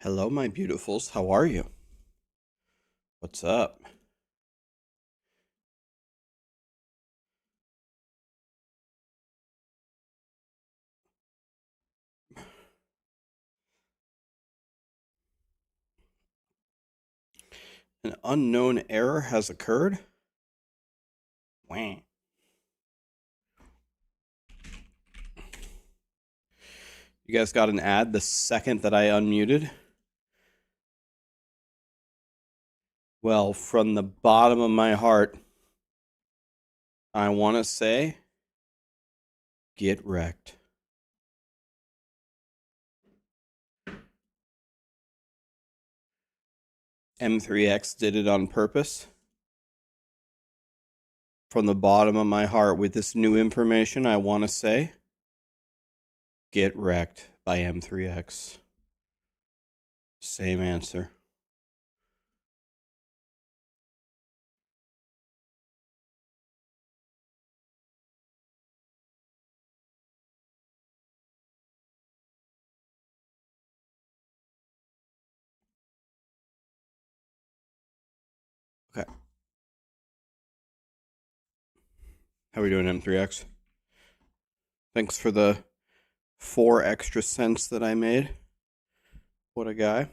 Hello, my beautifuls. How are you? What's up? An unknown error has occurred? Wah. You guys got an ad the second that I unmuted? Well, from the bottom of my heart, I want to say, get wrecked. M3X did it on purpose. From the bottom of my heart, with this new information, I want to say, get wrecked by M3X. Same answer. Okay. How are we doing, M3X? Thanks for the 4 extra cents that I made. What a guy.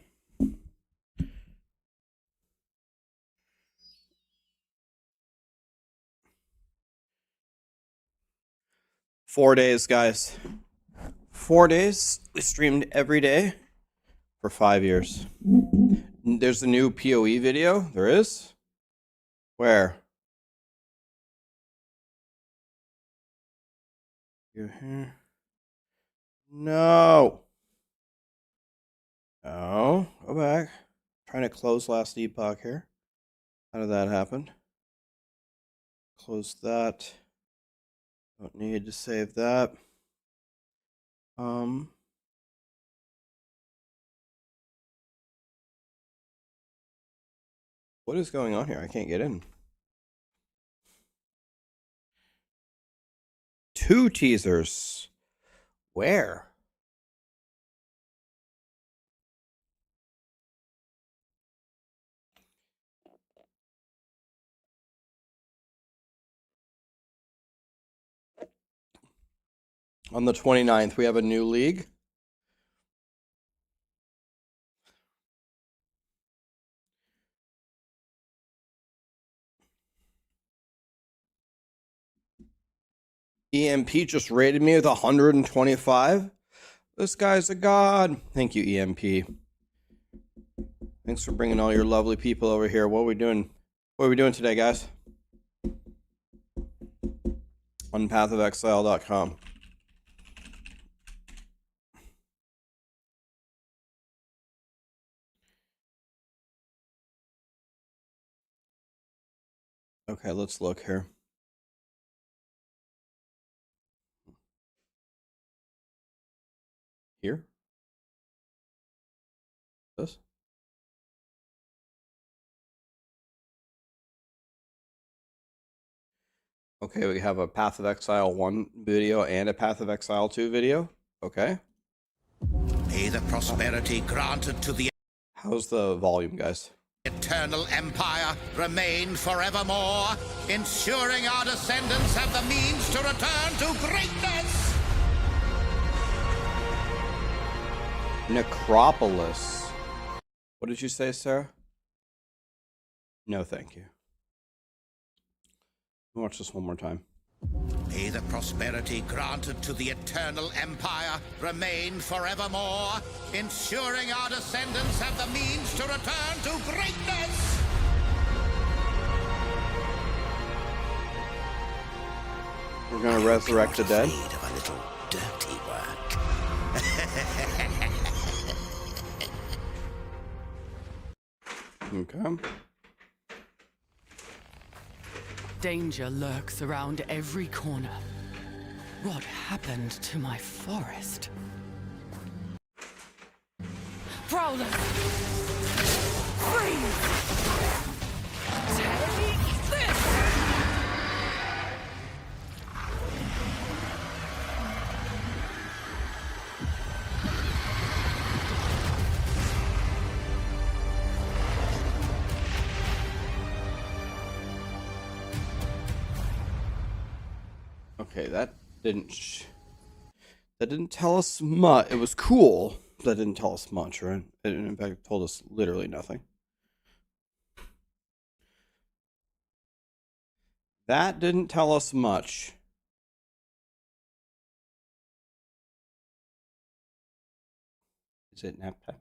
Four days, guys. 4 days. We streamed every day for 5 years. There's a new PoE video. There is? Where? You're here. No. Oh, go back. Trying to close last epoch here. How did that happen? Close that. Don't need to save that. What is going on here? I can't get in. 2 teasers. Where? On the 29th, we have a new league. EMP just rated me with 125. This guy's a god. Thank you, EMP. Thanks for bringing all your lovely people over here. What are we doing? What are we doing today, guys? On pathofexile.com. Okay, let's look here. Here? This? Okay, we have a Path of Exile 1 video and a Path of Exile 2 video. Okay. May the prosperity granted to the How's the volume, guys? eternal empire remain forevermore, ensuring our descendants have the means to return to greatness. Necropolis. What did you say, Sarah? No, thank you. Watch this one more time. May the prosperity granted to the eternal empire remain forevermore, ensuring our descendants have the means to return to greatness. We're gonna resurrect the dead. Afraid of a little dirty work. Okay. Danger lurks around every corner. What happened to my forest? Prowler! Freeze! Take this! Okay, that didn't tell us much. It was cool. That didn't tell us much, right? It in fact told us literally nothing. That didn't tell us much. Is it NAPA?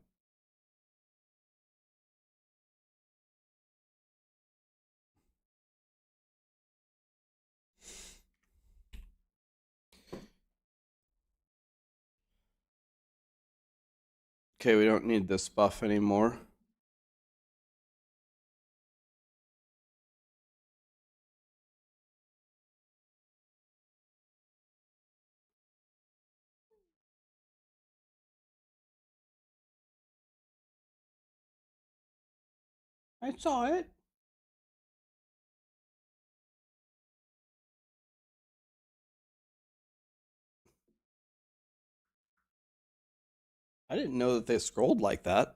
Okay, we don't need this buff anymore. I saw it. I didn't know that they scrolled like that.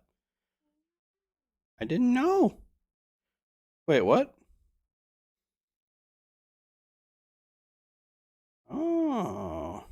I didn't know. Wait, what? Oh.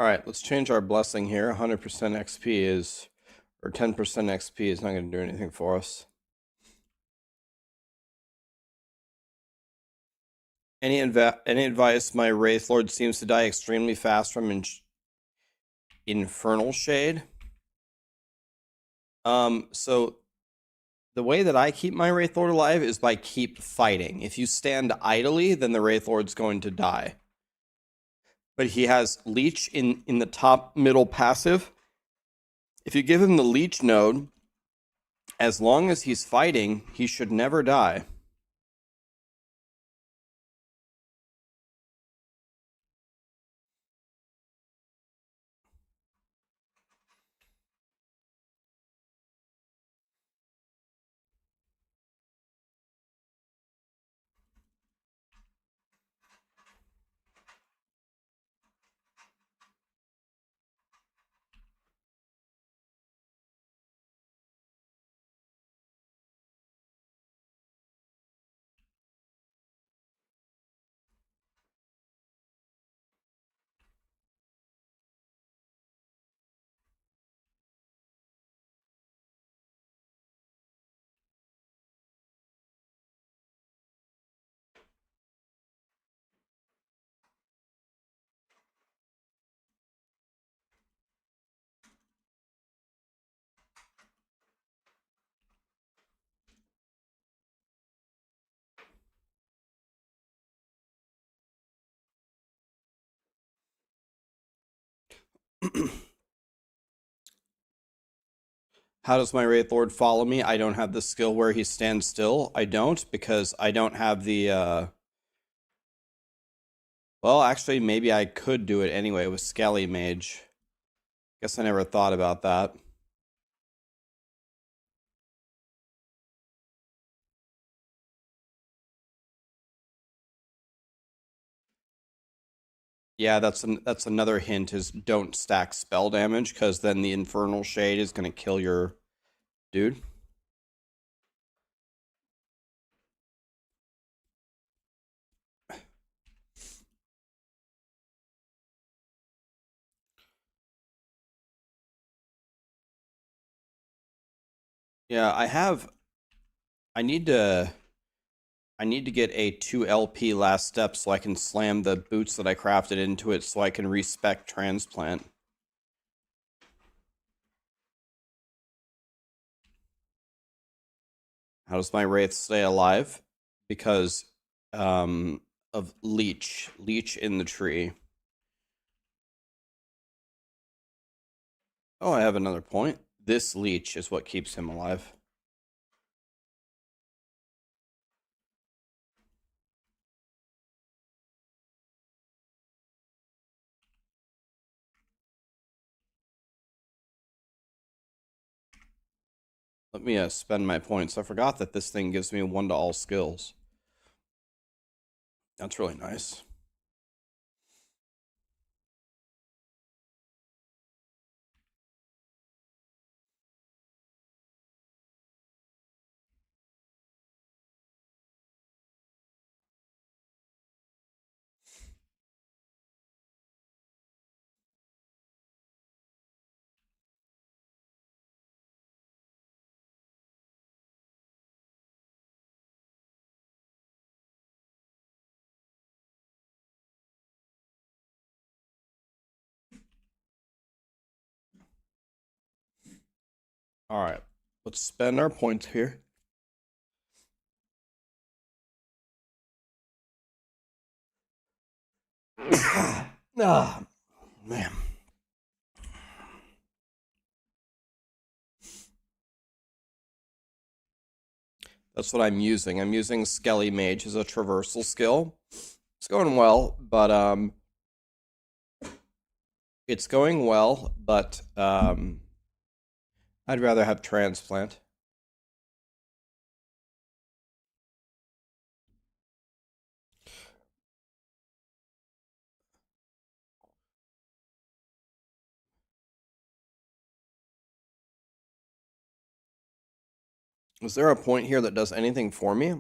All right, let's change our blessing here. 100% XP is, or 10% XP is not going to do anything for us. Any advice? My Wraith Lord seems to die extremely fast from Infernal Shade. So the way that I keep my Wraith Lord alive is by keep fighting. If you stand idly, then the Wraith Lord's going to die. But he has Leech in the top middle passive. If you give him the Leech node, as long as he's fighting, he should never die. How does my Wraith Lord follow me? I don't have the skill where he stands still. I don't, because I don't have the, well, actually, maybe I could do it anyway with Skelly Mage. Guess I never thought about that. Yeah, that's another hint, is don't stack spell damage, because then the Infernal Shade is going to kill your dude. Yeah, I need to get a 2 LP last step so I can slam the boots that I crafted into it so I can respec Transplant. How does my Wraith stay alive? Because of Leech. Leech in the tree. Oh, I have another point. This Leech is what keeps him alive. Let me spend my points. I forgot that this thing gives me 1 to all skills. That's really nice. All right, let's spend our points here. Ah, man. That's what I'm using. I'm using Skelly Mage as a traversal skill. It's going well, but I'd rather have transplant. Is there a point here that does anything for me?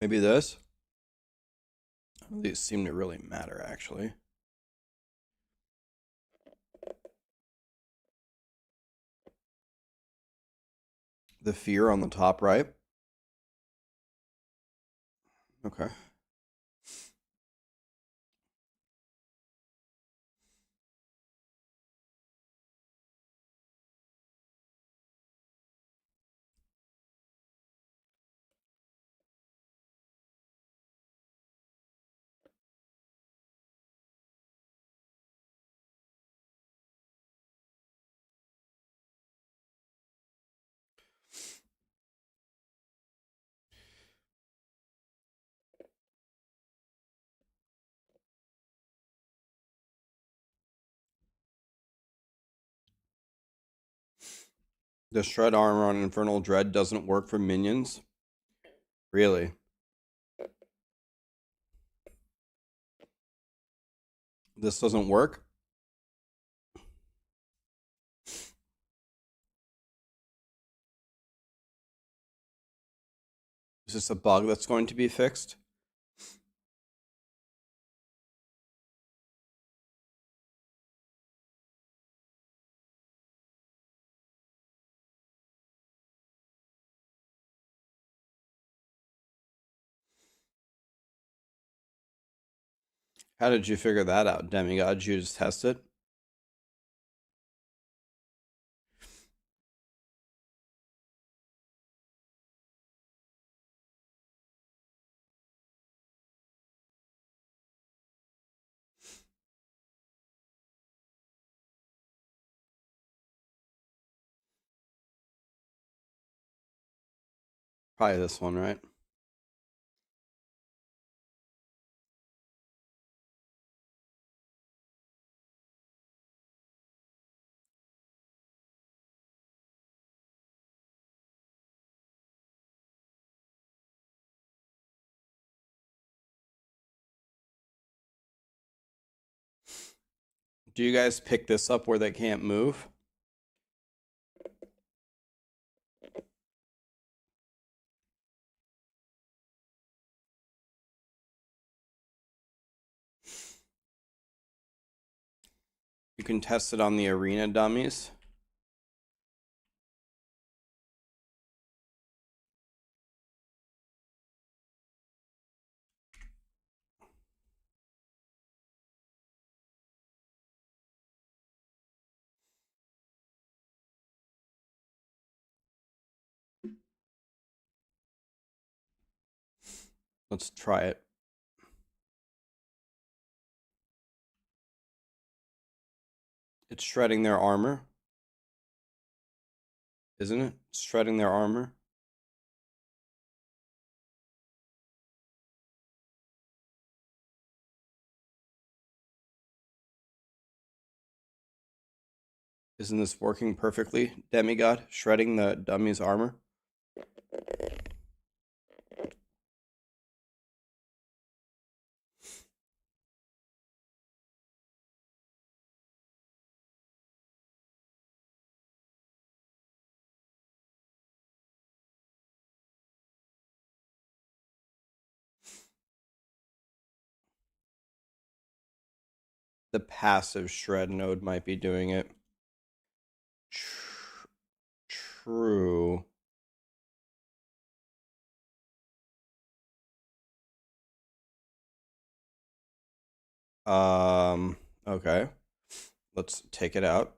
Maybe this? These seem to really matter, actually. The fear on the top right. Okay. The shred armor on Infernal Dread doesn't work for minions? Really? This doesn't work? Is this a bug that's going to be fixed? How did you figure that out, Demigod? Did you just test it? Probably this one, right? Do you guys pick this up where they can't move? You can test it on the arena dummies. Let's try it. It's shredding their armor. Isn't it? It's shredding their armor. Isn't this working perfectly? Demigod, shredding the dummy's armor. The passive shred node might be doing it. True. Okay. Let's take it out.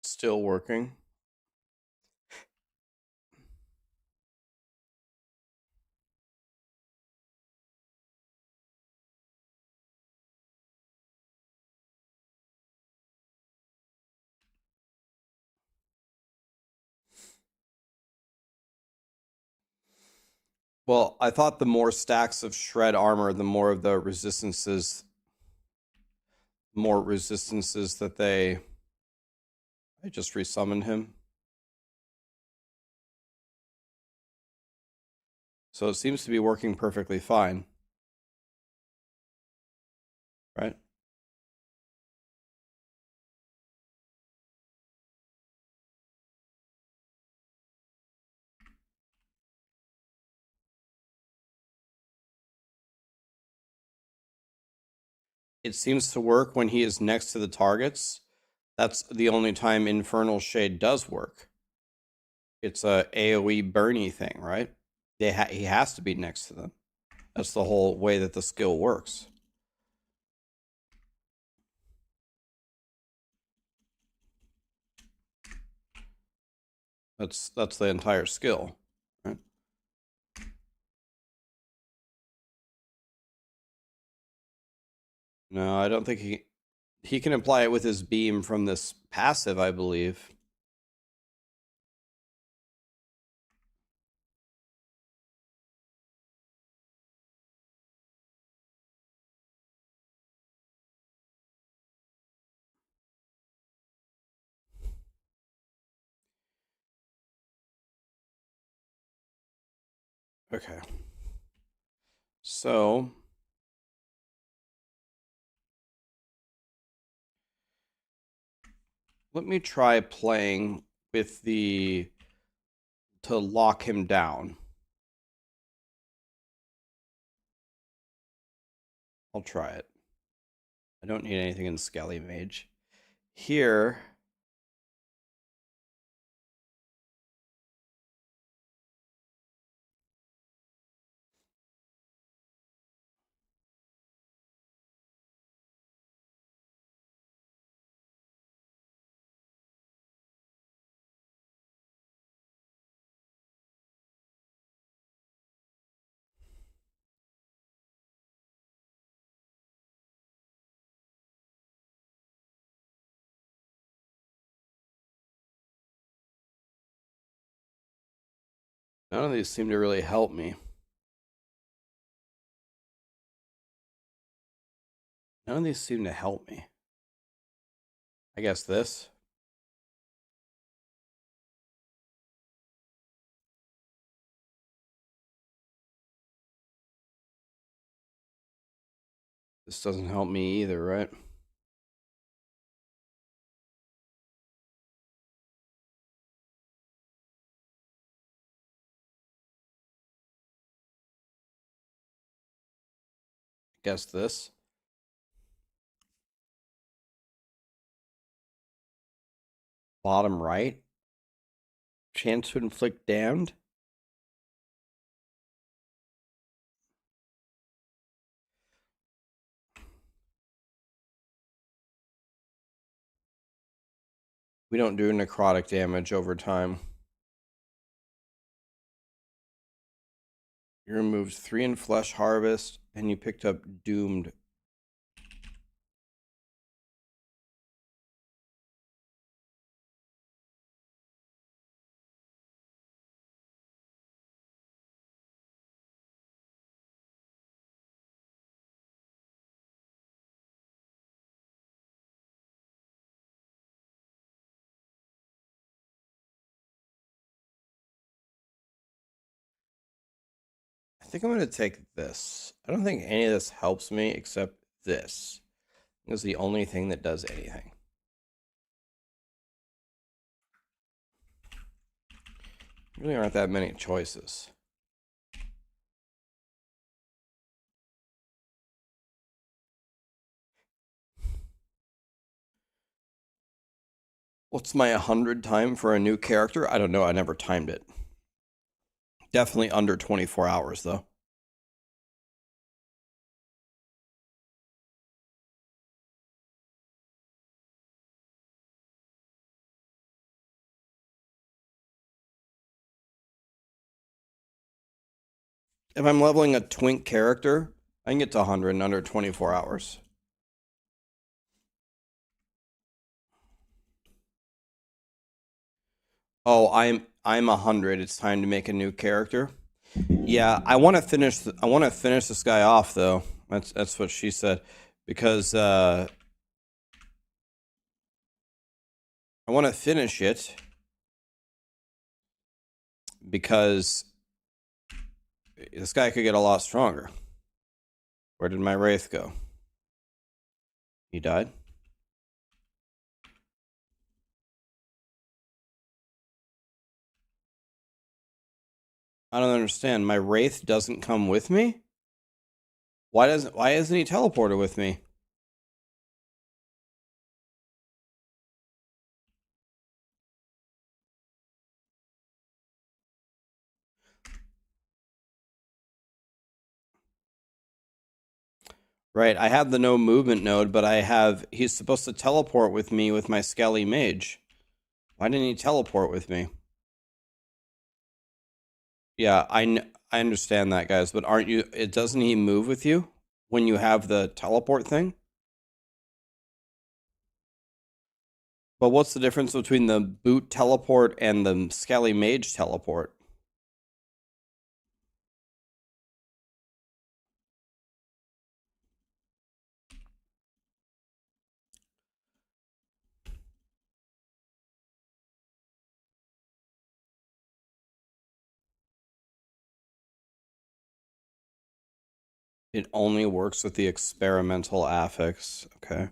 Still working. Well, I thought the more stacks of shred armor, the more of the resistances, that they. I just resummoned him. So it seems to be working perfectly fine. Right? It seems to work when he is next to the targets. That's the only time Infernal Shade does work. It's a AoE Bernie thing, right? He has to be next to them. That's the whole way that the skill works. That's the entire skill, right? No, I don't think he can apply it with his beam from this passive, I believe. Okay. So let me try playing with to lock him down. I'll try it. I don't need anything in Skelly Mage. Here. None of these seem to really help me. None of these seem to help me. I guess this. This doesn't help me either, right? guess this. Bottom right. Chance to inflict damned. We don't do necrotic damage over time. You removed 3 in Flesh Harvest, and you picked up Doomed. I think I'm going to take this. I don't think any of this helps me except this. It's the only thing that does anything. Really aren't that many choices. What's my 100 time for a new character? I don't know. I never timed it. Definitely under 24 hours, though. If I'm leveling a twink character, I can get to 100 in under 24 hours. Oh, I'm 100. It's time to make a new character. Yeah, I want to finish. I want to finish this guy off, though. That's what she said, because I want to finish it because this guy could get a lot stronger. Where did my Wraith go? He died. I don't understand. My Wraith doesn't come with me? Why isn't he teleported with me? Right, I have the no movement node, but he's supposed to teleport with me with my Skelly Mage. Why didn't he teleport with me? Yeah, I understand that, guys, but doesn't he move with you when you have the teleport thing? But what's the difference between the boot teleport and the Skelly Mage teleport? It only works with the experimental affix. Okay.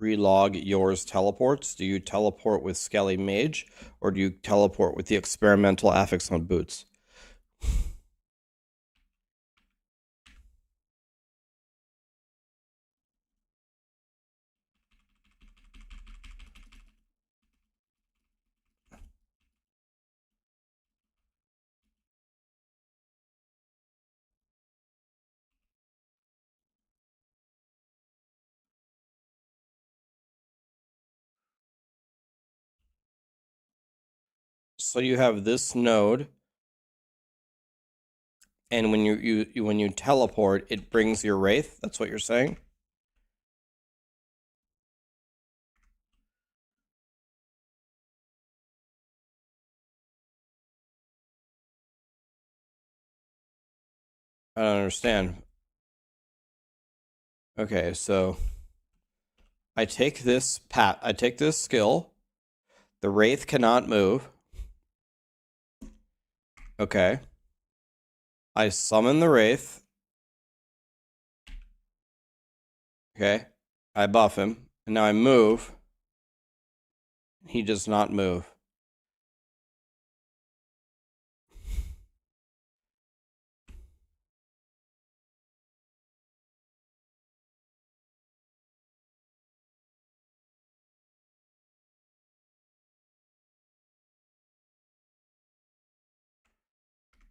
relog yours teleports? Do you teleport with Skelly Mage, or do you teleport with the experimental affix on boots? So you have this node, and when when you teleport, it brings your Wraith. That's what you're saying? I don't understand. Okay, so I take this skill. The Wraith cannot move. Okay. I summon the Wraith. Okay. I buff him. And now I move. He does not move.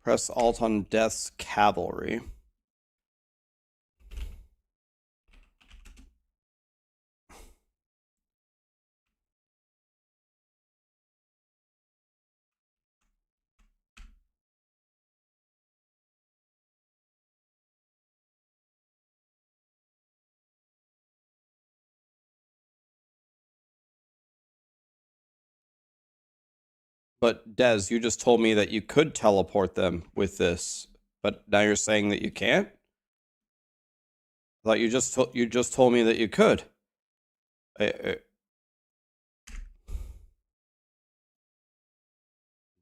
Press Alt on Death's Cavalry. But Dez, you just told me that you could teleport them with this, but now you're saying that you can't? I thought you just told me that you could.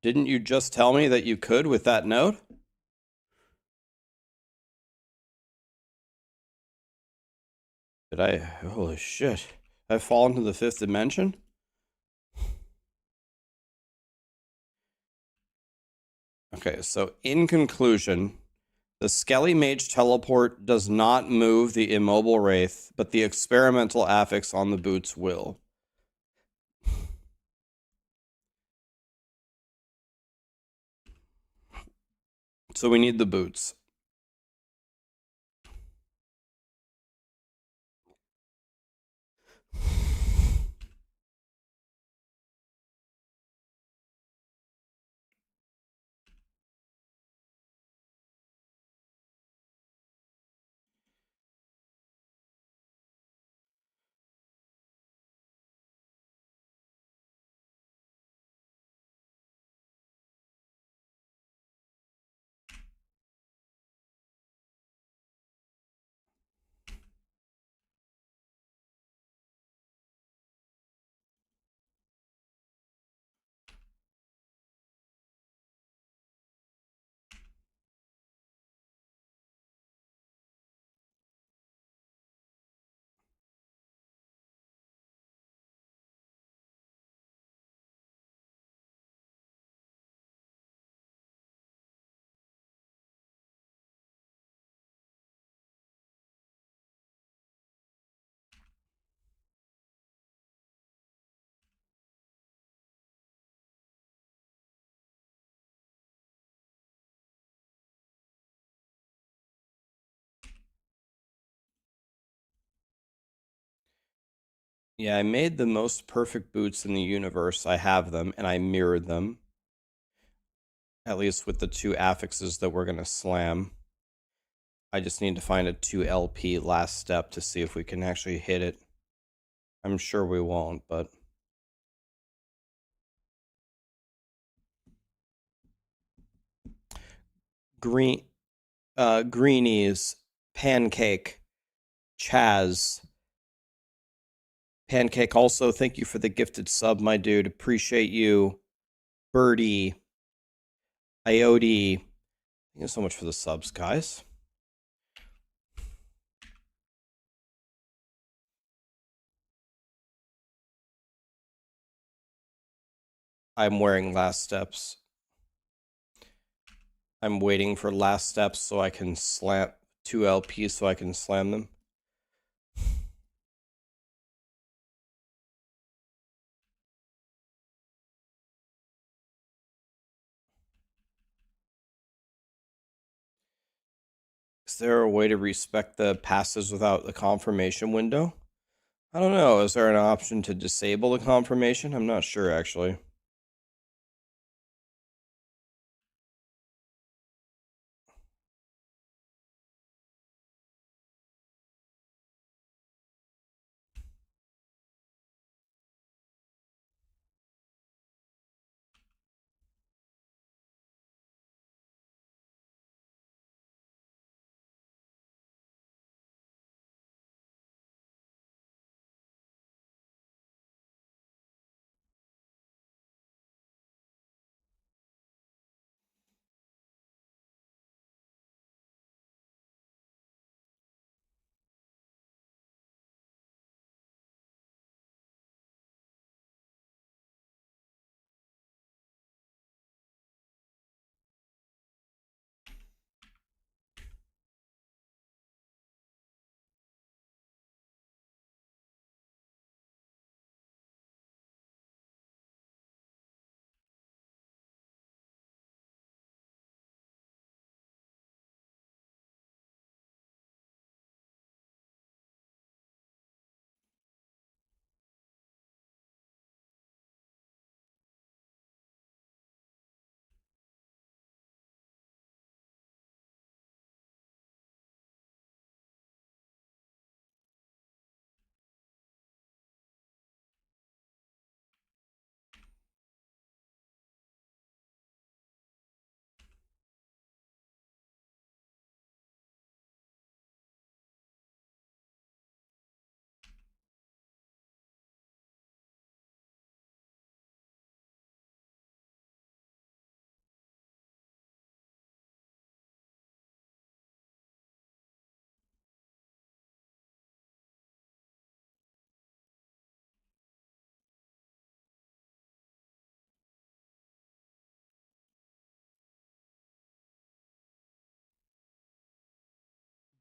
Didn't you just tell me that you could with that node? Did I? Holy shit. I've fallen to the 5th dimension? Okay, so in conclusion, the Skelly Mage teleport does not move the immobile Wraith, but the experimental affix on the boots will. So we need the boots. Yeah, I made the most perfect boots in the universe. I have them, and I mirrored them. At least with the 2 affixes that we're going to slam. I just need to find a 2 LP last step to see if we can actually hit it. I'm sure we won't, but... Greenies, Pancake, Chaz. Pancake, also, thank you for the gifted sub, my dude. Appreciate you. Birdie, Iote. Thank you so much for the subs, guys. I'm wearing last steps. I'm waiting for last steps so I can slam 2 LPs so I can slam them. Is there a way to respect the passes without the confirmation window? I don't know. Is there an option to disable the confirmation? I'm not sure, actually.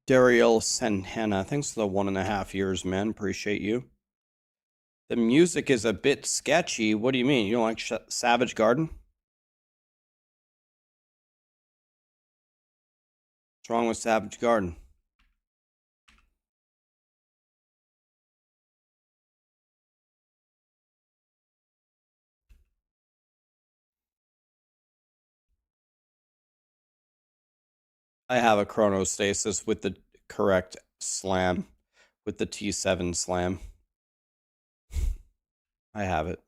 Daryl Santana, thanks for the 1.5 years, man. Appreciate you. The music is a bit sketchy. What do you mean? You don't like Savage Garden? What's wrong with Savage Garden? I have a Chronostasis with the correct slam, with the T7 slam. I have it.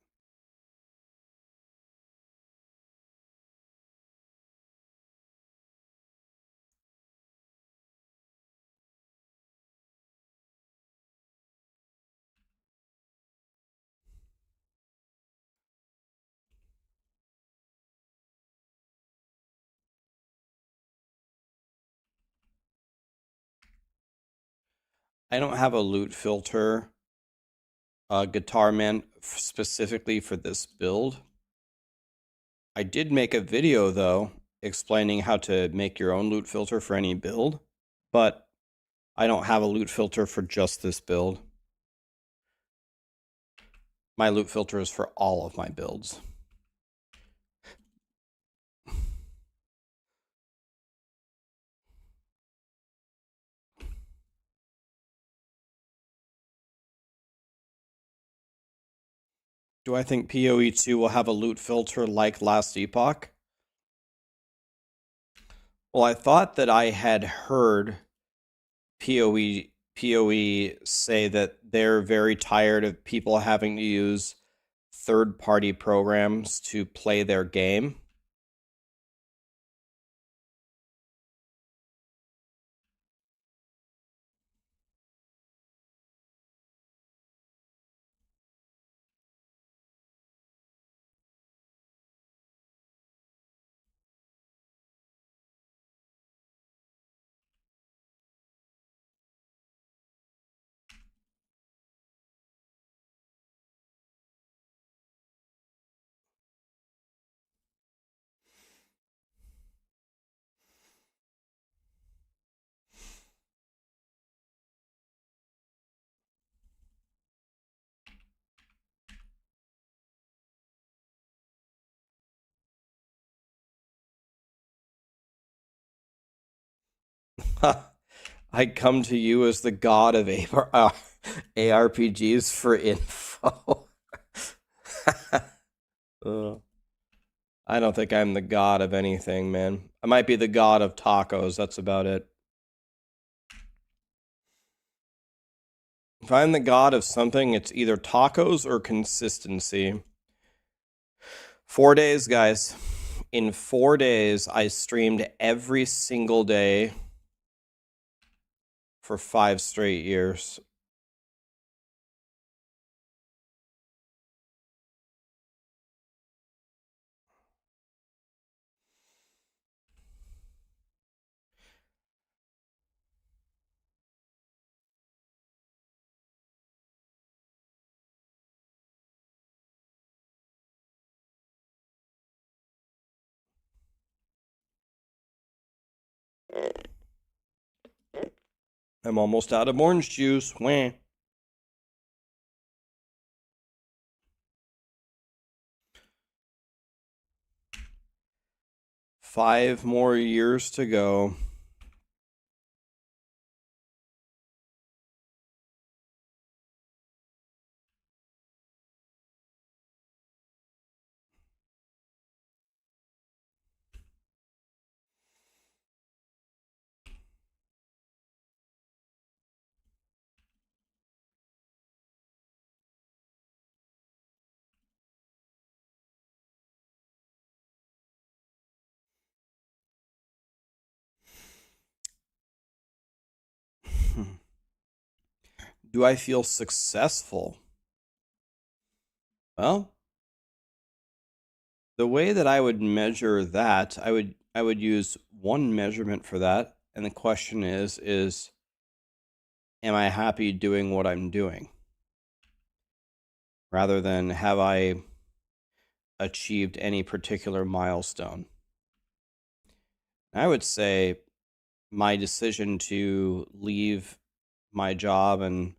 I don't have a loot filter, Guitar Man, specifically for this build. I did make a video, though, explaining how to make your own loot filter for any build, but I don't have a loot filter for just this build. My loot filter is for all of my builds. Do I think PoE 2 will have a loot filter like Last Epoch? Well, I thought that I had heard PoE say that they're very tired of people having to use third-party programs to play their game. I come to you as the god of ARPGs for info. I don't think I'm the god of anything, man. I might be the god of tacos. That's about it. If I'm the god of something, it's either tacos or consistency. 4 days, guys. In 4 days, I streamed every single day for 5 straight years. I'm almost out of orange juice. Wah. Five more years to go. Do I feel successful? Well, the way that I would measure that, I would use one measurement for that, and the question is am I happy doing what I'm doing? Rather than have I achieved any particular milestone. I would say my decision to leave my job and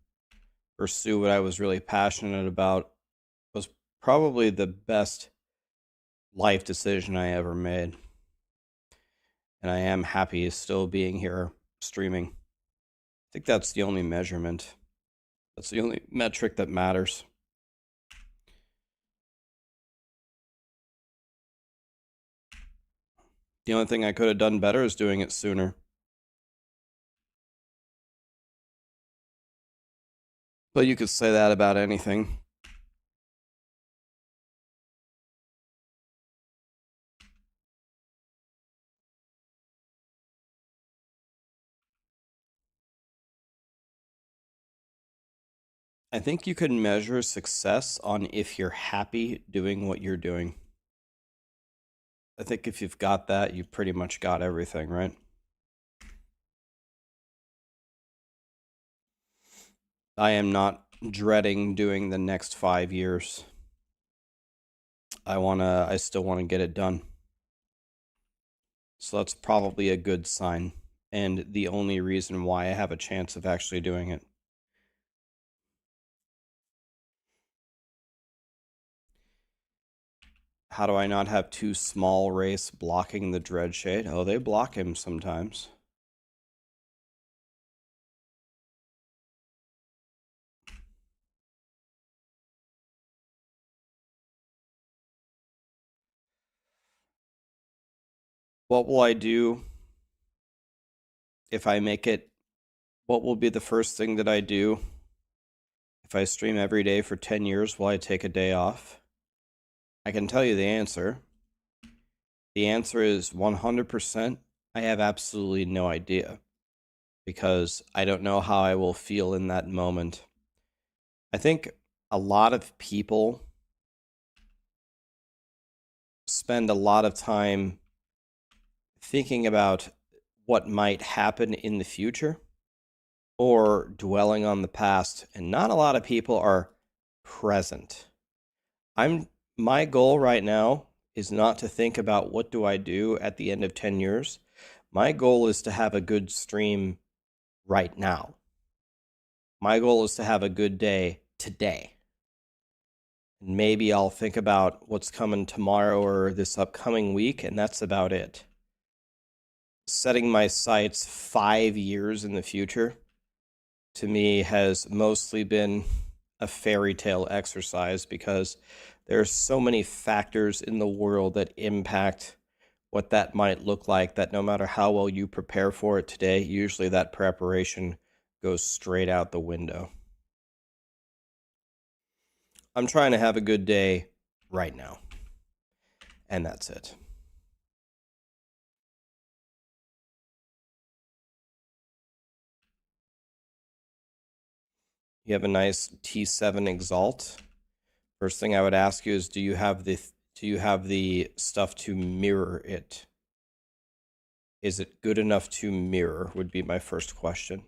pursue what I was really passionate about was probably the best life decision I ever made. And I am happy still being here streaming. I think that's the only measurement. That's the only metric that matters. The only thing I could have done better is doing it sooner. But you could say that about anything. I think you can measure success on if you're happy doing what you're doing. I think if you've got that, you've pretty much got everything, right? I am not dreading doing the next 5 years. I still want to get it done. So that's probably a good sign, and the only reason why I have a chance of actually doing it. How do I not have two small wraiths blocking the Dreadshade? Oh, they block him sometimes. What will I do if I make it? What will be the first thing that I do if I stream every day for 10 years? Will I take a day off? I can tell you the answer. The answer is 100%. I have absolutely no idea because I don't know how I will feel in that moment. I think a lot of people spend a lot of time thinking about what might happen in the future or dwelling on the past, and not a lot of people are present. My goal right now is not to think about what do I do at the end of 10 years. My goal is to have a good stream right now. My goal is to have a good day today. And maybe I'll think about what's coming tomorrow or this upcoming week, and that's about it. setting my sights 5 years in the future, to me, has mostly been a fairy tale exercise, because there's so many factors in the world that impact what that might look like, that no matter how well you prepare for it today, usually that preparation goes straight out the window. I'm trying to have a good day right now, and that's it. You have a nice T7 Exalt. First thing I would ask you is, do you have the stuff to mirror it? Is it good enough to mirror, would be my first question.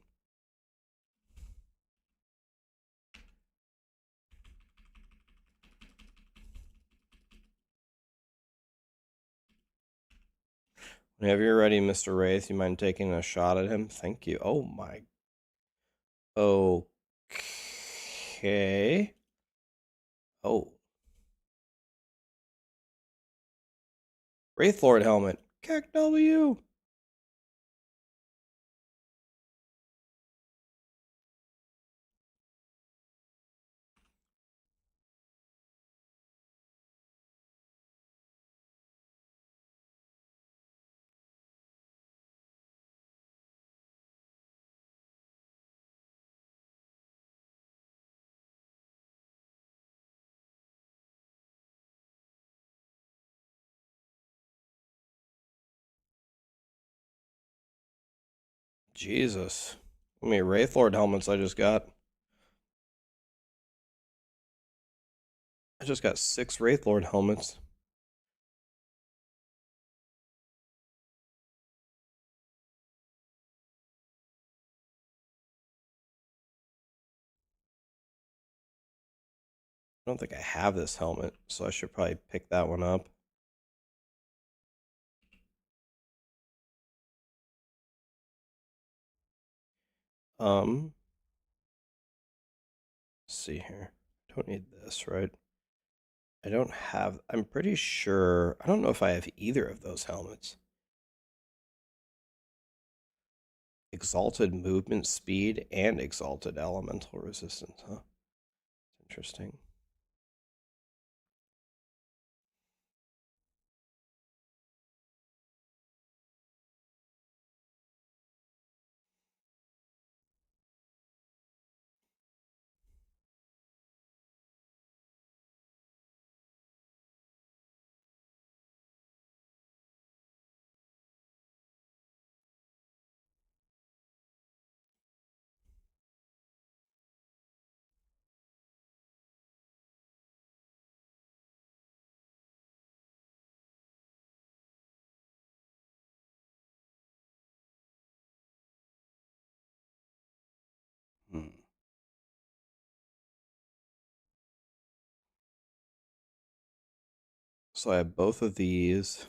Whenever you're ready, Mr. Wraith, you mind taking a shot at him? Thank you. Oh my. Okay. Oh. Wraith Lord helmet. Keck W. Jesus. How many Wraith Lord helmets I just got? I just got 6 Wraith Lord helmets. I don't think I have this helmet, so I should probably pick that one up. Let's see here. Don't need this, right? I don't have, I'm pretty sure, I don't know if I have either of those helmets. Exalted movement speed and exalted elemental resistance, huh? Interesting. So I have both of these,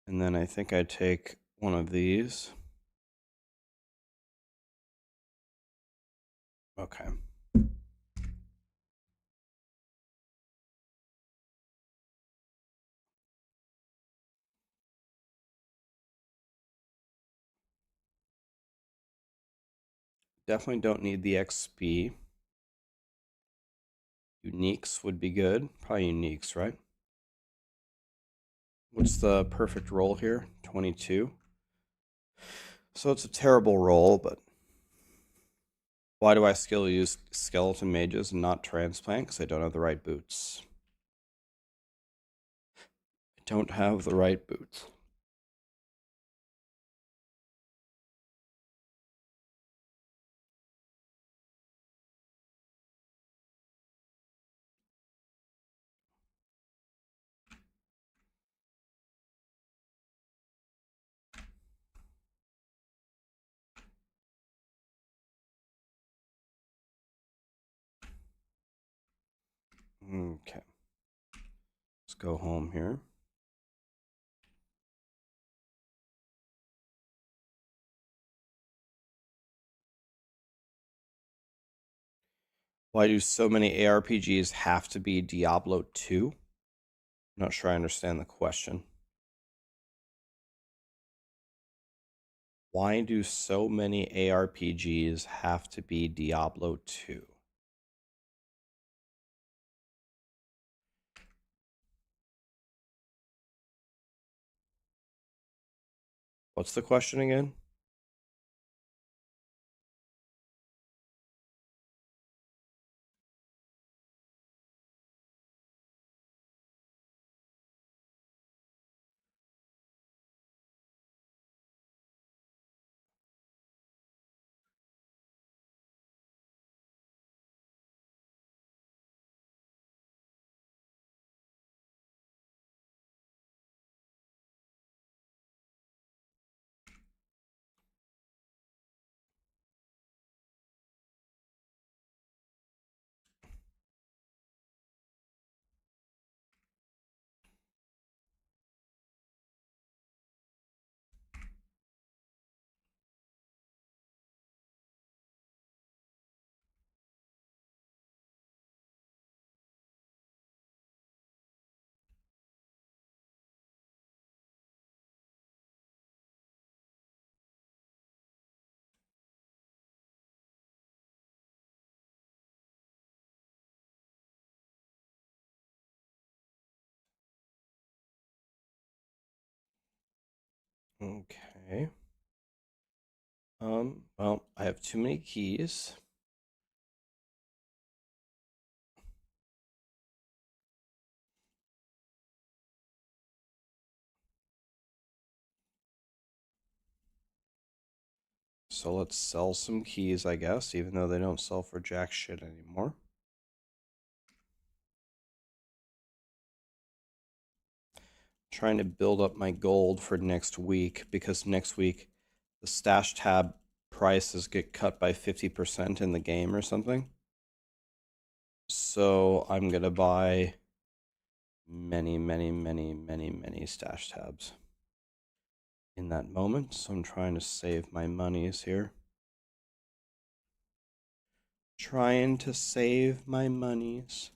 and then I think I take one of these. Okay. Definitely don't need the XP. Uniques would be good. Probably uniques, right? What's the perfect roll here? 22. So it's a terrible roll, but why do I still use skeleton mages and not transplant? Because I don't have the right boots. I don't have the right boots. Okay. Let's go home here. Why do so many ARPGs have to be Diablo 2? I'm not sure I understand the question. Why do so many ARPGs have to be Diablo 2? What's the question again? Okay. Well, I have too many keys. So let's sell some keys, I guess, even though they don't sell for jack shit anymore. Trying to build up my gold for next week because next week the stash tab prices get cut by 50% in the game or something. So I'm going to buy many stash tabs in that moment. So I'm trying to save my monies here. Trying to save my monies.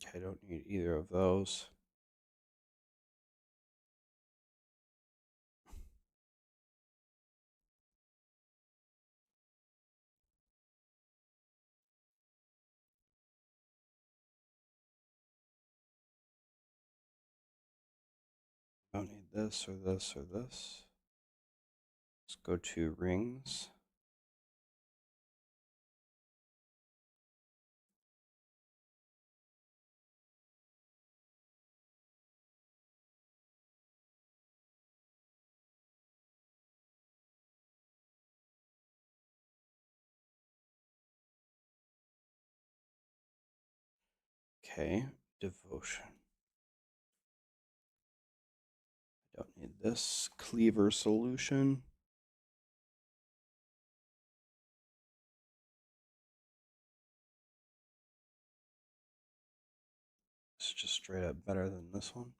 Okay, I don't need either of those. Don't need this or this or this. Let's go to rings. Okay, devotion. Don't need this cleaver solution. It's just straight up better than this one.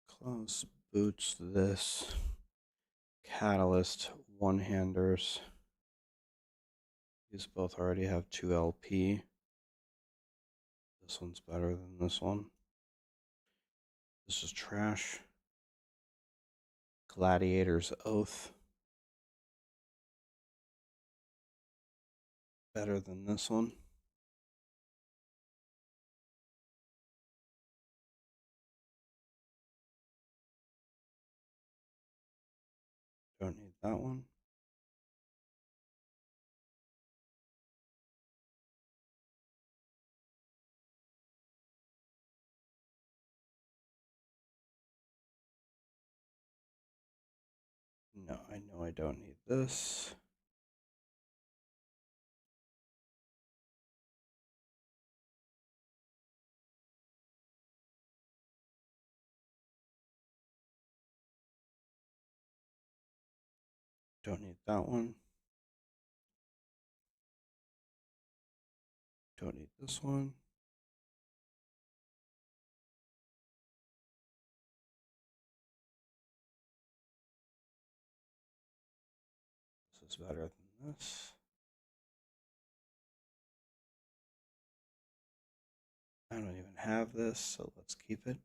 Close boots, this. Catalyst, one-handers. These both already have 2 LP. This one's better than this one. This is trash. Gladiator's Oath. Better than this one. Don't need that one. No. No, I know I don't need this. Don't need that one. Don't need this one. This is better than this. I don't even have this, so let's keep it.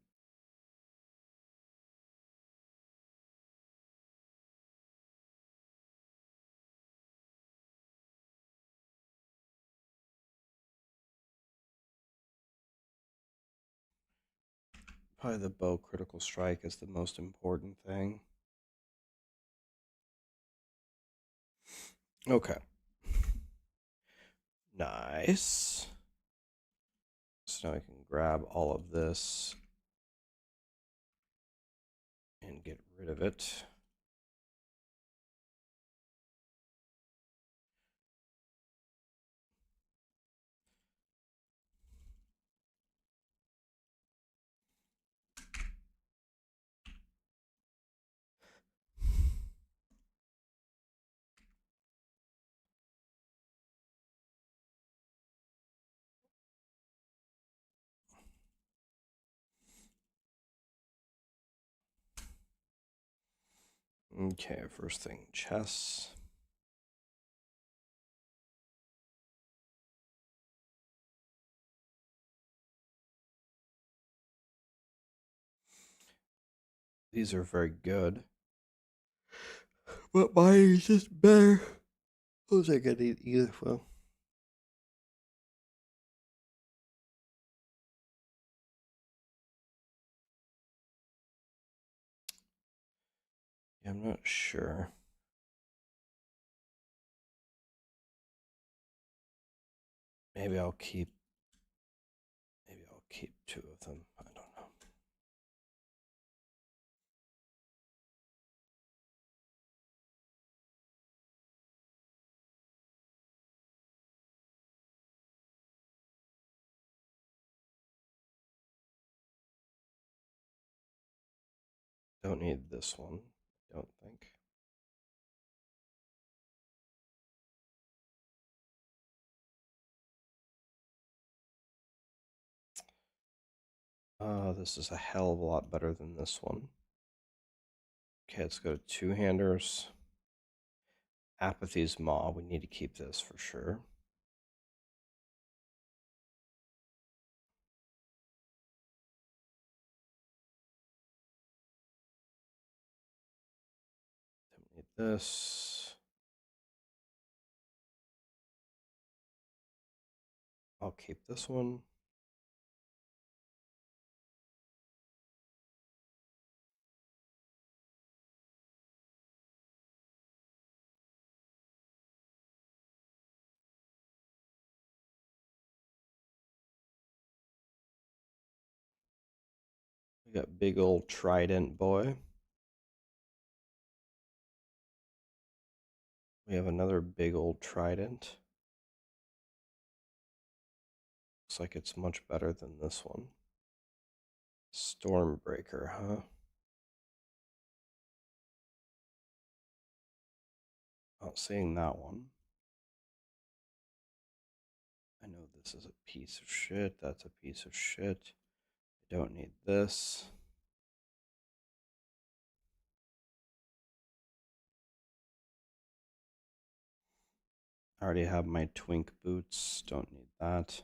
Probably the bow critical strike is the most important thing. Okay. Nice. So now I can grab all of this and get rid of it. Okay, first thing, chess. These are very good. But mine is just better. Those I could eat either. Well, yeah, I'm not sure. Maybe I'll keep two of them. I don't know. Don't need this one, I don't think. This is a hell of a lot better than this one. Okay, let's go to two-handers. Apathy's Maw. We need to keep this for sure. Don't need this. I'll keep this one. We got big old Trident boy. We have another big old Trident. Looks like it's much better than this one. Stormbreaker, huh? Not seeing that one. I know this is a piece of shit. That's a piece of shit. I don't need this. I already have my twink boots. Don't need that.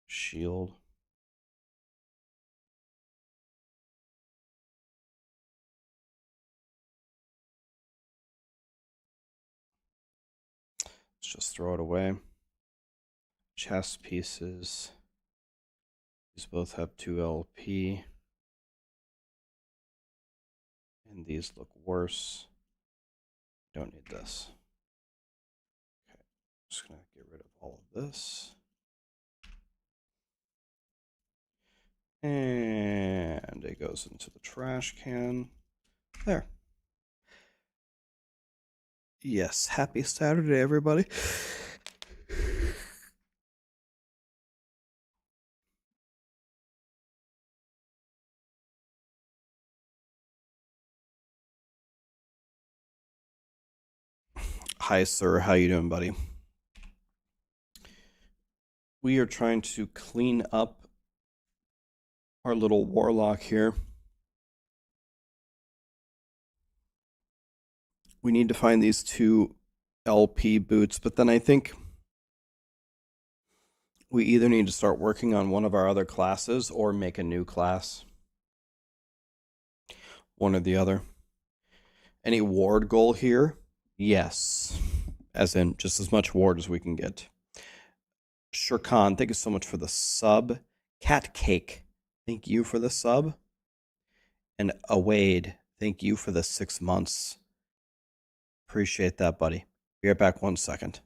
Shield. Let's just throw it away. Chess pieces. These both have 2 LP. And these look worse. Don't need this. Okay, I'm just gonna get rid of all of this. And it goes into the trash can. There. Yes, happy Saturday, everybody. Hi, sir. How you doing, buddy? We are trying to clean up our little warlock here. We need to find these 2 LP boots, but then I think we either need to start working on one of our other classes or make a new class. One or the other. Any ward goal here? Yes. As in, just as much ward as we can get. Shurkan, thank you so much for the sub. Cat Cake, thank you for the sub. And Awade, thank you for the 6 months. Appreciate that, buddy. Be right back 1 second.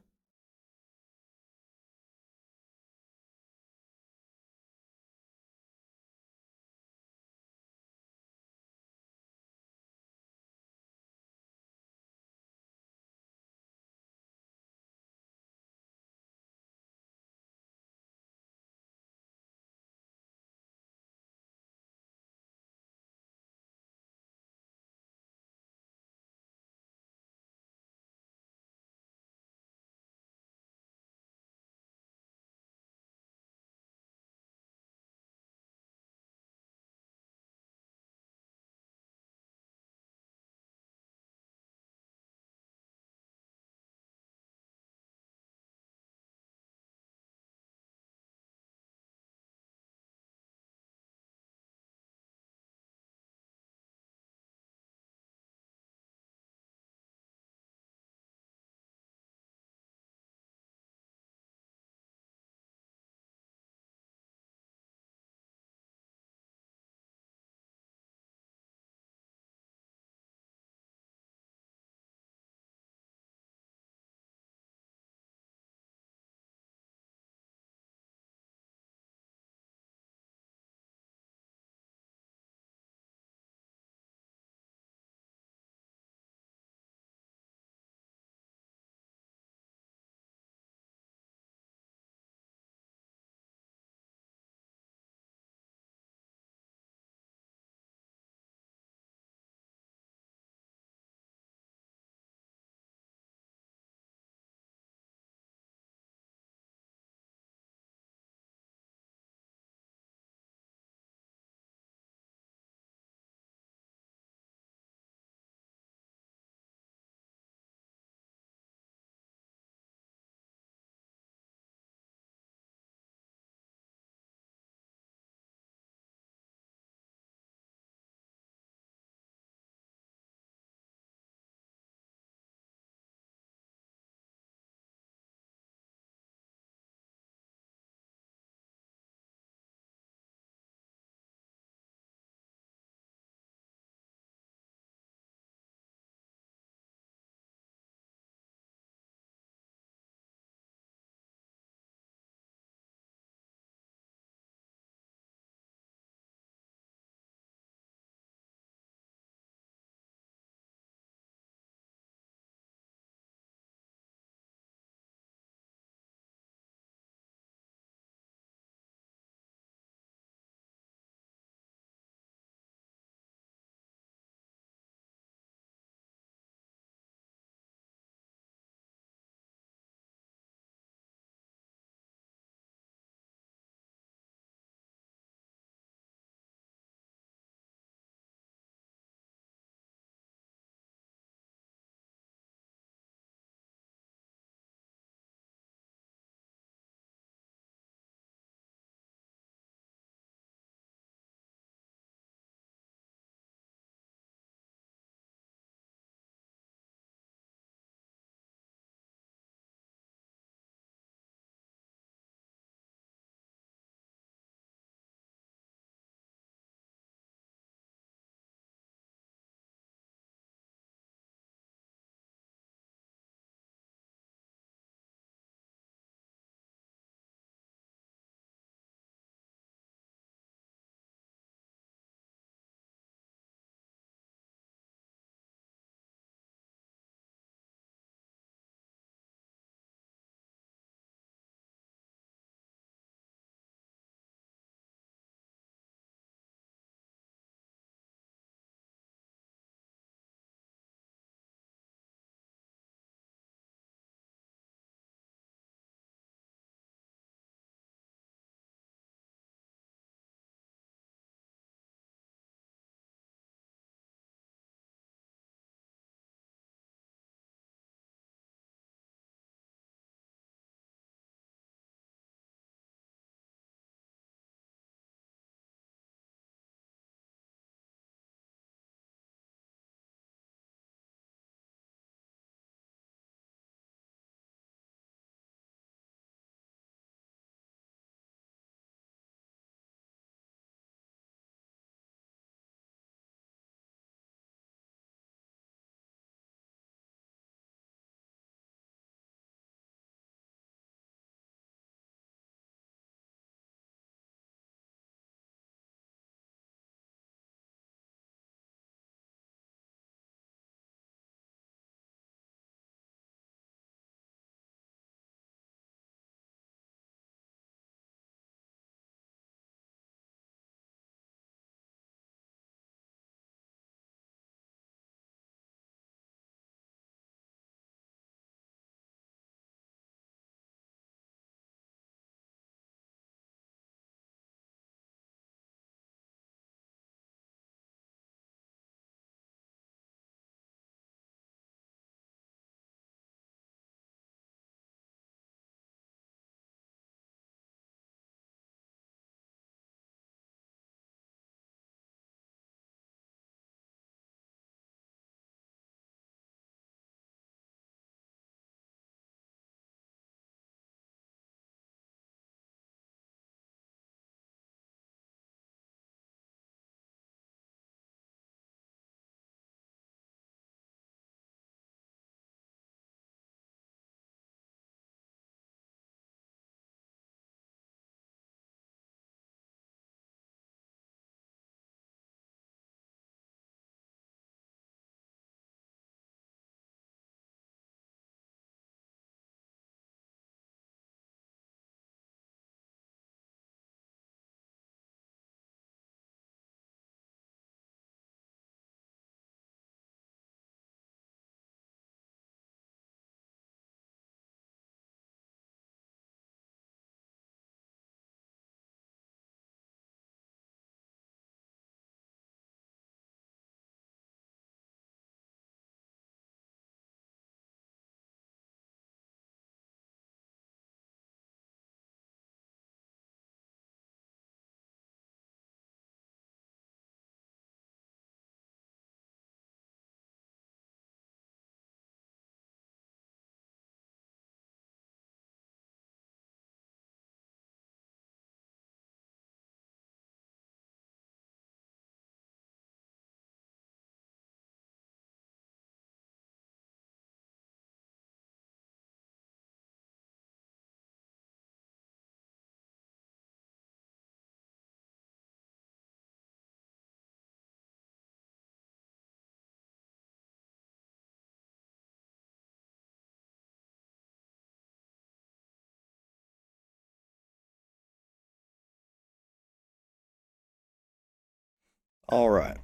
All right.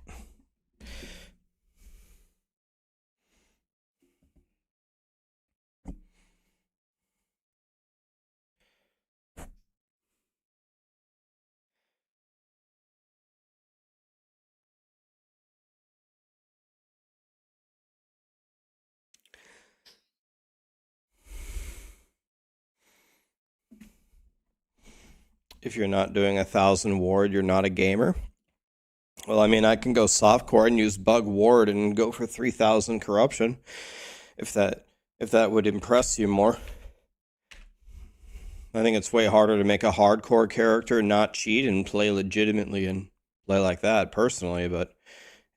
If you're not doing 1,000 ward, you're not a gamer. Well, I mean, I can go softcore and use bug ward and go for 3,000 corruption, if that would impress you more. I think it's way harder to make a hardcore character not cheat and play legitimately and play like that personally, but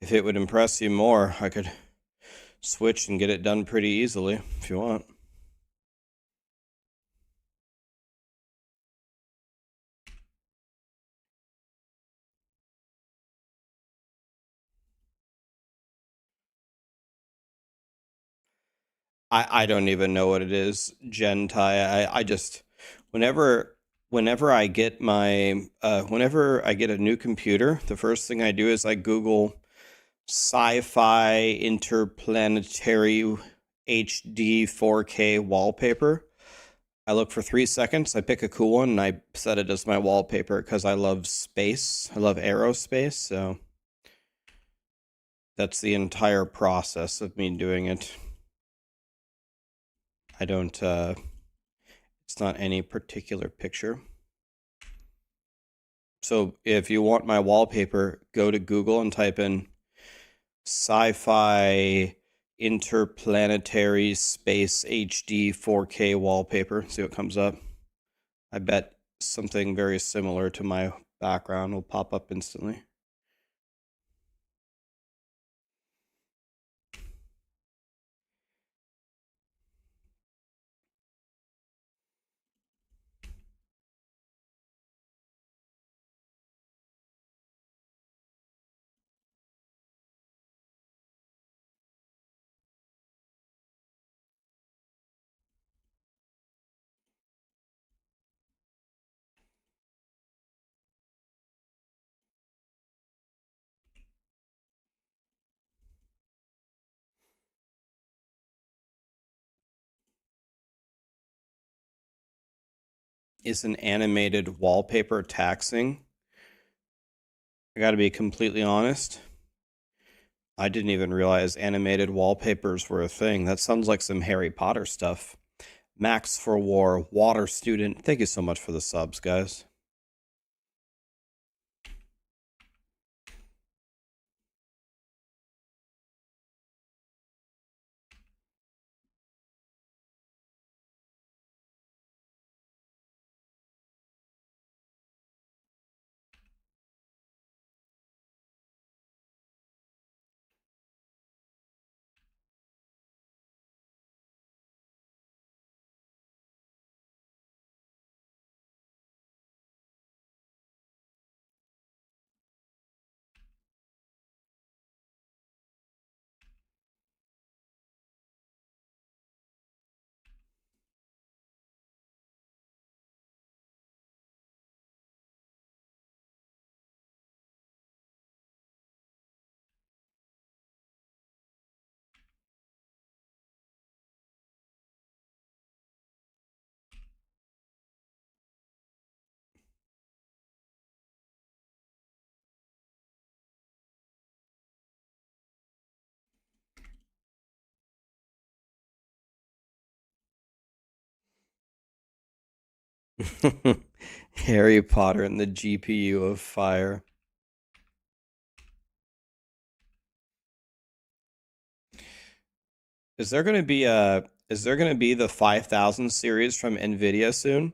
if it would impress you more, I could switch and get it done pretty easily if you want. I don't even know what it is, Gentai. I just whenever I get my whenever I get a new computer, the first thing I do is I Google sci-fi interplanetary HD 4K wallpaper. I look for 3 seconds, I pick a cool one, and I set it as my wallpaper because I love space. I love aerospace, so that's the entire process of me doing it. I don't, it's not any particular picture. So if you want my wallpaper, go to Google and type in sci-fi interplanetary space HD 4K wallpaper. See what comes up. I bet something very similar to my background will pop up instantly. Is an animated wallpaper taxing? I gotta be completely honest. I didn't even realize animated wallpapers were a thing. That sounds like some Harry Potter stuff. Max for War, Water Student. Thank you so much for the subs, guys. Harry Potter and the GPU of fire. Is there gonna be the 5000 series from Nvidia soon?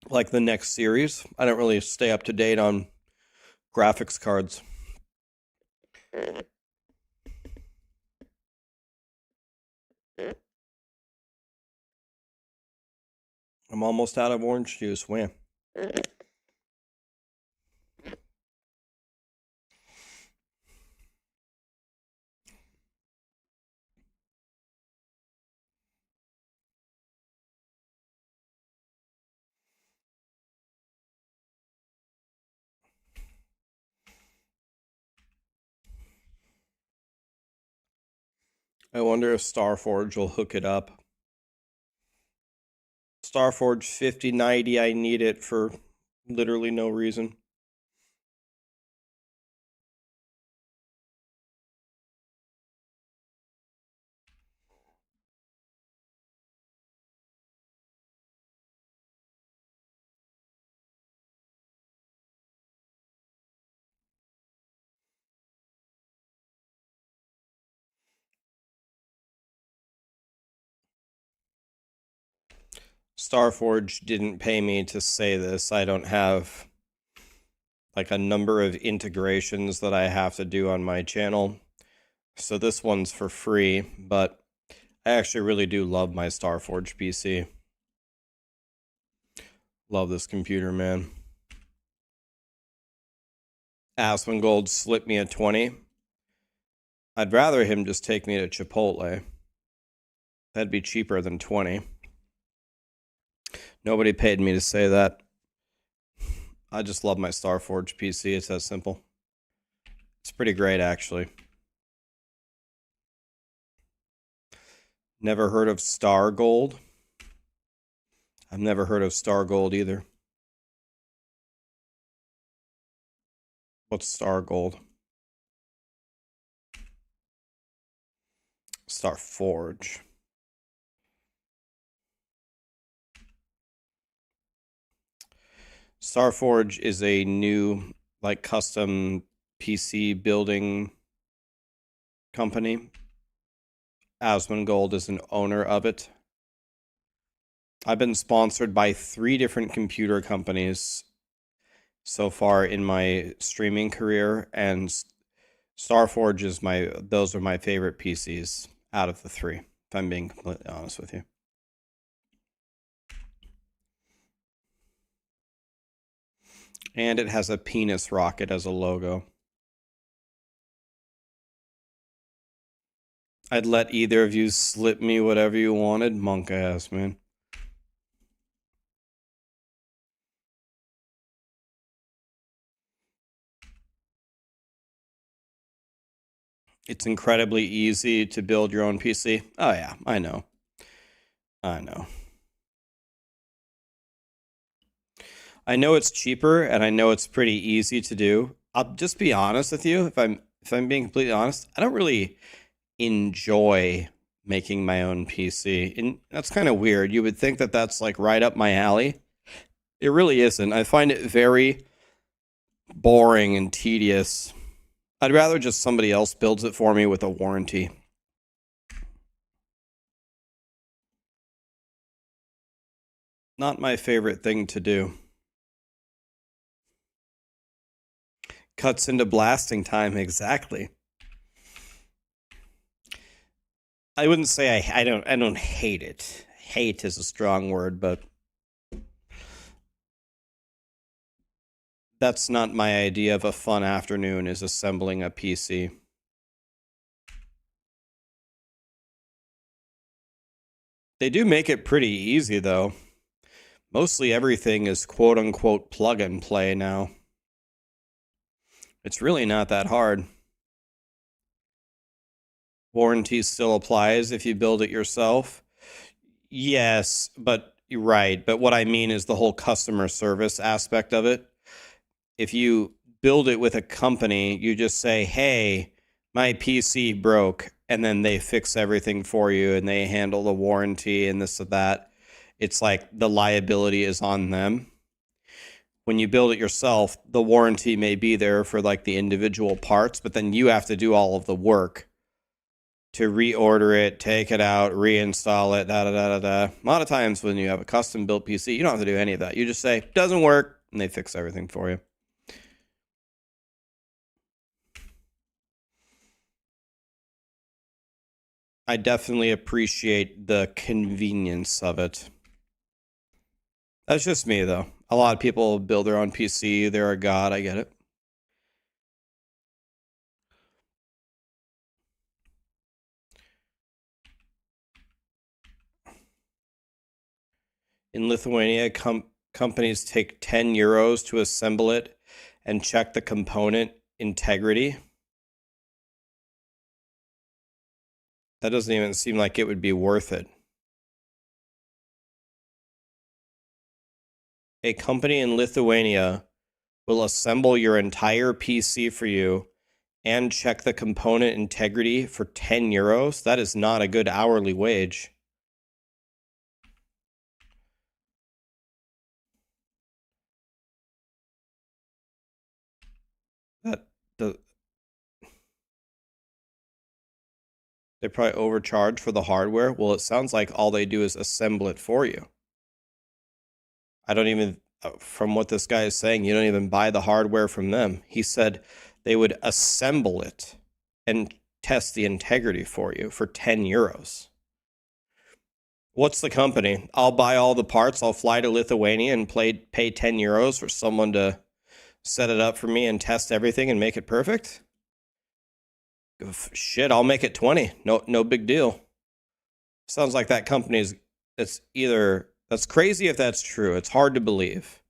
Like the next series? I don't really stay up to date on graphics cards. I'm almost out of orange juice. Wham. I wonder if Starforge will hook it up. Starforge 5090, I need it for literally no reason. Starforge didn't pay me to say this. I don't have like a number of integrations that I have to do on my channel. So this one's for free, but I actually really do love my Starforge PC. Love this computer, man. Asmongold slipped me a 20. I'd rather him just take me to Chipotle. That'd be cheaper than 20. Nobody paid me to say that. I just love my Starforge PC. It's that simple. It's pretty great, actually. Never heard of Star Gold? I've never heard of Star Gold either. What's Star Gold? Starforge. Starforge is a new, like, custom PC building company. Asmongold is an owner of it. I've been sponsored by 3 different computer companies so far in my streaming career, and Starforge is those are my favorite PCs out of the 3, if I'm being completely honest with you. And it has a penis rocket as a logo. I'd let either of you slip me whatever you wanted, monk ass, man. It's incredibly easy to build your own PC. Oh yeah, I know. I know. I know it's cheaper, and I know it's pretty easy to do. I'll just be honest with you. If I'm being completely honest, I don't really enjoy making my own PC, and that's kind of weird. You would think that that's like right up my alley. It really isn't. I find it very boring and tedious. I'd rather just somebody else builds it for me with a warranty. Not my favorite thing to do. Cuts into blasting time, exactly. I wouldn't say I don't hate it. Hate is a strong word, but that's not my idea of a fun afternoon, is assembling a PC. They do make it pretty easy, though. Mostly everything is quote-unquote plug and play now. It's really not that hard. Warranty still applies if you build it yourself. Yes, but you're right. But what I mean is the whole customer service aspect of it. If you build it with a company, you just say, hey, my PC broke, and then they fix everything for you, and they handle the warranty and this and that. It's like the liability is on them. When you build it yourself, the warranty may be there for like the individual parts, but then you have to do all of the work to reorder it, take it out, reinstall it, A lot of times when you have a custom built PC, you don't have to do any of that. You just say, doesn't work, and they fix everything for you. I definitely appreciate the convenience of it. That's just me, though. A lot of people build their own PC. They're a god. I get it. In Lithuania, companies take 10 euros to assemble it and check the component integrity. That doesn't even seem like it would be worth it. A company in Lithuania will assemble your entire PC for you and check the component integrity for 10 euros. That is not a good hourly wage. They probably overcharge for the hardware. Well, it sounds like all they do is assemble it for you. I don't even, from what this guy is saying, you don't even buy the hardware from them. He said they would assemble it and test the integrity for you for 10 euros. What's the company? I'll buy all the parts. I'll fly to Lithuania and pay 10 euros for someone to set it up for me and test everything and make it perfect? Shit, I'll make it 20. No big deal. Sounds like that company's, it's either, that's crazy if that's true. It's hard to believe.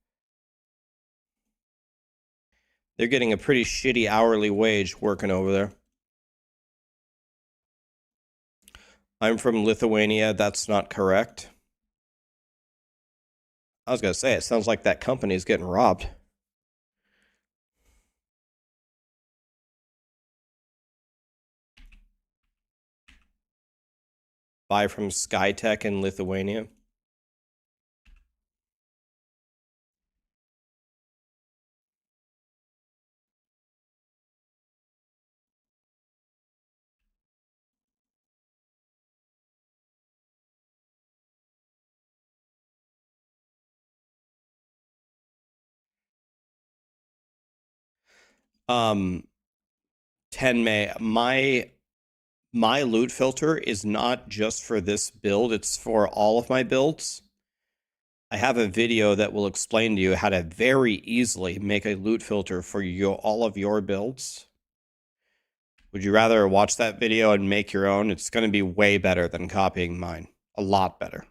They're getting a pretty shitty hourly wage working over there. I'm from Lithuania. That's not correct. I was going to say, it sounds like that company's getting robbed. Buy from Skytech in Lithuania. Um, 10 May. My loot filter is not just for this build, it's for all of my builds. I have a video that will explain to you how to very easily make a loot filter for all of your builds. Would you rather watch that video and make your own? It's going to be way better than copying mine. A lot better.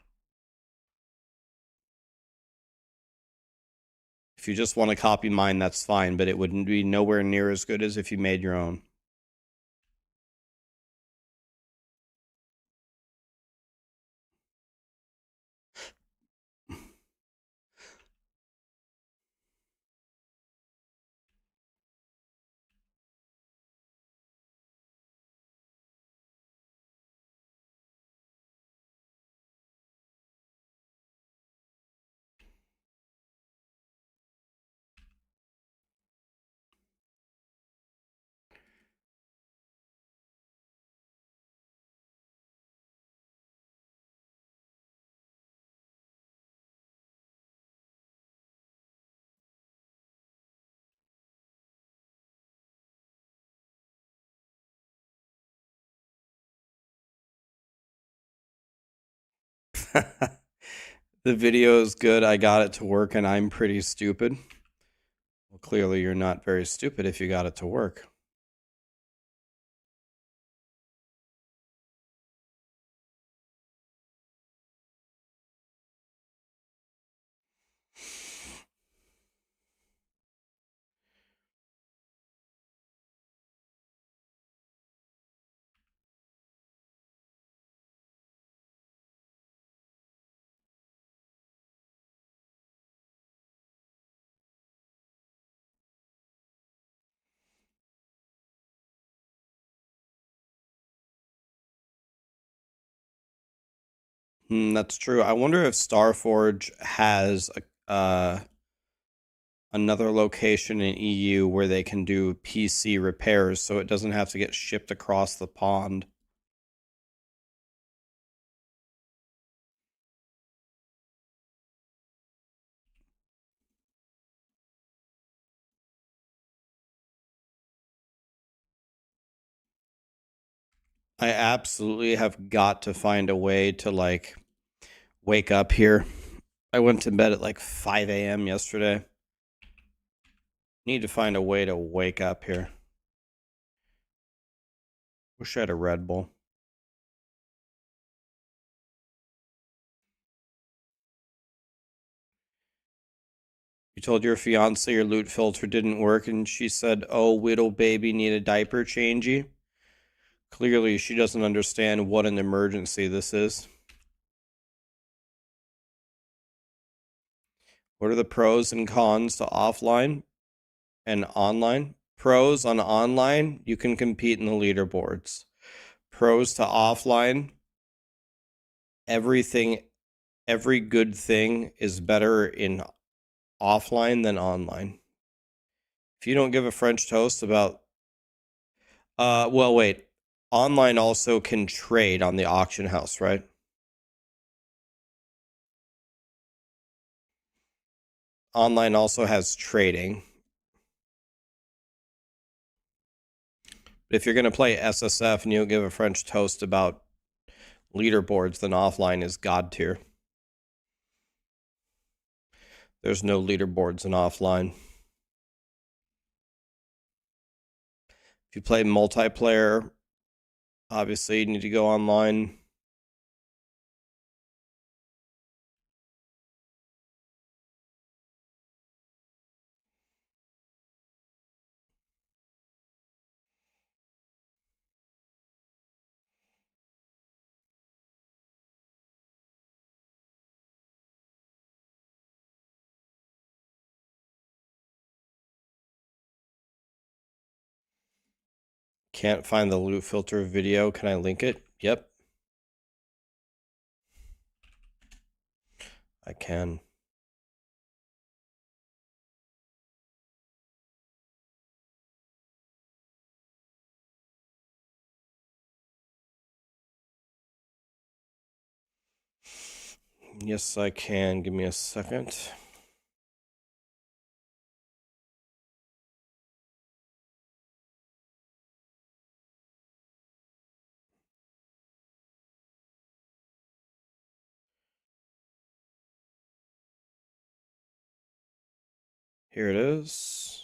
If you just want to copy mine, that's fine, but it wouldn't be nowhere near as good as if you made your own. The video is good. I got it to work and I'm pretty stupid. Well, clearly you're not very stupid if you got it to work. That's true. I wonder if Starforge has another location in EU where they can do PC repairs so it doesn't have to get shipped across the pond. I absolutely have got to find a way to like wake up here. I went to bed at like 5 a.m. yesterday. Need to find a way to wake up here. Wish I had a Red Bull. You told your fiance your loot filter didn't work and she said, "Oh, widow baby, need a diaper changey." Clearly, she doesn't understand what an emergency this is. What are the pros and cons to offline and online? Pros on online, you can compete in the leaderboards. Pros to offline, every good thing is better in offline than online. If you don't give a French toast about well, wait. Online also can trade on the auction house, right? Online also has trading. But if you're going to play SSF and you don't give a French toast about leaderboards, then offline is God tier. There's no leaderboards in offline. If you play multiplayer, obviously you need to go online. Can't find the loot filter video. Can I link it? Yep. I can. Yes, I can. Give me a second. Here it is.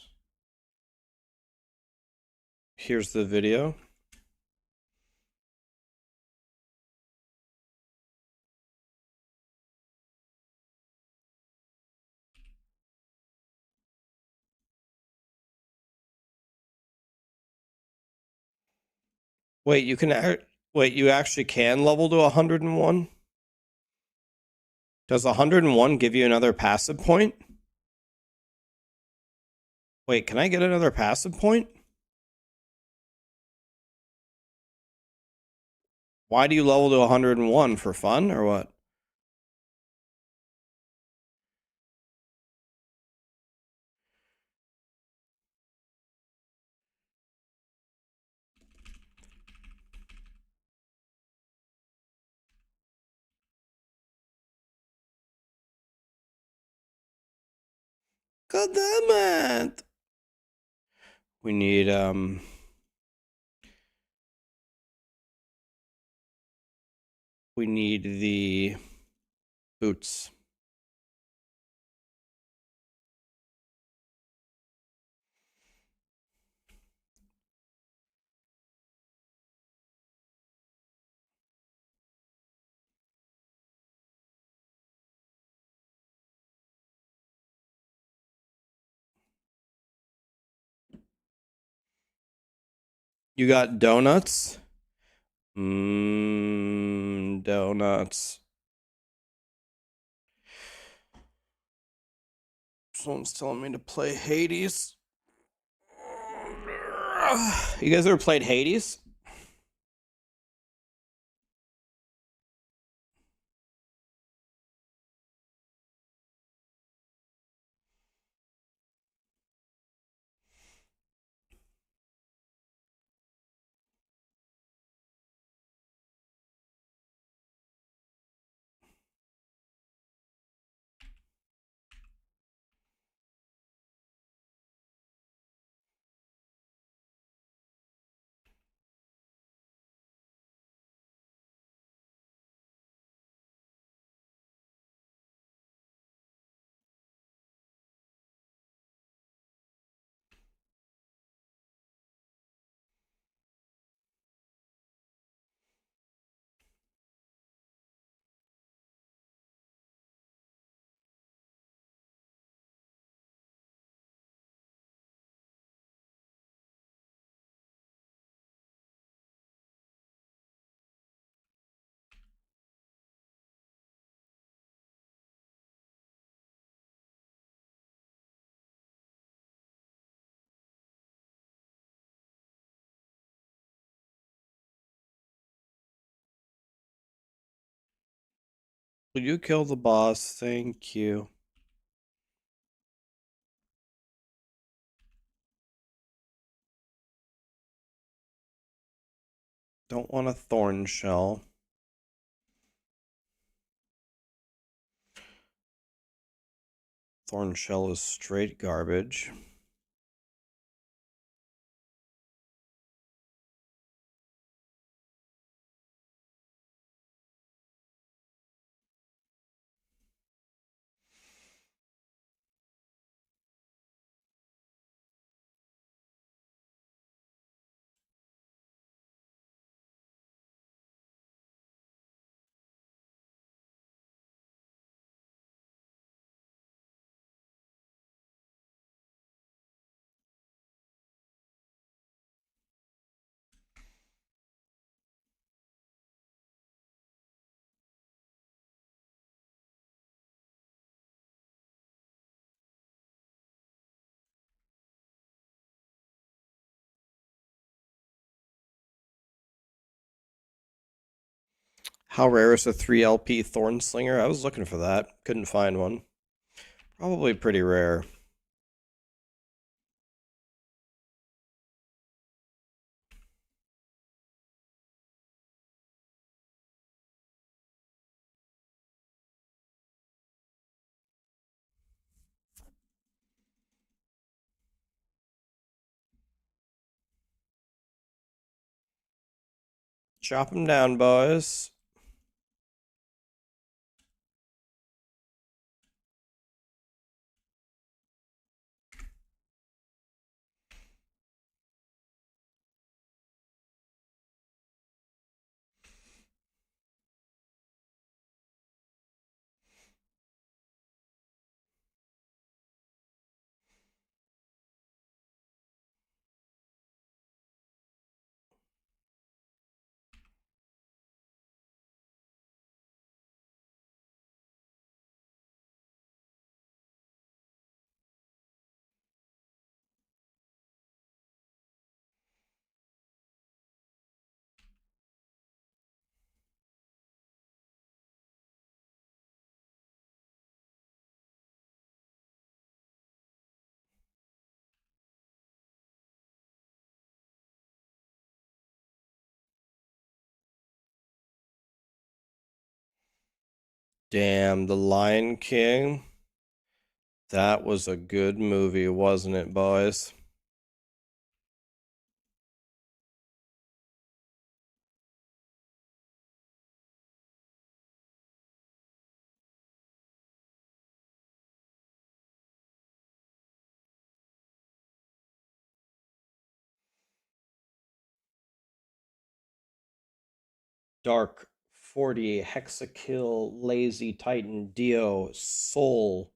Here's the video. Wait, you actually can level to 101? Does 101 give you another passive point? Wait, can I get another passive point? Why do you level to 101? For fun or what? God damn it! We need the boots. You got donuts? Donuts. Someone's telling me to play Hades. You guys ever played Hades? Will you kill the boss? Thank you. Don't want a thorn shell. Thorn shell is straight garbage. How rare is a 3 LP Thorn Slinger? I was looking for that. Couldn't find one. Probably pretty rare. Chop them down, boys. Damn, The Lion King. That was a good movie, wasn't it, boys? Dark 40, Hexakill, Lazy Titan, Dio, Soul.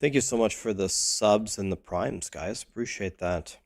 Thank you so much for the subs and the primes, guys. Appreciate that.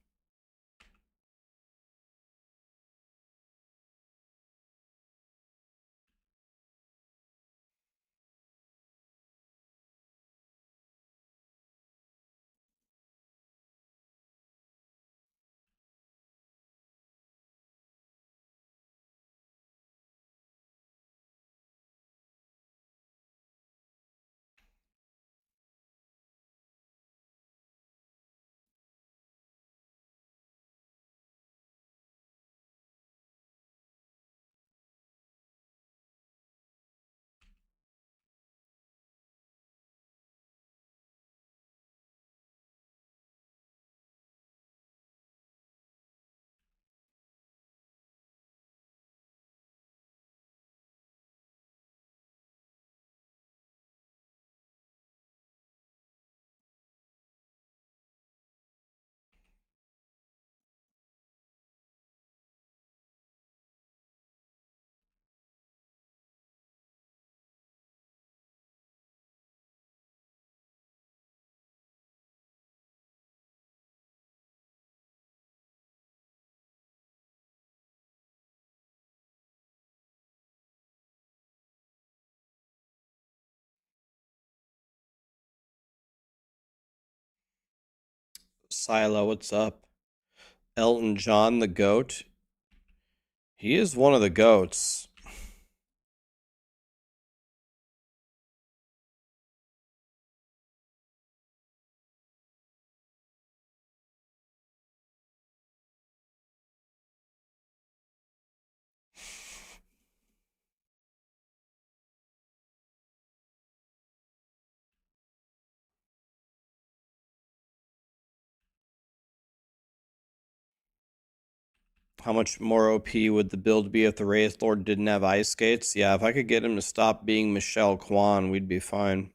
Silo, what's up? Elton John, the GOAT. He is one of the GOATs. How much more OP would the build be if the Wraith Lord didn't have ice skates? Yeah, if I could get him to stop being Michelle Kwan, we'd be fine.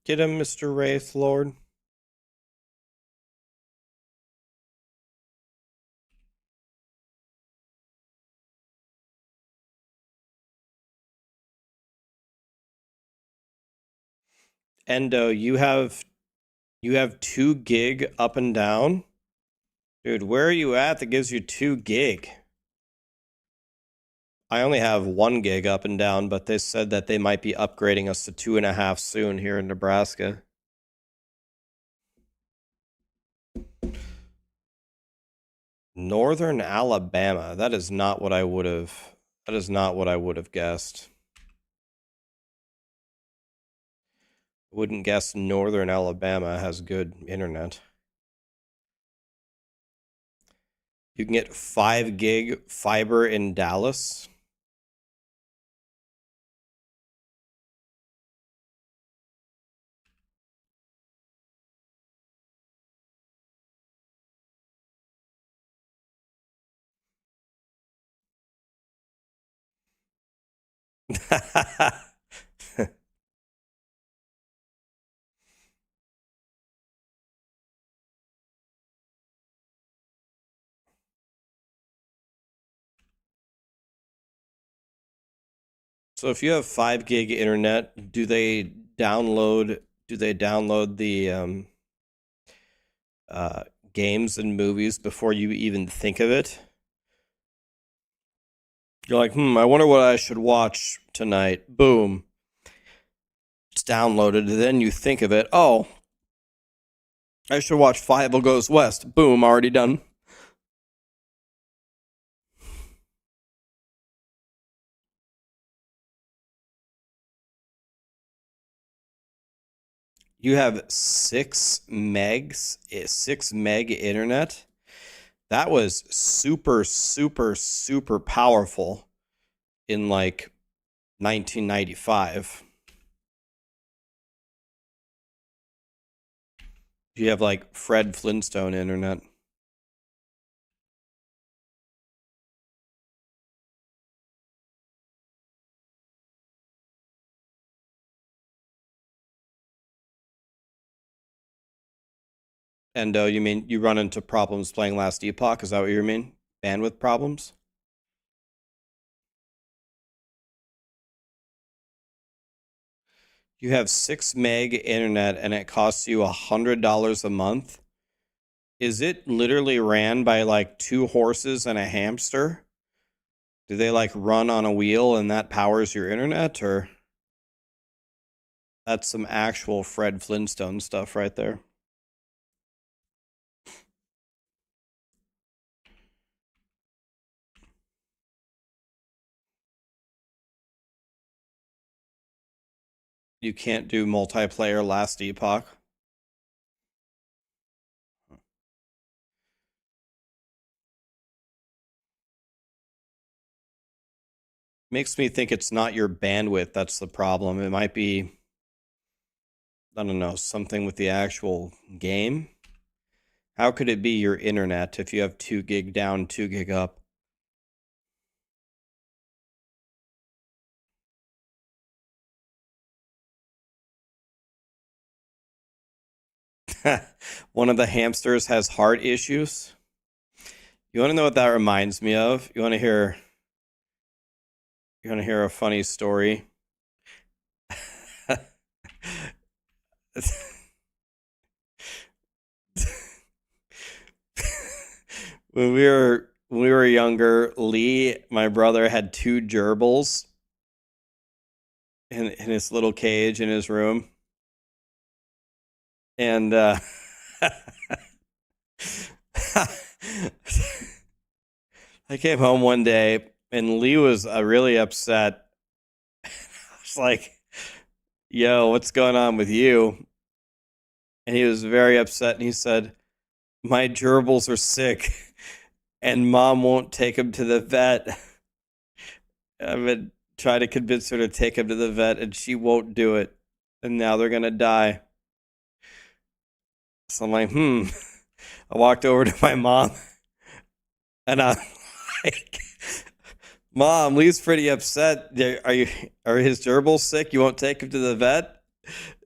Get him, Mr. Wraith Lord. Endo, you have 2 gig up and down? Dude, where are you at that gives you 2 gig? I only have 1 gig up and down, but they said that they might be upgrading us to 2.5 soon here in Nebraska. Northern Alabama. That is not what I would have guessed. Wouldn't guess Northern Alabama has good internet. You can get 5 gig fiber in Dallas. So if you have 5 gig internet, do they download the games and movies before you even think of it? You're like, I wonder what I should watch tonight. Boom. It's downloaded. Then you think of it. Oh, I should watch Fievel Goes West. Boom, already done. You have 6 meg internet. That was super, super, super powerful in like 1995. You have like Fred Flintstone internet. And you mean you run into problems playing Last Epoch? Is that what you mean? Bandwidth problems? You have 6 meg internet and it costs you $100 a month. Is it literally ran by like 2 horses and a hamster? Do they like run on a wheel and that powers your internet, or that's some actual Fred Flintstone stuff right there? You can't do multiplayer Last Epoch. Makes me think it's not your bandwidth that's the problem. It might be, I don't know, something with the actual game. How could it be your internet if you have 2 gig down, 2 gig up? One of the hamsters has heart issues. You want to know what that reminds me of? You want to hear a funny story? When we were younger, Lee, my brother, had two gerbils in his little cage in his room. And I came home one day and Lee was really upset. I was like, yo, what's going on with you? And he was very upset and he said, my gerbils are sick and mom won't take him to the vet. I've been trying to convince her to take him to the vet and she won't do it. And now they're going to die. So I'm like, I walked over to my mom and I'm like, Mom, Lee's pretty upset. Are his gerbils sick? You won't take him to the vet?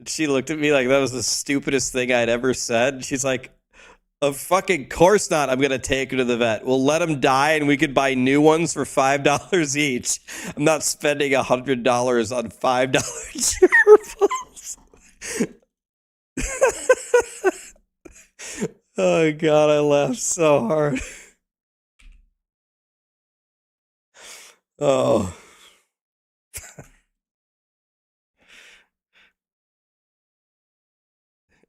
She looked at me like that was the stupidest thing I'd ever said. She's like, of fucking course not. I'm going to take him to the vet. We'll let him die and we could buy new ones for $5 each. I'm not spending $100 on $5 gerbils. Oh, God, I laughed so hard. Oh.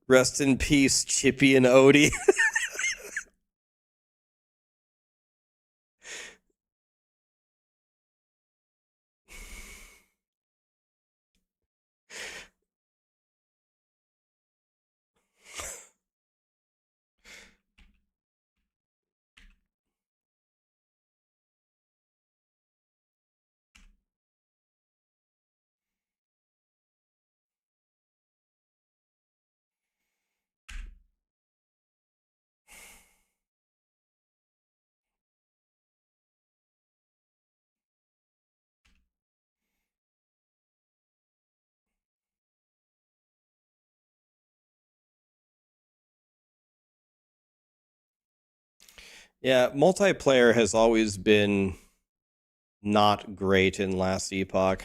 Rest in peace, Chippy and Odie. Yeah, multiplayer has always been not great in Last Epoch.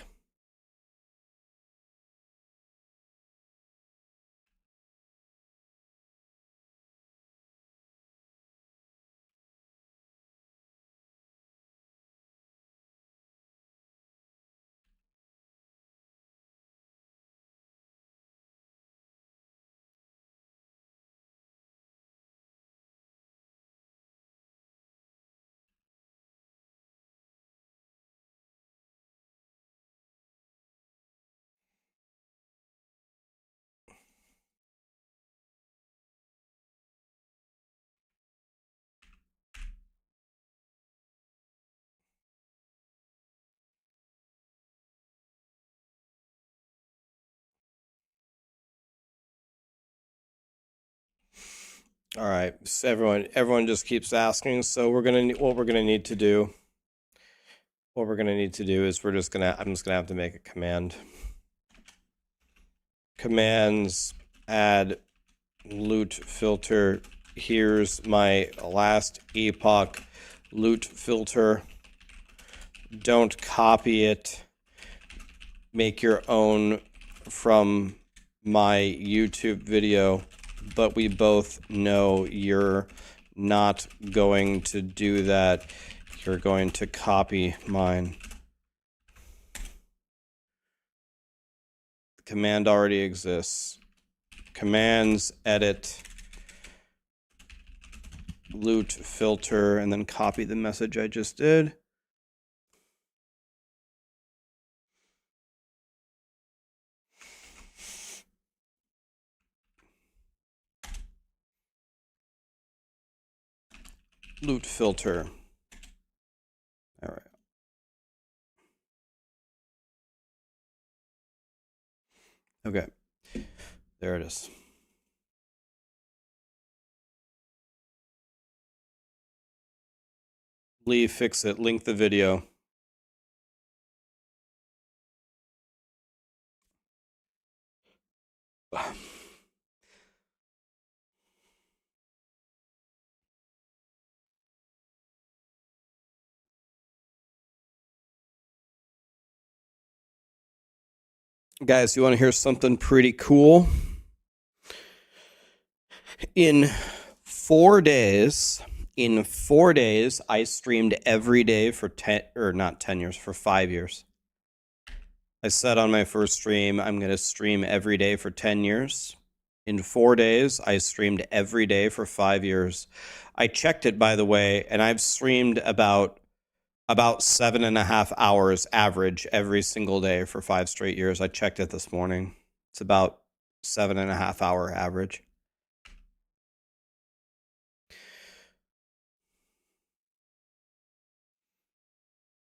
All right, so everyone just keeps asking. So what we're gonna need to do is I'm just gonna have to make a command. Commands add loot filter. Here's my Last Epoch loot filter. Don't copy it. Make your own from my YouTube video, but we both know you're not going to do that. You're going to copy mine. The command already exists. Commands edit loot filter and then copy the message I just did. Loot filter. All right. Okay. There it is. Leave, fix it, link the video. Guys, you want to hear something pretty cool? In 4 days, I streamed every day for 5 years. I said on my first stream, I'm going to stream every day for 10 years. In 4 days, I streamed every day for 5 years. I checked it, by the way, and I've streamed about 7.5 hours average every single day for 5 straight years. I checked it this morning. It's about 7.5 hour average.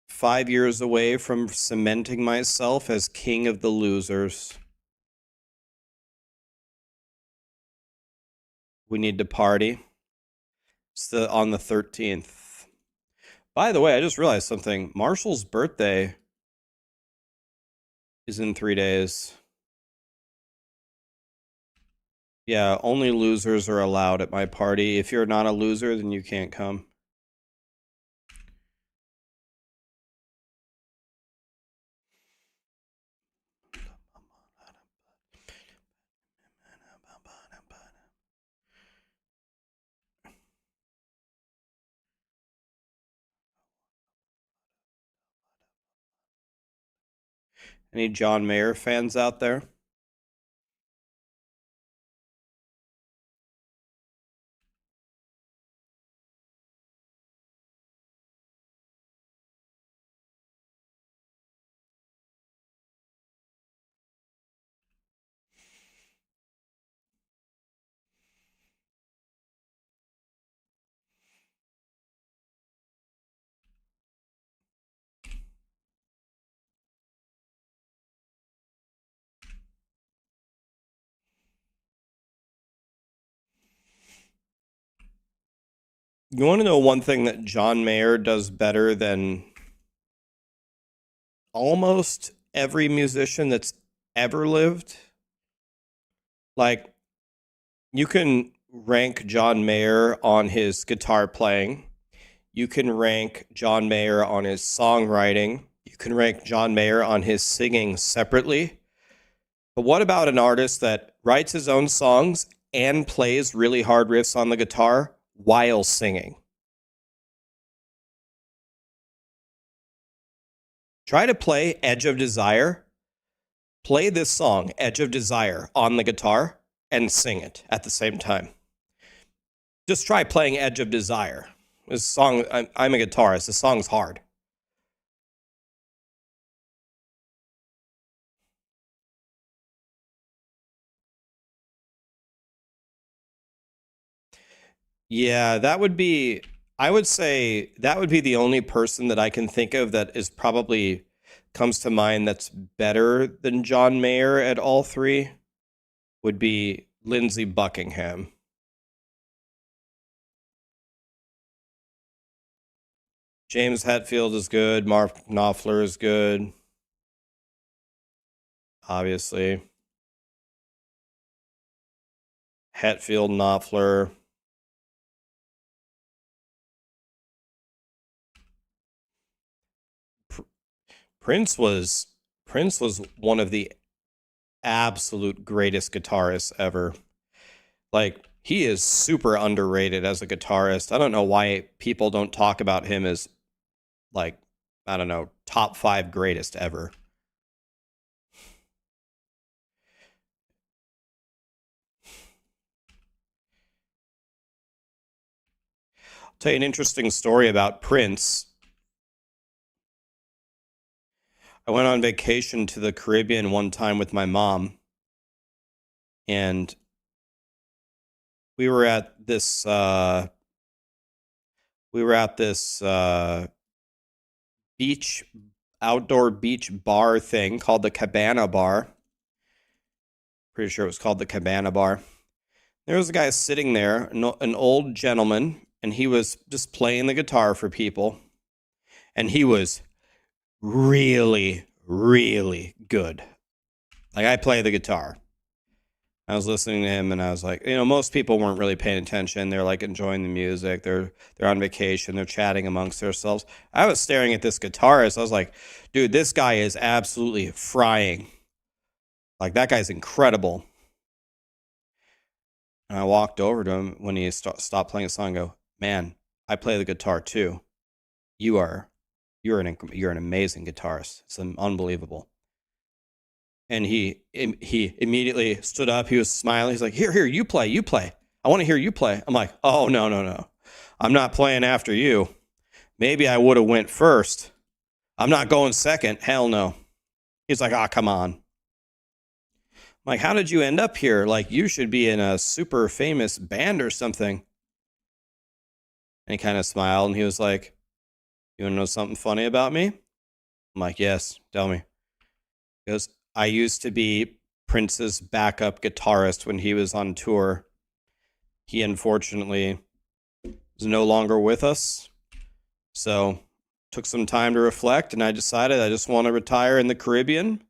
"5 years away from cementing myself as king of the losers. We need to party." It's on the 13th. By the way, I just realized something. Marshall's birthday is in 3 days. Yeah, only losers are allowed at my party. If you're not a loser, then you can't come. Any John Mayer fans out there? You want to know one thing that John Mayer does better than almost every musician that's ever lived? Like, you can rank John Mayer on his guitar playing. You can rank John Mayer on his songwriting. You can rank John Mayer on his singing separately. But what about an artist that writes his own songs and plays really hard riffs on the guitar while singing? Try to play Edge of Desire. Play this song, Edge of Desire, on the guitar and sing it at the same time. Just try playing Edge of Desire. This song, I'm a guitarist. The song's hard. Yeah, I would say that would be the only person that I can think of that is probably comes to mind that's better than John Mayer at all three would be Lindsey Buckingham. James Hetfield is good. Mark Knopfler is good. Obviously. Hetfield, Knopfler. Prince was one of the absolute greatest guitarists ever. Like, he is super underrated as a guitarist. I don't know why people don't talk about him as, like, I don't know, top 5 greatest ever. I'll tell you an interesting story about Prince. I went on vacation to the Caribbean one time with my mom, and we were at this outdoor beach bar thing called the Cabana Bar. Pretty sure it was called the Cabana Bar. There was a guy sitting there, an old gentleman, and he was just playing the guitar for people, and he was really, really good. Like, I play the guitar. I was listening to him and I was like, most people weren't really paying attention. They're like enjoying the music. They're on vacation. They're chatting amongst themselves. I was staring at this guitarist. I was like, dude, this guy is absolutely frying. Like, that guy's incredible. And I walked over to him when he stopped playing a song and go, man, I play the guitar too. You're an amazing guitarist. It's unbelievable. And he immediately stood up. He was smiling. He's like, here, you play. I want to hear you play. I'm like, oh, no. I'm not playing after you. Maybe I would have went first. I'm not going second. Hell no. He's like, come on. I'm like, how did you end up here? Like, you should be in a super famous band or something. And he kind of smiled and he was like, you want to know something funny about me? I'm like, yes, tell me. He goes, I used to be Prince's backup guitarist when he was on tour. He unfortunately is no longer with us. So took some time to reflect and I decided I just want to retire in the Caribbean.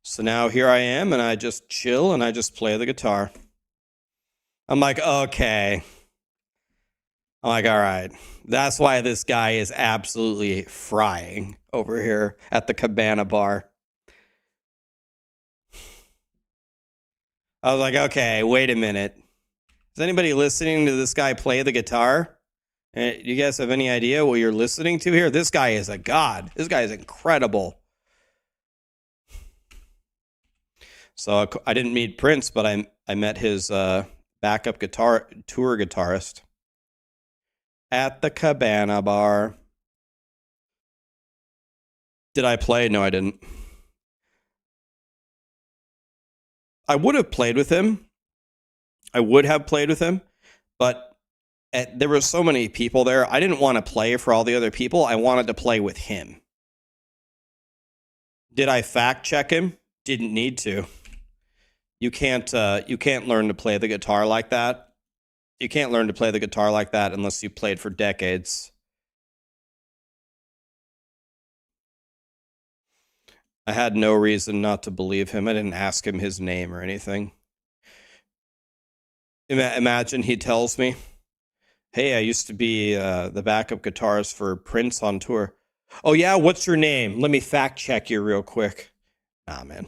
So now here I am and I just chill and I just play the guitar. I'm like, okay. I'm like, all right. That's why this guy is absolutely frying over here at the Cabana Bar. I was like, okay, wait a minute. Is anybody listening to this guy play the guitar? You guys have any idea what you're listening to here? This guy is a god. This guy is incredible. So I didn't meet Prince, but I met his backup tour guitarist at the Cabana Bar. Did I play? No, I didn't. I would have played with him. But there were so many people there. I didn't want to play for all the other people. I wanted to play with him. Did I fact check him? Didn't need to. You can't learn to play the guitar like that. You can't learn to play the guitar like that unless you played for decades. I had no reason not to believe him. I didn't ask him his name or anything. Imagine he tells me, hey, I used to be the backup guitarist for Prince on tour. Oh, yeah? What's your name? Let me fact check you real quick. Nah, man.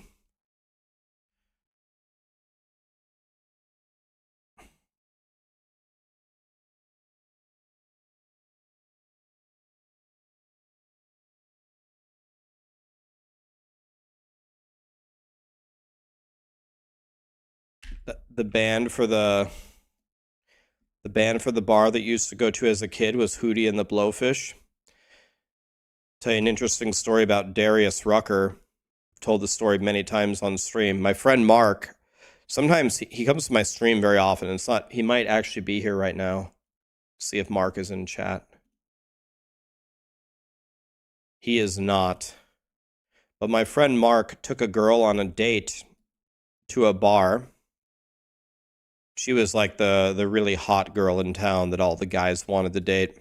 The band for the bar that you used to go to as a kid was Hootie and the Blowfish. Tell you an interesting story about Darius Rucker. I've told the story many times on stream. My friend Mark, sometimes he comes to my stream very often. It's not, he might actually be here right now. See if Mark is in chat. He is not. But my friend Mark took a girl on a date to a bar. She was like the really hot girl in town that all the guys wanted to date.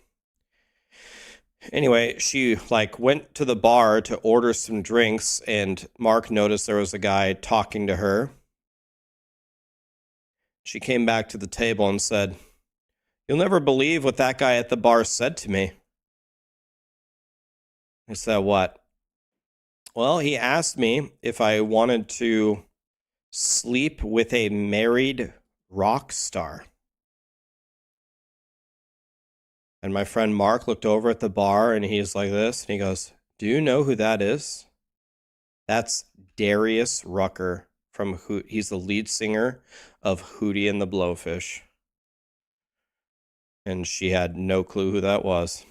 Anyway, she like went to the bar to order some drinks and Mark noticed there was a guy talking to her. She came back to the table and said, "You'll never believe what that guy at the bar said to me." I said, "What?" "Well, he asked me if I wanted to sleep with a married rock star." And my friend Mark looked over at the bar and he's like this and he goes, "Do you know who that is?" That's Darius Rucker from he's the lead singer of Hootie and the Blowfish. And she had no clue who that was.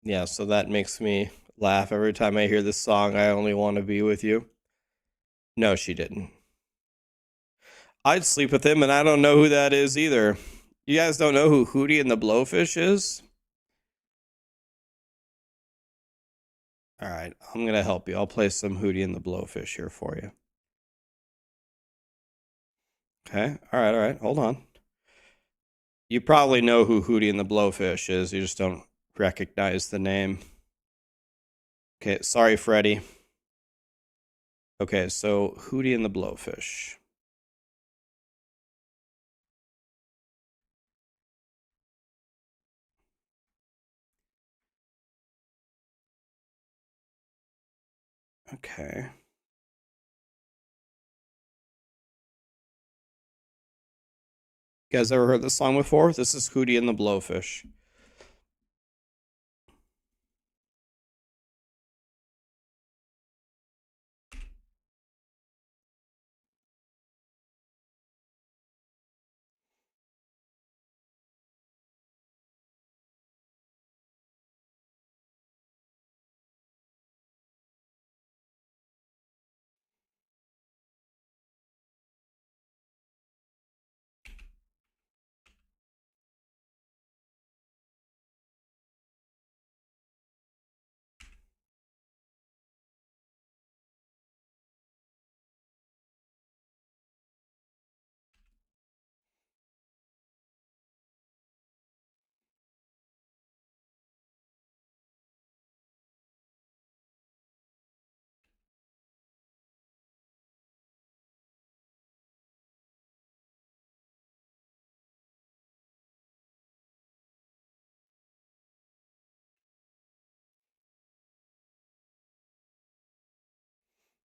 Yeah, so that makes me laugh every time I hear this song, I Only Want to Be With You. No, she didn't. I'd sleep with him, and I don't know who that is either. You guys don't know who Hootie and the Blowfish is? All right, I'm going to help you. I'll play some Hootie and the Blowfish here for you. Okay, all right, hold on. You probably know who Hootie and the Blowfish is. You just don't recognize the name. Okay, sorry, Freddy. Okay, so Hootie and the Blowfish. Okay. You guys ever heard this song before? This is Hootie and the Blowfish.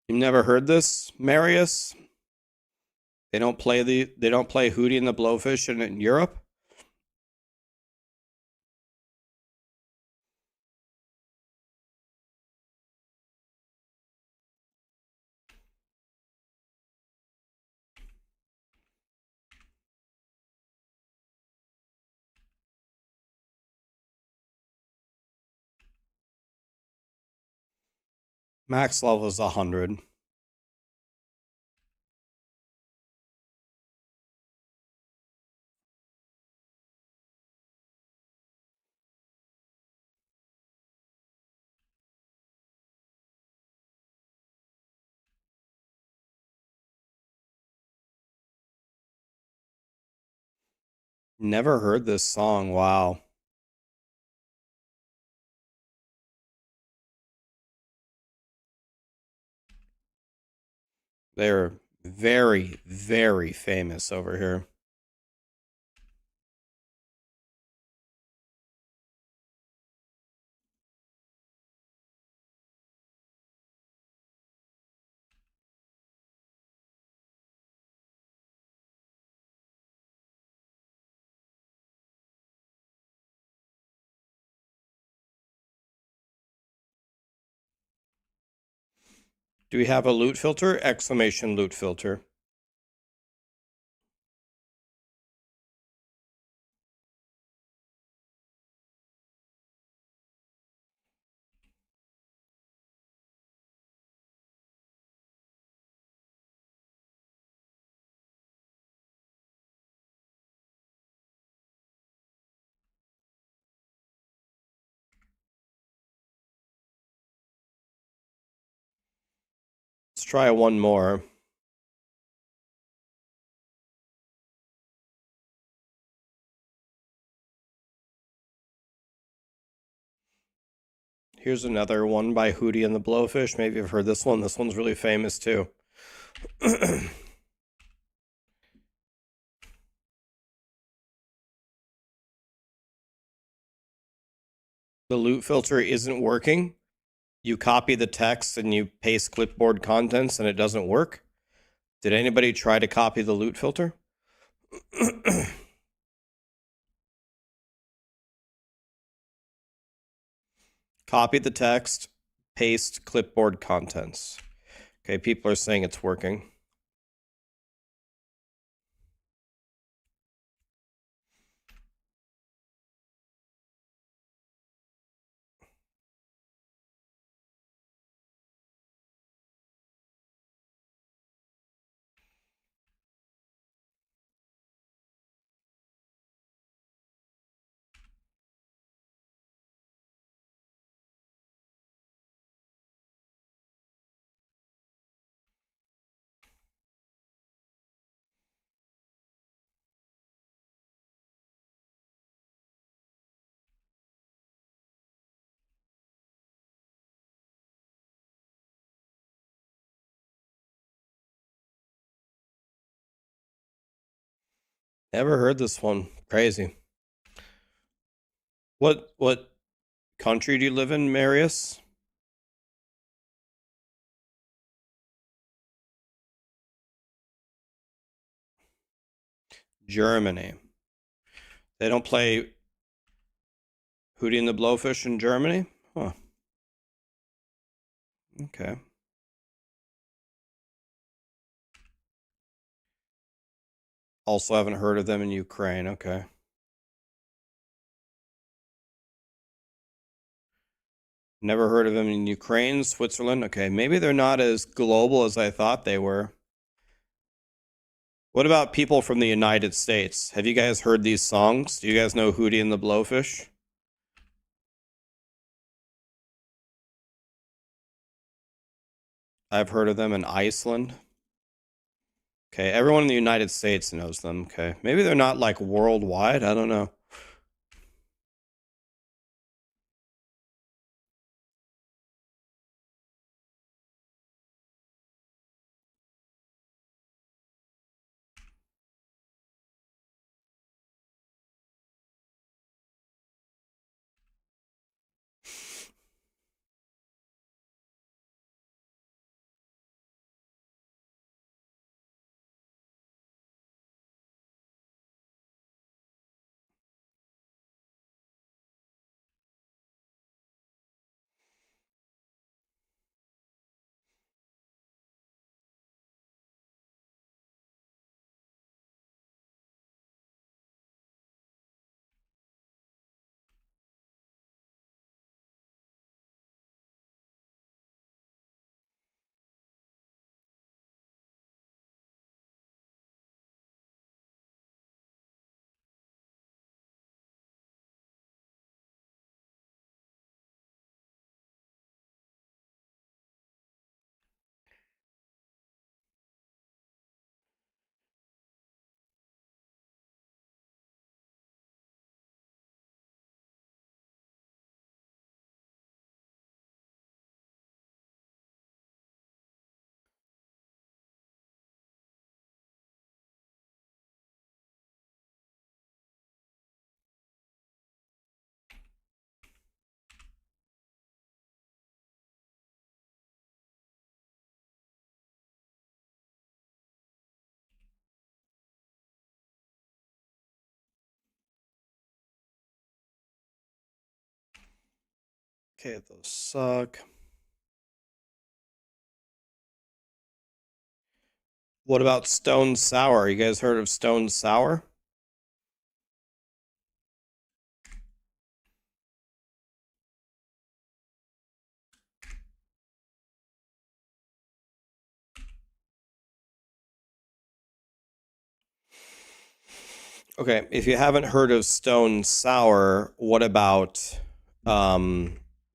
You've never heard this, Marius? They don't play Hootie and the Blowfish in Europe? Max level is 100. Never heard this song. Wow. They're very, very famous over here. Do we have a loot filter? Exclamation loot filter. Let's try one more. Here's another one by Hootie and the Blowfish. Maybe you've heard this one. This one's really famous too. The loot filter isn't working. You copy the text and you paste clipboard contents and it doesn't work. Did anybody try to copy the loot filter? Copy the text, paste clipboard contents. Okay, people are saying it's working. Never heard this one. Crazy. What country do you live in, Marius? Germany. They don't play Hootie and the Blowfish in Germany? Huh. Okay. Also haven't heard of them in Ukraine. Okay. Never heard of them in Ukraine, Switzerland. Okay, maybe they're not as global as I thought they were. What about people from the United States? Have you guys heard these songs? Do you guys know Hootie and the Blowfish? I've heard of them in Iceland. Okay, everyone in the United States knows them. Okay, maybe they're not like worldwide. I don't know. Okay, those suck. What about Stone Sour? You guys heard of Stone Sour? Okay, if you haven't heard of Stone Sour, what about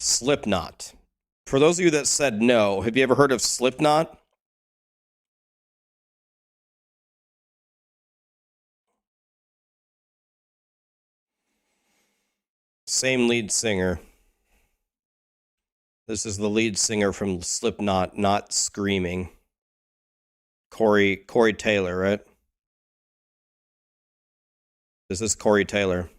Slipknot? For those of you that said no, have you ever heard of Slipknot? Same lead singer. This is the lead singer from Slipknot, not screaming. Corey Taylor, right? This is Corey Taylor.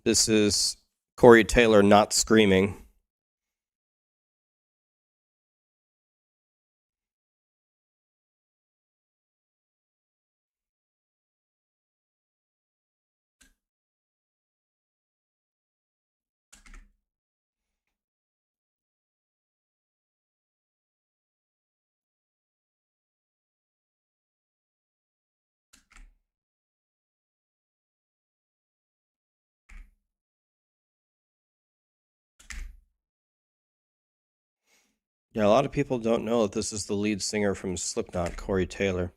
This is Corey Taylor not screaming. Yeah, a lot of people don't know that this is the lead singer from Slipknot, Corey Taylor.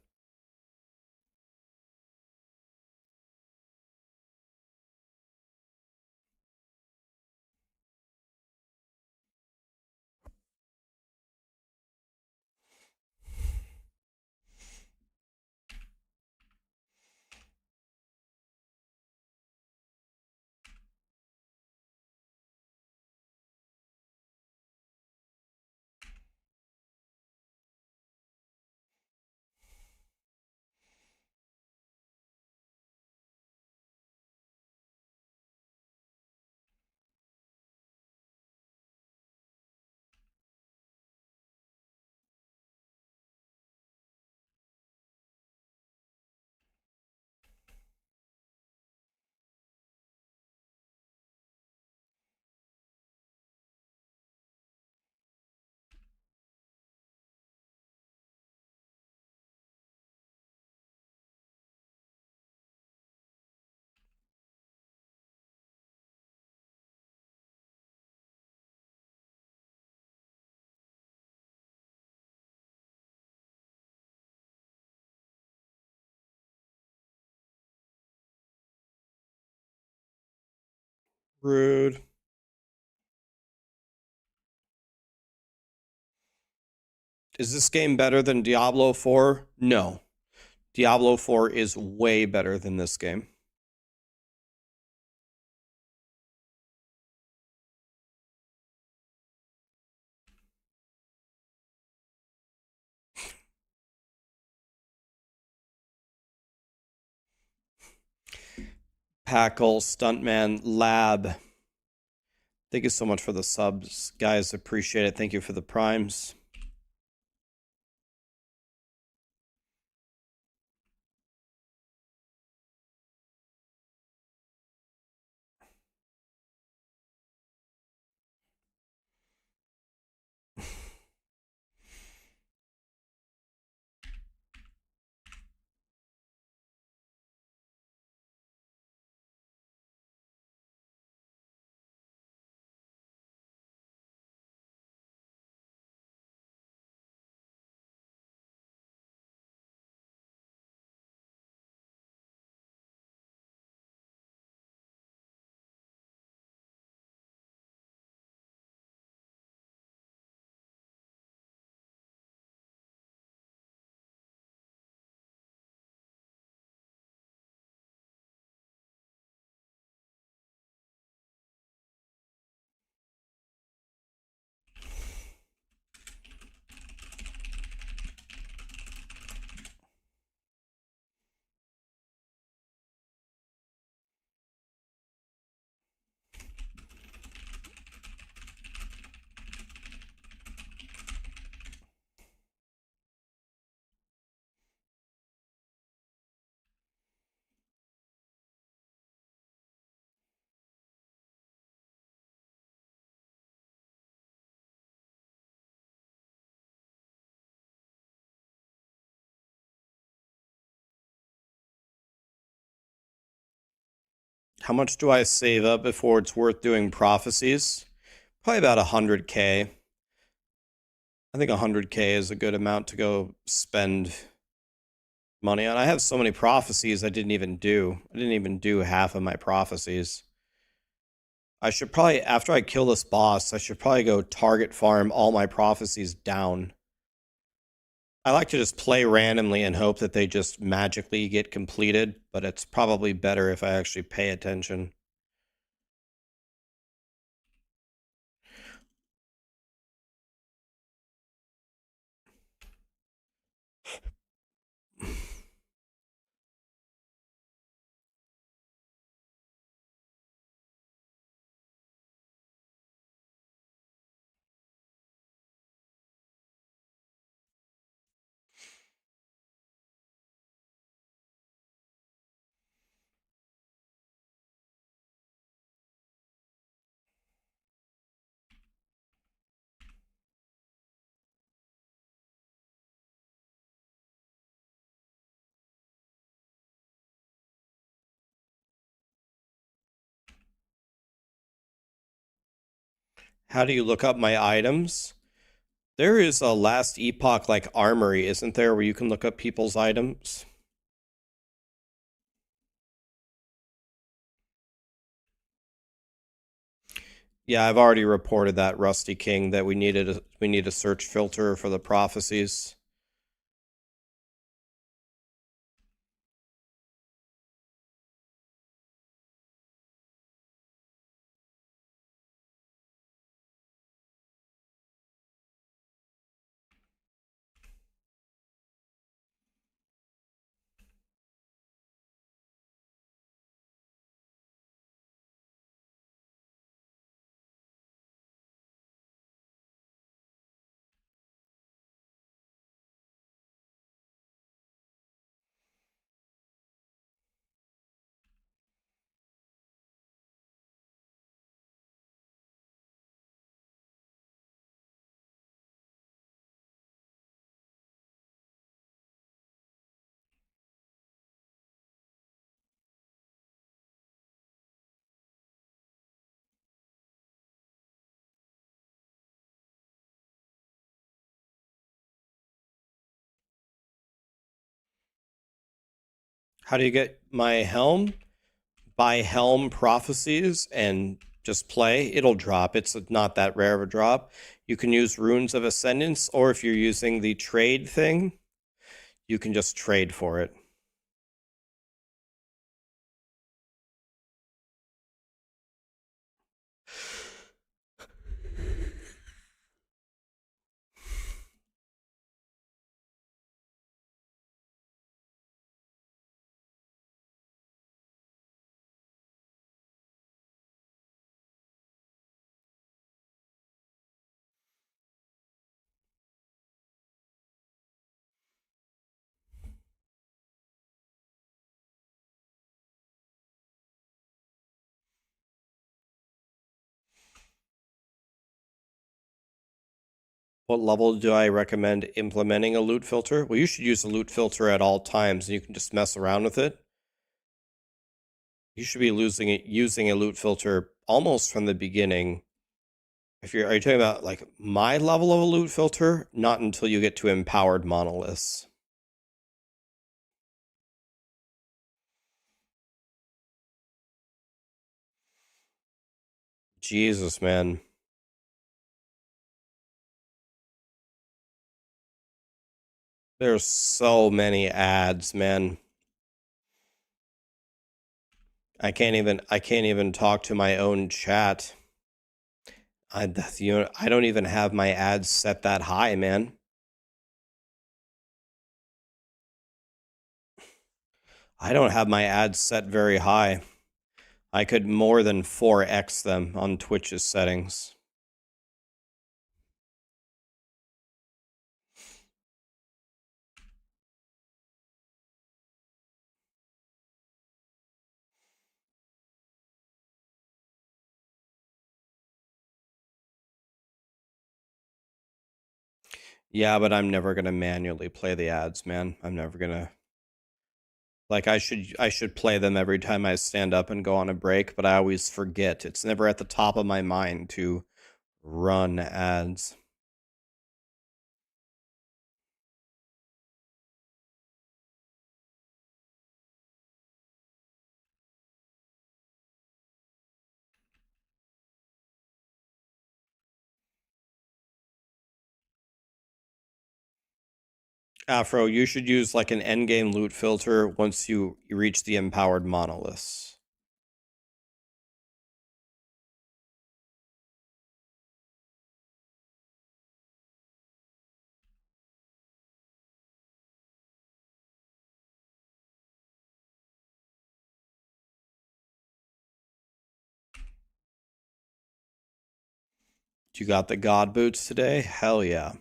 Rude. Is this game better than Diablo 4? No. Diablo 4 is way better than this game. Packle, Stuntman, Lab. Thank you so much for the subs, guys. Appreciate it. Thank you for the primes. How much do I save up before it's worth doing prophecies? Probably about 100K. I think 100K is a good amount to go spend money on. I have so many prophecies I didn't even do. I didn't even do half of my prophecies. I should probably, after I kill this boss, I should probably go target farm all my prophecies down. I like to just play randomly and hope that they just magically get completed, but it's probably better if I actually pay attention. How do you look up my items? There is a last epoch like armory, isn't there, where you can look up people's items? Yeah, I've already reported that, Rusty King, that we need a search filter for the prophecies. How do you get my helm? Buy helm prophecies and just play, it'll drop. It's not that rare of a drop. You can use Runes of Ascendance, or if you're using the trade thing, you can just trade for it. What level do I recommend implementing a loot filter? Well, you should use a loot filter at all times, and you can just mess around with it. You should be using a loot filter almost from the beginning. Are you talking about like my level of a loot filter? Not until you get to empowered monoliths. Jesus, man. There's so many ads, man. I can't even talk to my own chat. I don't even have my ads set that high, man. I don't have my ads set very high. I could more than 4x them on Twitch's settings. Yeah, but I'm never gonna manually play the ads, man. I'm never gonna. Like, I should play them every time I stand up and go on a break, but I always forget. It's never at the top of my mind to run ads. Afro, you should use like an endgame loot filter once you reach the empowered monoliths. You got the god boots today? Hell yeah.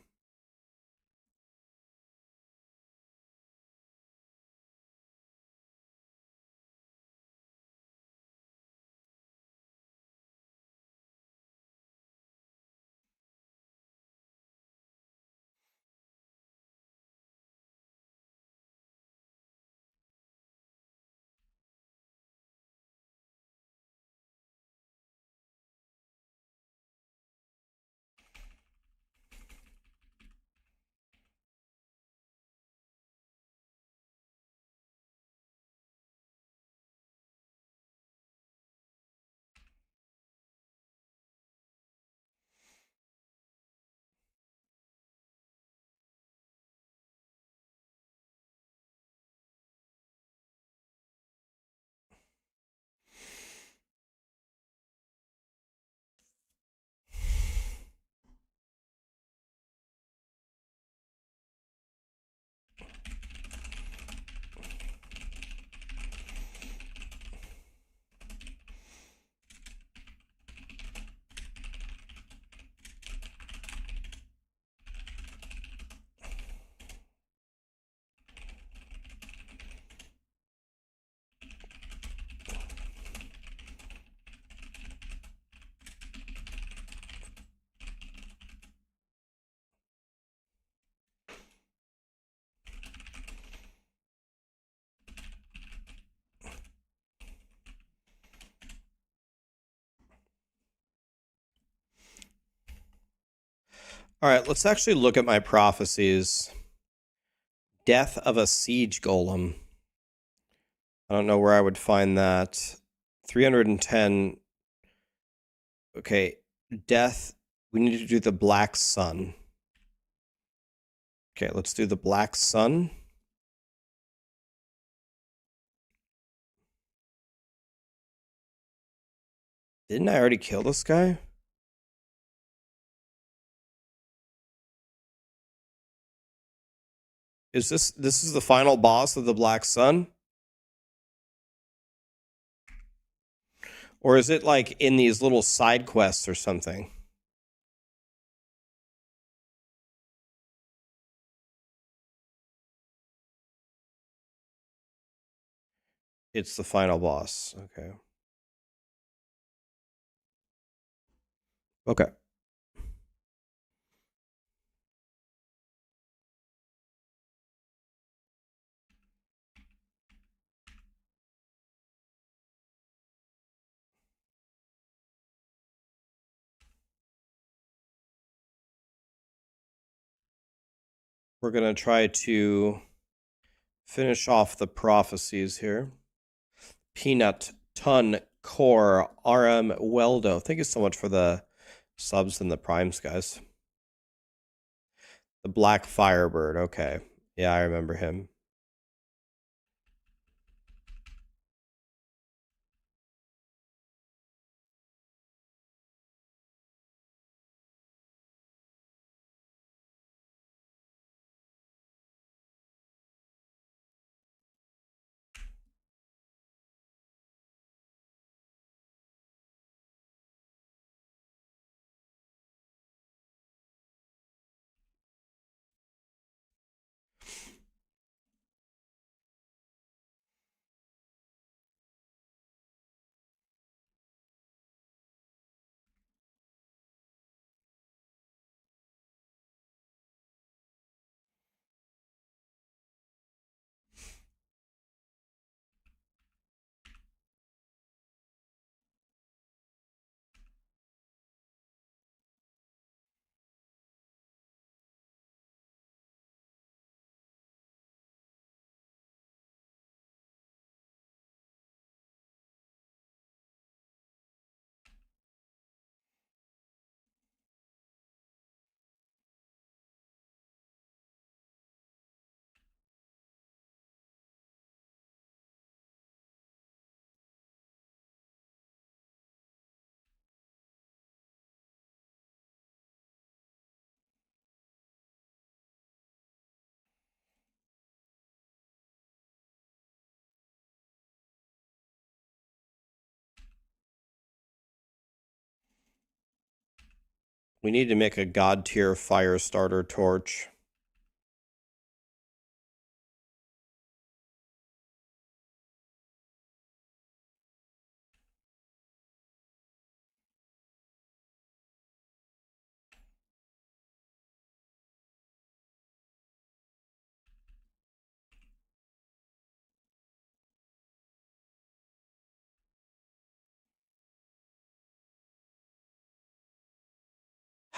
All right, let's actually look at my prophecies. Death of a siege golem. I don't know where I would find that. 310 Okay, death. We need to do the black sun. Okay, let's do the black sun. Didn't I already kill this guy? Is this is the final boss of the black sun? Or is it like in these little side quests or something? It's the final boss. Okay. Okay. We're going to try to finish off the prophecies here. Peanut, Ton, Core, RM, Weldo. Thank you so much for the subs and the primes, guys. The Black Firebird. Okay. Yeah, I remember him. We need to make a god tier fire starter torch.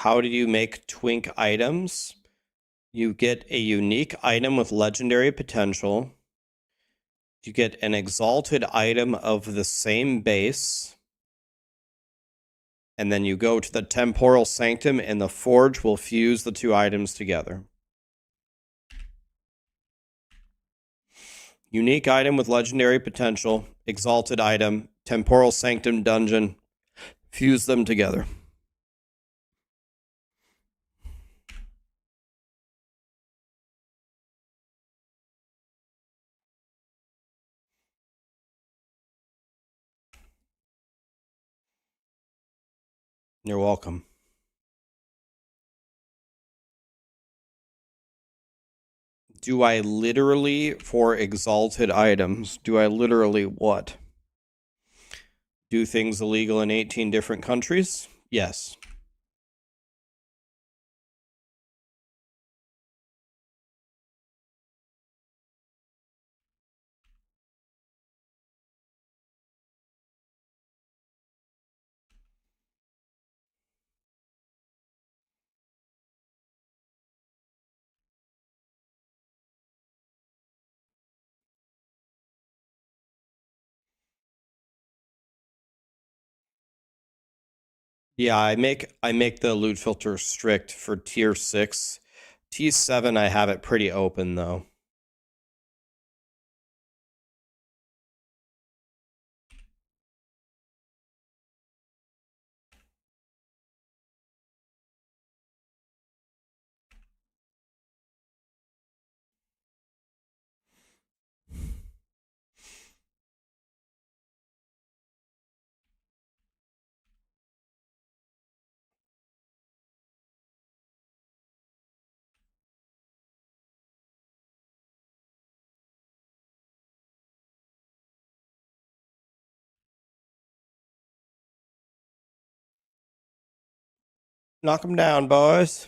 How do you make twink items? You get a unique item with legendary potential. You get an exalted item of the same base. And then you go to the temporal sanctum and the forge will fuse the two items together. Unique item with legendary potential, exalted item, temporal sanctum dungeon. Fuse them together. You're welcome. Do I literally, for exalted items, do I literally what? Do things illegal in 18 different countries? Yes. Yeah, I make the loot filter strict for tier 6. T7 I have it pretty open though. Knock them down, boys.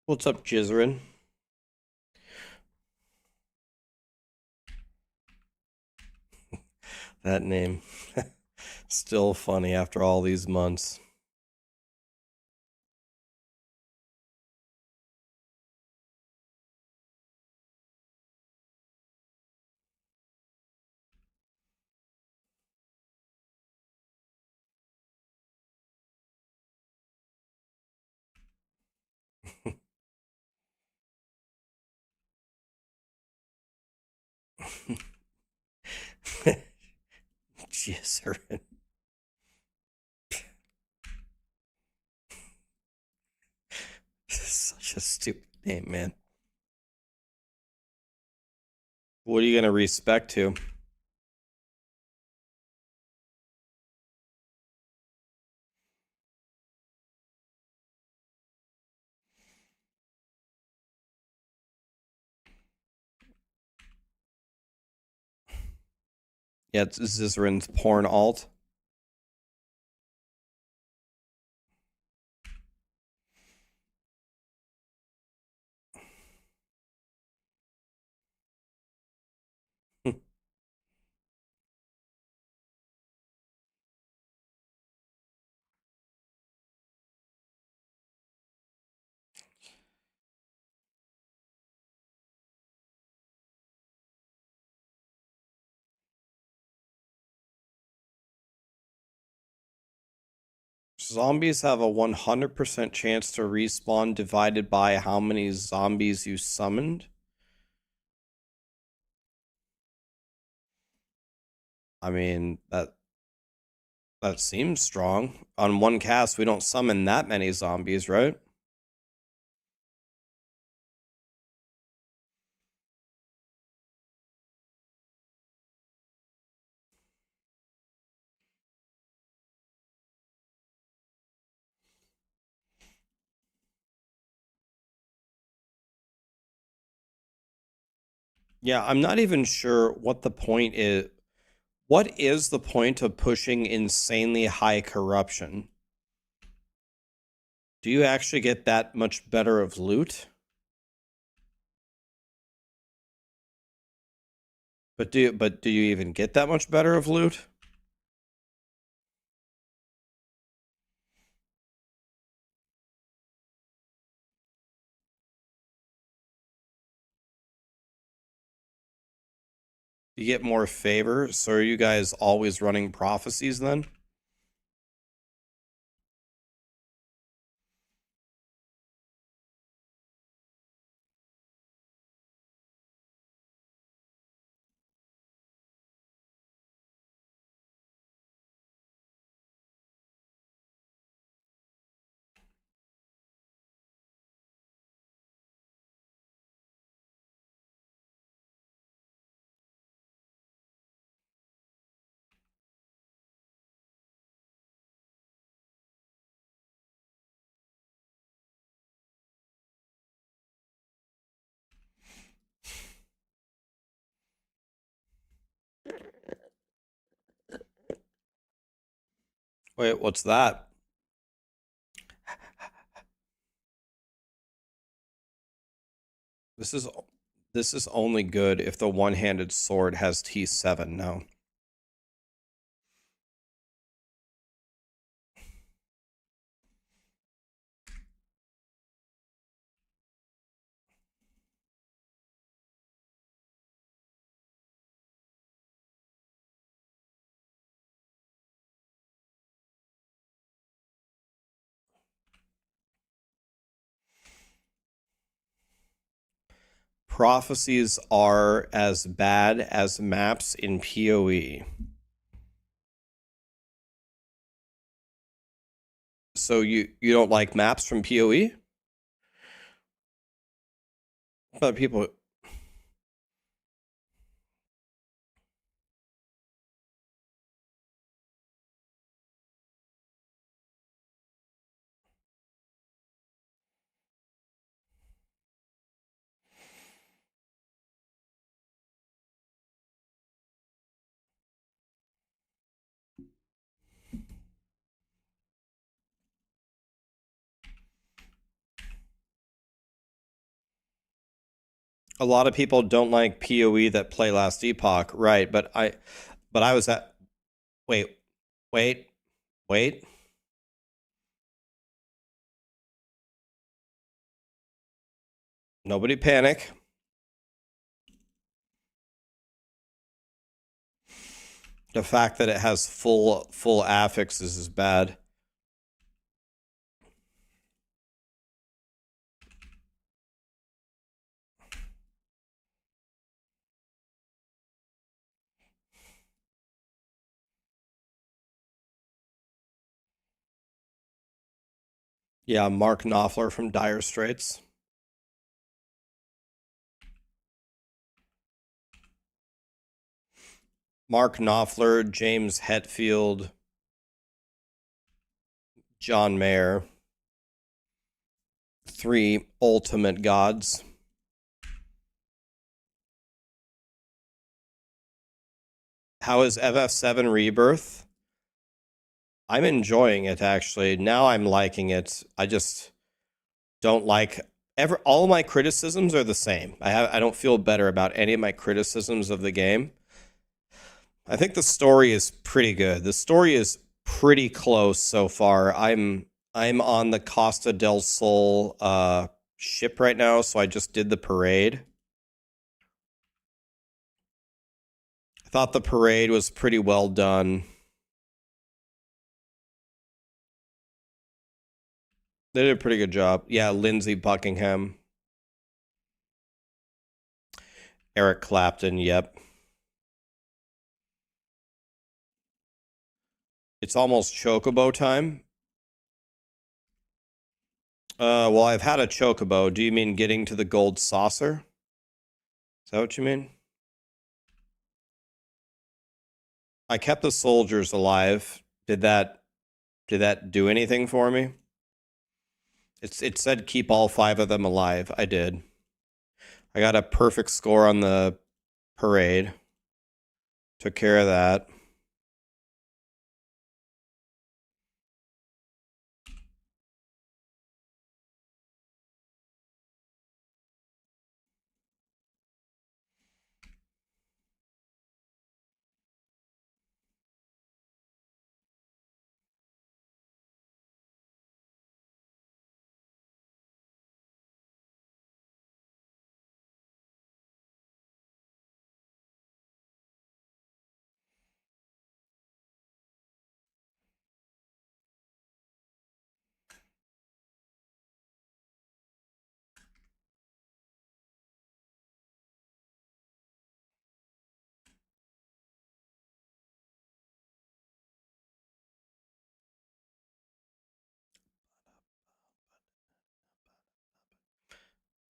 What's up, Jizrin? That name. Still funny after all these months. Jizrin. Such a stupid name, man. What are you gonna respect to? Yeah, it's Zizrin's porn alt. Zombies have a 100% chance to respawn divided by how many zombies you summoned. I mean, that seems strong. On one cast, we don't summon that many zombies, right? Yeah, I'm not even sure what the point is. What is the point of pushing insanely high corruption? Do you actually get that much better of loot? But do you even get that much better of loot? You get more favor, so are you guys always running prophecies then? Wait, what's that? This is only good if the one-handed sword has T7 now. Prophecies are as bad as maps in PoE. So you don't like maps from PoE? But people... A lot of people don't like PoE that play Last Epoch, right? But I was at... Wait. Nobody panic. The fact that it has full affixes is bad. Yeah, Mark Knopfler from Dire Straits. Mark Knopfler, James Hetfield, John Mayer. 3 ultimate gods. How is FF7 Rebirth? I'm enjoying it, actually. Now I'm liking it. I just don't like... all of my criticisms are the same. I don't feel better about any of my criticisms of the game. I think the story is pretty good. The story is pretty close so far. I'm on the Costa del Sol ship right now, so I just did the parade. I thought the parade was pretty well done. They did a pretty good job. Yeah, Lindsey Buckingham. Eric Clapton, yep. It's almost Chocobo time. Well, I've had a Chocobo. Do you mean getting to the gold saucer? Is that what you mean? I kept the soldiers alive. Did that do anything for me? It said keep all 5 of them alive. I did. I got a perfect score on the parade. Took care of that.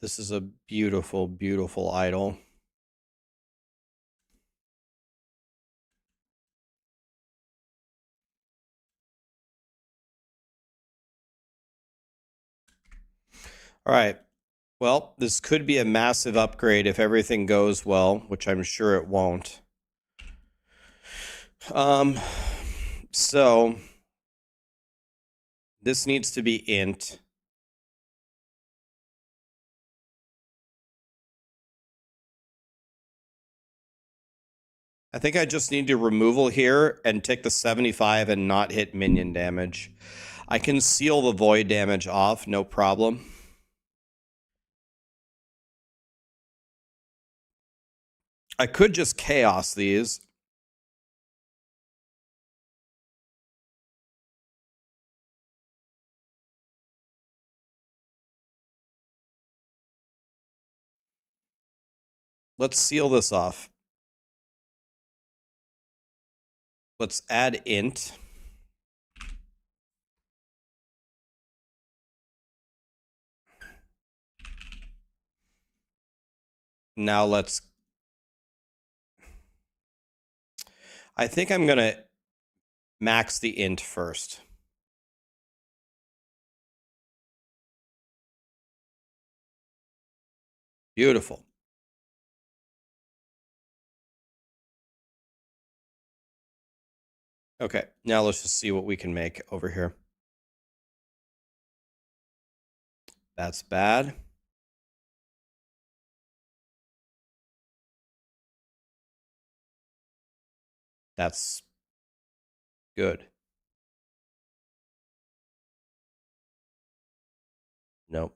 This is a beautiful, beautiful idol. All right. Well, this could be a massive upgrade if everything goes well, which I'm sure it won't. So This needs to be int. I think I just need to removal here and take the 75 and not hit minion damage. I can seal the void damage off, no problem. I could just chaos these. Let's seal this off. Let's add int. Now let's... I think I'm going to max the int first. Beautiful. Okay, now let's just see what we can make over here. That's bad. That's good. Nope.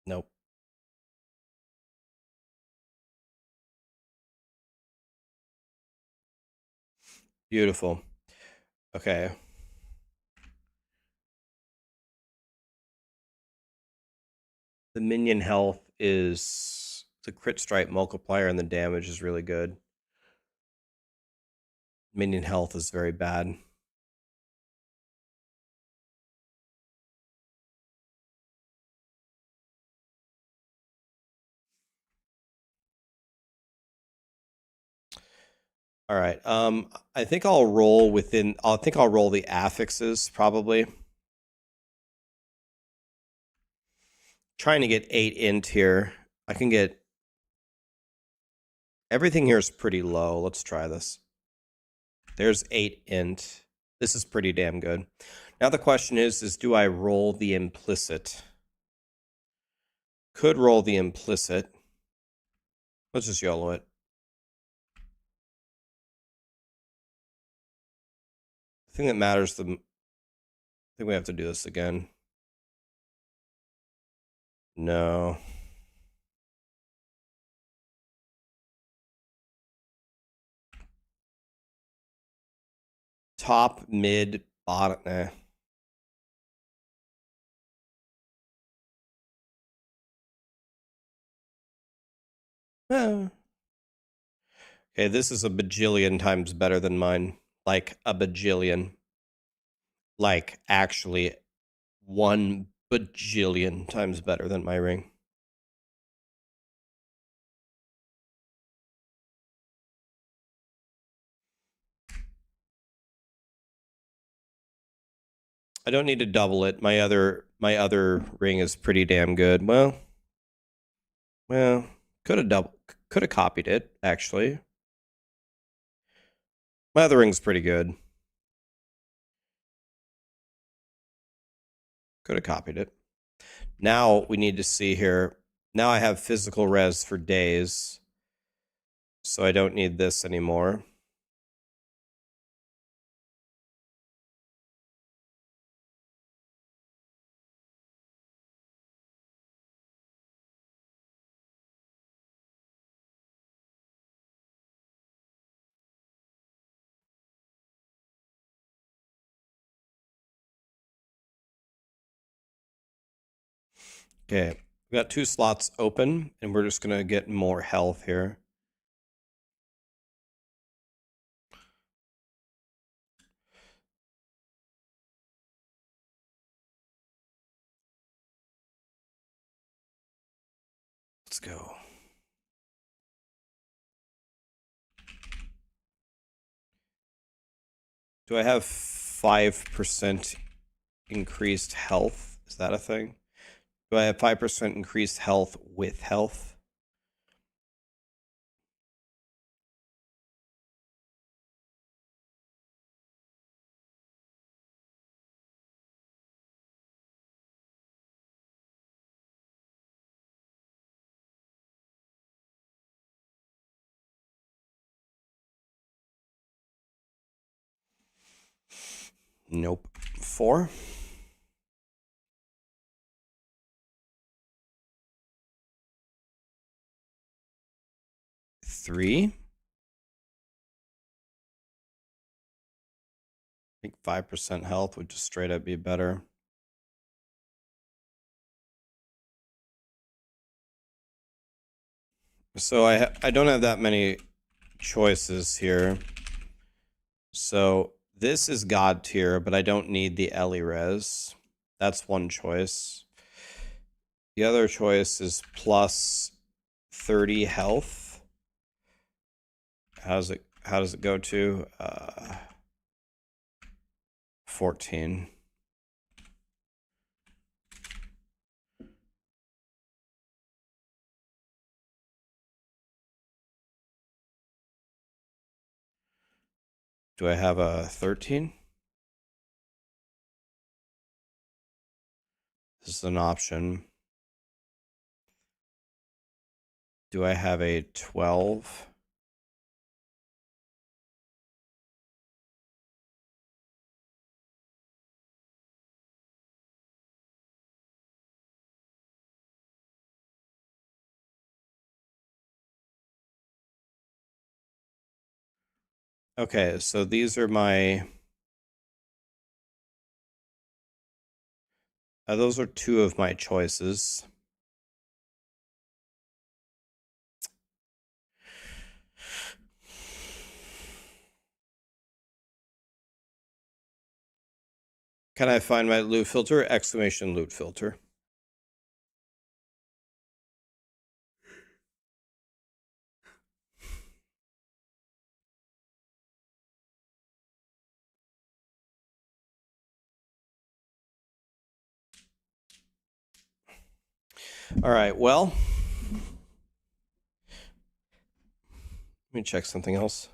Nope. Beautiful. Okay. The minion health is the crit strike multiplier and the damage is really good. Minion health is very bad. All right. I think I'll roll within. I think I'll roll the affixes probably. Trying to get 8 int here. I can get everything here is pretty low. Let's try this. There's 8 int. This is pretty damn good. Now the question is do I roll the implicit? Could roll the implicit. Let's just YOLO it. The thing that matters, I think we have to do this again. No. Top, mid, bottom. Okay, this is a bajillion times better than mine. Like a bajillion. Like actually 1 bajillion times better than my ring. I don't need to double it. My other ring is pretty damn good. Well, could have copied it actually. My other ring's pretty good. Could have copied it. Now we need to see here. Now I have physical res for days. So I don't need this anymore. Okay, we got 2 slots open, and we're just going to get more health here. Let's go. Do I have 5% increased health? Is that a thing? Do I have 5% increased health with health? Nope. 4. Three. I think 5% health would just straight up be better. So I don't have that many choices here. So this is God tier, but I don't need the Ellie res. That's one choice. The other choice is plus 30 health. How does it go to? 14. Do I have a 13? This is an option. Do I have a 12? Okay, so these are my... those are two of my choices. Can I find my loot filter? Exclamation loot filter. All right, well, let me check something else.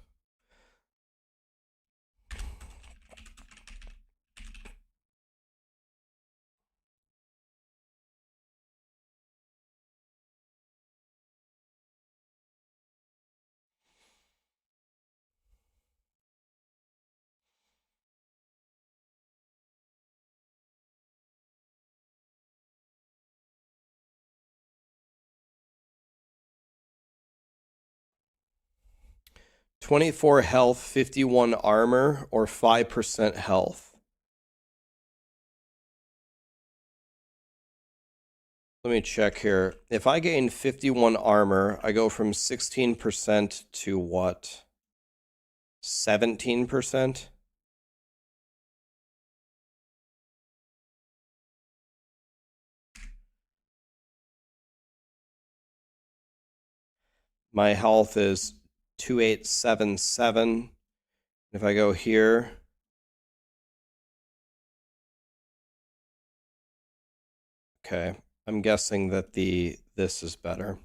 $24 health, 51 armor, or 5% health. Let me check here. If I gain 51 armor, I go from 16% to what? 17%? My health is 2877. If I go here, okay, I'm guessing that this is better.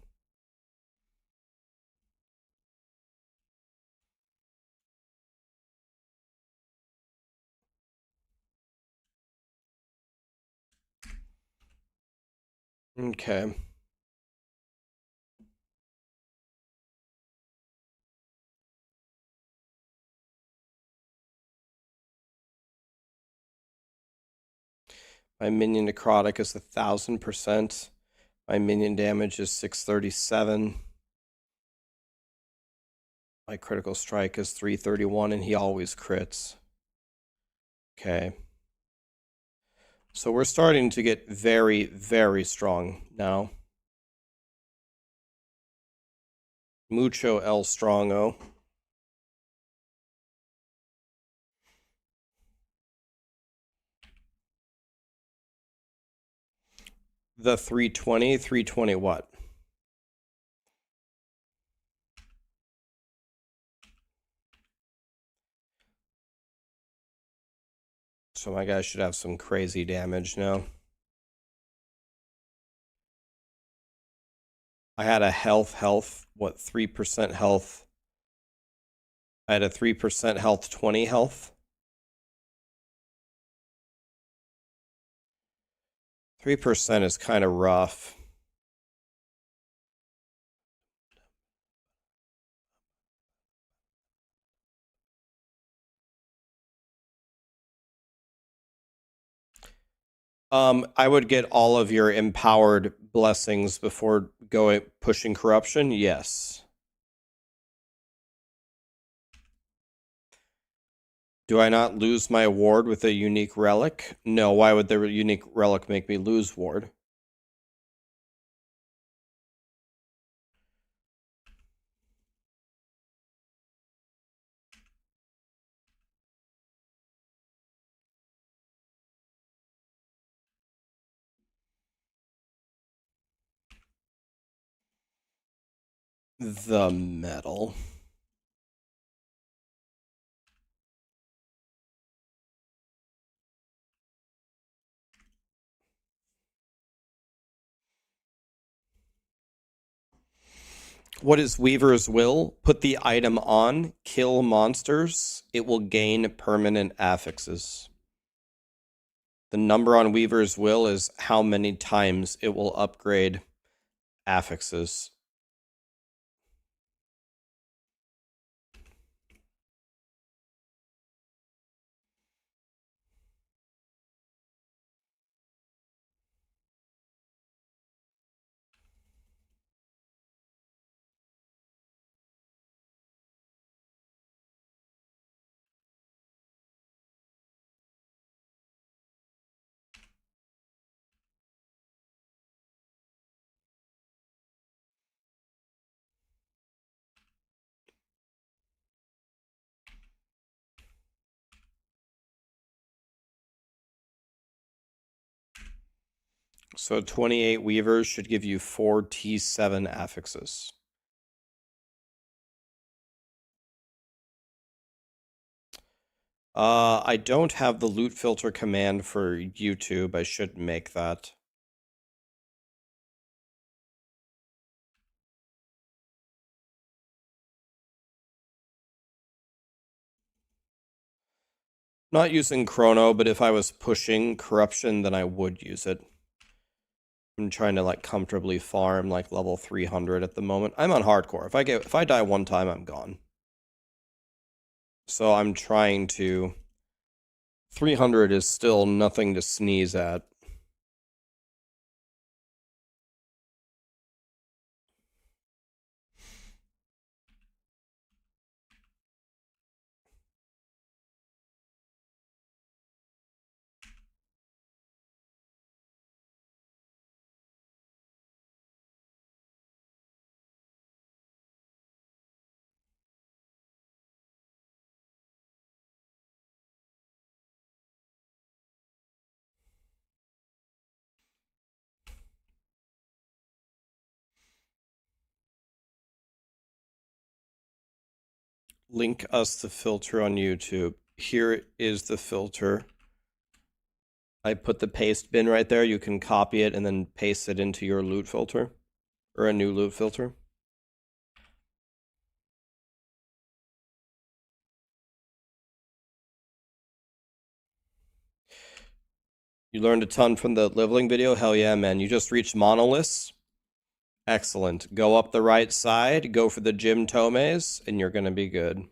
Okay. My minion necrotic is 1000%. My minion damage is 637. My critical strike is 331, and he always crits. Okay. So we're starting to get very, very strong now. Mucho el strongo. The 320 what? So my guy should have some crazy damage now. I had a health, what, 3% health? I had a 3% health, 20 health. 3% is kind of rough. I would get all of your empowered blessings before pushing corruption. Yes. Do I not lose my ward with a unique relic? No. Why would the unique relic make me lose ward? The metal. What is Weaver's Will? Put the item on, kill monsters. It will gain permanent affixes. The number on Weaver's Will is how many times it will upgrade affixes. So 28 Weavers should give you 4 T7 affixes. I don't have the loot filter command for YouTube. I should make that. Not using Chrono, but if I was pushing corruption, then I would use it. I'm trying to like comfortably farm like level 300 at the moment. I'm on hardcore. If I die one time, I'm gone. So I'm trying to 300 is still nothing to sneeze at. Link us the filter on YouTube. Here is the filter. I put the paste bin right there. You can copy it and then paste it into your loot filter or a new loot filter. You learned a ton from the leveling video? Hell yeah, man. You just reached monoliths? Excellent. Go up the right side, go for the Jim Tomes, and you're going to be good.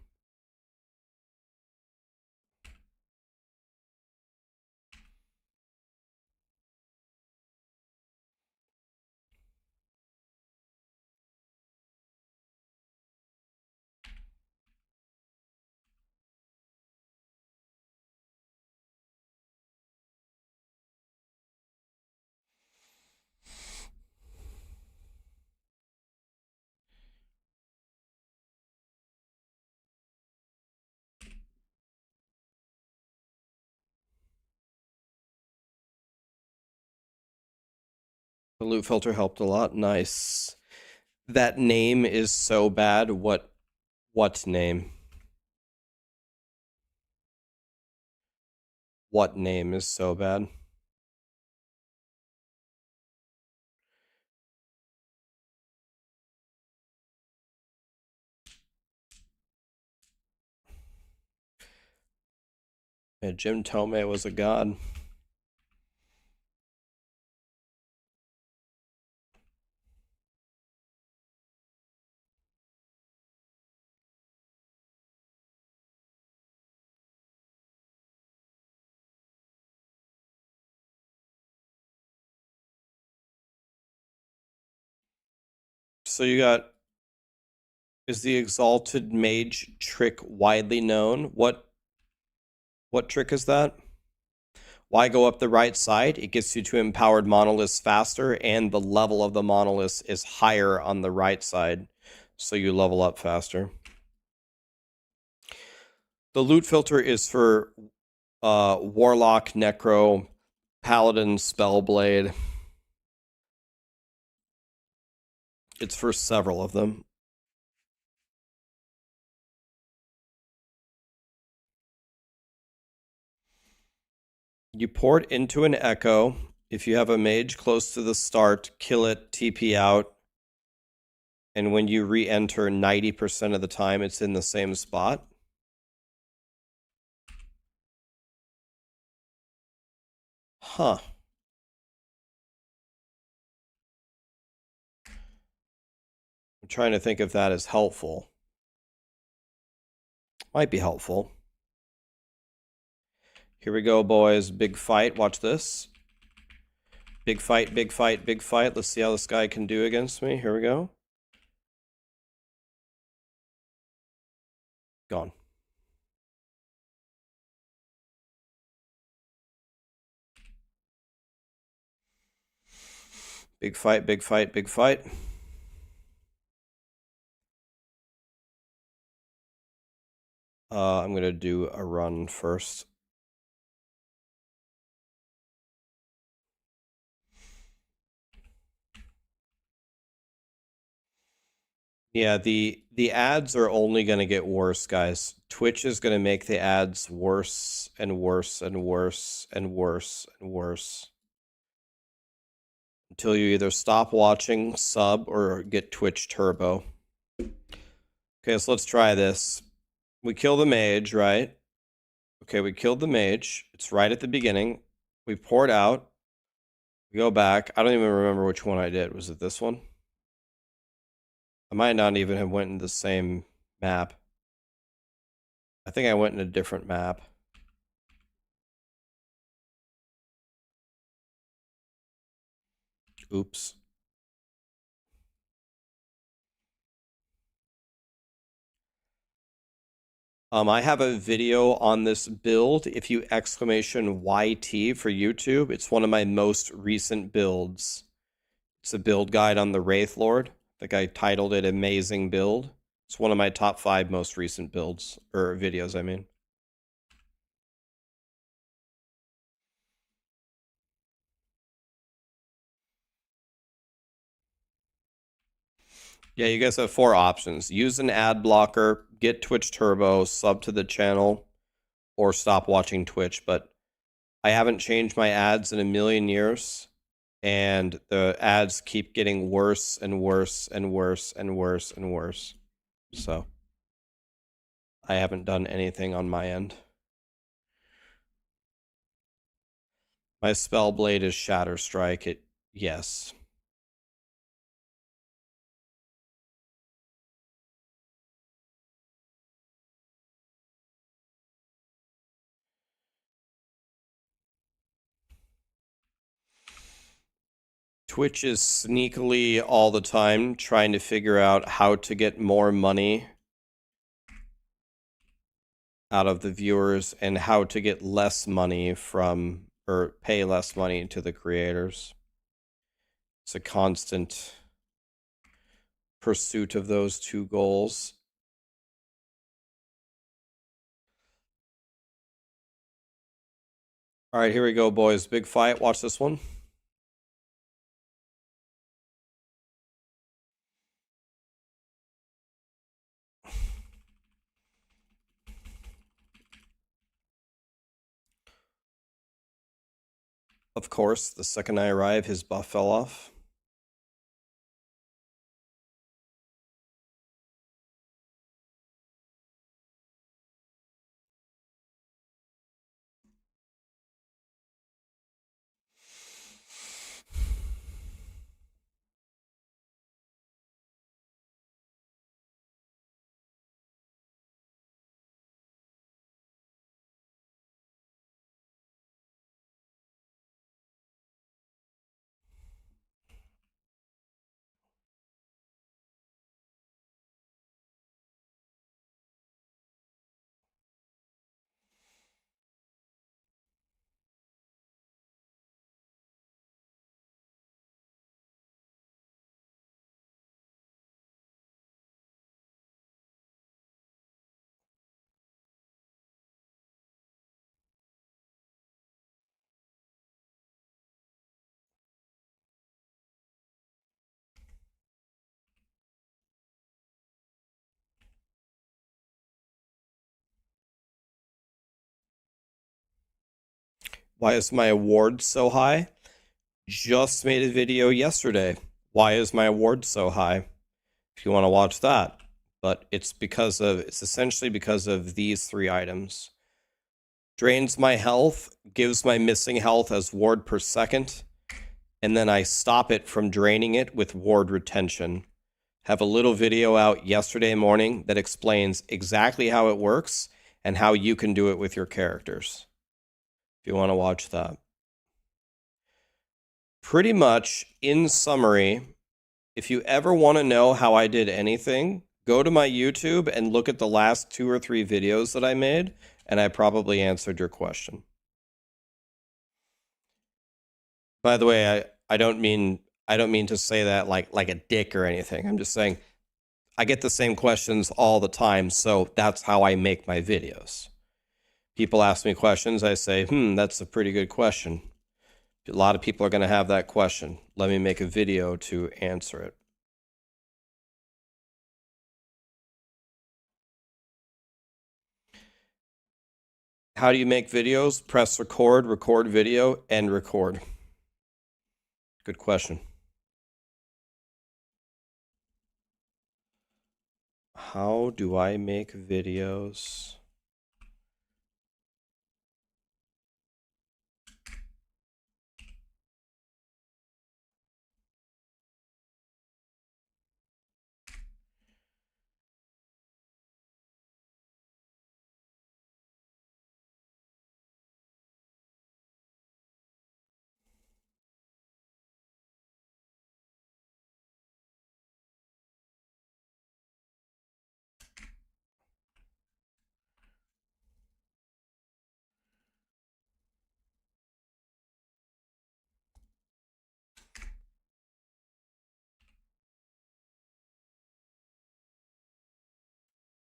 The loot filter helped a lot. Nice. That name is so bad. What name? What name is so bad? Yeah, Jim Tome was a god. So you got, is the Exalted Mage trick widely known? What trick is that? Why go up the right side? It gets you to empowered monoliths faster, and the level of the monoliths is higher on the right side, so you level up faster. The loot filter is for Warlock, Necro, Paladin, Spellblade. It's for several of them. You port into an Echo. If you have a mage close to the start, kill it, TP out. And when you re-enter, 90% of the time it's in the same spot. Huh. I'm trying to think if that is helpful. Might be helpful. Here we go, boys. Big fight. Watch this. Big fight, big fight, big fight. Let's see how this guy can do against me. Here we go. Gone. Big fight, big fight, big fight. I'm going to do a run first. Yeah, the ads are only going to get worse, guys. Twitch is going to make the ads worse and worse and worse and worse and worse. Until you either stop watching, sub, or get Twitch Turbo. Okay, so let's try this. We kill the mage, right? Okay, we killed the mage. It's right at the beginning. We poured out. We go back. I don't even remember which one I did. Was it this one? I might not even have went in the same map. I think I went in a different map. Oops. I have a video on this build. If you exclamation YT for YouTube, it's one of my most recent builds. It's a build guide on the Wraith Lord. I think I titled it Amazing Build. It's one of my top 5 most recent builds, or videos, I mean. Yeah, you guys have 4 options. Use an ad blocker, get Twitch Turbo, sub to the channel, or stop watching Twitch. But I haven't changed my ads in a million years, and the ads keep getting worse and worse and worse and worse and worse. So I haven't done anything on my end. My spell blade is Shatter Strike. Yes. Twitch is sneakily all the time trying to figure out how to get more money out of the viewers and how to get less money from, or pay less money to the creators. It's a constant pursuit of those two goals. All right, here we go, boys. Big fight. Watch this one. Of course, the second I arrive, his buff fell off. Why is my award so high? Just made a video yesterday. Why is my award so high? If you want to watch that. But it's essentially because of these 3 items. Drains my health, gives my missing health as ward per second, and then I stop it from draining it with ward retention. Have a little video out yesterday morning that explains exactly how it works and how you can do it with your characters. If you want to watch that. Pretty much, in summary, if you ever want to know how I did anything, go to my YouTube and look at the last 2 or 3 videos that I made, and I probably answered your question. By the way, I don't mean to say that like a dick or anything. I'm just saying I get the same questions all the time, so that's how I make my videos. People ask me questions, I say, that's a pretty good question. A lot of people are going to have that question. Let me make a video to answer it. How do you make videos? Press record, record video, and record. Good question. How do I make videos?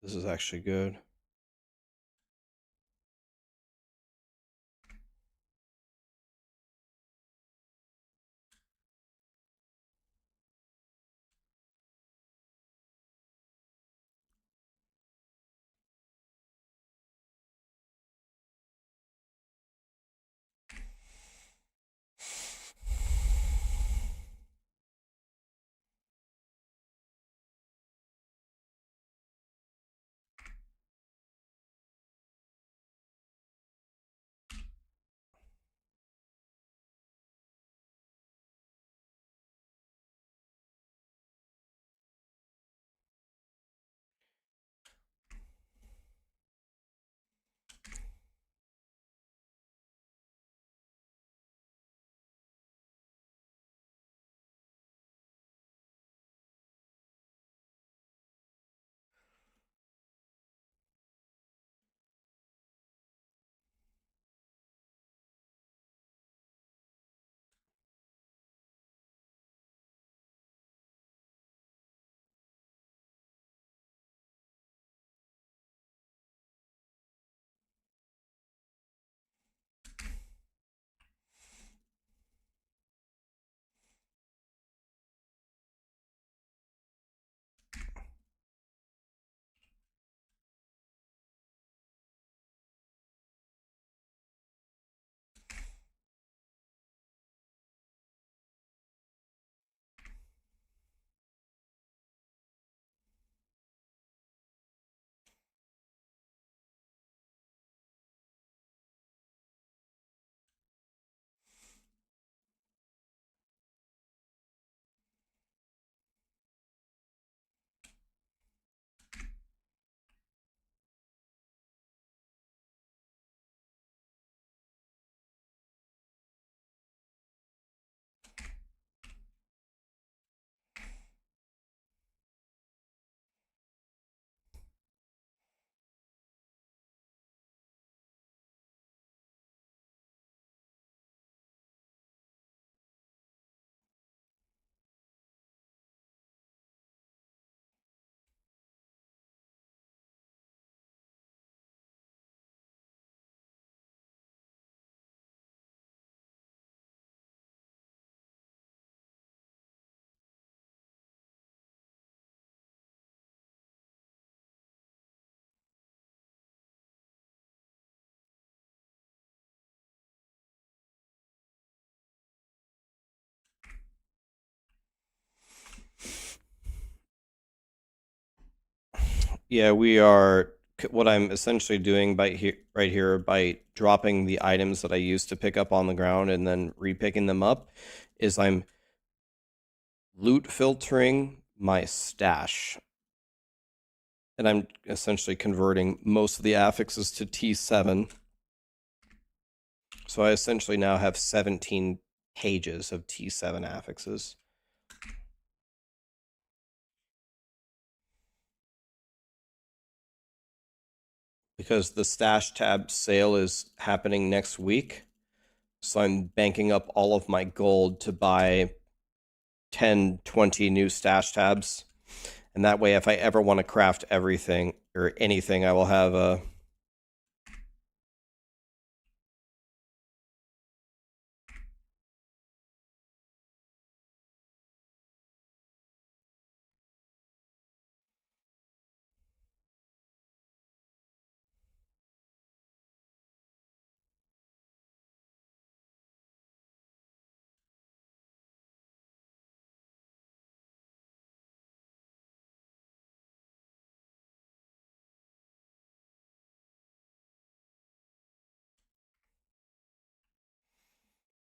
This is actually good. Yeah, we are. What I'm essentially doing right here, by dropping the items that I used to pick up on the ground and then repicking them up, is I'm loot filtering my stash. And I'm essentially converting most of the affixes to T7. So I essentially now have 17 pages of T7 affixes. Because the stash tab sale is happening next week. So I'm banking up all of my gold to buy 10, 20 new stash tabs. And that way, if I ever want to craft everything or anything, I will have a...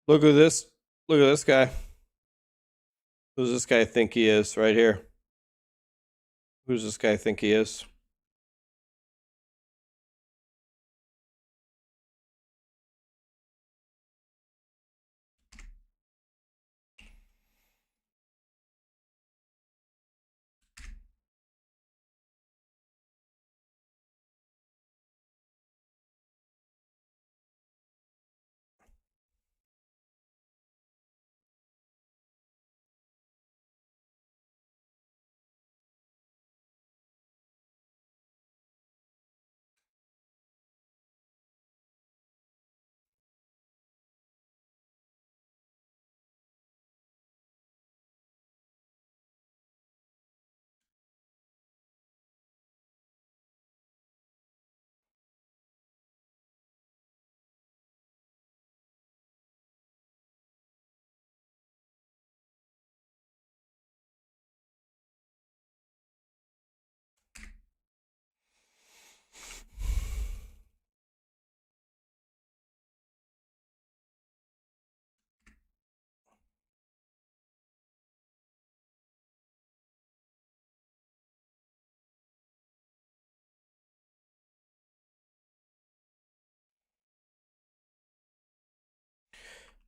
Look at this. Look at this guy. Who's this guy think he is right here? Who's this guy think he is?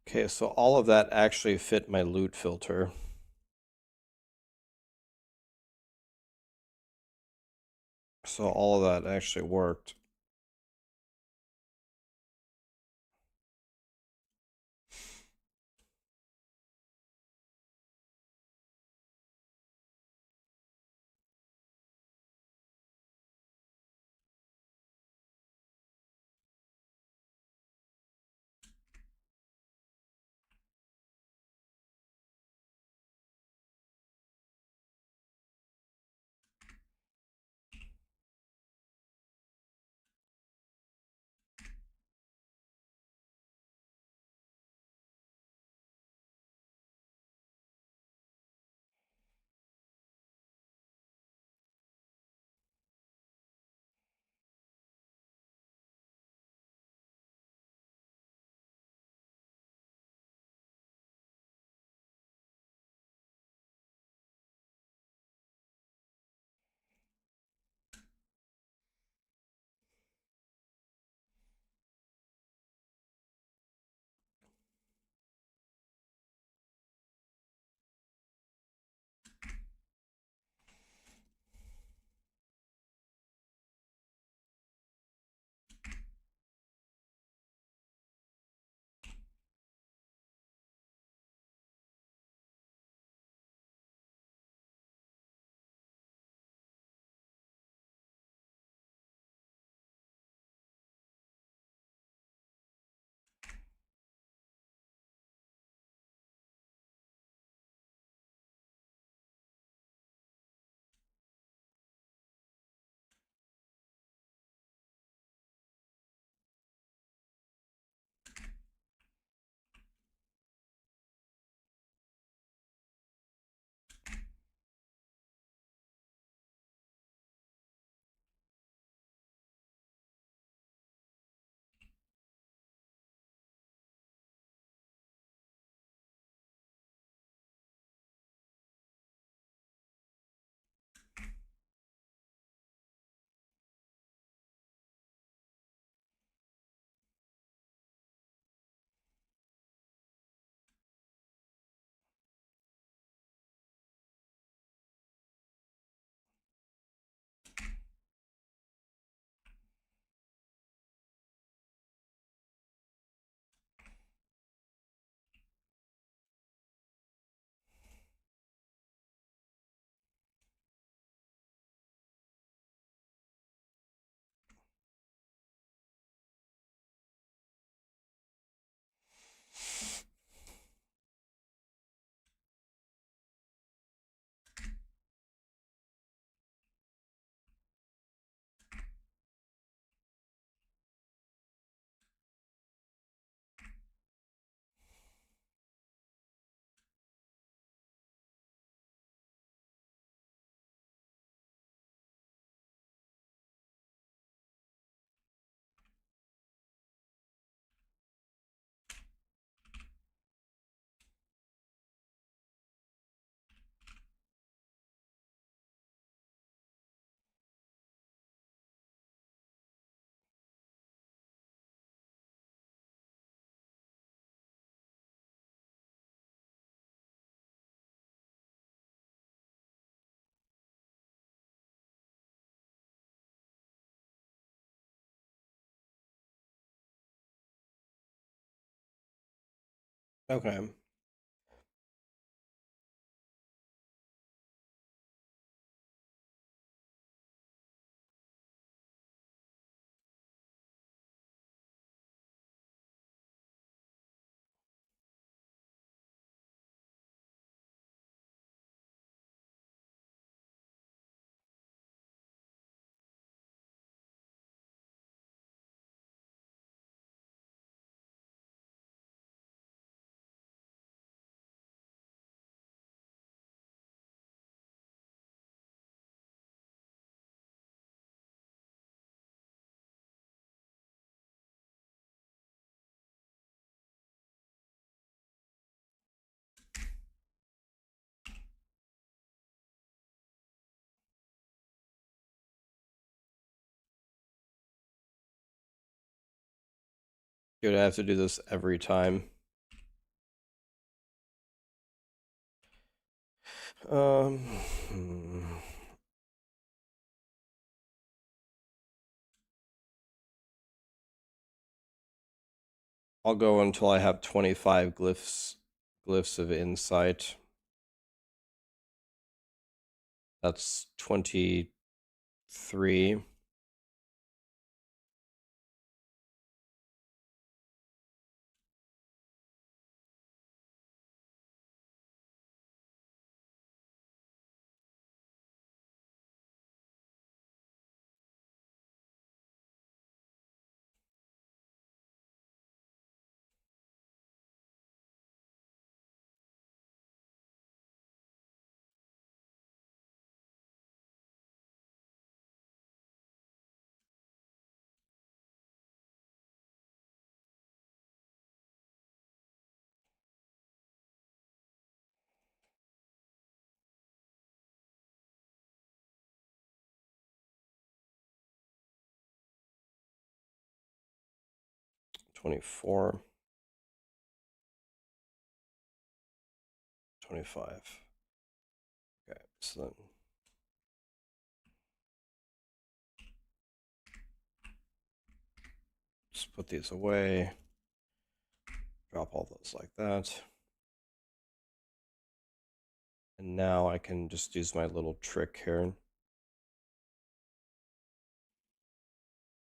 Okay, so all of that actually fit my loot filter. So all of that actually worked. Okay. Dude, I have to do this every time. Hmm. I'll go until I have 25 glyphs of insight. That's 23. $24. 25. Okay, so then just put these away. Drop all those like that. And now I can just use my little trick here.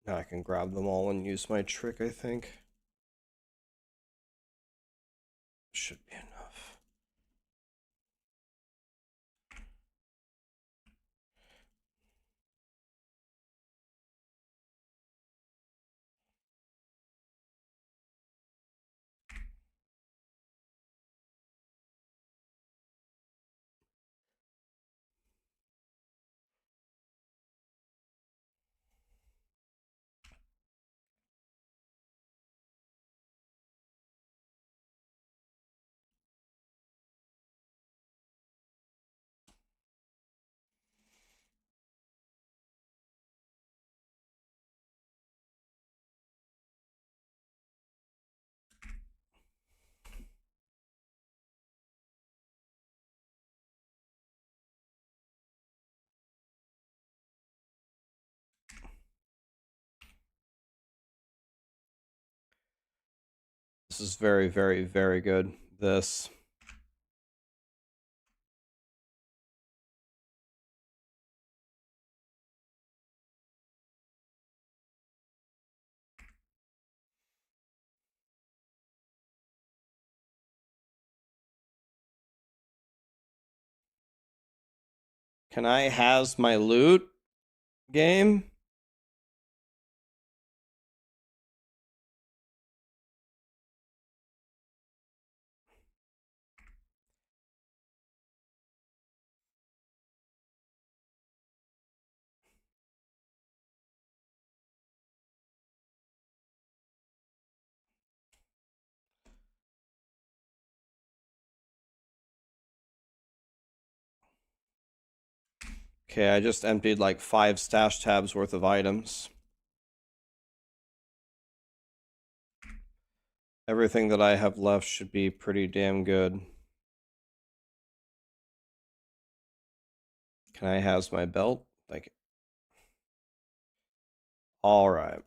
Now I can grab them all and use my trick, I think. Should be enough. This is very, very, very good. This. Can I has my loot game? Okay, I just emptied like 5 stash tabs worth of items. Everything that I have left should be pretty damn good. Can I has my belt? Thank you. All right.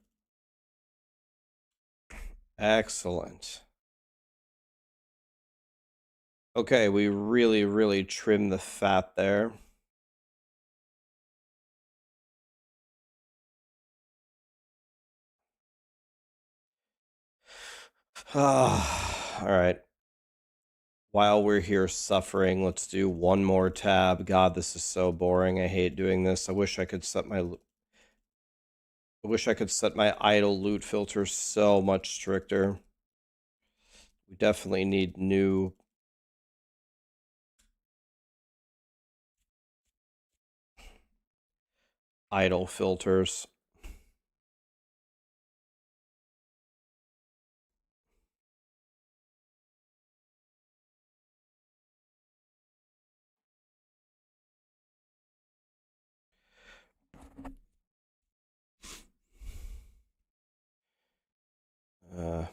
Excellent. Okay, we really, really trimmed the fat there. All right. While we're here suffering, let's do one more tab. God, this is so boring. I hate doing this. I wish I could set my idle loot filter so much stricter. We definitely need new idle filters. Uh,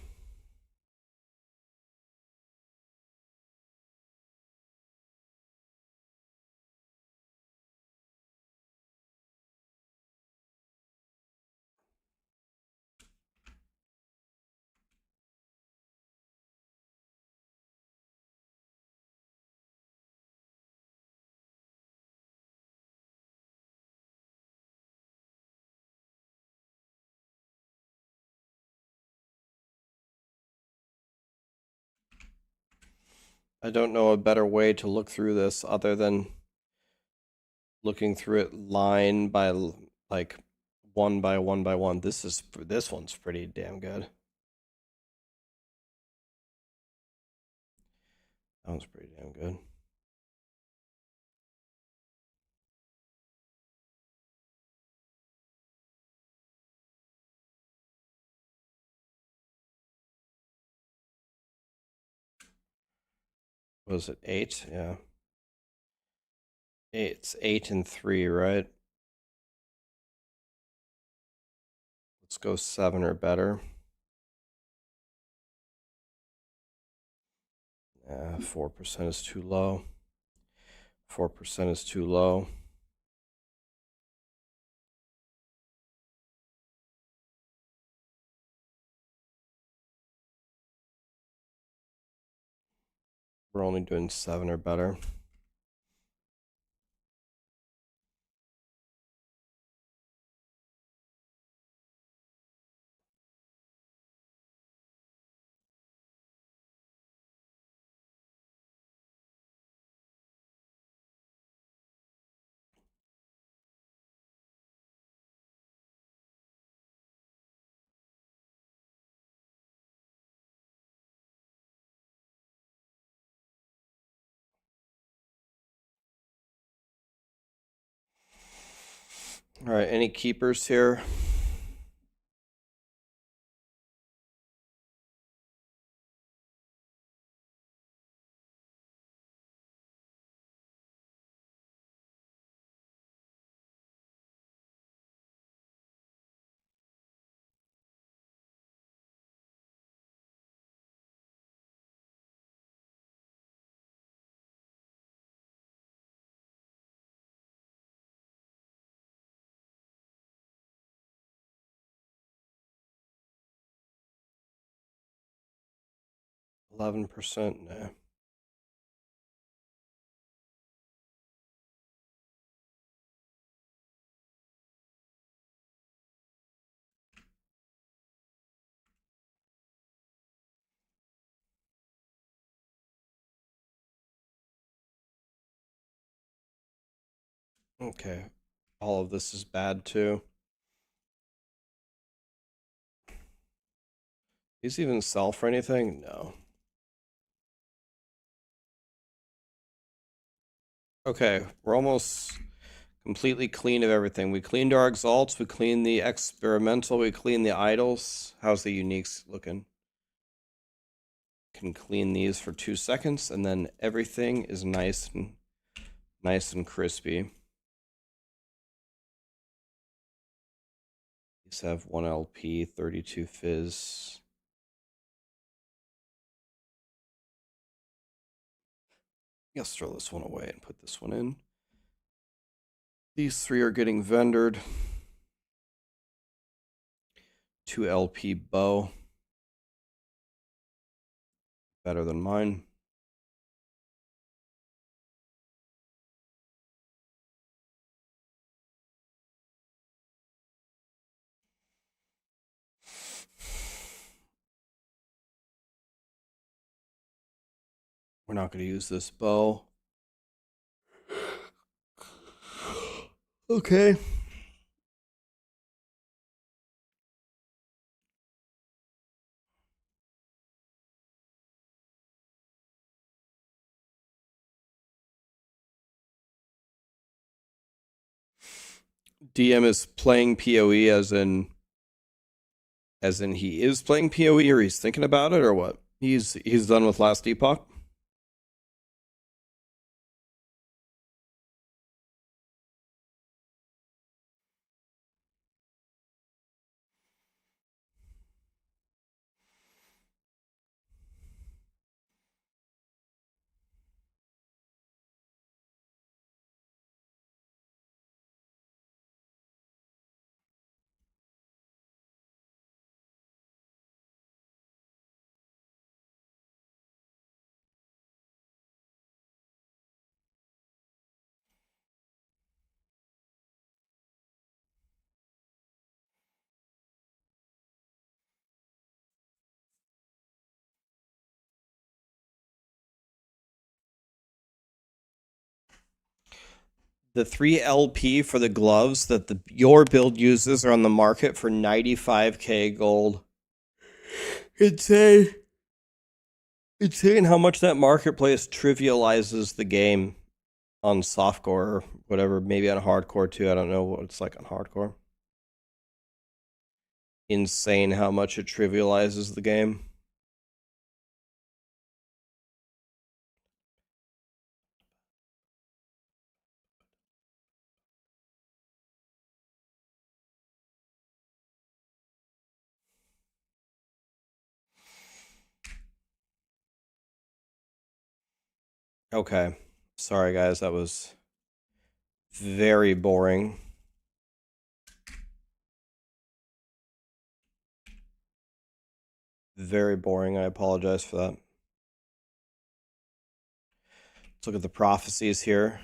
I don't know a better way to look through this other than looking through it line by like one by one by one. This one's pretty damn good. That one's pretty damn good. What was it? 8? Yeah. It's 8 and 3, right? Let's go 7 or better. 4% is too low. 4% is too low. We're only doing 7 or better. All right, any keepers here? %? No. Okay. All of this is bad too. These even sell for anything? No. Okay, we're almost completely clean of everything. We cleaned our exalts, we cleaned the experimental, we cleaned the idols. How's the uniques looking? Can clean these for 2 seconds, and then everything is nice and crispy. These have 1 LP, 32 fizz. Let's throw this one away and put this one in. These 3 are getting vendored. 2 LP bow. Better than mine. We're not going to use this bow. Okay. DM is playing PoE as in he is playing PoE, or he's thinking about it, or what? He's done with Last Epoch. The 3 LP for the gloves that your build uses are on the market for 95k gold. Insane how much that marketplace trivializes the game on softcore or whatever, maybe on hardcore too. I don't know what it's like on hardcore. Insane how much it trivializes the game. Okay. Sorry, guys. That was very boring. Very boring. I apologize for that. Let's look at the prophecies here.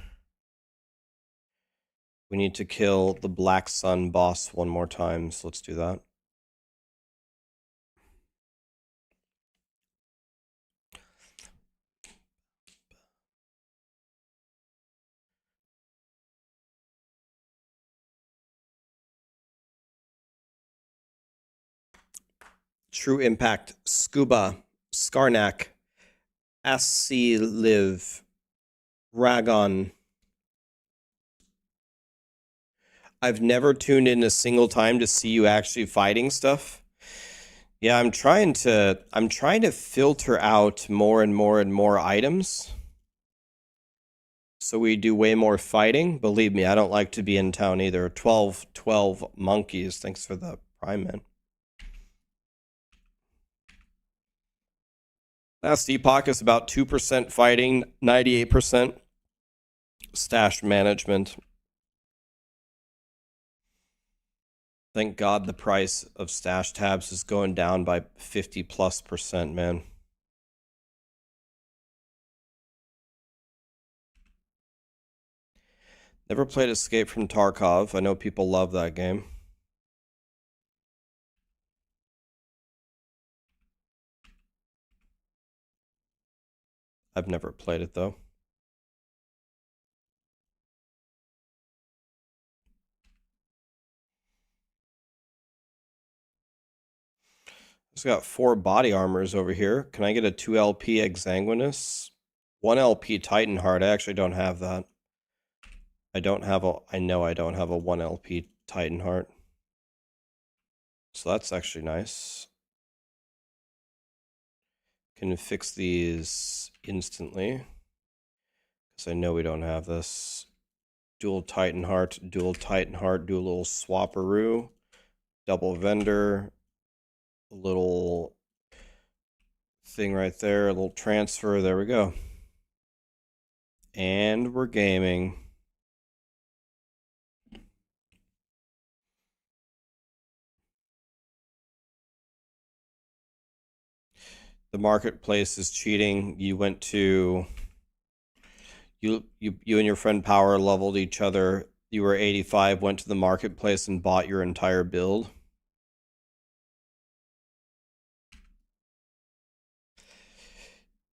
We need to kill the Black Sun boss one more time, so let's do that. True Impact, Scuba, Skarnak, Assi Live, Ragon. I've never tuned in a single time to see you actually fighting stuff. Yeah, I'm trying to filter out more and more items. So we do way more fighting. Believe me, I don't like to be in town either. 12 monkeys. Thanks for the prime, man. Last Epoch is about 2% fighting, 98% stash management. Thank God the price of stash tabs is going down by 50+%, man. Never played Escape from Tarkov. I know people love that game. I've never played it, though. Just got 4 body armors over here. Can I get a 2 LP Exanguinus? 1 LP Titan Heart. I actually don't have that. I know I don't have a 1 LP Titan Heart. So that's actually nice. Can fix these instantly. Because I know we don't have this. Dual Titan Heart, do a little swapperoo. Double vendor. A little thing right there, a little transfer. There we go. And we're gaming. The marketplace is cheating. You went to you and your friend Power leveled each other. You were 85, went to the marketplace and bought your entire build.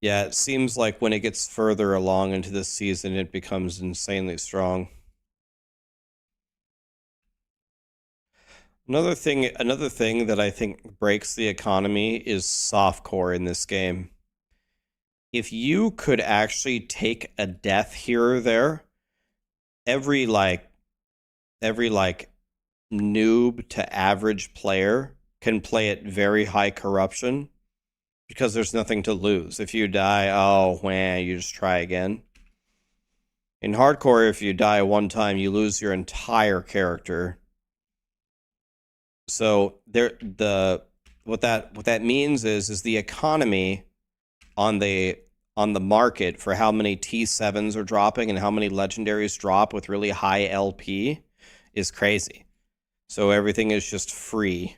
Yeah, it seems like when it gets further along into this season, it becomes insanely strong. Another thing that I think breaks the economy is softcore in this game. If you could actually take a death here or there, every noob to average player can play at very high corruption because there's nothing to lose. If you die, oh, man, you just try again. In hardcore, if you die one time, you lose your entire character. So what that means is the economy on the market for how many T7s are dropping and how many legendaries drop with really high LP is crazy. So everything is just free.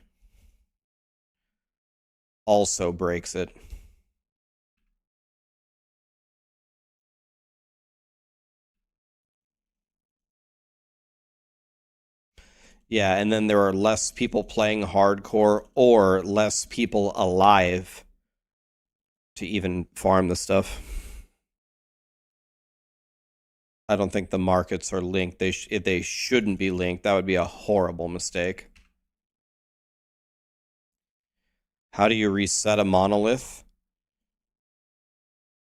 Also breaks it. Yeah, and then there are less people playing hardcore or less people alive to even farm the stuff. I don't think the markets are linked. They shouldn't be linked. That would be a horrible mistake. How do you reset a monolith?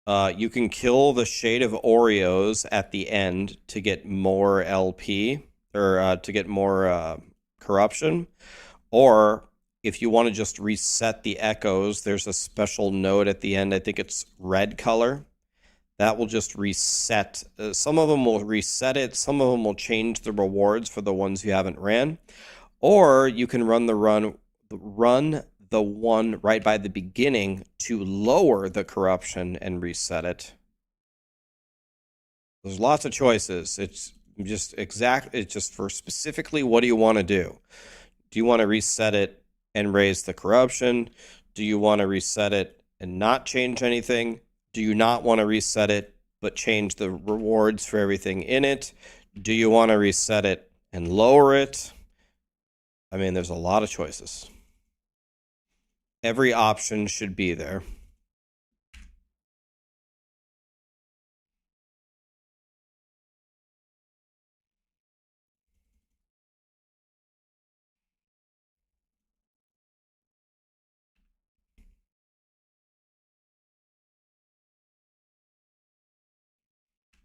You can kill the Shade of Oreos at the end to get more LP, or to get more corruption. Or if you want to just reset the echoes, there's a special node at the end. I think it's red color. That will just reset. Some of them will reset it. Some of them will change the rewards for the ones you haven't ran. Or you can run the one right by the beginning to lower the corruption and reset it. There's lots of choices. It's just for specifically what do you want to do? Do you want to reset it and raise the corruption? Do you want to reset it and not change anything? Do you not want to reset it but change the rewards for everything in it? Do you want to reset it and lower it? I mean, there's a lot of choices. Every option should be there.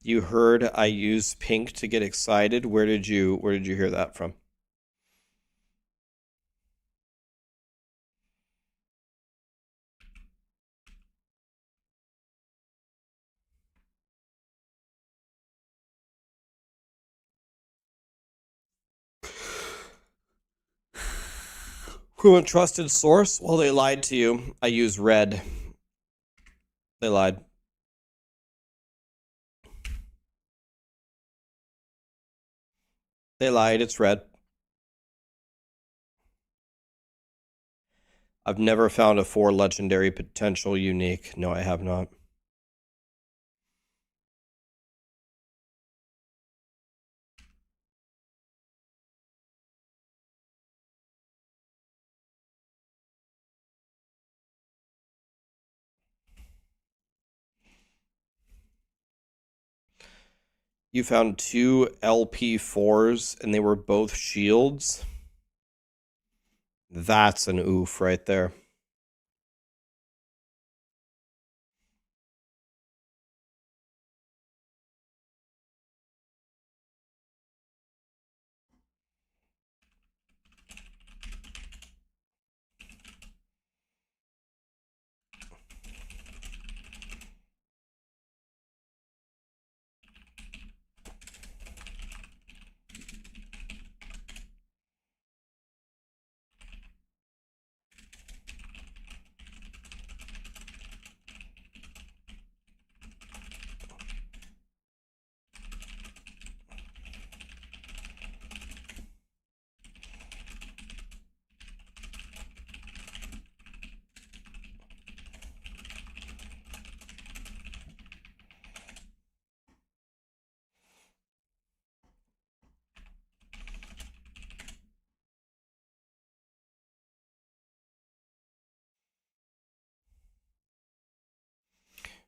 You heard I use pink to get excited. Where did you hear that from? Who a trusted source? Well, they lied to you. I use red. They lied. They lied. It's red. I've never found a 4 legendary potential unique. No, I have not. You found 2 LP4s and they were both shields. That's an oof right there.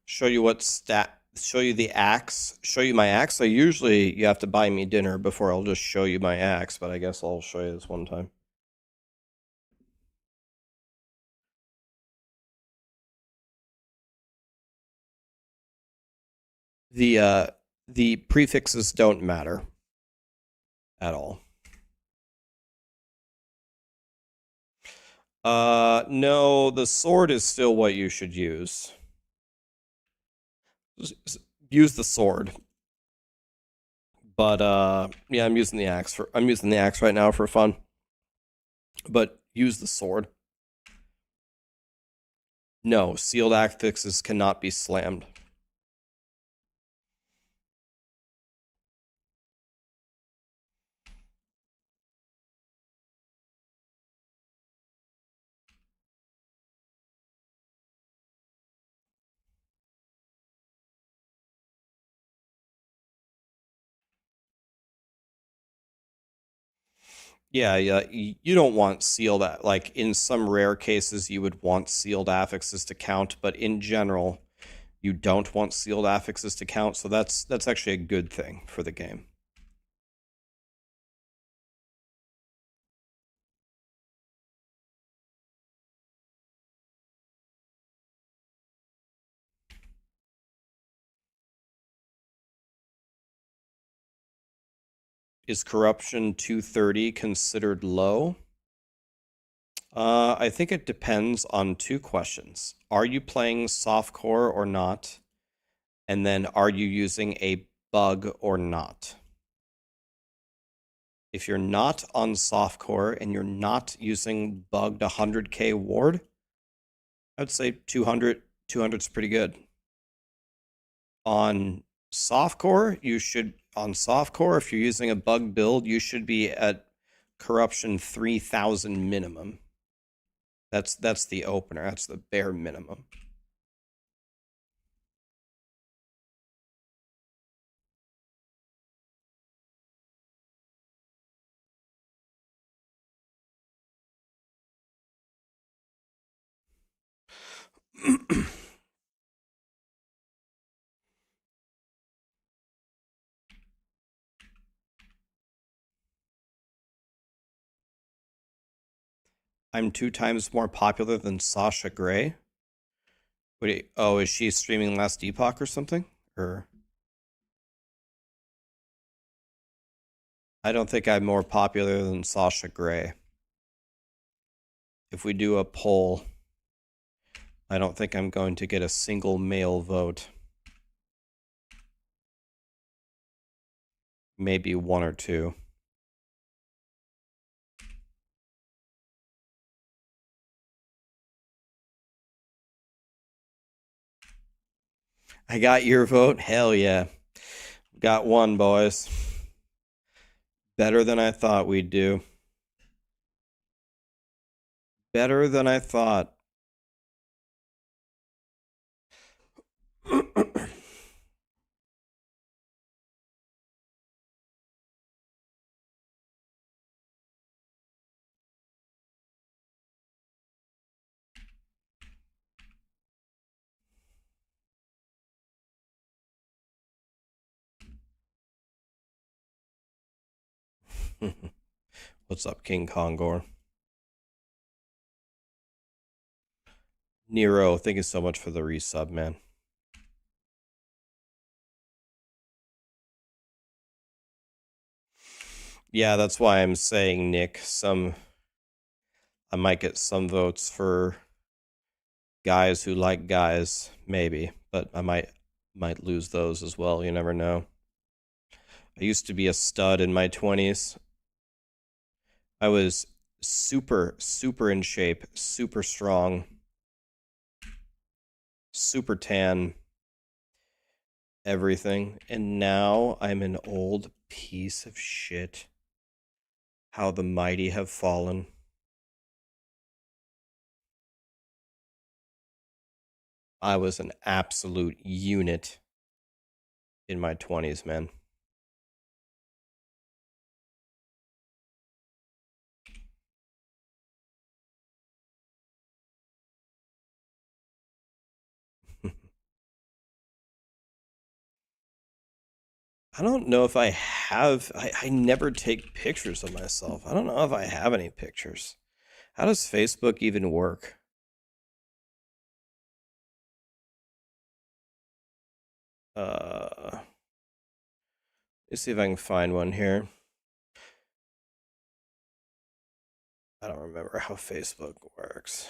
Show you what stat. Show you the axe. Show you my axe. Usually you have to buy me dinner before I'll just show you my axe, but I guess I'll show you this one time. The prefixes don't matter at all. No, the sword is still what you should use. Use the sword. But yeah, I'm using the axe right now for fun. But use the sword. No, sealed affixes cannot be slammed. Yeah, you don't want sealed, like in some rare cases you would want sealed affixes to count, but in general you don't want sealed affixes to count, so that's actually a good thing for the game. Is corruption 230 considered low? I think it depends on two questions. Are you playing softcore or not? And then are you using a bug or not? If you're not on softcore and you're not using bugged 100k ward, I would say 200 is pretty good. On softcore, if you're using a bug build, you should be at corruption 3000 minimum. That's the opener. That's the bare minimum. I'm 2 times more popular than Sasha Grey. Wait, oh, is she streaming Last Epoch or something? Or I don't think I'm more popular than Sasha Grey. If we do a poll, I don't think I'm going to get a single male vote. Maybe 1 or 2. I got your vote? Hell yeah. Got 1, boys. Better than I thought we'd do. Better than I thought. What's up, King Kongor? Nero, thank you so much for the resub, man. Yeah, that's why I'm saying, Nick, I might get some votes for guys who like guys, maybe, but I might lose those as well. You never know. I used to be a stud in my 20s. I was super in shape, super strong, super tan, everything. And now I'm an old piece of shit. How the mighty have fallen. I was an absolute unit in my 20s, man. I don't know if I have. I never take pictures of myself. I don't know if I have any pictures. How does Facebook even work? Let's see if I can find one here. I don't remember how Facebook works.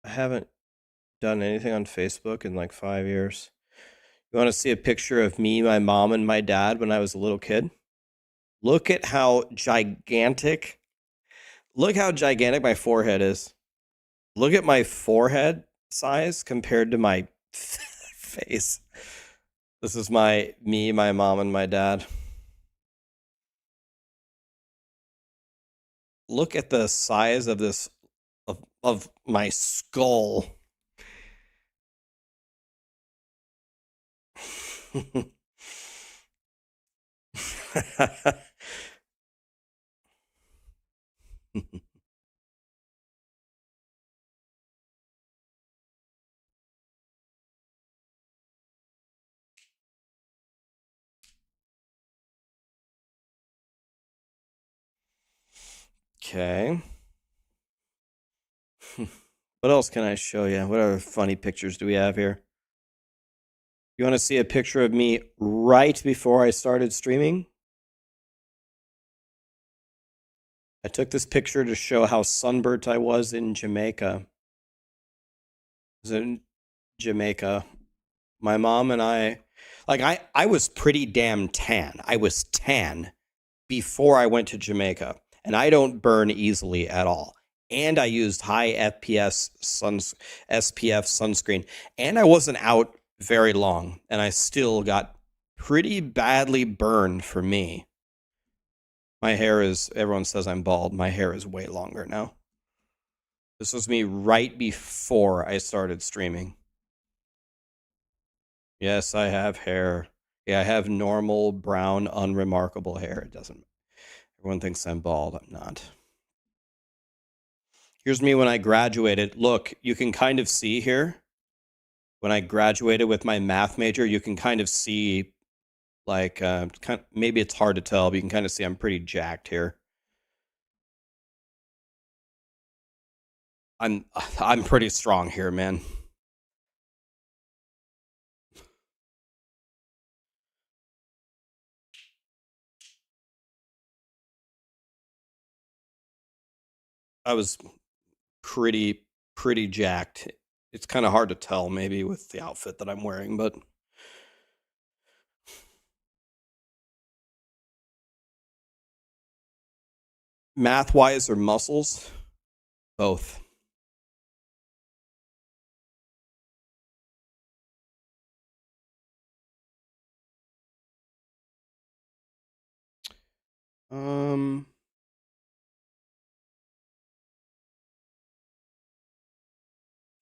I haven't done anything on Facebook in like 5 years. You want to see a picture of me, my mom, and my dad when I was a little kid? Look at how gigantic. Look how gigantic my forehead is. Look at my forehead size compared to my face. This is me, my mom, and my dad. Look at the size of this of my skull. Okay. What else can I show you? What other funny pictures do we have here? You want to see a picture of me right before I started streaming? I took this picture to show how sunburnt I was in Jamaica. I was in Jamaica. My mom and I was pretty damn tan. I was tan before I went to Jamaica, and I don't burn easily at all. And I used high SPF sunscreen, and I wasn't out very long, and I still got pretty badly burned for me. My hair is, everyone says I'm bald. My hair is way longer now. This was me right before I started streaming. Yes, I have hair. Yeah, I have normal, brown, unremarkable hair. It doesn't, everyone thinks I'm bald. I'm not. Here's me when I graduated. Look, you can kind of see here. When I graduated with my math major, you can kind of see, like, maybe it's hard to tell, but you can kind of see I'm pretty jacked here. I'm pretty strong here, man. I was pretty jacked. It's kind of hard to tell maybe with the outfit that I'm wearing, but math-wise or muscles? Both.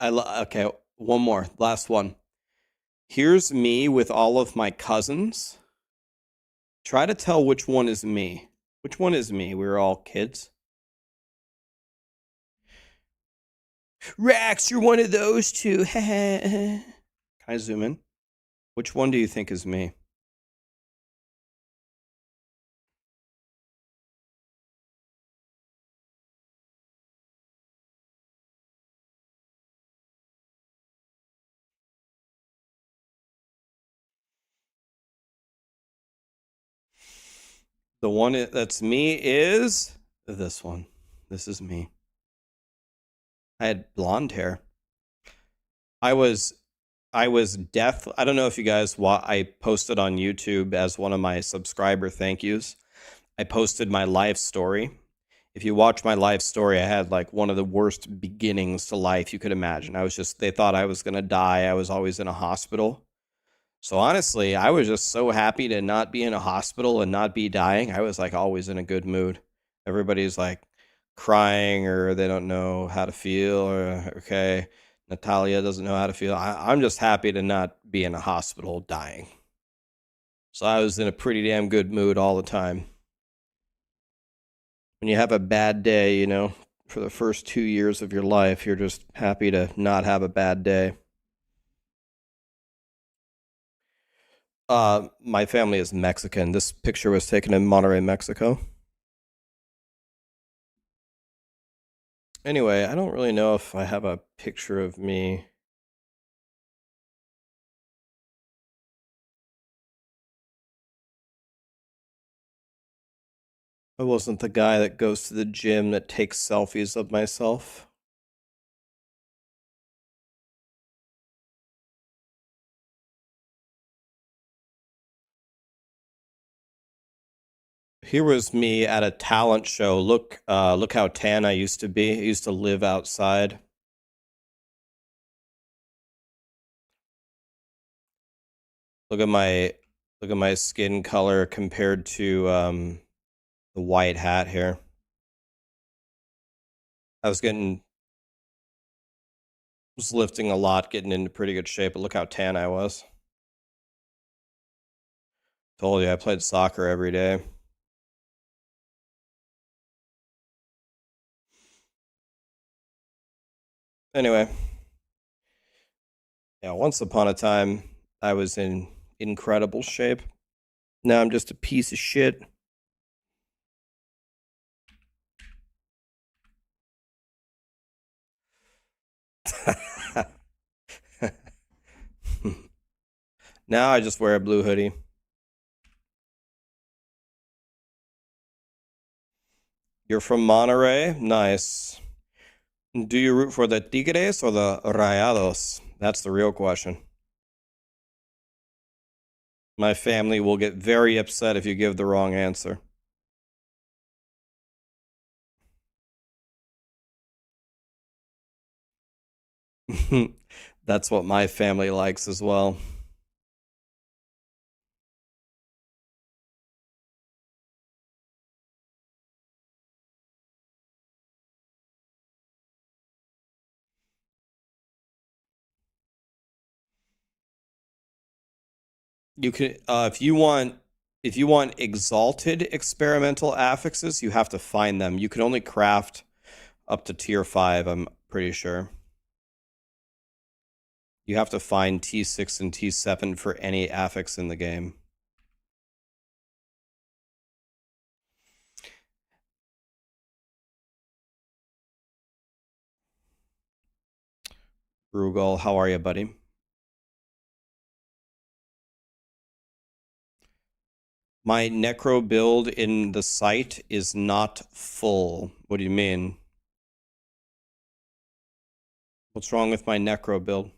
Okay, one more, last one. Here's me with all of my cousins. Try to tell which one is me. Which one is me? We were all kids. Rax, you're one of those two. Can I zoom in? Which one do you think is me? The one that's me is this one. This is me. I had blonde hair. I was deaf. I don't know if you guys I posted on YouTube as one of my subscriber thank yous. I posted my life story. If you watch my life story, I had like one of the worst beginnings to life you could imagine. They thought I was going to die. I was always in a hospital. So honestly, I was just so happy to not be in a hospital and not be dying. I was like always in a good mood. Everybody's like crying or they don't know how to feel or okay, Natalia doesn't know how to feel. I'm just happy to not be in a hospital dying. So I was in a pretty damn good mood all the time. When you have a bad day, you know, for the first 2 years of your life, you're just happy to not have a bad day. My family is Mexican. This picture was taken in Monterrey, Mexico. Anyway, I don't really know if I have a picture of me. I wasn't the guy that goes to the gym that takes selfies of myself. Here was me at a talent show. Look how tan I used to be. I used to live outside. Look at my skin color compared to the white hat here. I was lifting a lot, getting into pretty good shape, but look how tan I was. Told you I played soccer every day. Anyway, yeah, once upon a time I was in incredible shape. Now I'm just a piece of shit. Now I just wear a blue hoodie. You're from Monterrey? Nice. Do you root for the Tigres or the Rayados? That's the real question. My family will get very upset if you give the wrong answer. That's what my family likes as well. You can if you want exalted experimental affixes, you have to find them. You can only craft up to tier 5, I'm pretty sure. You have to find T6 and T7 for any affix in the game. Rugal, how are you, buddy? My necro build in the site is not full. What do you mean? What's wrong with my necro build?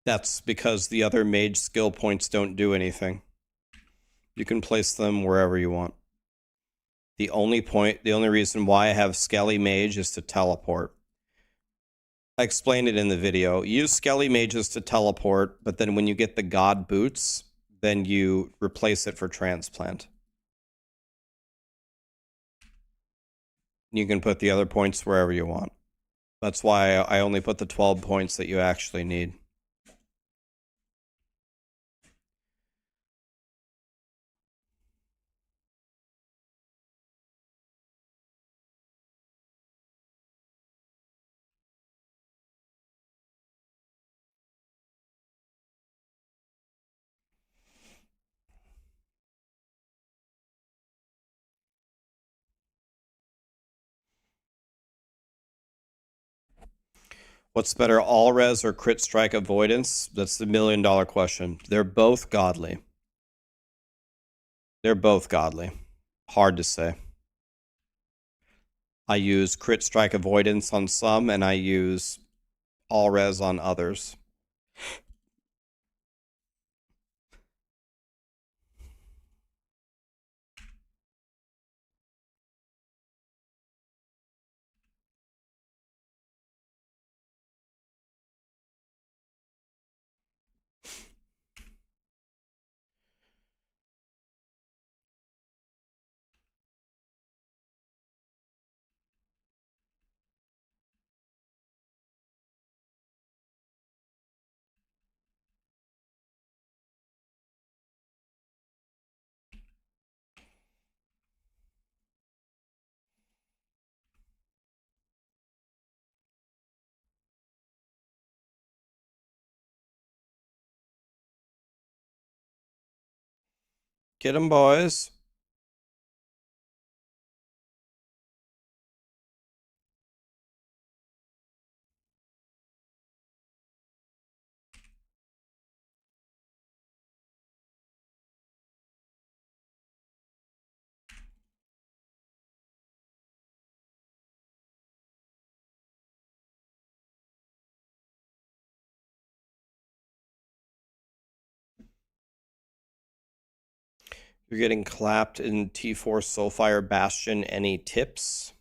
That's because the other mage skill points don't do anything. You can place them wherever you want. The only reason why I have Skelly Mage is to teleport. I explained it in the video. Use Skelly Mages to teleport, but then when you get the God Boots, then you replace it for Transplant. You can put the other points wherever you want. That's why I only put the 12 points that you actually need. What's better, all res or crit strike avoidance? That's the $1 million question. They're both godly. They're both godly. Hard to say. I use crit strike avoidance on some, and I use all res on others. Get 'em, boys. You're getting clapped in T4 Soulfire Bastion. Any tips?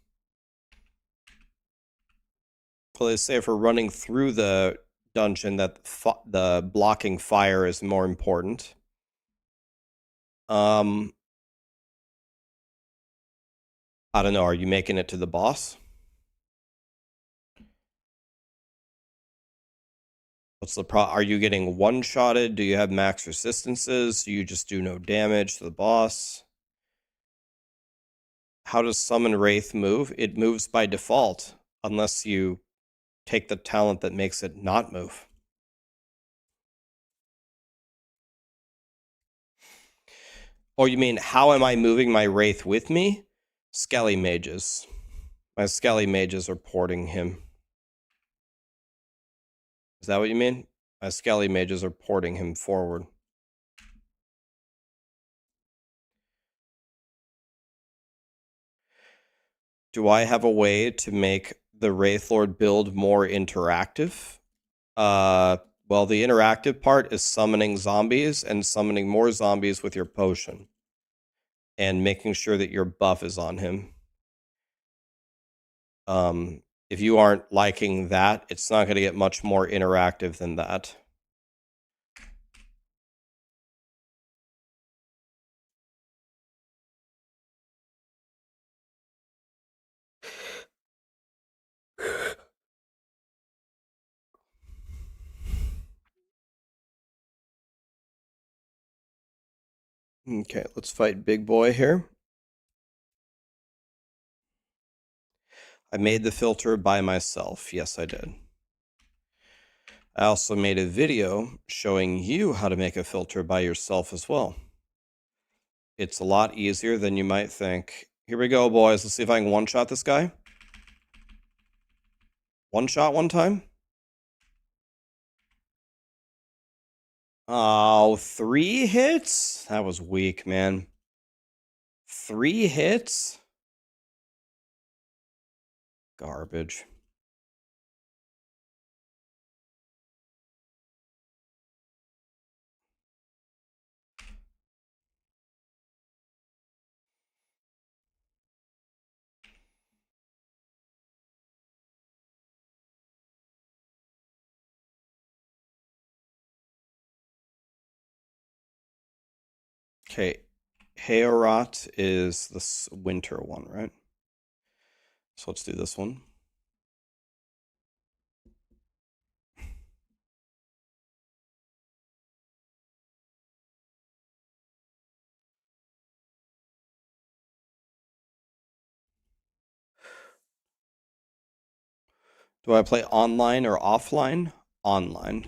Well, they say if we're running through the dungeon that the blocking fire is more important. I don't know. Are you making it to the boss? What's the Are you getting one-shotted? Do you have max resistances? Do you just do no damage to the boss? How does Summon Wraith move? It moves by default, unless you take the talent that makes it not move. Oh, you mean, how am I moving my Wraith with me? Skelly mages. My Skelly mages are porting him. Is that what you mean? My Skelly mages are porting him forward. Do I have a way to make the Wraith Lord build more interactive? Well, the interactive part is summoning zombies and summoning more zombies with your potion. And making sure that your buff is on him. If you aren't liking that, it's not going to get much more interactive than that. Okay, let's fight Big Boy here. I made the filter by myself. Yes, I did. I also made a video showing you how to make a filter by yourself as well. It's a lot easier than you might think. Here we go, boys. Let's see if I can one-shot this guy. One shot one time. Oh, 3 hits? That was weak, man. 3 hits? Garbage. Okay, Haorot is the winter one, right? So let's do this one. Do I play online or offline? Online.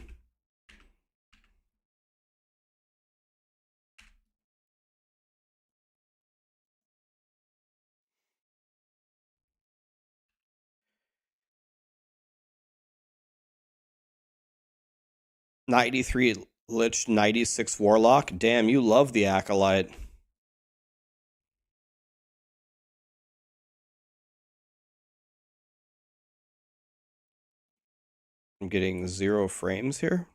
'93 Lich, 96 Warlock. Damn, you love the Acolyte. I'm getting 0 frames here.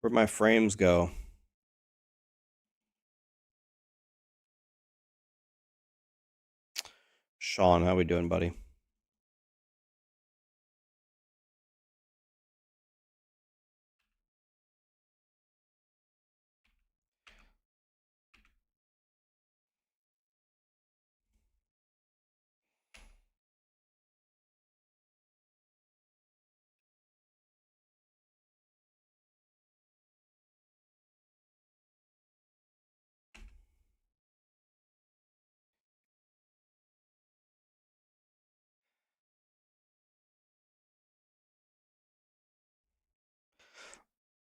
Where'd my frames go? Sean, how we doing, buddy?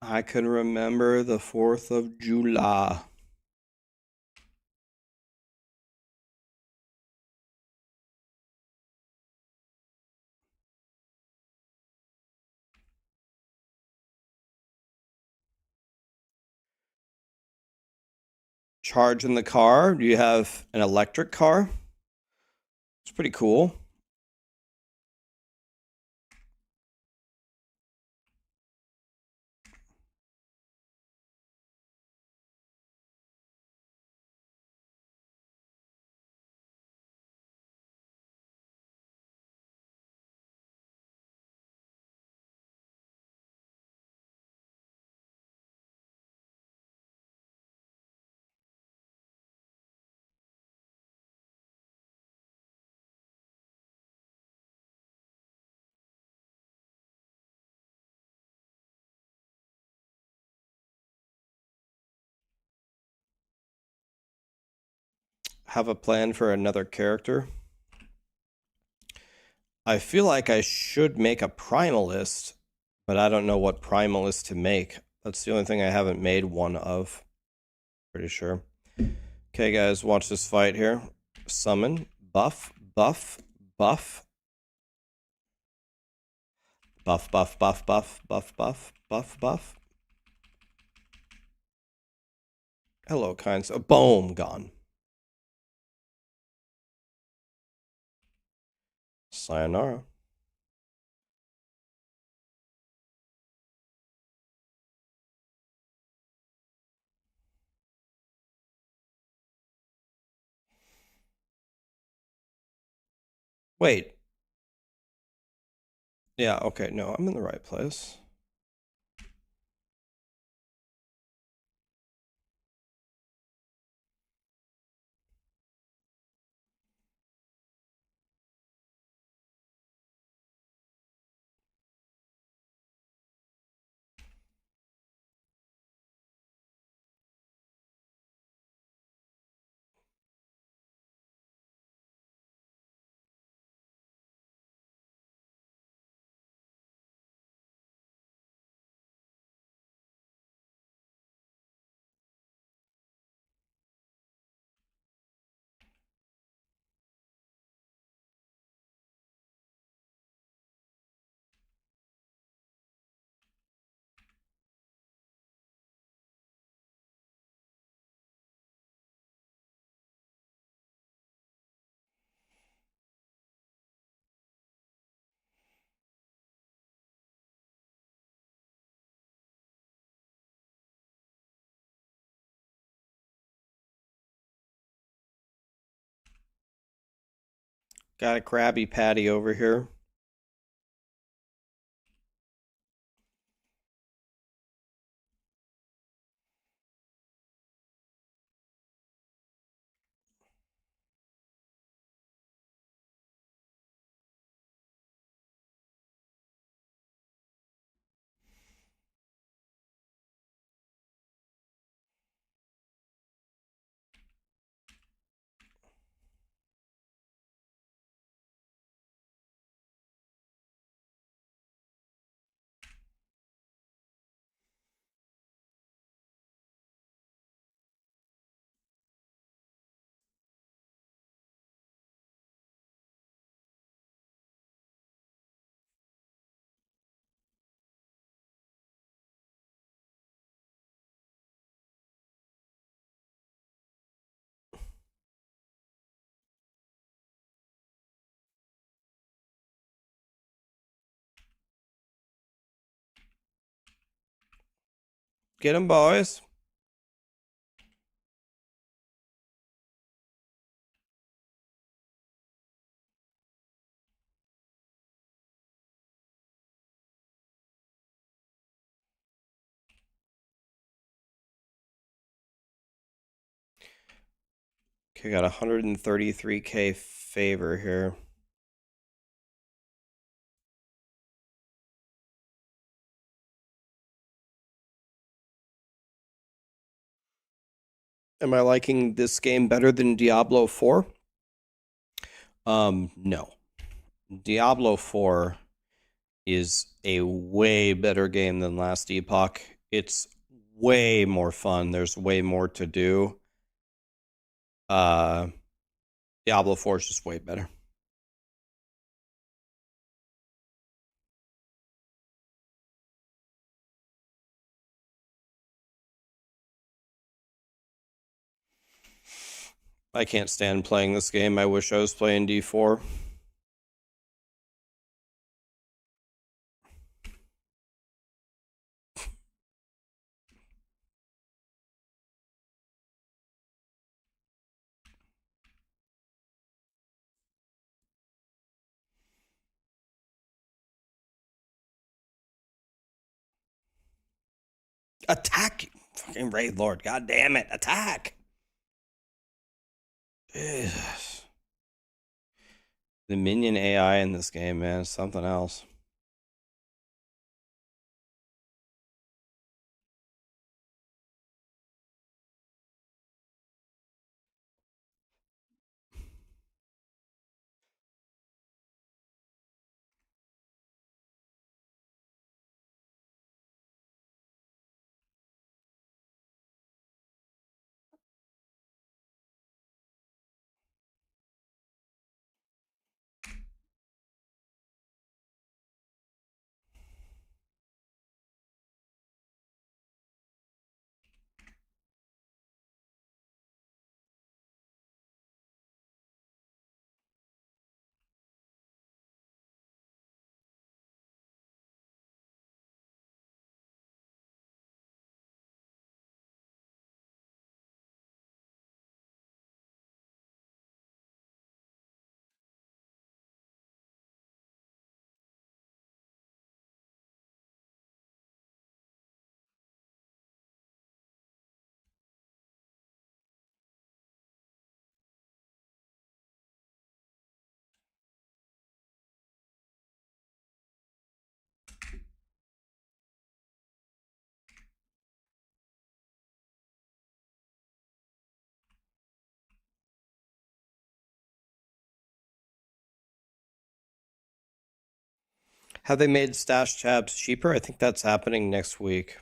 I can remember the 4th of July. Charge in the car. Do you have an electric car? It's pretty cool. Have a plan for another character. I feel like I should make a primalist, but I don't know what primalist to make. That's the only thing I haven't made one of. Pretty sure. Okay, guys, watch this fight here. Summon, buff, buff, buff. Buff, buff, buff, buff, buff, buff, buff, buff. Hello, kinds of boom, gone. Sayonara. Wait. Yeah, okay, no, I'm in the right place. Got a Krabby Patty over here. Get them, boys. Okay, got 133k favor here. Am I liking this game better than Diablo 4? No. Diablo 4 is a way better game than Last Epoch. It's way more fun. There's way more to do. Diablo 4 is just way better. I can't stand playing this game. I wish I was playing D4. Attack! Fucking Wraith Lord. God damn it. Attack! Jesus. The Minion AI in this game, man, is something else. Have they made stash tabs cheaper? I think that's happening next week.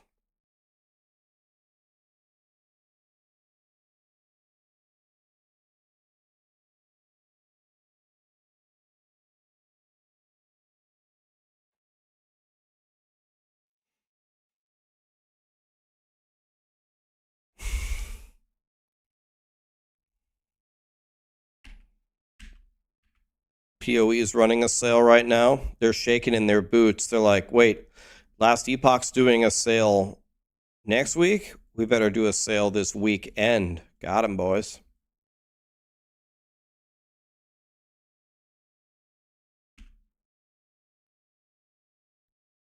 PoE is running a sale right now. They're shaking in their boots. They're like, wait, Last Epoch's doing a sale next week? We better do a sale this weekend. Got 'em, boys.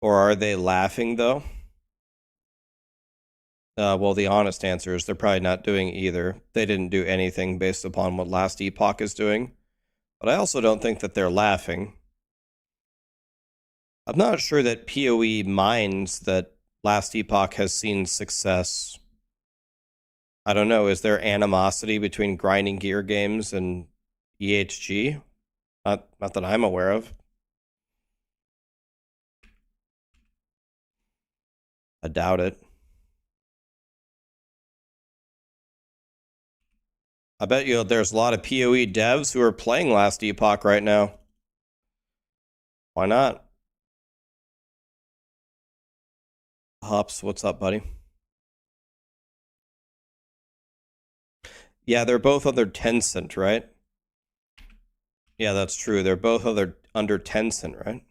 Or are they laughing, though? Well, the honest answer is they're probably not doing either. They didn't do anything based upon what Last Epoch is doing. But I also don't think that they're laughing. I'm not sure that PoE minds that Last Epoch has seen success. I don't know. Is there animosity between grinding gear games and EHG? Not that I'm aware of. I doubt it. I bet you there's a lot of PoE devs who are playing Last Epoch right now. Why not? Hops, what's up, buddy? Yeah, they're both under Tencent, right? Yeah, that's true. They're both under Tencent, right?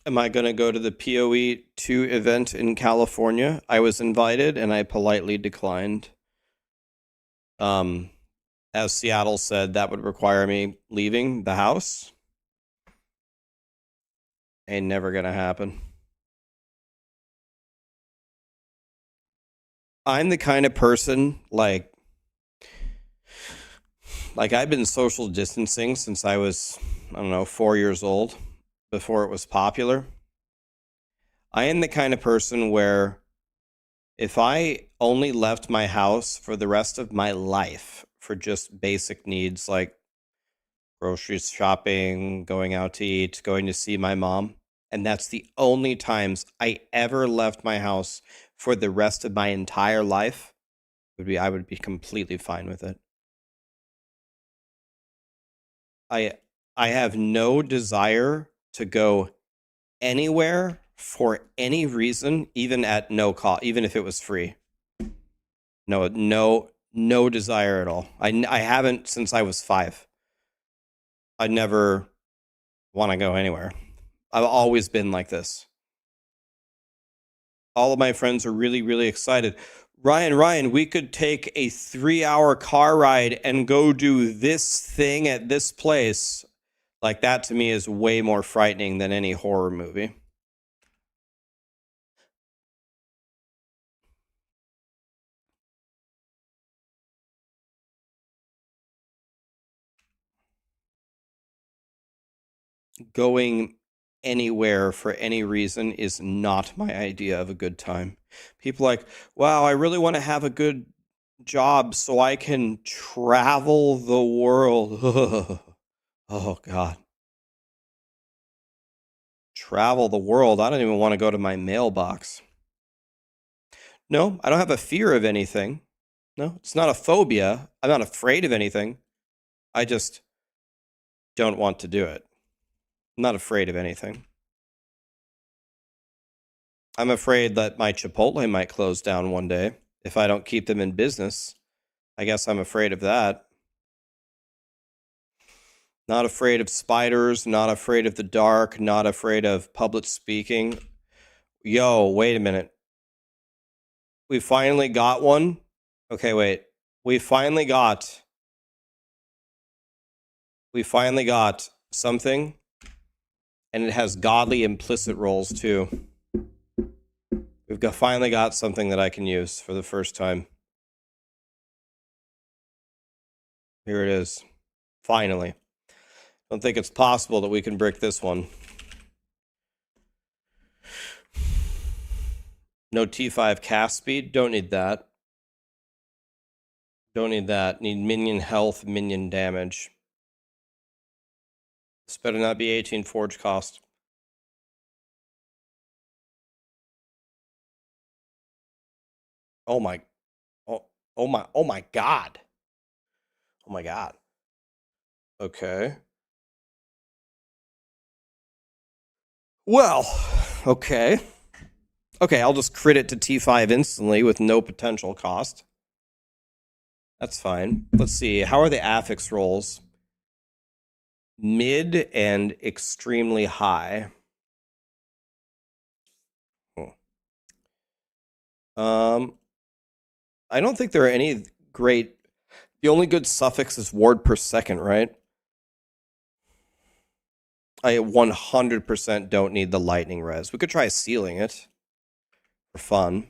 Am I going to go to the PoE 2 event in California? I was invited and I politely declined. As Seattle said, that would require me leaving the house. Ain't never going to happen. I'm the kind of person, like I've been social distancing since I was, I don't know, 4 years old, before it was popular. I am the kind of person where if I only left my house for the rest of my life for just basic needs like groceries, shopping, going out to eat, going to see my mom, and that's the only times I ever left my house for the rest of my entire life, I would be completely fine with it. I have no desire to go anywhere for any reason, even at no cost, even if it was free. No desire at all. I haven't since I was 5. I never want to go anywhere. I've always been like this. All of my friends are really, really excited. Ryan, we could take a 3-hour car ride and go do this thing at this place. Like, that to me is way more frightening than any horror movie. Going anywhere for any reason is not my idea of a good time. People like, wow, I really want to have a good job so I can travel the world. Oh, God. Travel the world. I don't even want to go to my mailbox. No, I don't have a fear of anything. No, it's not a phobia. I'm not afraid of anything. I just don't want to do it. I'm not afraid of anything. I'm afraid that my Chipotle might close down one day if I don't keep them in business. I guess I'm afraid of that. Not afraid of spiders, not afraid of the dark, not afraid of public speaking. Yo, wait a minute. We finally got one. Okay, wait. We finally got something, and it has godly implicit roles too. We've finally got something that I can use for the first time. Here it is. Finally. Don't think it's possible that we can brick this one. No T5 cast speed. Don't need that. Don't need that. Need minion health, minion damage. This better not be 18 forge cost. Oh my god. Oh my god. Oh my god. Okay. Well, okay. Okay, I'll just crit it to T5 instantly with no potential cost. That's fine. Let's see. How are the affix rolls? Mid and extremely high. I don't think there are any great... The only good suffix is ward per second, right? I 100% don't need the lightning res. We could try sealing it for fun.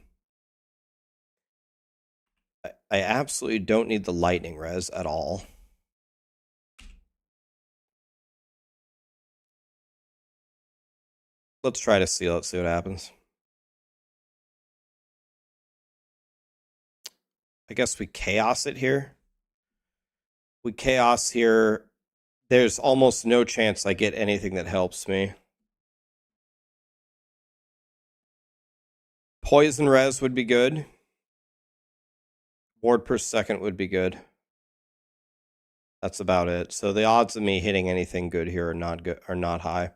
I absolutely don't need the lightning res at all. Let's try to seal it, see what happens. I guess we chaos it here. We chaos here. There's almost no chance I get anything that helps me. Poison res would be good. Ward per second would be good. That's about it. So the odds of me hitting anything good here are not high.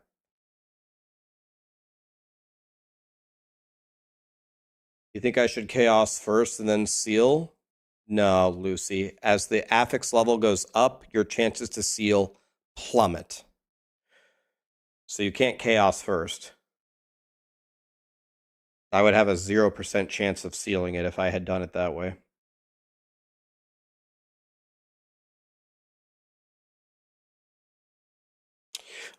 You think I should chaos first and then seal? No, Lucy. As the affix level goes up, your chances to seal plummet. So you can't chaos first. I would have a 0% chance of sealing it if I had done it that way.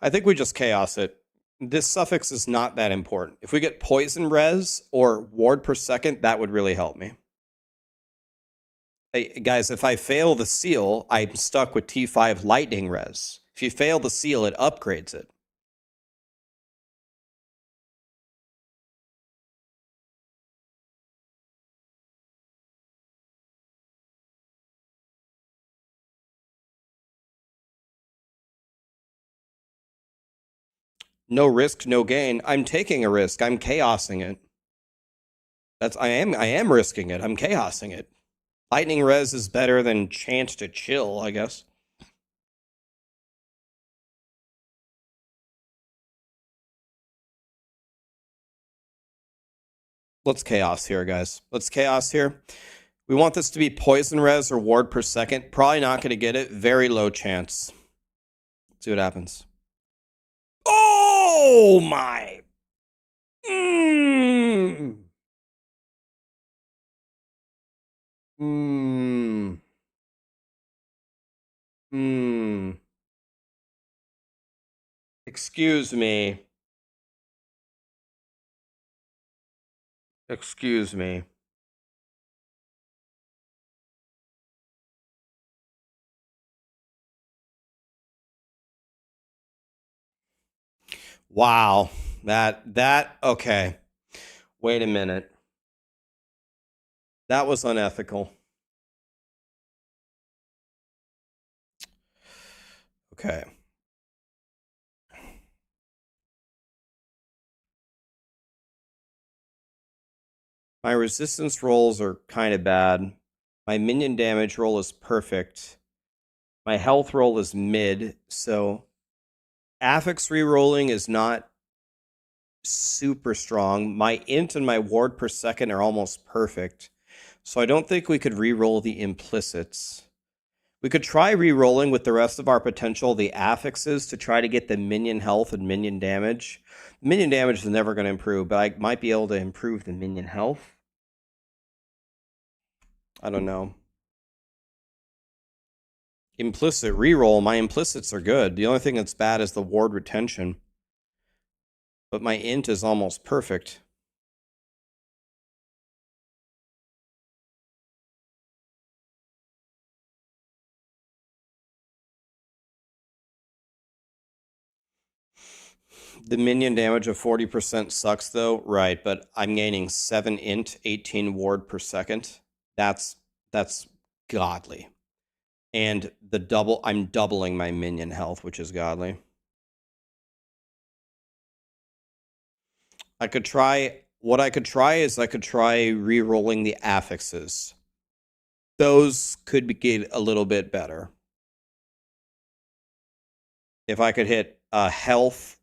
I think we just chaos it. This suffix is not that important. If we get poison res or ward per second, that would really help me. Hey, guys, if I fail the seal, I'm stuck with T5 lightning res. If you fail the seal, it upgrades it. No risk, no gain. I'm taking a risk. I'm chaosing it. I am risking it. I'm chaosing it. Lightning res is better than chance to chill, I guess. Let's chaos here, guys. Let's chaos here. We want this to be poison res or ward per second. Probably not going to get it. Very low chance. Let's see what happens. Oh my. Mm. Mm. Mm. Excuse me. Excuse me. Wow. Okay. Wait a minute. That was unethical. Okay. My resistance rolls are kind of bad. My minion damage roll is perfect. My health roll is mid, so affix rerolling is not super strong. My int and my ward per second are almost perfect. So I don't think we could reroll the implicits. We could try rerolling with the rest of our potential, the affixes, to try to get the minion health and minion damage. Minion damage is never going to improve, but I might be able to improve the minion health. I don't know. Implicit reroll. My implicits are good. The only thing that's bad is the ward retention. But my int is almost perfect. The minion damage of 40% sucks though. Right, but I'm gaining 7 int, 18 ward per second. That's godly. And I'm doubling my minion health, which is godly. What I could try is re-rolling the affixes. Those could get a little bit better. If I could hit health,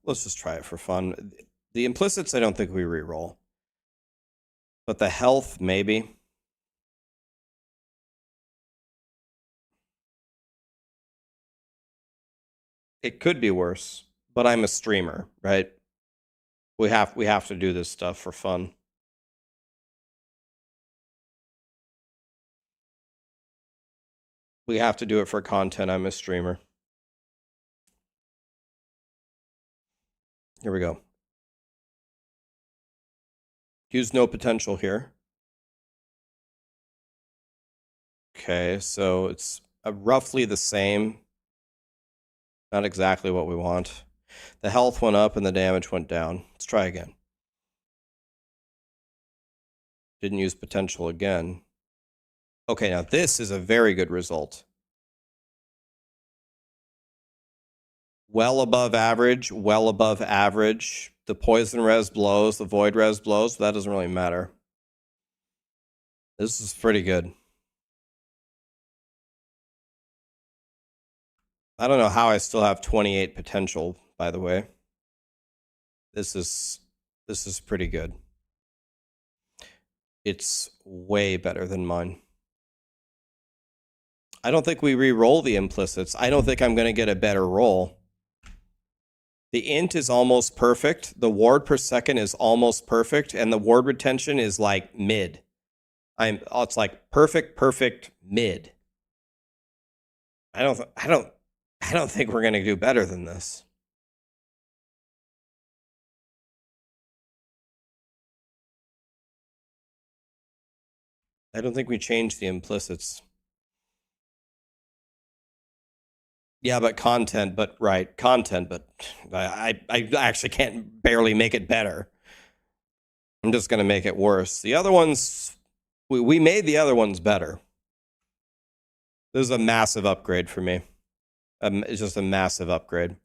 let's just try it for fun. The implicits, I don't think we re-roll. But the health, maybe. It could be worse, but I'm a streamer, right? We have to do this stuff for fun. We have to do it for content. I'm a streamer. Here we go. Use no potential here. Okay, so it's roughly the same. Not exactly what we want. The health went up and the damage went down. Let's try again. Didn't use potential again. Okay, now this is a very good result. Well above average, well above average. The poison res blows, the void res blows, but that doesn't really matter. This is pretty good. I don't know how I still have 28 potential, by the way. This is pretty good. It's way better than mine. I don't think we re-roll the implicits. I don't think I'm going to get a better roll. The int is almost perfect. The ward per second is almost perfect, and the ward retention is like mid. It's like perfect mid. I don't think we're gonna do better than this. I don't think we changed the implicits. Yeah, but content, but I actually can't barely make it better. I'm just gonna make it worse. The other ones, we made the other ones better. This is a massive upgrade for me. It's just a massive upgrade.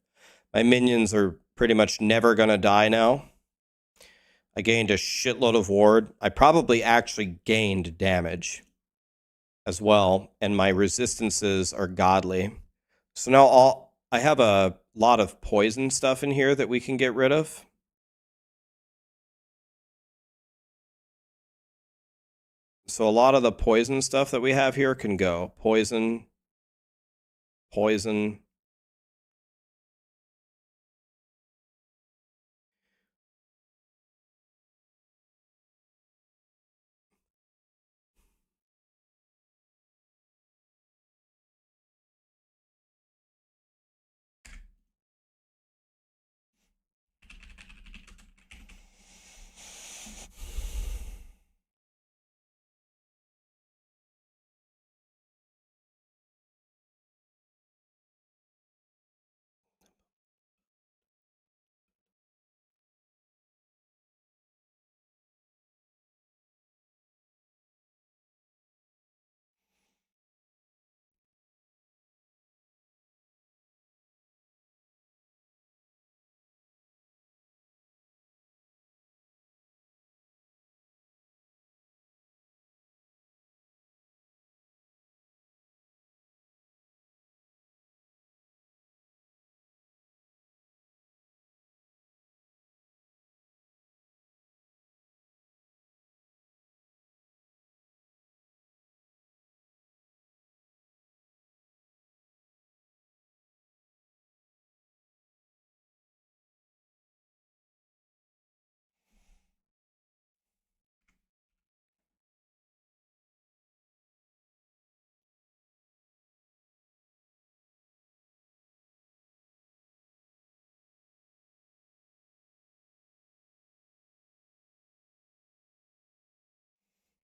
My minions are pretty much never gonna die now. I gained a shitload of ward. I probably actually gained damage as well, and my resistances are godly. So now I have a lot of poison stuff in here that we can get rid of. So a lot of the poison stuff that we have here can go. Poison.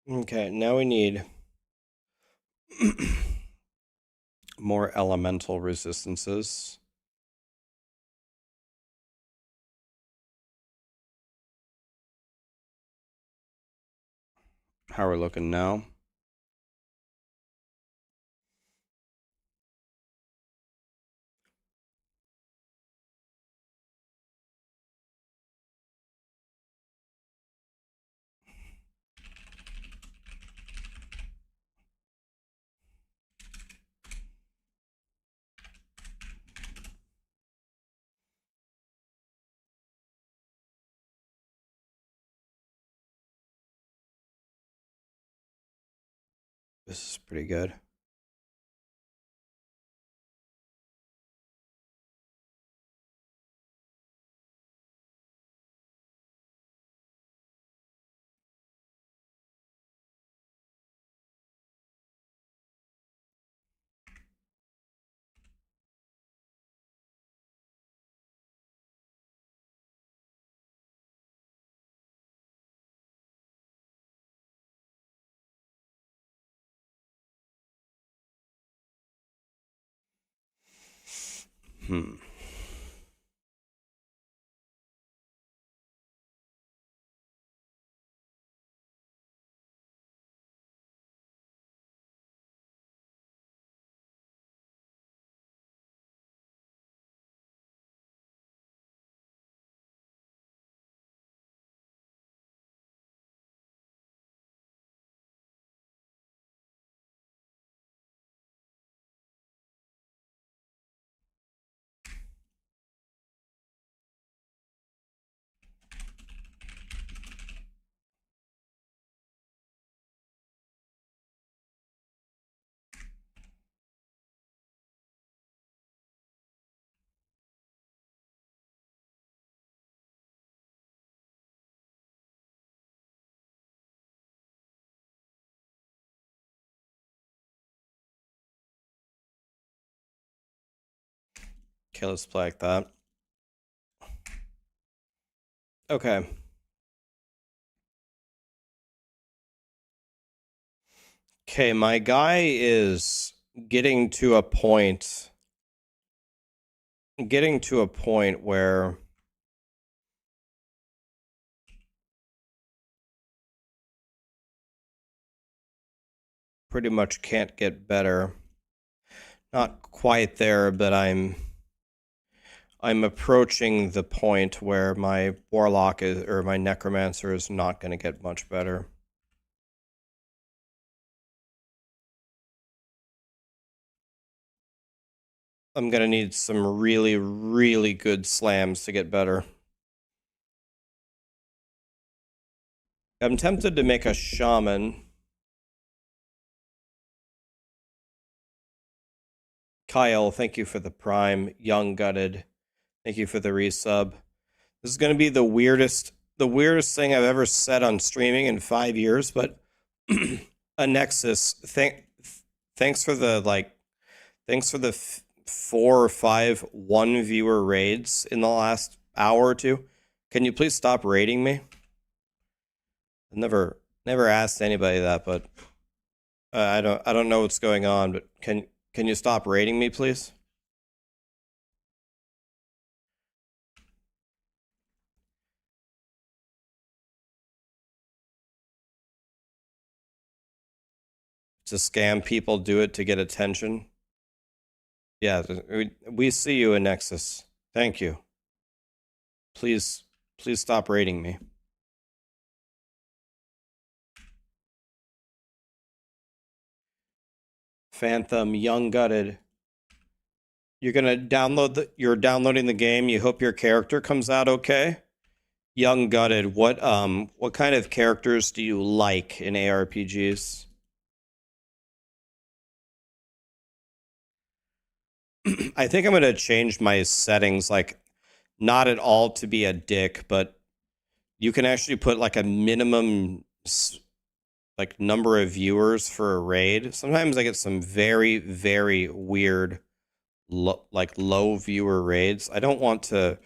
Okay, now we need more elemental resistances. How are we looking now? This is pretty good. Okay, let's play like that. Okay. Okay, my guy is getting to a point where pretty much can't get better. Not quite there, but I'm approaching the point where my warlock is, or my necromancer is not going to get much better. I'm going to need some really, really good slams to get better. I'm tempted to make a shaman. Kyle, thank you for the prime. Young Gutted, thank you for the resub. This is going to be the weirdest thing I've ever said on streaming in 5 years, but a Nexus, thanks for the 4 or 5 one viewer raids in the last hour or two. Can you please stop raiding me? I've never asked anybody that, but I don't know what's going on, but can you stop raiding me, please? To scam people, do it to get attention. Yeah, we see you in Nexus. Thank you. Please stop raiding me. Phantom, Young Gutted. You're gonna you're downloading the game. You hope your character comes out okay. Young Gutted, what kind of characters do you like in ARPGs? I think I'm gonna change my settings, like not at all to be a dick, but you can actually put like a minimum like number of viewers for a raid. Sometimes I get some very, very weird low viewer raids. I don't want to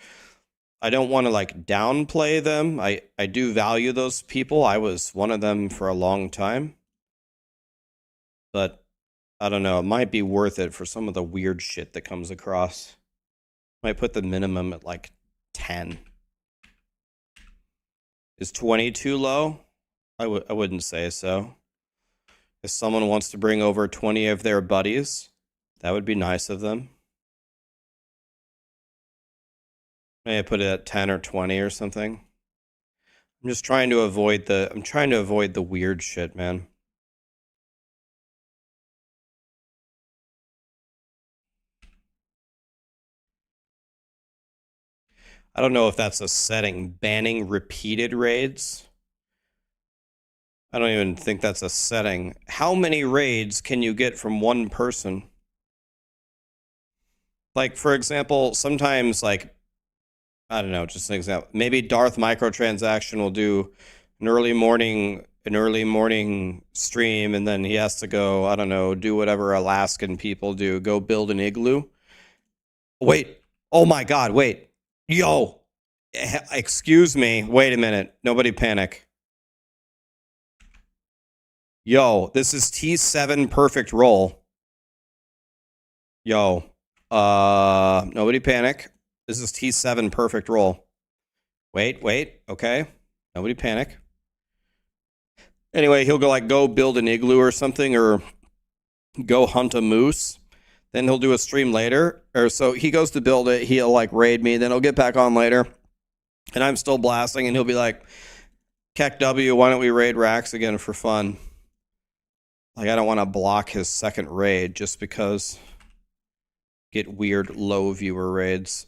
like downplay them. I do value those people. I was one of them for a long time. But I don't know, it might be worth it for some of the weird shit that comes across. Might put the minimum at like 10. Is 20 too low? I wouldn't say so. If someone wants to bring over 20 of their buddies, that would be nice of them. Maybe I put it at 10 or 20 or something. I'm just trying to avoid the weird shit, man. I don't know if that's a setting. Banning repeated raids? I don't even think that's a setting. How many raids can you get from one person? Like, for example, sometimes, like, I don't know, just an example. Maybe Darth Microtransaction will do an early morning stream, and then he has to go, I don't know, do whatever Alaskan people do, go build an igloo. Wait. Oh my God, wait. Yo. Excuse me. Wait a minute. Nobody panic. Yo, this is T7 perfect roll. Yo. Nobody panic. This is T7 perfect roll. Wait. Okay. Nobody panic. Anyway, he'll go build an igloo or something, or go hunt a moose. Then he'll do a stream later. Or so he goes to build it. He'll like raid me. Then he'll get back on later. And I'm still blasting, and he'll be like, Keck W, why don't we raid Rax again for fun? Like, I don't want to block his second raid just because. Get weird low viewer raids.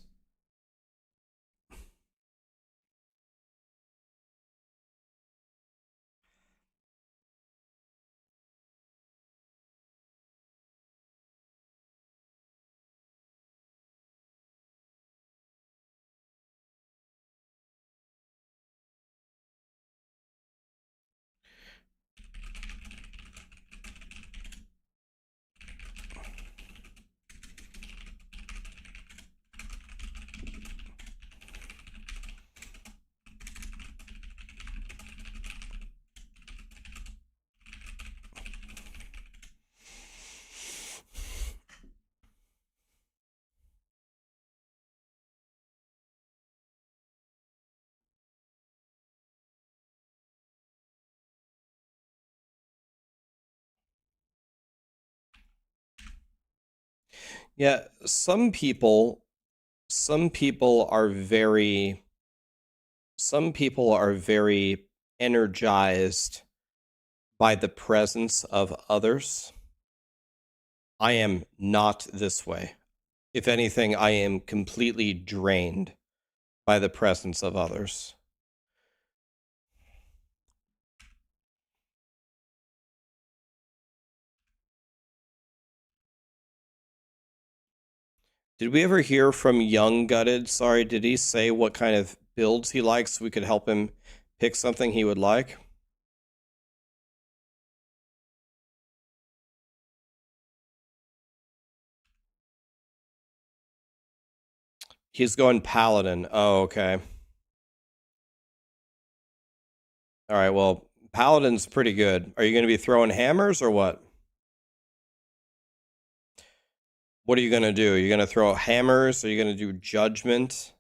Yeah, some people are very energized by the presence of others. I am not this way. If anything, I am completely drained by the presence of others. Did we ever hear from Young Gutted? Sorry, did he say what kind of builds he likes so we could help him pick something he would like? He's going Paladin. Oh, okay. All right, well, Paladin's pretty good. Are you going to be throwing hammers or what? What are you going to do? Are you going to throw hammers? Are you going to do judgment?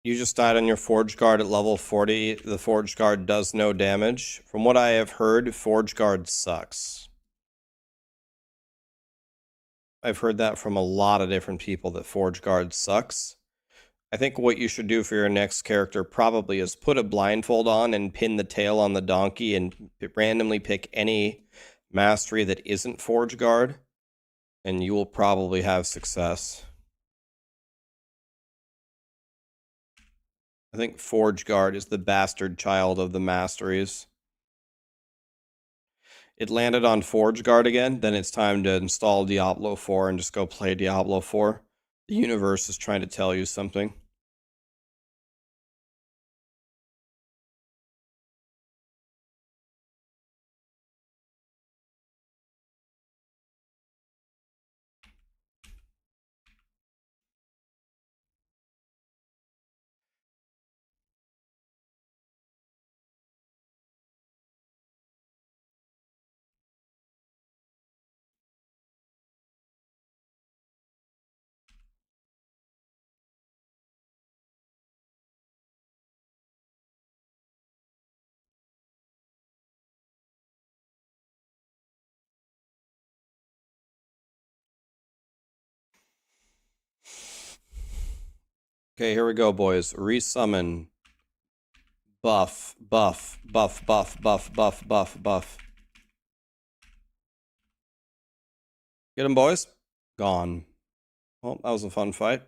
You just died on your Forge Guard at level 40. The Forge Guard does no damage. From what I have heard, Forge Guard sucks. I've heard that from a lot of different people that Forge Guard sucks. I think what you should do for your next character probably is put a blindfold on and pin the tail on the donkey and randomly pick any mastery that isn't Forge Guard, and you will probably have success. I think Forge Guard is the bastard child of the masteries. It landed on Forge Guard again, then it's time to install Diablo 4 and just go play Diablo 4. The universe is trying to tell you something. Okay, here we go, boys. Resummon. Buff, buff, buff, buff, buff, buff, buff, buff. Get him, boys. Gone. Well, that was a fun fight.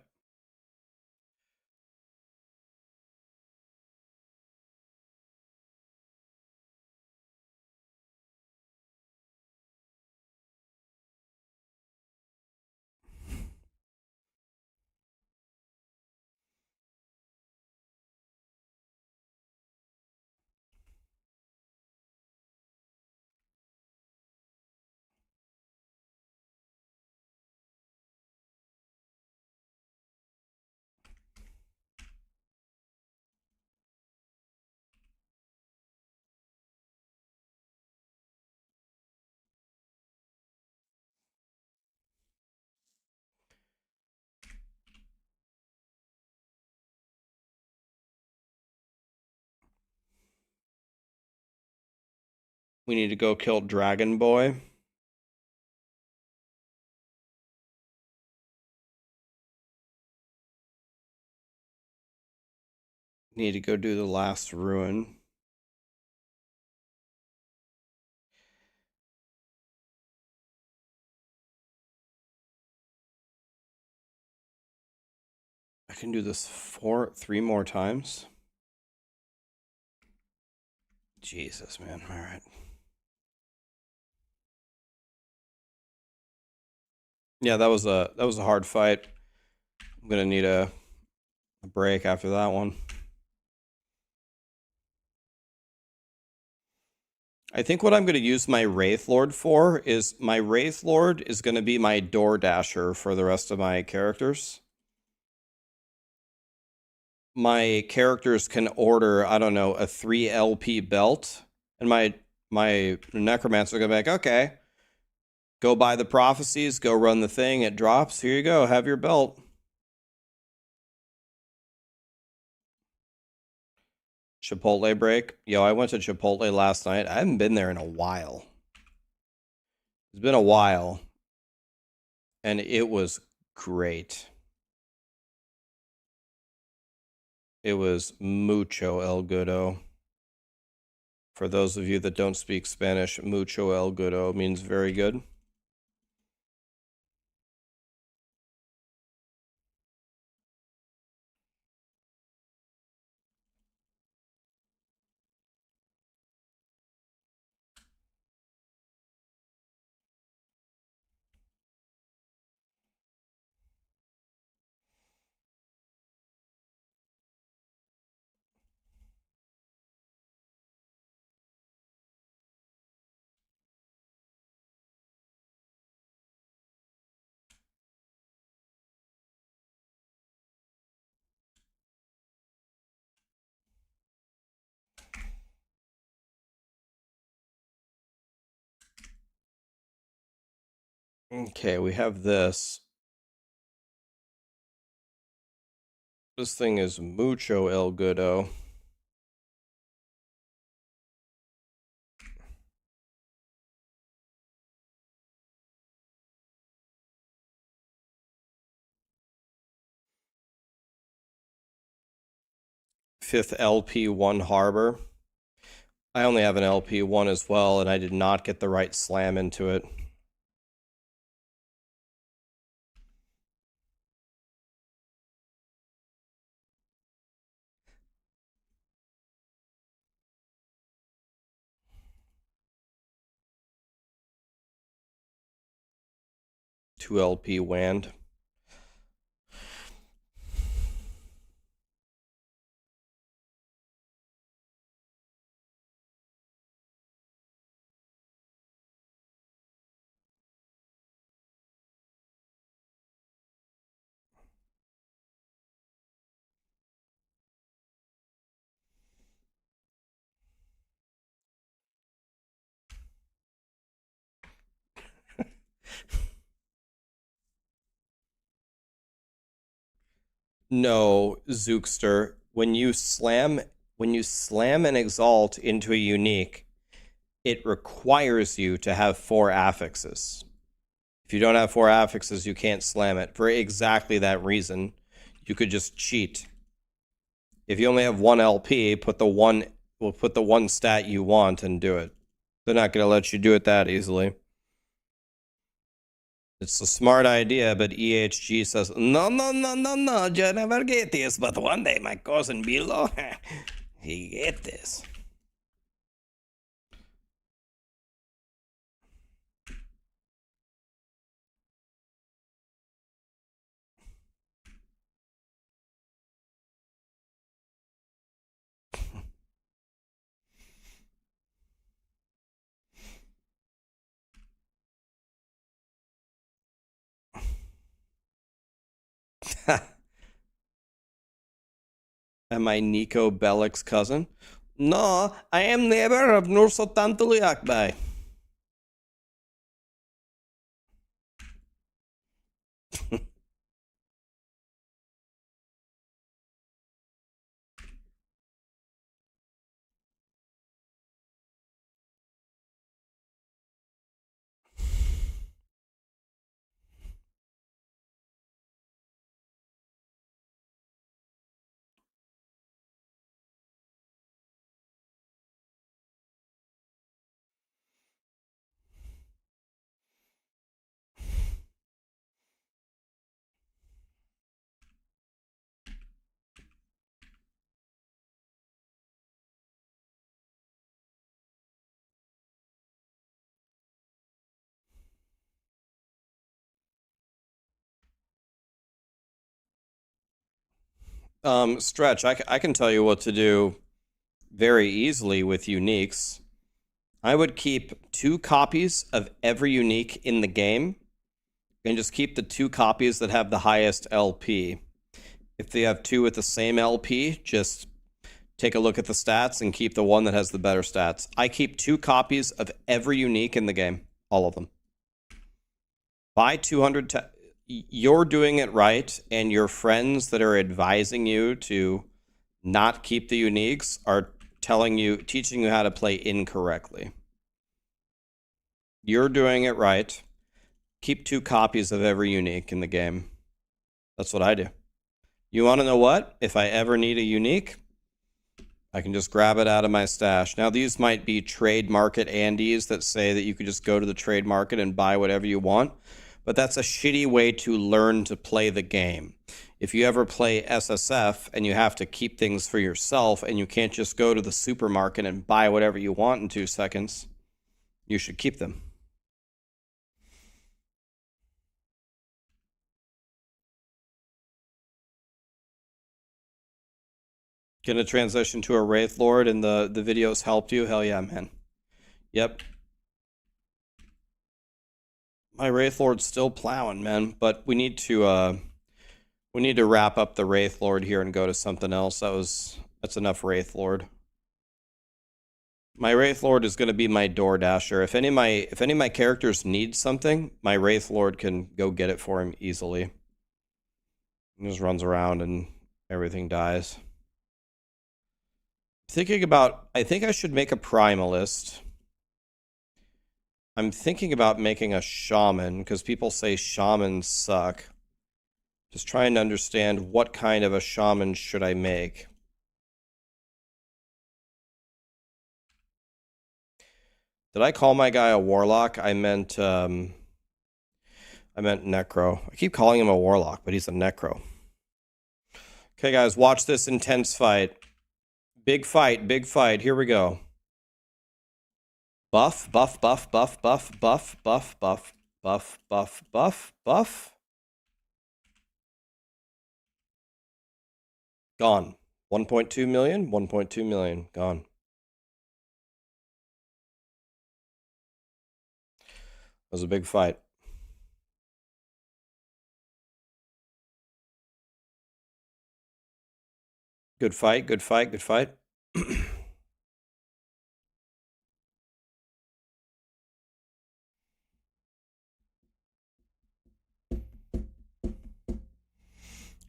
We need to go kill Dragon Boy. Need to go do the last ruin. I can do this 3 more times. Jesus, man. All right. Yeah, that was a hard fight. I'm gonna need a break after that one. I think what I'm going to use my Wraith Lord for is my Wraith Lord is going to be my Door Dasher for the rest of my characters. my characters can order, I don't know, a 3 LP belt, and my necromancer gonna be like, okay, go buy the prophecies, go run the thing, it drops, here you go, have your belt. Chipotle break. Yo, I went to Chipotle last night. I haven't been there in a while. It's been a while. And it was great. It was mucho el goodo. For those of you that don't speak Spanish, mucho el goodo means very good. Okay, we have this. This thing is mucho el goodo. Fifth LP1 Harbor. I only have an LP1 as well, and I did not get the right slam into it. Two LP wand. No, Zookster. When you slam an exalt into a unique, it requires you to have 4 affixes. If you don't have 4 affixes, you can't slam it. For exactly that reason, you could just cheat. If you only have 1 LP, put the one stat you want and do it. They're not gonna let you do it that easily. It's a smart idea, but EHG says, no, you never get this, but one day my cousin Bilo, he get this. Am I Nico Bellic's cousin? No, I am neighbor of Nur Sultan Tuliakbay. Stretch, I can tell you what to do very easily with uniques. I would keep 2 copies of every unique in the game and just keep the 2 copies that have the highest LP. If they have two with the same LP, just take a look at the stats and keep the one that has the better stats. I keep 2 copies of every unique in the game. All of them. Buy 200... You're doing it right, and your friends that are advising you to not keep the uniques are teaching you how to play incorrectly. You're doing it right. Keep 2 copies of every unique in the game. That's what I do. You want to know what? If I ever need a unique, I can just grab it out of my stash. Now, these might be trade market Andes that say that you could just go to the trade market and buy whatever you want. But that's a shitty way to learn to play the game. If you ever play SSF and you have to keep things for yourself and you can't just go to the supermarket and buy whatever you want in 2 seconds, you should keep them. Gonna transition to a Wraith Lord and the videos helped you? Hell yeah, man. Yep. My Wraith Lord's still plowing, man, but we need to wrap up the Wraith Lord here and go to something else. That's enough Wraith Lord. My Wraith Lord is gonna be my door dasher. If any of my characters need something, my Wraith Lord can go get it for him easily. He just runs around and everything dies. I think I should make a primalist. I'm thinking about making a shaman, because people say shamans suck. Just trying to understand what kind of a shaman should I make. Did I call my guy a warlock? I meant necro. I keep calling him a warlock, but he's a necro. Okay, guys, watch this intense fight. Big fight, big fight. Here we go. Buff, buff, buff, buff, buff, buff, buff, buff, buff, buff, buff, buff. Gone. 1.2 million, 1.2 million. Gone. It was a big fight. Good fight, good fight, good fight.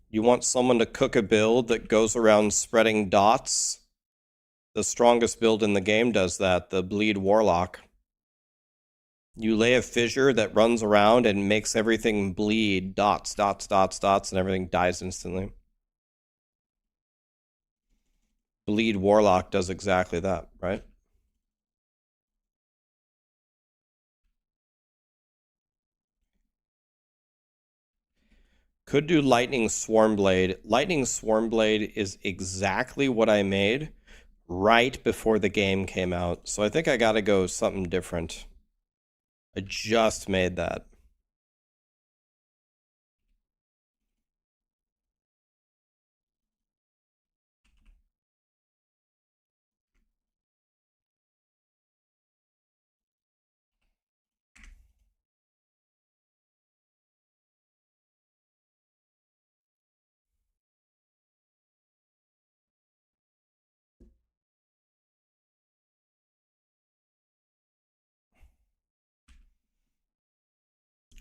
You want someone to cook a build that goes around spreading dots? The strongest build in the game does that, the Bleed Warlock. You lay a fissure that runs around and makes everything bleed dots, dots, dots, dots, and everything dies instantly. Bleed Warlock does exactly that, right? Could do Lightning Swarmblade. Lightning Swarmblade is exactly what I made right before the game came out. So I think I gotta go something different. I just made that.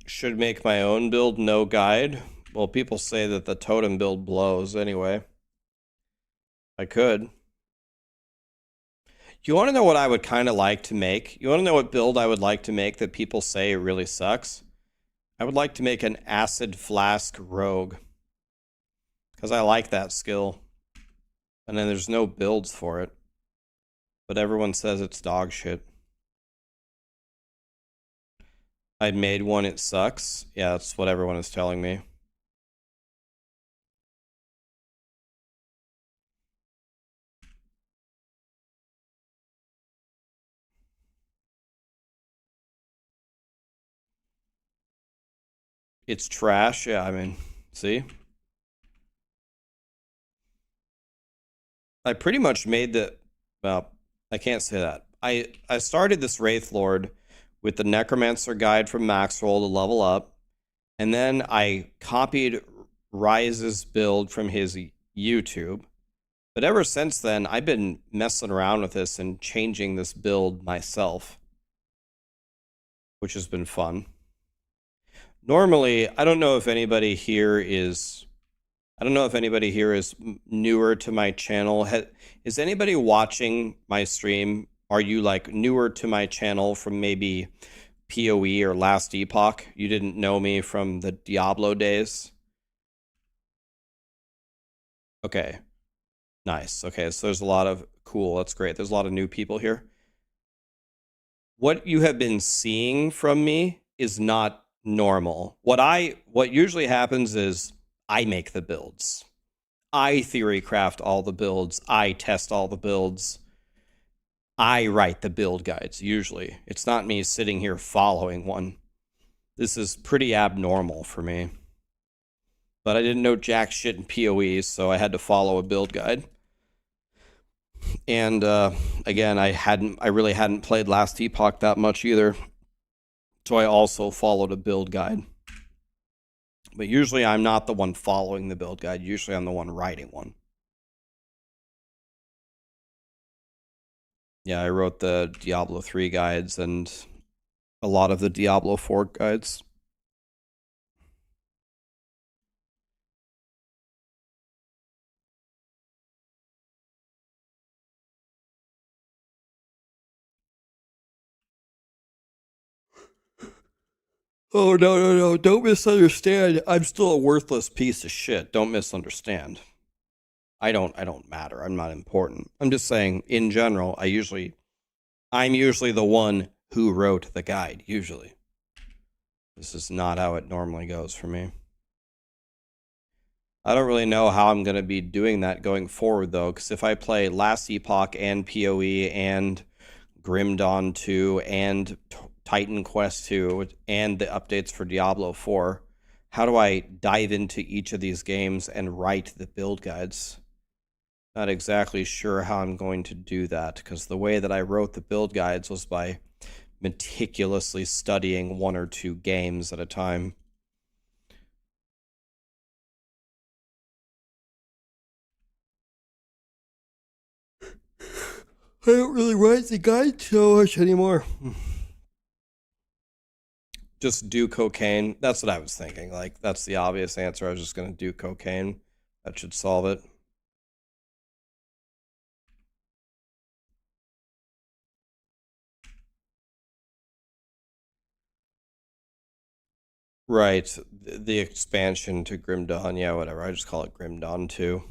Should make my own build, no guide. Well, people say that the totem build blows anyway. I could. You want to know what I would kind of like to make? You want to know what build I would like to make that people say really sucks? I would like to make an Acid Flask Rogue. Because I like that skill. And then there's no builds for it. But everyone says it's dog shit. I made one, it sucks. Yeah, that's what everyone is telling me. It's trash. Yeah, I mean, see? I pretty much made the... Well, I can't say that. I started this Wraith Lord with the Necromancer guide from Maxroll to level up. And then I copied Rise's build from his YouTube. But ever since then, I've been messing around with this and changing this build myself, which has been fun. Normally, I don't know if anybody here is newer to my channel. Is anybody watching my stream? Are you like newer to my channel from maybe PoE or Last Epoch? You didn't know me from the Diablo days? Okay. Nice. Okay, so there's a lot of cool. That's great. There's a lot of new people here. What you have been seeing from me is not normal. What usually happens is I make the builds. I theory craft all the builds. I test all the builds. I write the build guides, usually. It's not me sitting here following one. This is pretty abnormal for me. But I didn't know jack shit in PoE, so I had to follow a build guide. And again, I really hadn't played Last Epoch that much either. So I also followed a build guide. But usually I'm not the one following the build guide. Usually I'm the one writing one. Yeah, I wrote the Diablo 3 guides and a lot of the Diablo 4 guides. Oh, no. Don't misunderstand. I'm still a worthless piece of shit. Don't misunderstand. I don't matter. I'm not important. I'm just saying, in general, I'm usually the one who wrote the guide, usually. This is not how it normally goes for me. I don't really know how I'm going to be doing that going forward, though, because if I play Last Epoch and PoE and Grim Dawn 2 and Titan Quest 2 and the updates for Diablo 4, how do I dive into each of these games and write the build guides? Not exactly sure how I'm going to do that, because the way that I wrote the build guides was by meticulously studying 1 or 2 games at a time. I don't really write the guide so much anymore. Just do cocaine. That's what I was thinking. Like, that's the obvious answer. I was just going to do cocaine. That should solve it. Right. The expansion to Grim Dawn. Yeah, whatever. I just call it Grim Dawn 2.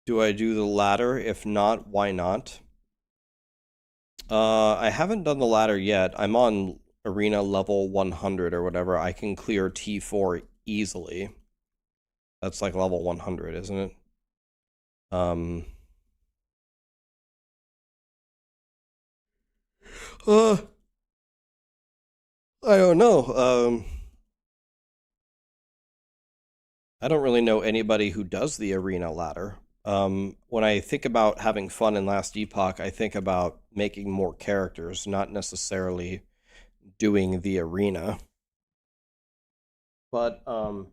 Do I do the ladder? If not, why not? I haven't done the ladder yet. I'm on arena level 100 or whatever. I can clear T4 easily. That's like level 100, isn't it? I don't know. I don't really know anybody who does the arena ladder. When I think about having fun in Last Epoch, I think about making more characters, not necessarily doing the arena. But I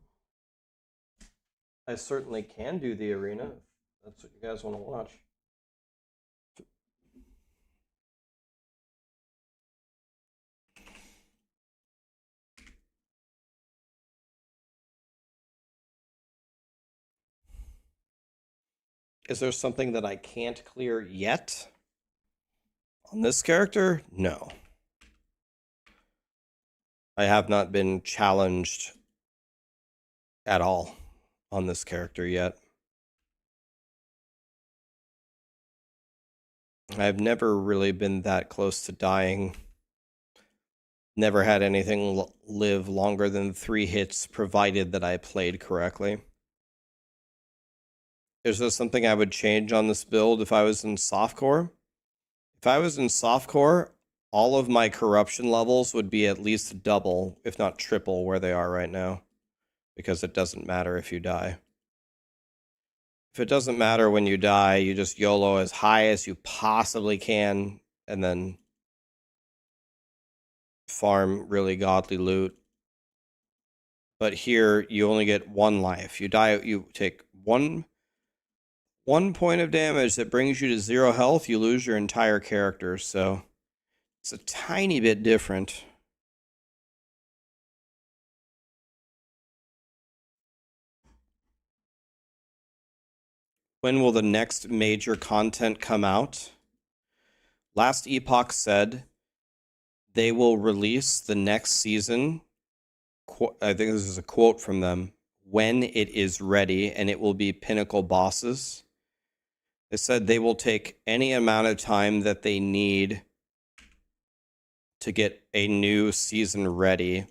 certainly can do the arena if that's what you guys want to watch. Is there something that I can't clear yet? On this character? No. I have not been challenged at all on this character yet. I've never really been that close to dying. Never had anything live longer than 3 hits, provided that I played correctly. Is there something I would change on this build if I was in softcore? If I was in softcore, all of my corruption levels would be at least double, if not triple, where they are right now. Because it doesn't matter if you die. If it doesn't matter when you die, you just YOLO as high as you possibly can, and then farm really godly loot. But here, you only get one life. You die, you take one point of damage that brings you to 0 health, you lose your entire character, so it's a tiny bit different. When will the next major content come out? Last Epoch said they will release the next season. I think this is a quote from them. When it is ready, and it will be pinnacle bosses. They said they will take any amount of time that they need to get a new season ready.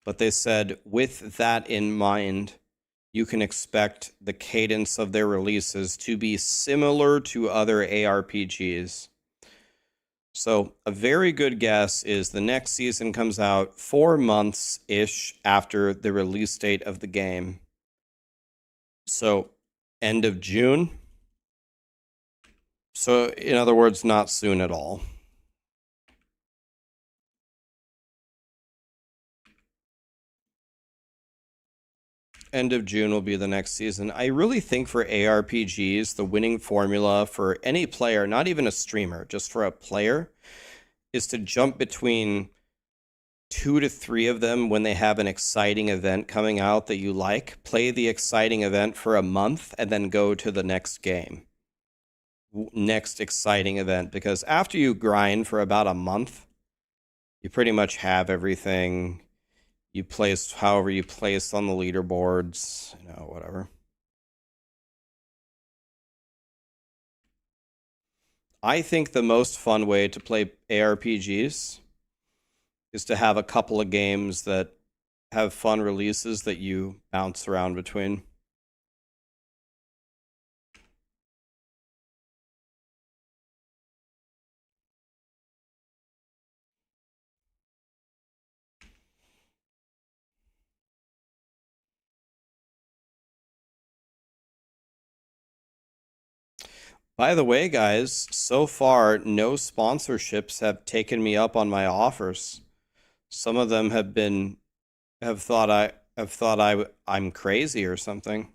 But they said with that in mind, you can expect the cadence of their releases to be similar to other ARPGs. So a very good guess is the next season comes out 4 months-ish after the release date of the game. So end of June. So in other words, not soon at all. End of June will be the next season. I really think for ARPGs, the winning formula for any player, not even a streamer, just for a player, is to jump between 2 to 3 of them when they have an exciting event coming out that you like. Play the exciting event for a month and then go to the next game. Next exciting event. Because after you grind for about a month, you pretty much have everything. You placed however you placed on the leaderboards, you know, whatever. I think the most fun way to play ARPGs is to have a couple of games that have fun releases that you bounce around between. By the way, guys, so far no sponsorships have taken me up on my offers. Some of them have thought I'm crazy or something.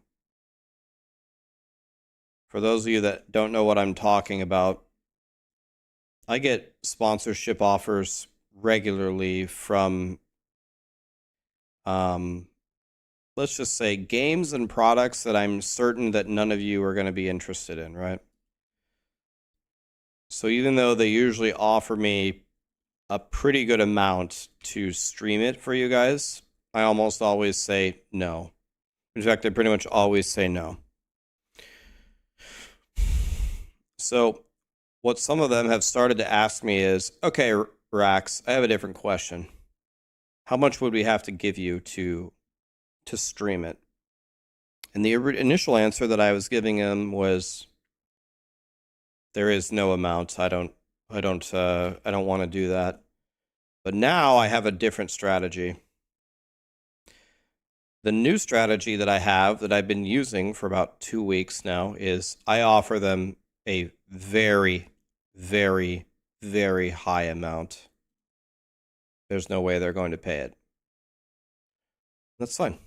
For those of you that don't know what I'm talking about, I get sponsorship offers regularly from let's just say games and products that I'm certain that none of you are going to be interested in, right? So even though they usually offer me a pretty good amount to stream it for you guys, I almost always say no. In fact, I pretty much always say no. So what some of them have started to ask me is, okay, Rax, I have a different question. How much would we have to give you to stream it? And the initial answer that I was giving him was, there is no amount. I don't want to do that. But now I have a different strategy. The new strategy that I have that I've been using for about 2 weeks now is I offer them a very, very, very high amount. There's no way they're going to pay it. That's fine.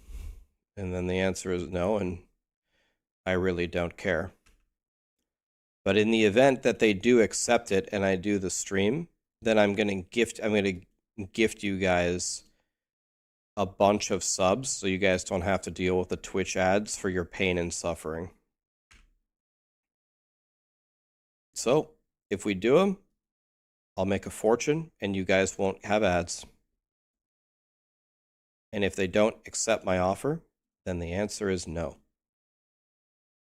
And then the answer is no, and I really don't care. But in the event that they do accept it and I do the stream, then I'm going to gift you guys a bunch of subs so you guys don't have to deal with the Twitch ads for your pain and suffering. So, if we do them, I'll make a fortune and you guys won't have ads. And if they don't accept my offer, then the answer is no.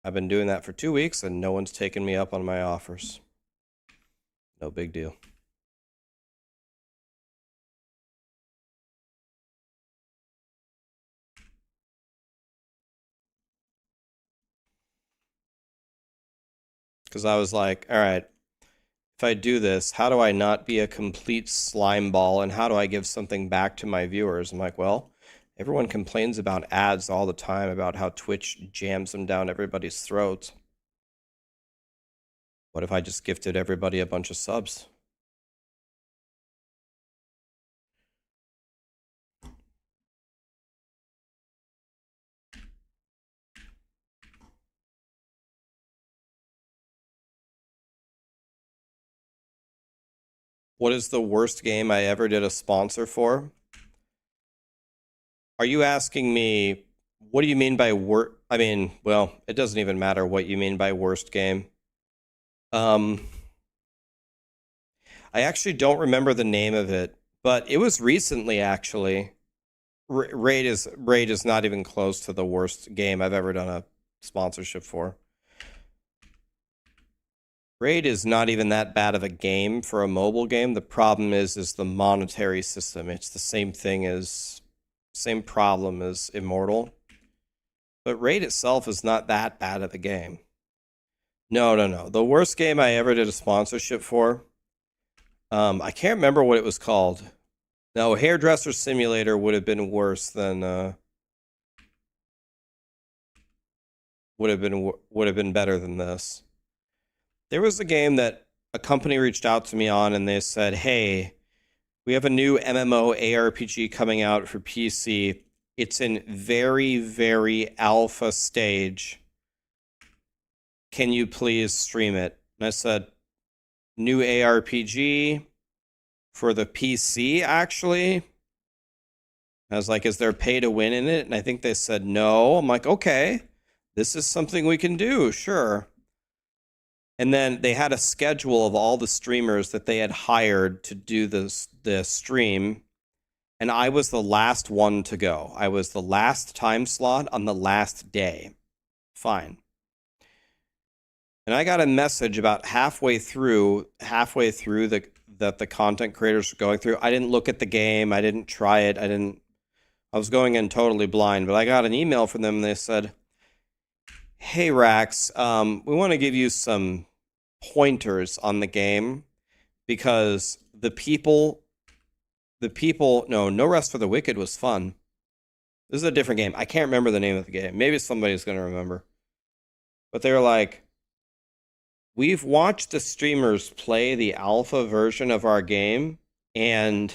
I've been doing that for 2 weeks and no one's taken me up on my offers. No big deal. Because I was like, all right, if I do this, how do I not be a complete slime ball, and how do I give something back to my viewers? I'm like, well, everyone complains about ads all the time, about how Twitch jams them down everybody's throats. What if I just gifted everybody a bunch of subs? What is the worst game I ever did a sponsor for? Are you asking me, what do you mean by I mean, well, it doesn't even matter what you mean by worst game. I actually don't remember the name of it, but it was recently, actually. Raid is not even close to the worst game I've ever done a sponsorship for. Raid is not even that bad of a game for a mobile game. The problem is the monetary system. It's the same problem as Immortal. But Raid itself is not that bad of a game. No. The worst game I ever did a sponsorship for, I can't remember what it was called. No, Hairdresser Simulator would have been worse than would have been better than this. There was a game that a company reached out to me on, and they said, "Hey, we have a new MMO ARPG coming out for PC. It's in very, very alpha stage. Can you please stream it?" And I said, "New ARPG for the PC, actually?" I was like, "Is there pay to win in it?" And I think they said no. I'm like, okay, this is something we can do, sure. And then they had a schedule of all the streamers that they had hired to do the stream, and I was the last one to go. I was the last time slot on the last day. Fine. And I got a message about halfway through that the content creators were going through. I didn't look at the game. I didn't try it. I was going in totally blind, but I got an email from them, and they said, "Hey, Rax, we want to give you some pointers on the game, because no Rest for the Wicked was fun. This is a different game. I can't remember the name of the game. Maybe somebody's going to remember. But they were like, we've watched the streamers play the alpha version of our game, and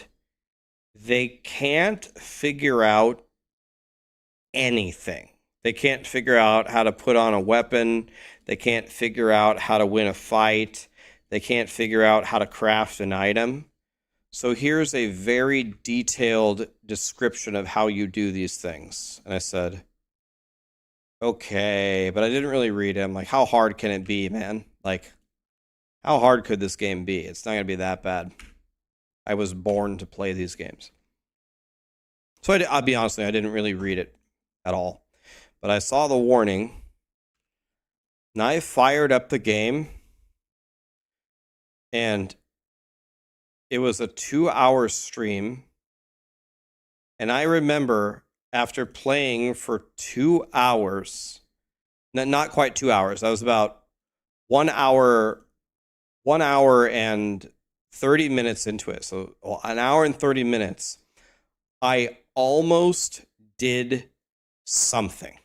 they can't figure out anything. They can't figure out how to put on a weapon. They can't figure out how to win a fight. They can't figure out how to craft an item. So here's a very detailed description of how you do these things." And I said, okay, but I didn't really read it. I'm like, how hard can it be, man? Like, how hard could this game be? It's not going to be that bad. I was born to play these games. So I'll be honest with you, I didn't really read it at all. But I saw the warning, and I fired up the game, and it was a 2-hour stream. And I remember after playing for 2 hours, not quite 2 hours, I was about 1 hour and 30 minutes into it. So an hour and 30 minutes, I almost did something.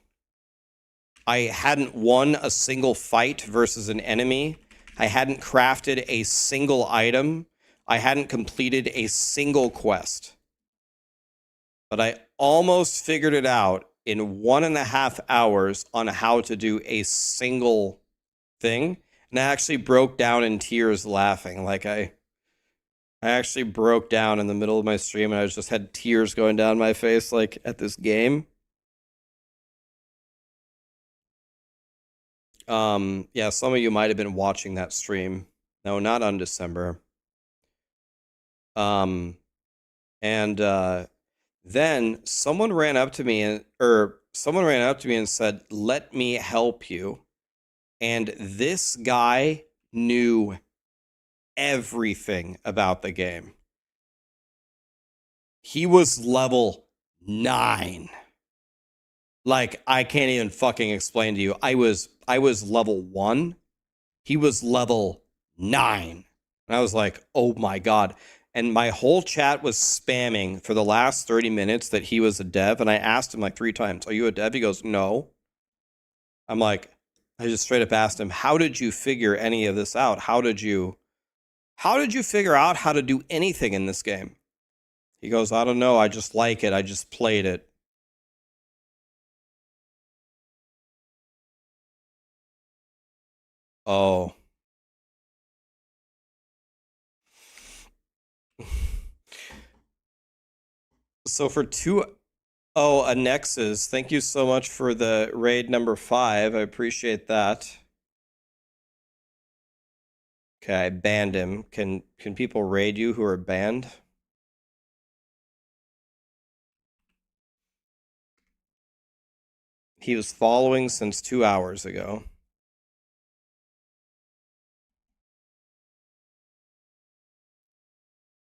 I hadn't won a single fight versus an enemy. I hadn't crafted a single item. I hadn't completed a single quest. But I almost figured it out in 1.5 hours on how to do a single thing. And I actually broke down in tears laughing. Like I actually broke down in the middle of my stream, and I just had tears going down my face, like, at this game. Yeah, some of you might have been watching that stream. No, not on December. And then someone ran up to me and said, "Let me help you." And this guy knew everything about the game. He was level 9. Like, I can't even fucking explain to you. I was level 1. He was level 9. And I was like, oh my God. And my whole chat was spamming for the last 30 minutes that he was a dev. And I asked him like 3 times, are you a dev? He goes, no. I'm like, I just straight up asked him, how did you figure any of this out? How did you figure out how to do anything in this game? He goes, I don't know. I just like it. I just played it. Oh. So for Annexes, thank you so much for the raid number 5. I appreciate that. Okay, I banned him. Can people raid you who are banned? He was following since 2 hours ago.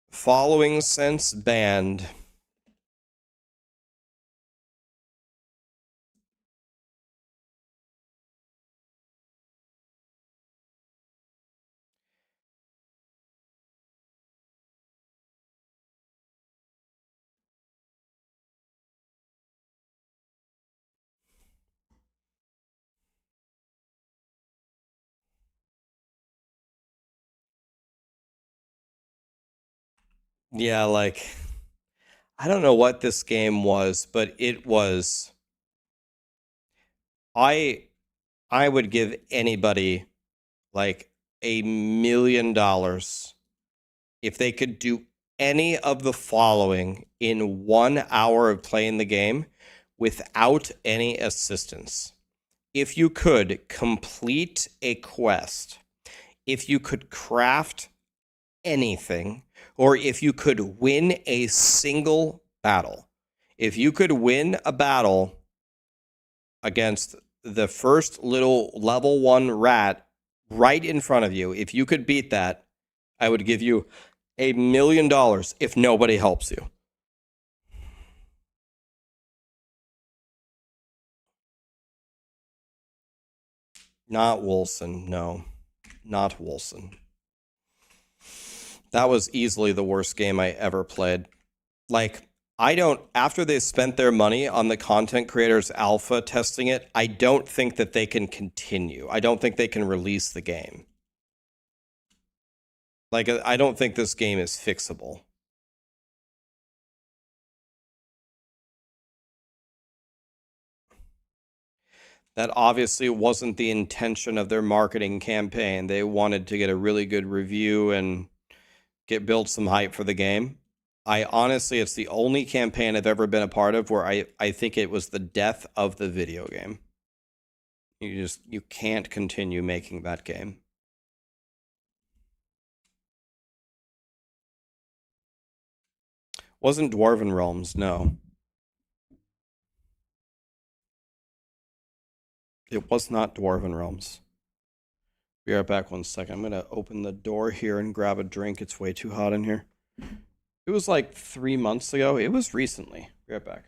Following since banned. Yeah, like, I don't know what this game was, but it was. I would give anybody like $1 million if they could do any of the following in 1 hour of playing the game without any assistance. If you could complete a quest, if you could craft anything, or if you could win a single battle. If you could win a battle against the first little level 1 rat right in front of you, if you could beat that, I would give you $1 million if nobody helps you. Not Wilson, no. Not Wilson. That was easily the worst game I ever played. Like, after they spent their money on the content creators alpha testing it, I don't think that they can continue. I don't think they can release the game. Like, I don't think this game is fixable. That obviously wasn't the intention of their marketing campaign. They wanted to get a really good review and build some hype for the game. It's the only campaign I've ever been a part of where I think it was the death of the video game. You can't continue making that game. Wasn't Dwarven Realms, no. It was not Dwarven Realms. Be right back 1 second. I'm gonna open the door here and grab a drink. It's way too hot in here. It was like 3 months ago. It was recently. Be right back.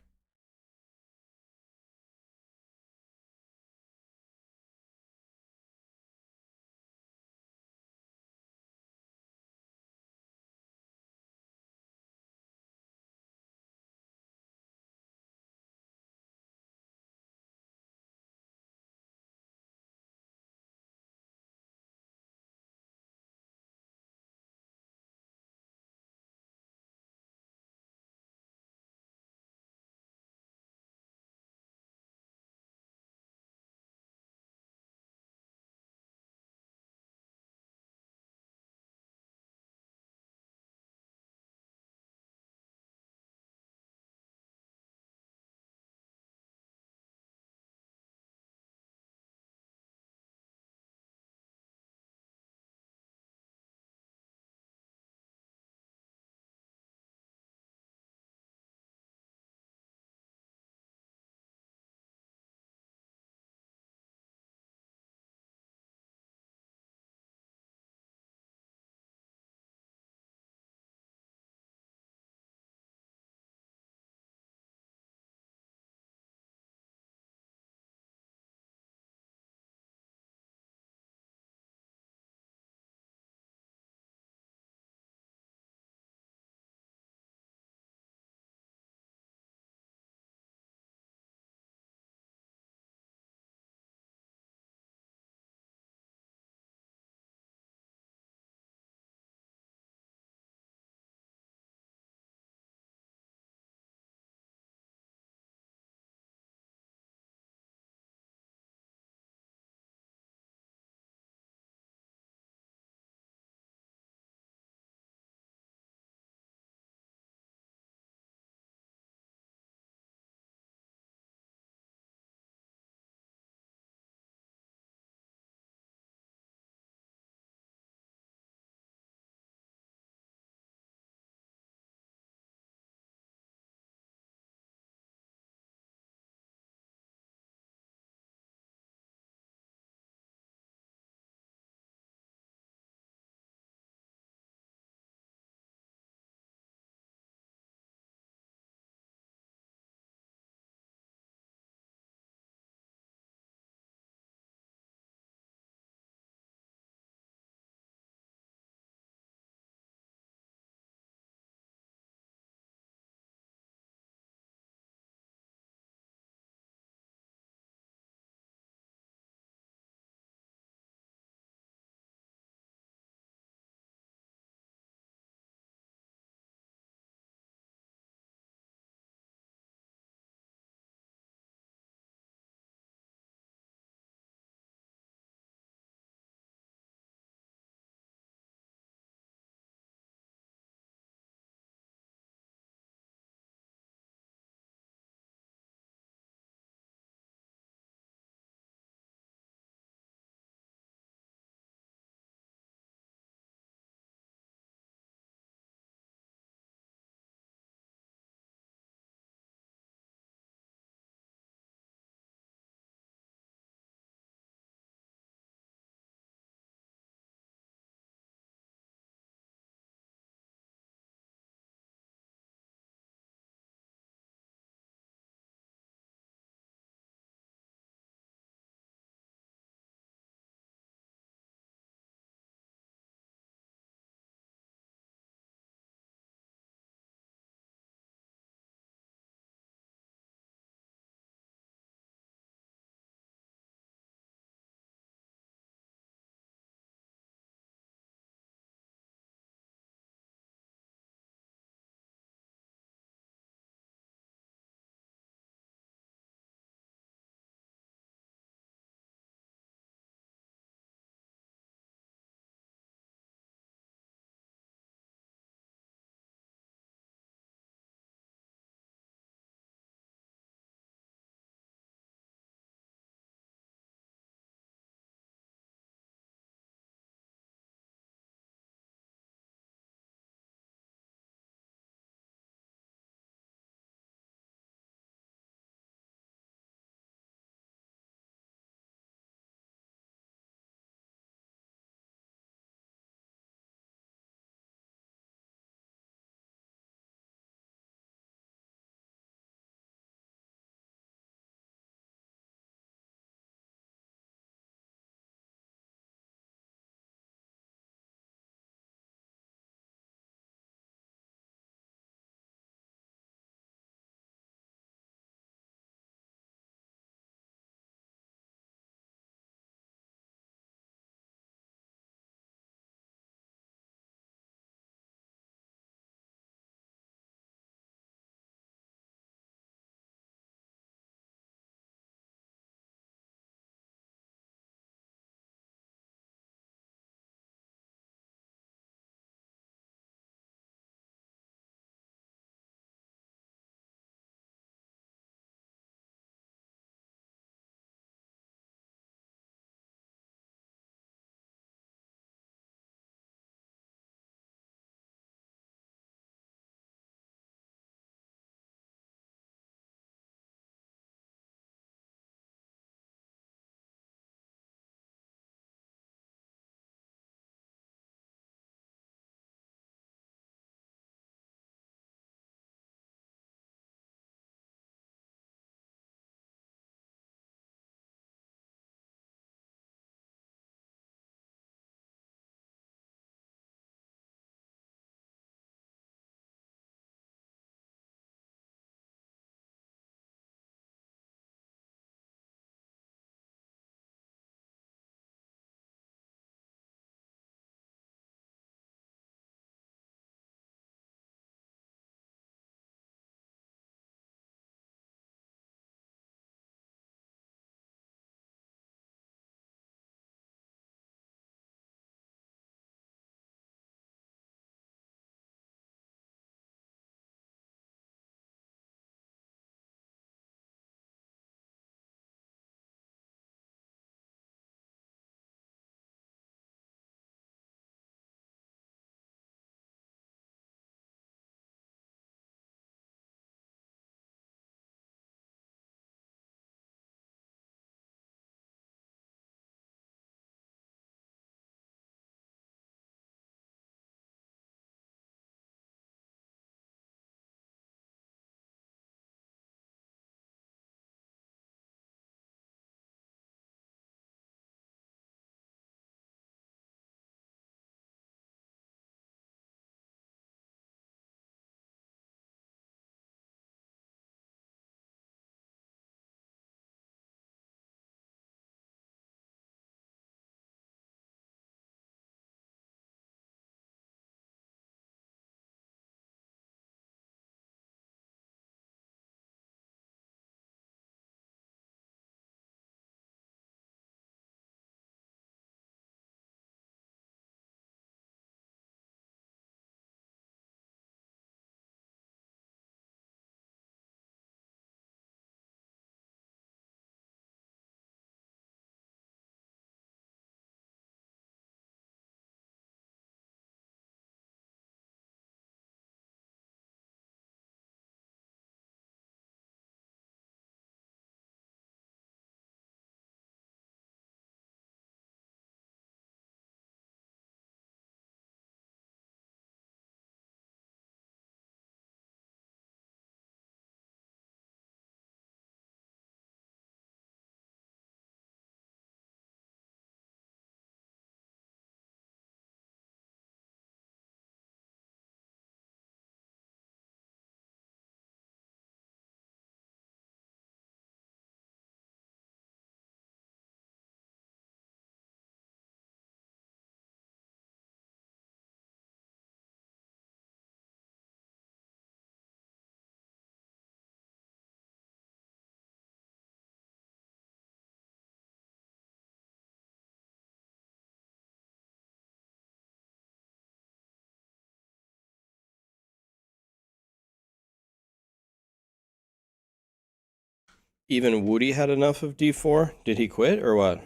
even Woody had enough of D4. Did he quit or what?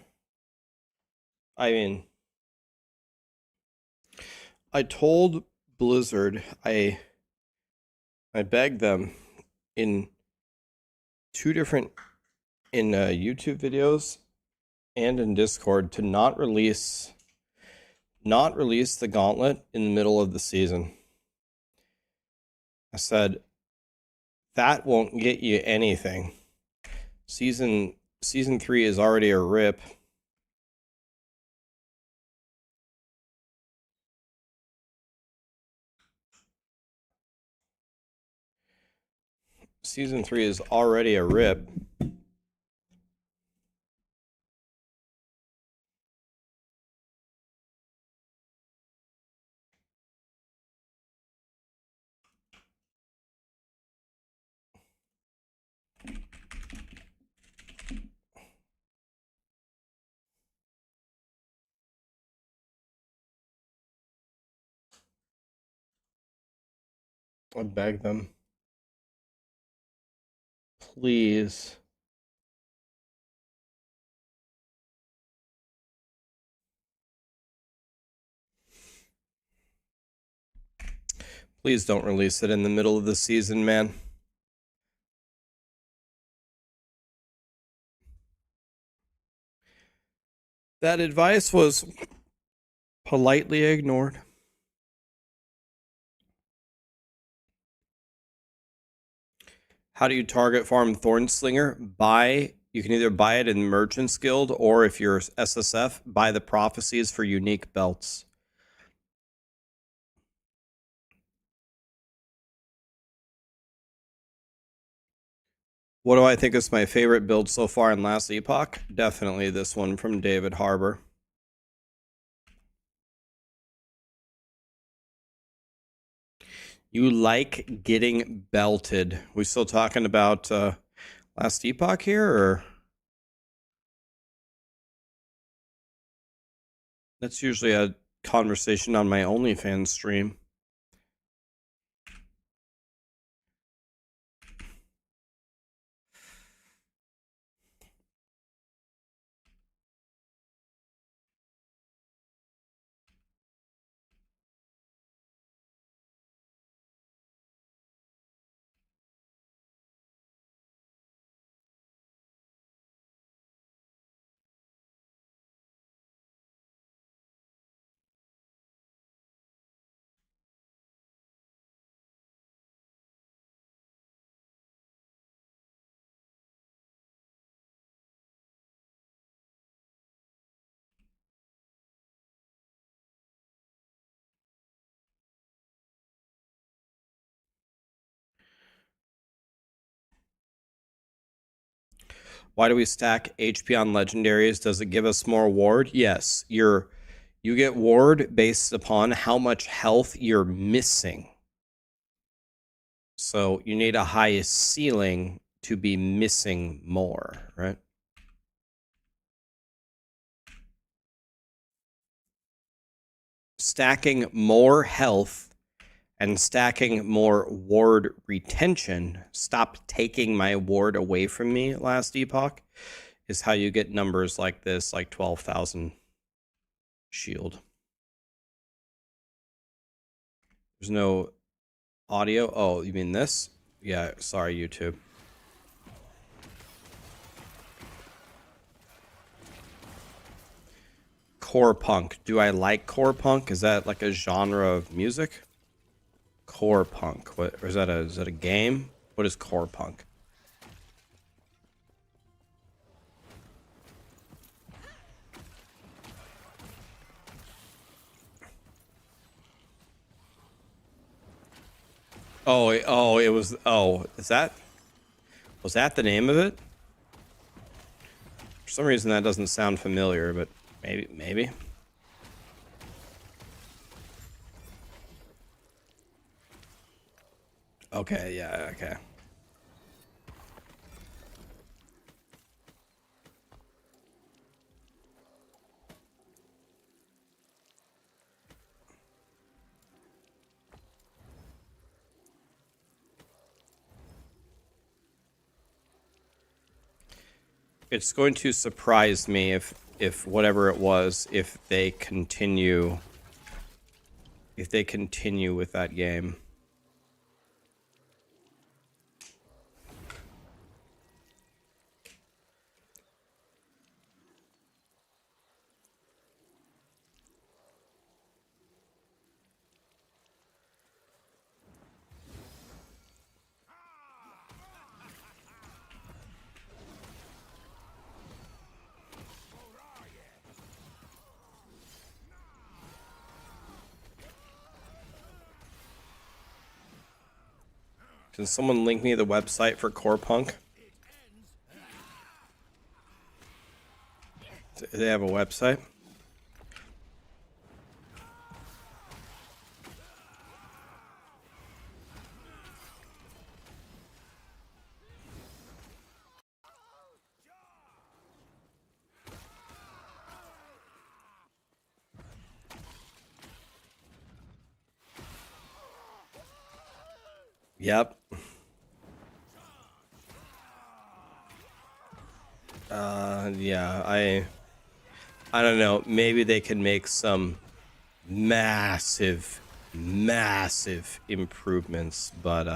I mean, I told Blizzard, I begged them in two different YouTube videos and in Discord to not release the gauntlet in the middle of the season. I said that won't get you anything. Season 3 is already a rip. Season 3 is already a rip. I beg them. Please. Please don't release it in the middle of the season, man. That advice was politely ignored. How do you target farm Thornslinger? You can either buy it in Merchant's Guild, or if you're SSF, buy the prophecies for unique belts. What do I think is my favorite build so far in Last Epoch? Definitely this one from David Harbour. You like getting belted. We still talking about Last Epoch here, or? That's usually a conversation on my OnlyFans stream. Why do we stack HP on legendaries? Does it give us more ward? Yes. You get ward based upon how much health you're missing. So you need a high ceiling to be missing more, right? Stacking more health and stacking more ward retention, stop taking my ward away from me, Last Epoch, is how you get numbers like this, like 12,000 shield. There's no audio. Oh, you mean this? Yeah, sorry, YouTube. Core punk. Do I like core punk? Is that like a genre of music? Core punk. What, or is that a game? What is core punk? It was. Oh, was that the name of it? For some reason, that doesn't sound familiar, but maybe. Okay, yeah, okay. It's going to surprise me if whatever it was, if they continue with that game. Can someone link me the website for Core Punk? Do they have a website? Yep. Yeah, I don't know. Maybe they can make some massive improvements, but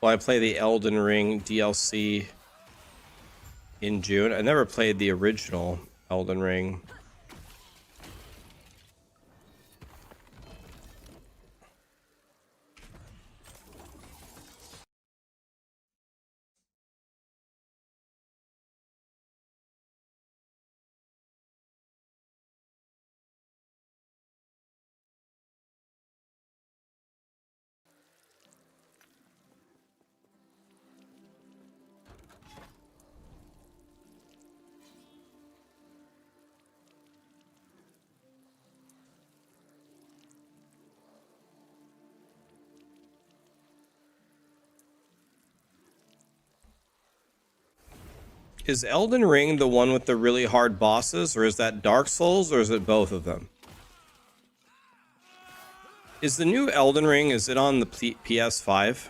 well, I play the Elden Ring DLC in June. I never played the original Elden Ring. Is Elden Ring the one with the really hard bosses, or is that Dark Souls, or is it both of them? Is the new Elden Ring, is it on the PS5?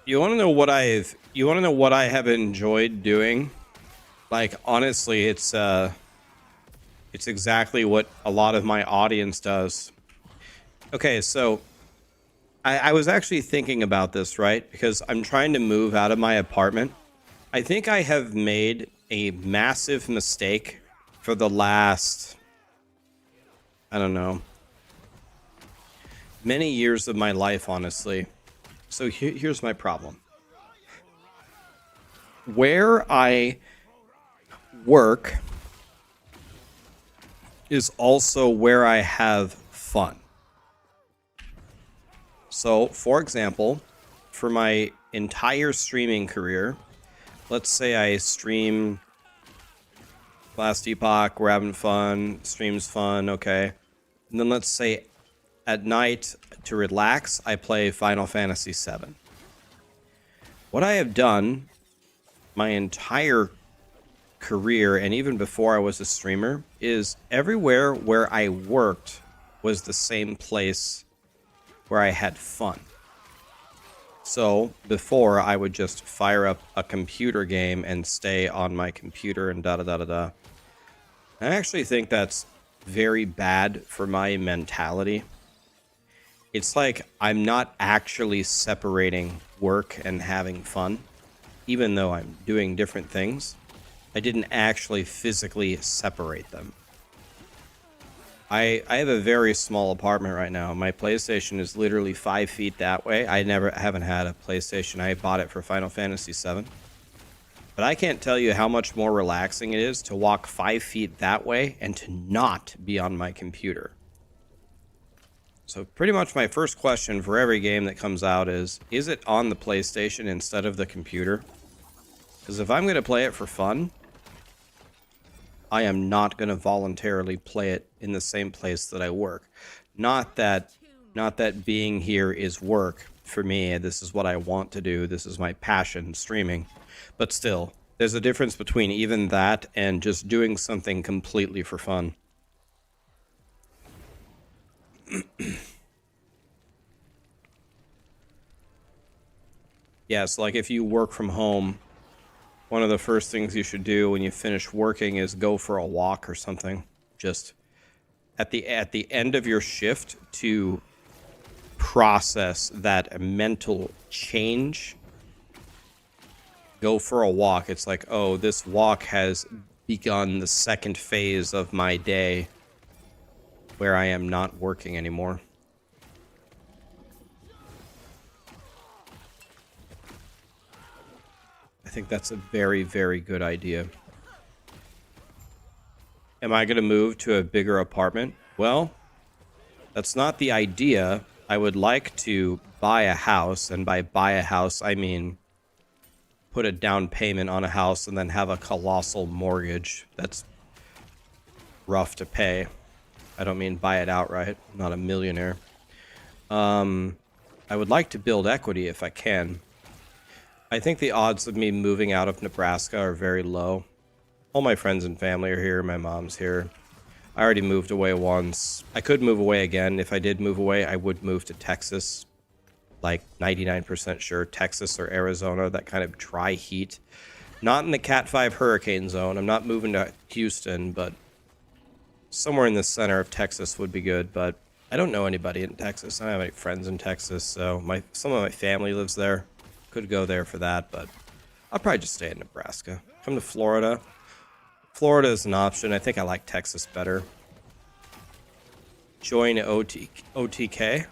You want to know what I have enjoyed doing? Like, honestly, it's exactly what a lot of my audience does. Okay, so I was actually thinking about this, right? Because I'm trying to move out of my apartment. I think I have made a massive mistake for the last, I don't know, many years of my life, honestly. So here's my problem. Where I work is also where I have fun. So, for example, for my entire streaming career, let's say I stream Last Epoch, we're having fun, stream's fun, okay. And then let's say at night, to relax, I play Final Fantasy VII. What I have done my entire career, and even before I was a streamer, is everywhere where I worked was the same place where I had fun. So before, I would just fire up a computer game and stay on my computer and da-da-da-da-da. I actually think that's very bad for my mentality. It's like I'm not actually separating work and having fun, even though I'm doing different things. I didn't actually physically separate them. I have a very small apartment right now. My PlayStation is literally 5 feet that way. I haven't had a PlayStation. I bought it for Final Fantasy VII. But I can't tell you how much more relaxing it is to walk 5 feet that way and to not be on my computer. So pretty much my first question for every game that comes out is it on the PlayStation instead of the computer? Because if I'm going to play it for fun, I am not going to voluntarily play it in the same place that I work. Not that being here is work for me. This is what I want to do. This is my passion, streaming. But still, there's a difference between even that and just doing something completely for fun. Yes, like if you work from home, one of the first things you should do when you finish working is go for a walk or something. Just at the end of your shift to process that mental change. Go for a walk. It's like, oh, this walk has begun the second phase of my day where I am not working anymore. I think that's a very, very good idea. Am I going to move to a bigger apartment? Well, that's not the idea. I would like to buy a house, and by buy a house, I mean put a down payment on a house and then have a colossal mortgage. That's rough to pay. I don't mean buy it outright. I'm not a millionaire. I would like to build equity if I can. I think the odds of me moving out of Nebraska are very low. All my friends and family are here. My mom's here. I already moved away once. I could move away again. If I did move away, I would move to Texas. Like 99% sure. Texas or Arizona, that kind of dry heat. Not in the Cat 5 hurricane zone. I'm not moving to Houston, but somewhere in the center of Texas would be good. But I don't know anybody in Texas. I don't have any friends in Texas, so some of my family lives there. Could go there for that, but I'll probably just stay in Nebraska. Come to Florida. Florida is an option. I think I like Texas better. Join OTK.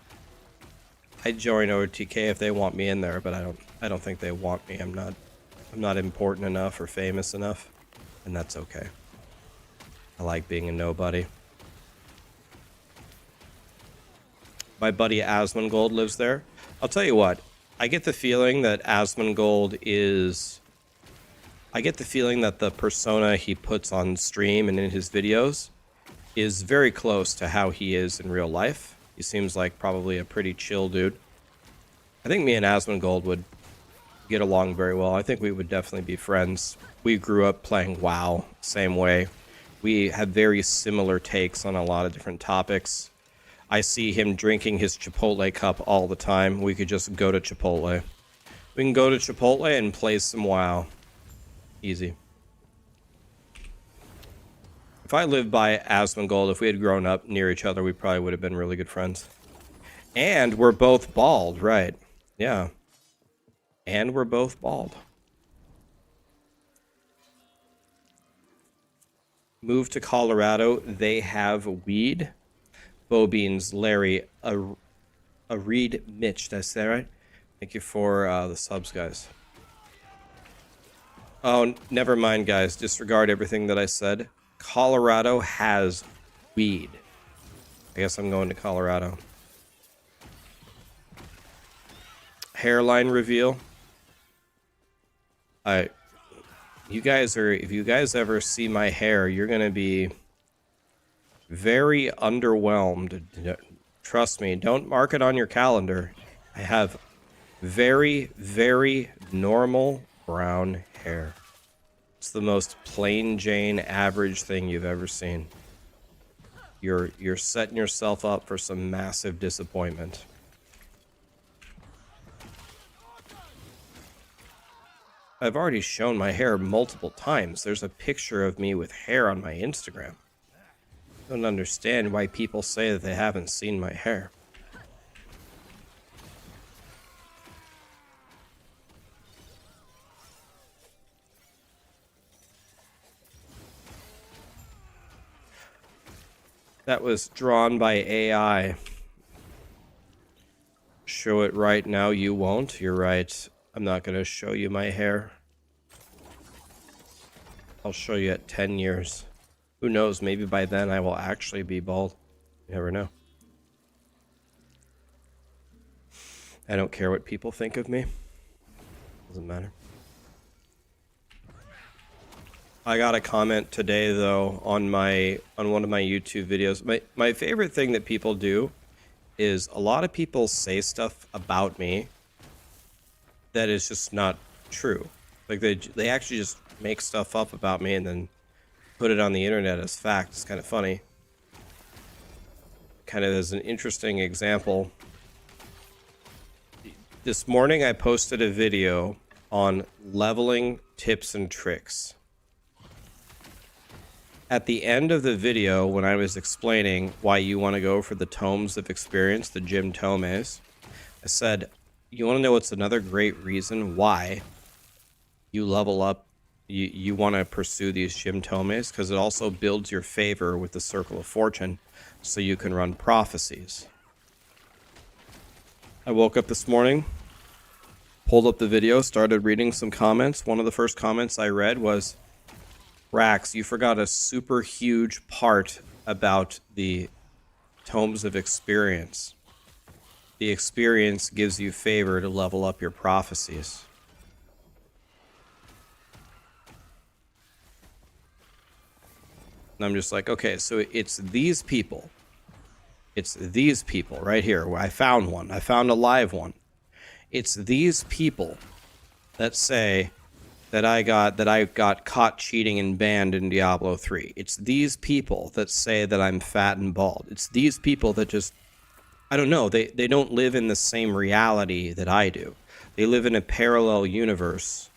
I'd join OTK if they want me in there, but I don't think they want me. I'm not important enough or famous enough, and that's okay. I like being a nobody. My buddy Asmongold lives there. I'll tell you what. I get the feeling that Asmongold is... I get the feeling that the persona he puts on stream and in his videos is very close to how he is in real life. He seems like probably a pretty chill dude. I think me and Asmongold would get along very well. I think we would definitely be friends. We grew up playing WoW, same way. We have very similar takes on a lot of different topics. I see him drinking his Chipotle cup all the time. We could just go to Chipotle. We can go to Chipotle and play some WoW. Easy. If I lived by Asmongold, if we had grown up near each other, we probably would have been really good friends. And we're both bald, right? Yeah. And we're both bald. Move to Colorado. They have weed. Bobeans, Larry, a Reed, Mitch. Did I say that right? Thank you for the subs, guys. Oh, never mind, guys. Disregard everything that I said. Colorado has weed. I guess I'm going to Colorado. Hairline reveal. You guys are, if you guys ever see my hair, you're gonna be very underwhelmed. Trust me, don't mark it on your calendar. I have very, very normal brown hair. It's the most plain Jane average thing you've ever seen. You're setting yourself up for some massive disappointment. I've already shown my hair multiple times. There's a picture of me with hair on my Instagram. I don't understand why people say that they haven't seen my hair. That was drawn by AI. Show it right now, you won't. You're right. I'm not going to show you my hair. I'll show you at 10 years. Who knows, maybe by then I will actually be bald. You never know. I don't care what people think of me. Doesn't matter. I got a comment today though on one of my YouTube videos. My favorite thing that people do is a lot of people say stuff about me that is just not true. Like they actually just make stuff up about me and then put it on the internet as fact. It's kind of funny. Kind of as an interesting example. This morning I posted a video on leveling tips and tricks. At the end of the video, when I was explaining why you want to go for the Tomes of Experience, the Gym Tomes, I said, you want to know what's another great reason why you level up, you want to pursue these Gym Tomes? Because it also builds your favor with the Circle of Fortune, so you can run prophecies. I woke up this morning, pulled up the video, started reading some comments. One of the first comments I read was, Rax, you forgot a super huge part about the Tomes of Experience. The experience gives you favor to level up your prophecies. And I'm just like, okay, so it's these people. It's these people right here. Where I found one. I found a live one. It's these people that say that I got caught cheating and banned in Diablo 3. It's these people that say that I'm fat and bald. It's these people that just, I don't know, they don't live in the same reality that I do. They live in a parallel universe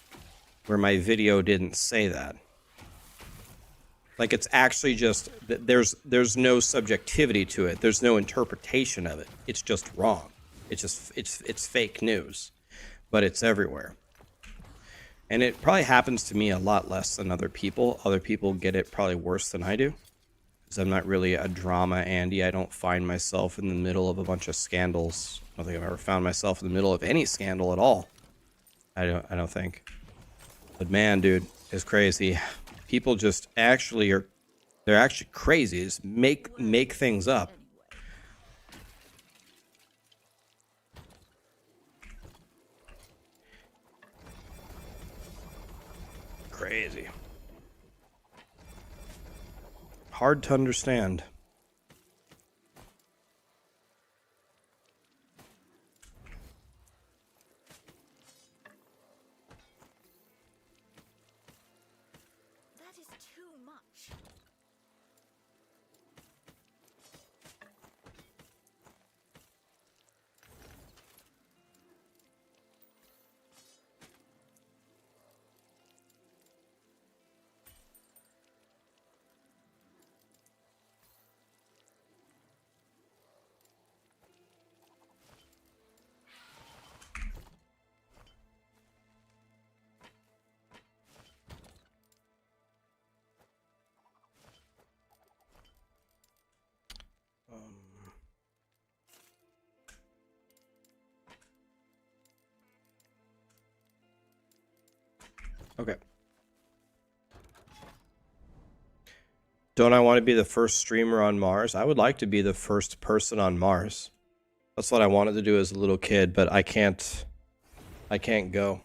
where my video didn't say that. Like, it's actually just, there's no subjectivity to it. There's no interpretation of it. It's just wrong. It's fake news, but it's everywhere. And it probably happens to me a lot less than other people. Other people get it probably worse than I do. Because I'm not really a drama Andy. I don't find myself in the middle of a bunch of scandals. I don't think I've ever found myself in the middle of any scandal at all. I don't think. But man, dude, it's crazy. People just actually are, they're actually crazy. Just make things up. Crazy. Hard to understand. That is too much. Okay. Don't I want to be the first streamer on Mars? I would like to be the first person on Mars. That's what I wanted to do as a little kid, but I can't go.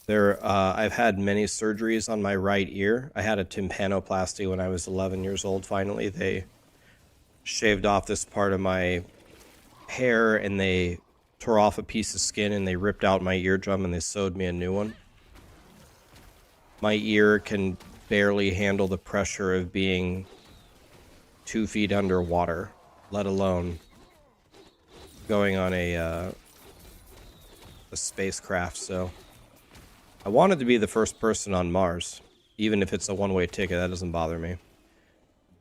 I've had many surgeries on my right ear. I had a tympanoplasty when I was 11 years old. Finally, they shaved off this part of my hair and they tore off a piece of skin and they ripped out my eardrum and they sewed me a new one. My ear can barely handle the pressure of being 2 feet underwater, let alone going on a spacecraft. So I wanted to be the first person on Mars, even if it's a one-way ticket. That doesn't bother me.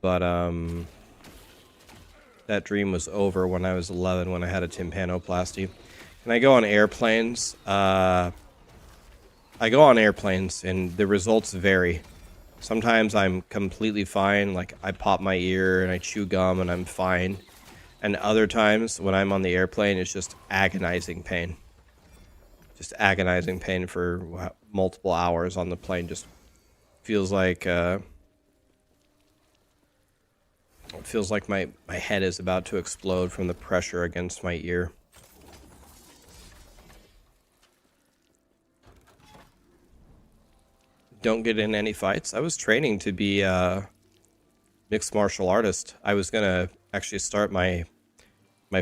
But that dream was over when I was 11, when I had a tympanoplasty. Can I go on airplanes? I go on airplanes, and the results vary. Sometimes I'm completely fine, like I pop my ear and I chew gum and I'm fine. And other times, when I'm on the airplane, it's just agonizing pain. Just agonizing pain for multiple hours on the plane. Just feels like it feels like my head is about to explode from the pressure against my ear. don't get in any fights. I was training to be a mixed martial artist. I was gonna actually start my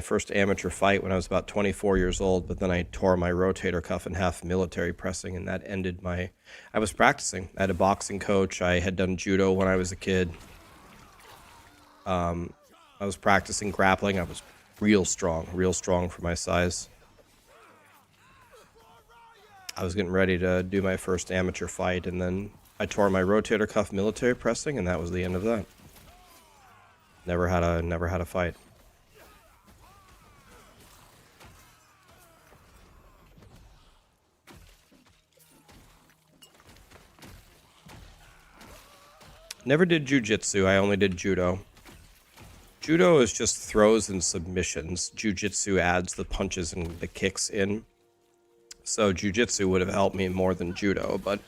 first amateur fight when I was about 24 years old, but then I tore my rotator cuff in half military pressing, and that ended my... I was practicing. I had a boxing coach. I had done judo when I was a kid. I was practicing grappling. I was real strong for my size. I was getting ready to do my first amateur fight, and then I tore my rotator cuff military pressing, and that was the end of that. Never had a fight. Never did jujitsu. I only did judo. Judo is just throws and submissions. Jujitsu adds the punches and the kicks in. So jujitsu would have helped me more than judo, but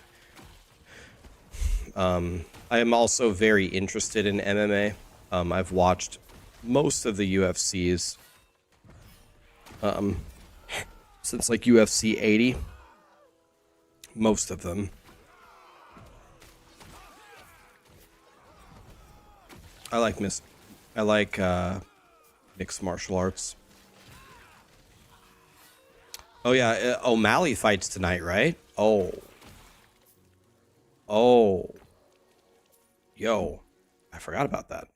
I am also very interested in MMA. I've watched most of the UFCs since like UFC 80. Most of them. I like mixed martial arts. Oh yeah, O'Malley fights tonight, right? Oh. Yo, I forgot about that.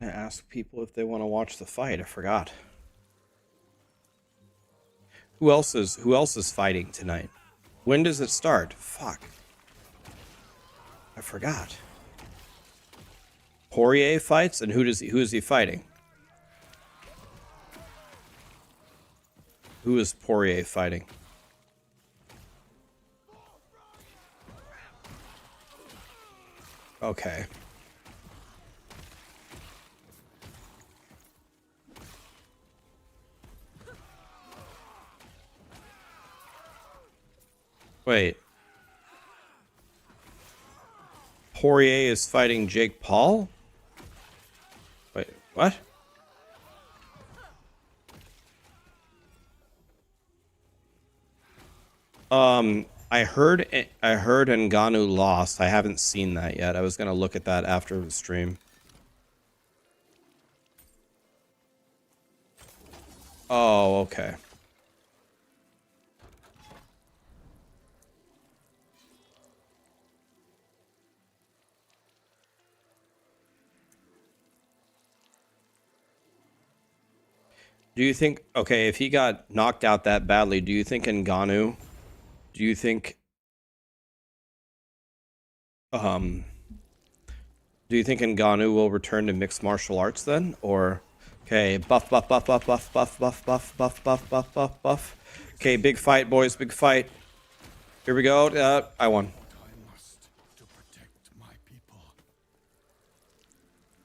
I ask people if they want to watch the fight. I forgot. Who else is fighting tonight? When does it start? Fuck. I forgot. Poirier fights, and who is he fighting? Who is Poirier fighting? Okay. Wait. Poirier is fighting Jake Paul? Wait, what? I heard Ngannou lost. I haven't seen that yet. I was gonna look at that after the stream. Oh, okay. Do you think, okay, if he got knocked out that badly, do you think Ngannou, do you think Ngannou will return to mixed martial arts then? Or, okay, buff. Okay, big fight, boys, big fight. Here we go. I won.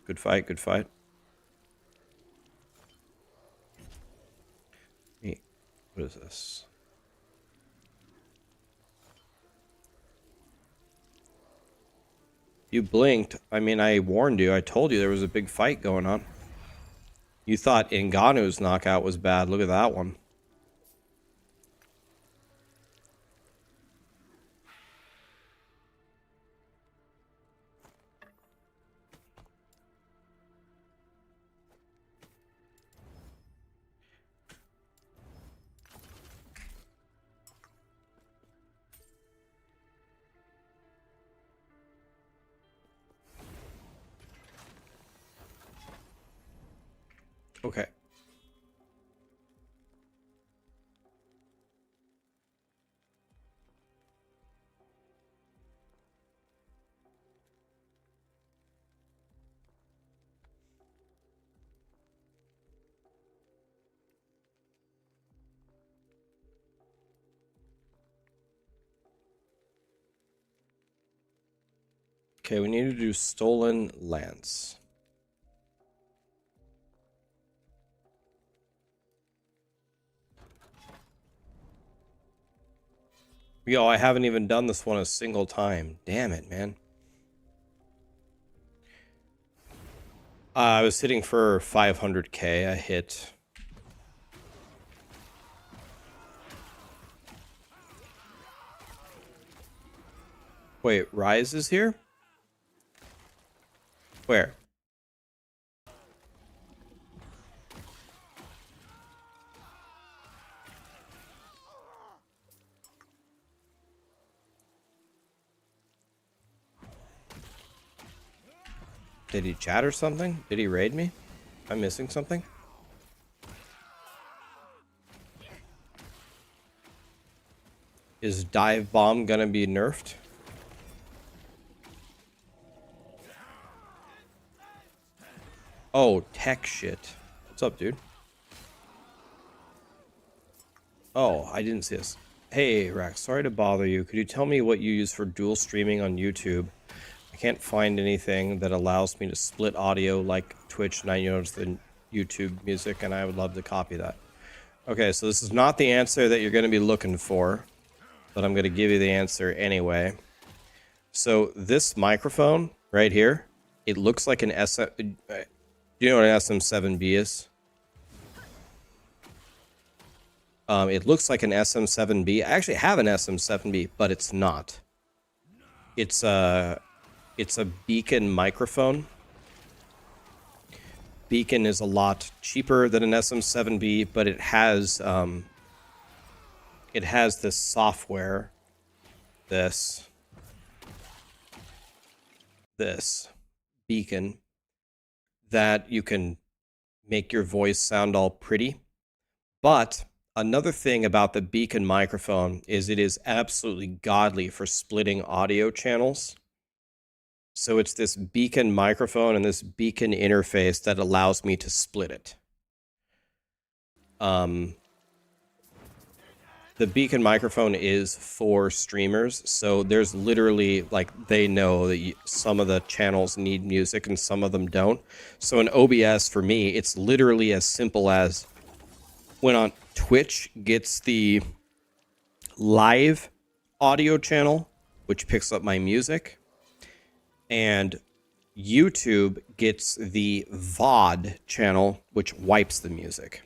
Good fight, good fight. What is this? You blinked. I mean, I warned you. I told you there was a big fight going on. You thought Ngannou's knockout was bad. Look at that one. Okay. Okay, we need to do Stolen Lance. Yo, I haven't even done this one a single time. Damn it, man. I was hitting for 500k. I hit. Wait, Rise is here? Where? Did he chat or something? Did he raid me? Am I missing something? Is Dive Bomb gonna be nerfed? Oh, tech shit. What's up, dude? Oh, I didn't see this. Hey, Rax, sorry to bother you. Could you tell me what you use for dual streaming on YouTube? I can't find anything that allows me to split audio like Twitch, and I noticed the YouTube music, and I would love to copy that. Okay, so this is not the answer that you're going to be looking for, but I'm going to give you the answer anyway. So this microphone right here, it looks like an SM... Do you know what an SM7B is? It looks like an SM7B. I actually have an SM7B, but it's not. It's a Beacon microphone. Beacon is a lot cheaper than an SM7B, but it has this software, this Beacon, that you can make your voice sound all pretty. But another thing about the Beacon microphone is it is absolutely godly for splitting audio channels. So it's this Beacon microphone and this Beacon interface that allows me to split it. The Beacon microphone is for streamers, so there's literally, like, they know that some of the channels need music and some of them don't. So in OBS, for me, it's literally as simple as when on Twitch gets the live audio channel, which picks up my music, and YouTube gets the VOD channel, which wipes the music.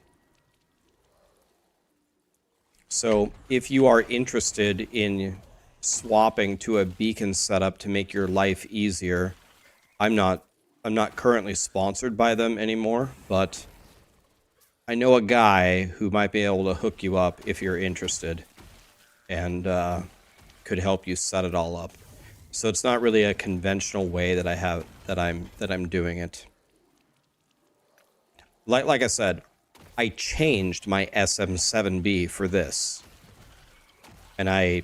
So if you are interested in swapping to a Beacon setup to make your life easier, I'm not currently sponsored by them anymore, but I know a guy who might be able to hook you up if you're interested, and could help you set it all up. So it's not really a conventional way that I'm doing it. Like I said, I changed my SM7B for this. And I'm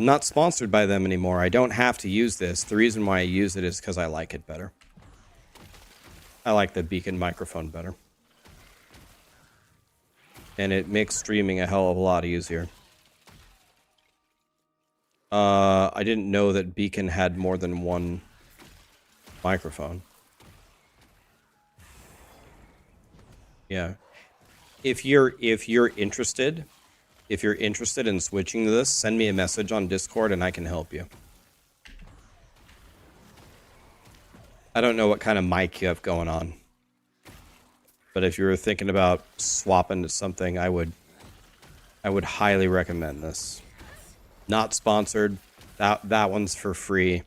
not sponsored by them anymore. I don't have to use this. The reason why I use it is because I like it better. I like the Beacon microphone better. And it makes streaming a hell of a lot easier. I didn't know that Beacon had more than one microphone. Yeah. If you're interested in switching to this, send me a message on Discord and I can help you. I don't know what kind of mic you have going on, but if you were thinking about swapping to something, I would highly recommend this. Not sponsored. That one's for free.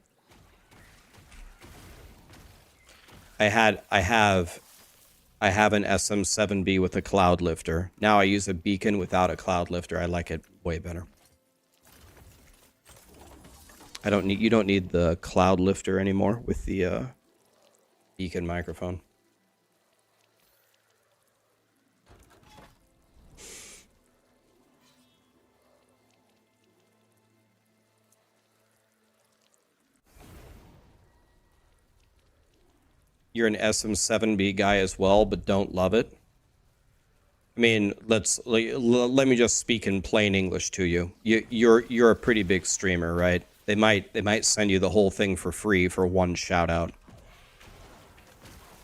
I have an SM7B with a cloud lifter. Now I use a Beacon without a cloud lifter. I like it way better. You don't need the cloud lifter anymore with the Beacon microphone. You're an SM7B guy as well, but don't love it. I mean, let me just speak in plain English to you. You're a pretty big streamer, right? They might send you the whole thing for free for one shout out.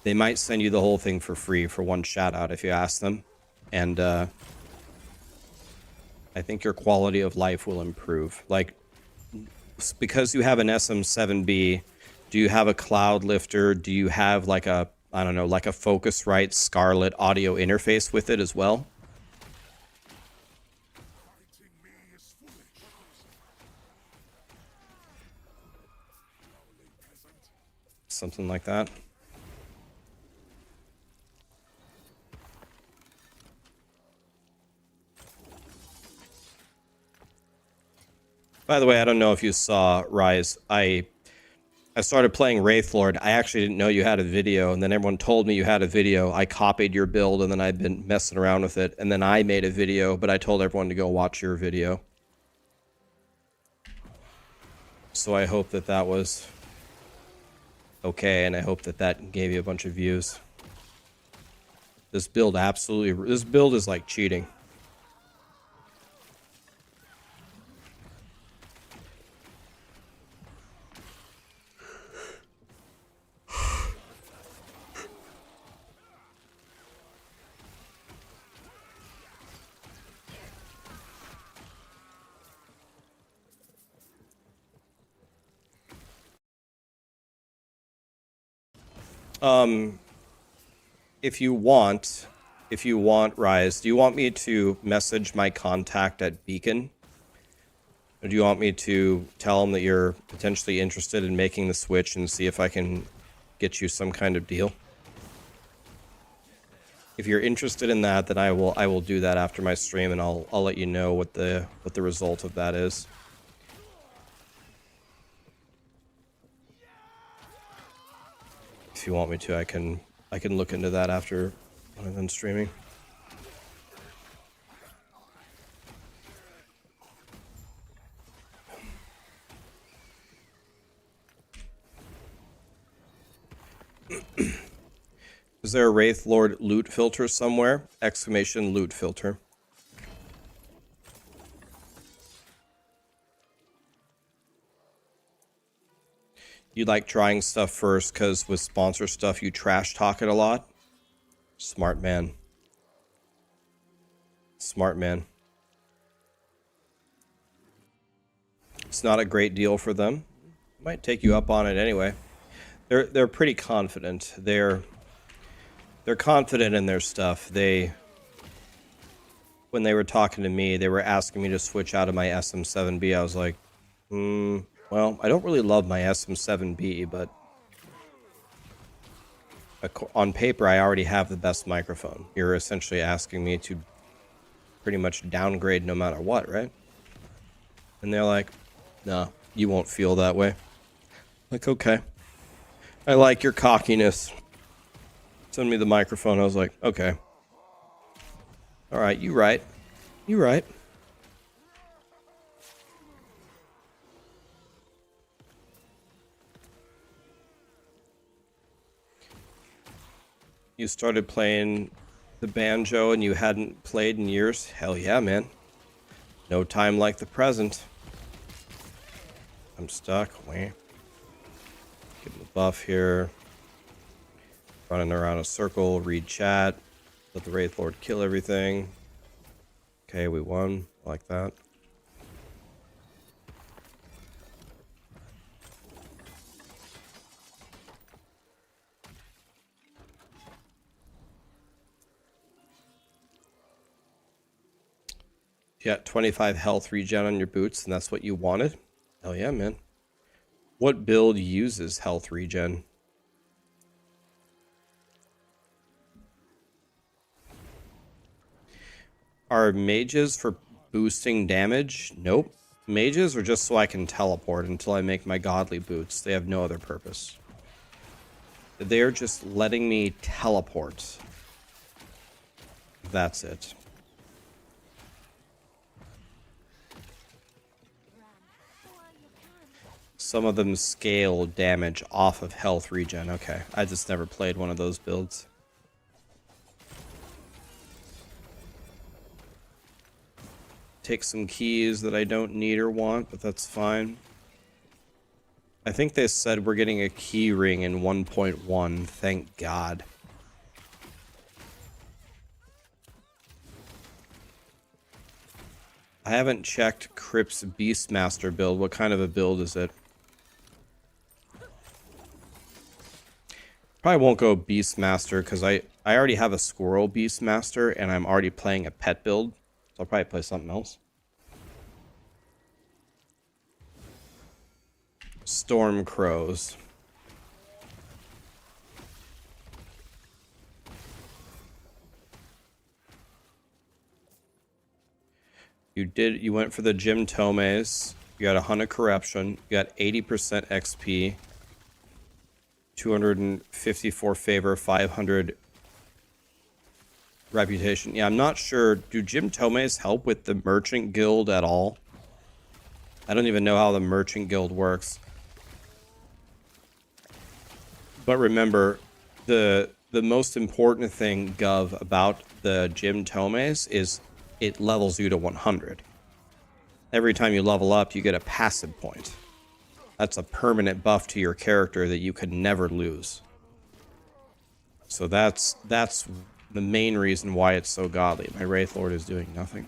They might send you the whole thing for free for one shout out if you ask them. And I think your quality of life will improve. Like, because you have an SM7B, do you have a cloud lifter? Do you have like a, I don't know, like a Focusrite Scarlet audio interface with it as well? Something like that. By the way, I don't know if you saw, Rise, I started playing Wraith Lord. I actually didn't know you had a video, and then everyone told me you had a video. I copied your build, and then I've been messing around with it, and then I made a video, but I told everyone to go watch your video. So I hope that that was okay, and I hope that that gave you a bunch of views. This build is like cheating. If you want, Rise, do you want me to message my contact at Beacon? Or do you want me to tell him that you're potentially interested in making the switch and see if I can get you some kind of deal? If you're interested in that, then I will do that after my stream, and I'll let you know what the result of that is. If you want me to, I can look into that after when I'm done streaming. Is there a Wraith Lord loot filter somewhere? Exclamation loot filter. You like trying stuff first because with sponsor stuff you trash talk it a lot? Smart man. Smart man. It's not a great deal for them. Might take you up on it anyway. They're pretty confident. They're confident in their stuff. When they were talking to me, they were asking me to switch out of my SM7B. I was like, well, I don't really love my SM7B, but on paper, I already have the best microphone. You're essentially asking me to pretty much downgrade no matter what, right? And they're like, no, you won't feel that way. Like, okay. I like your cockiness. Send me the microphone. I was like, okay. All right, you right. You right. You started playing the banjo and you hadn't played in years? Hell yeah, man. No time like the present. I'm stuck. Wait. Give him a buff here. Running around a circle, read chat. Let the Wraith Lord kill everything. Okay, we won. Like that. You got 25 health regen on your boots, and that's what you wanted? Hell yeah, man. What build uses health regen? Are mages for boosting damage? Nope. Mages are just so I can teleport until I make my godly boots. They have no other purpose. They're just letting me teleport. That's it. Some of them scale damage off of health regen. Okay, I just never played one of those builds. Take some keys that I don't need or want, but that's fine. I think they said we're getting a key ring in 1.1. Thank God. I haven't checked Crip's Beastmaster build. What kind of a build is it? Probably won't go Beastmaster because I already have a Squirrel Beastmaster and I'm already playing a pet build. So I'll probably play something else. Storm Crows. You went for the Gym Tomes. You got 100 corruption. You got 80% XP. 254 favor, 500 reputation. Yeah, I'm not sure. Do Gym Tomes help with the Merchant Guild at all? I don't even know how the Merchant Guild works. But remember, the most important thing, Gov, about the Gym Tomes is it levels you to 100. Every time you level up, you get a passive point. That's a permanent buff to your character that you could never lose. So that's the main reason why it's so godly. My Wraith Lord is doing nothing.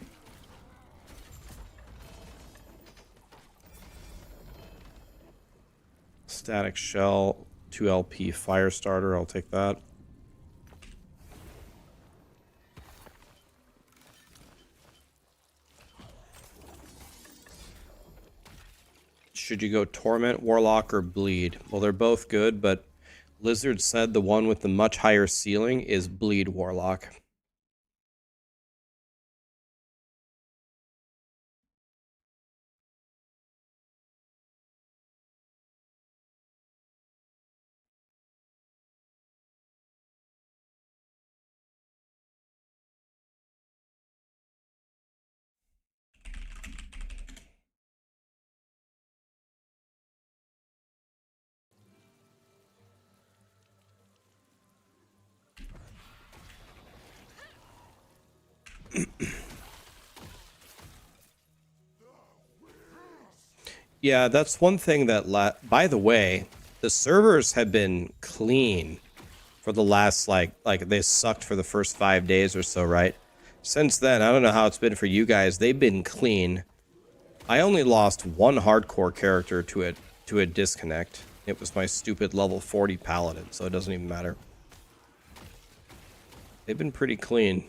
Static Shell, 2 LP Firestarter, I'll take that. Should you go Torment, Warlock, or Bleed? Well, they're both good, but Lizard said the one with the much higher ceiling is Bleed Warlock. Yeah, that's one thing that, by the way, the servers have been clean for the last, like they sucked for the first 5 days or so, right? Since then, I don't know how it's been for you guys. They've been clean. I only lost one hardcore character to a disconnect. It was my stupid level 40 paladin, so it doesn't even matter. They've been pretty clean.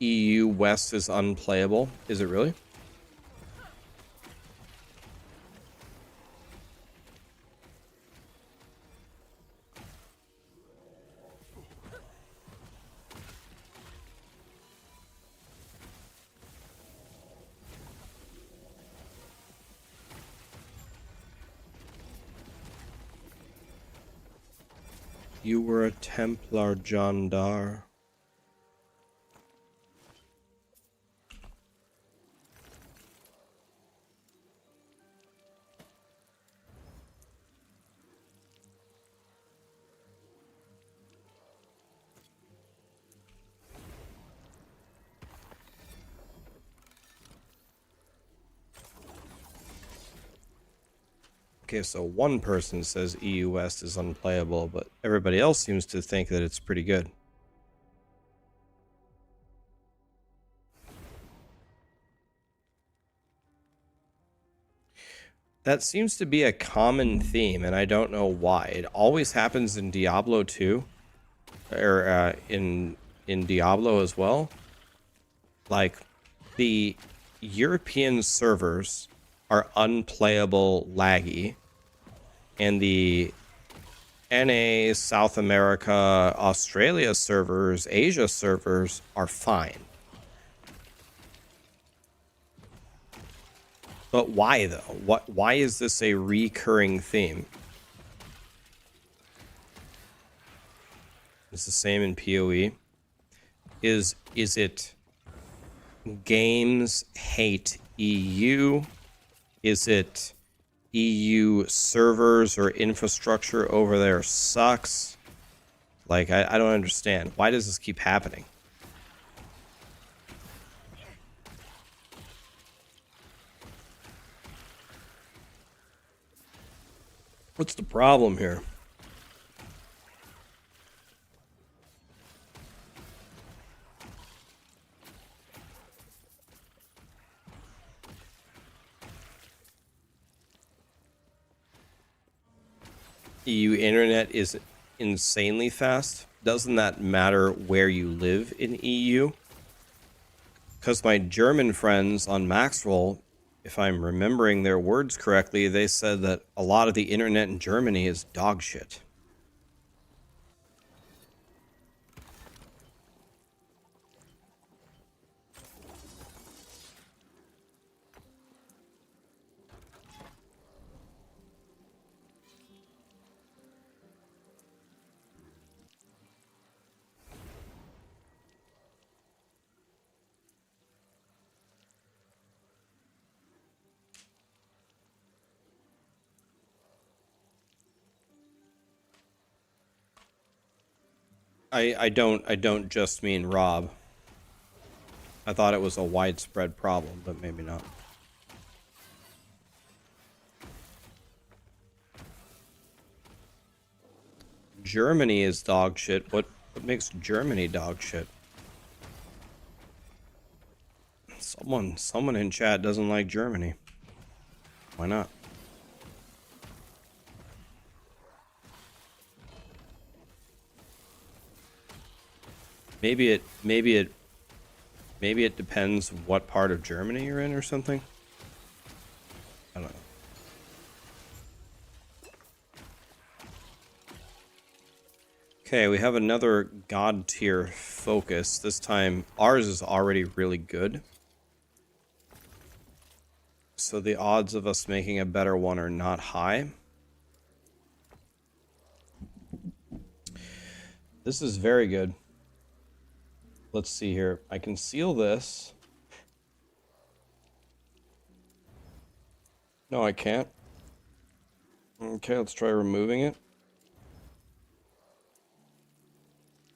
EU West is unplayable. Is it really? You were a Templar Jandar. Okay, so one person says EU West is unplayable, but everybody else seems to think that it's pretty good. That seems to be a common theme, and I don't know why. It always happens in Diablo 2, or in Diablo as well. Like, the European servers are unplayable laggy, and the NA, South America, Australia servers, Asia servers are fine. But why though? Why is this a recurring theme? It's the same in PoE. Is it games hate EU? Is it EU servers or infrastructure over there sucks? Like, I don't understand. Why does this keep happening? What's the problem here? EU internet is insanely fast. Doesn't that matter where you live in EU? Because my German friends on Maxroll, if I'm remembering their words correctly, they said that a lot of the internet in Germany is dog shit. I don't just mean Rob. I thought it was a widespread problem, but maybe not. Germany is dog shit. What makes Germany dog shit? Someone in chat doesn't like Germany. Why not? Maybe it depends what part of Germany you're in or something. I don't know. Okay, we have another god tier focus. This time ours is already really good. So the odds of us making a better one are not high. This is very good. Let's see here. I can seal this. No, I can't. Okay, let's try removing it.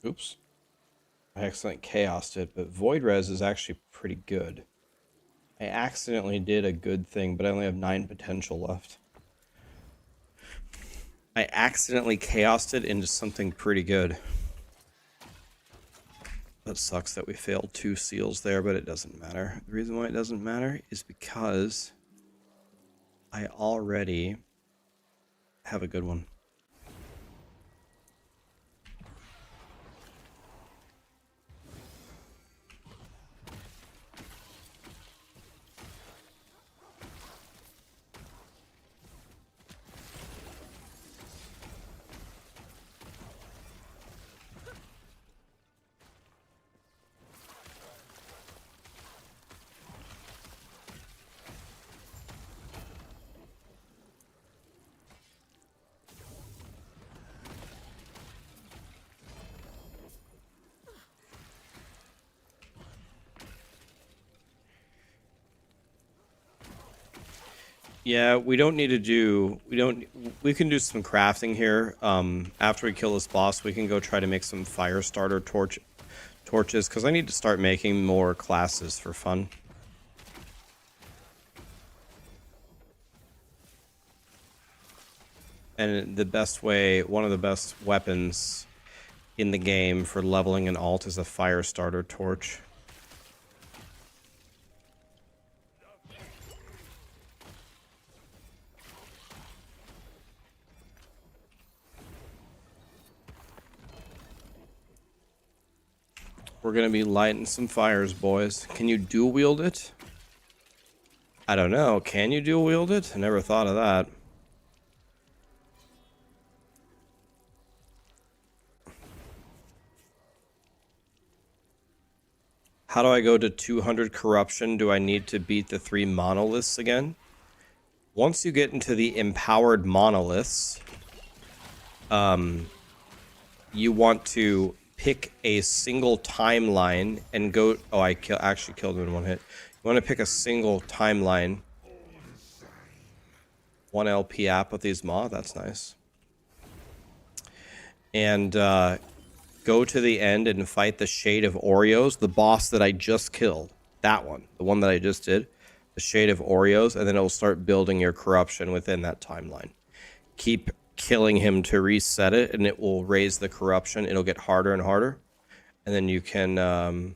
Oops. I accidentally chaosed it, but Void Res is actually pretty good. I accidentally did a good thing, but I only have 9 potential left. I accidentally chaosed it into something pretty good. That sucks that we failed 2 seals there, but it doesn't matter. The reason why it doesn't matter is because I already have a good one. Yeah, we don't need to do... We can do some crafting here. After we kill this boss, we can go try to make some fire starter torches, because I need to start making more classes for fun. And the best way, one of the best weapons in the game for leveling an alt is a fire starter torch. We're gonna be lighting some fires, boys. Can you dual wield it? I don't know. Can you dual wield it? I never thought of that. How do I go to 200 corruption? Do I need to beat the 3 monoliths again? Once you get into the empowered monoliths, you want to pick a single timeline and go... Oh, I actually killed him in 1 hit. You want to pick a single timeline. 1 LP app with these mods. That's nice. And go to the end and fight the Shade of Oreos, the boss that I just killed. That one. The one that I just did. The Shade of Oreos. And then it'll start building your corruption within that timeline. Keep killing him to reset it, and it will raise the corruption. It'll get harder and harder, and then you can then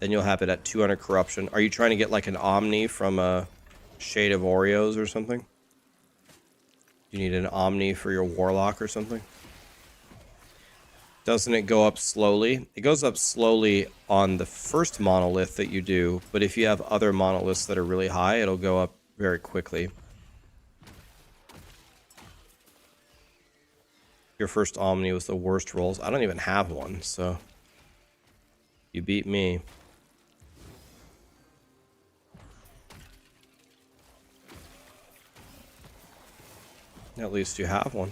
you'll have it at 200 corruption. Are you trying to get like an Omni from a Shade of Oreos or something? You need an Omni for your Warlock or something? Doesn't it go up slowly? It goes up slowly on the first monolith that you do, but if you have other monoliths that are really high, it'll go up very quickly. Your first Omni was the worst rolls. I don't even have one, so you beat me. At least you have one.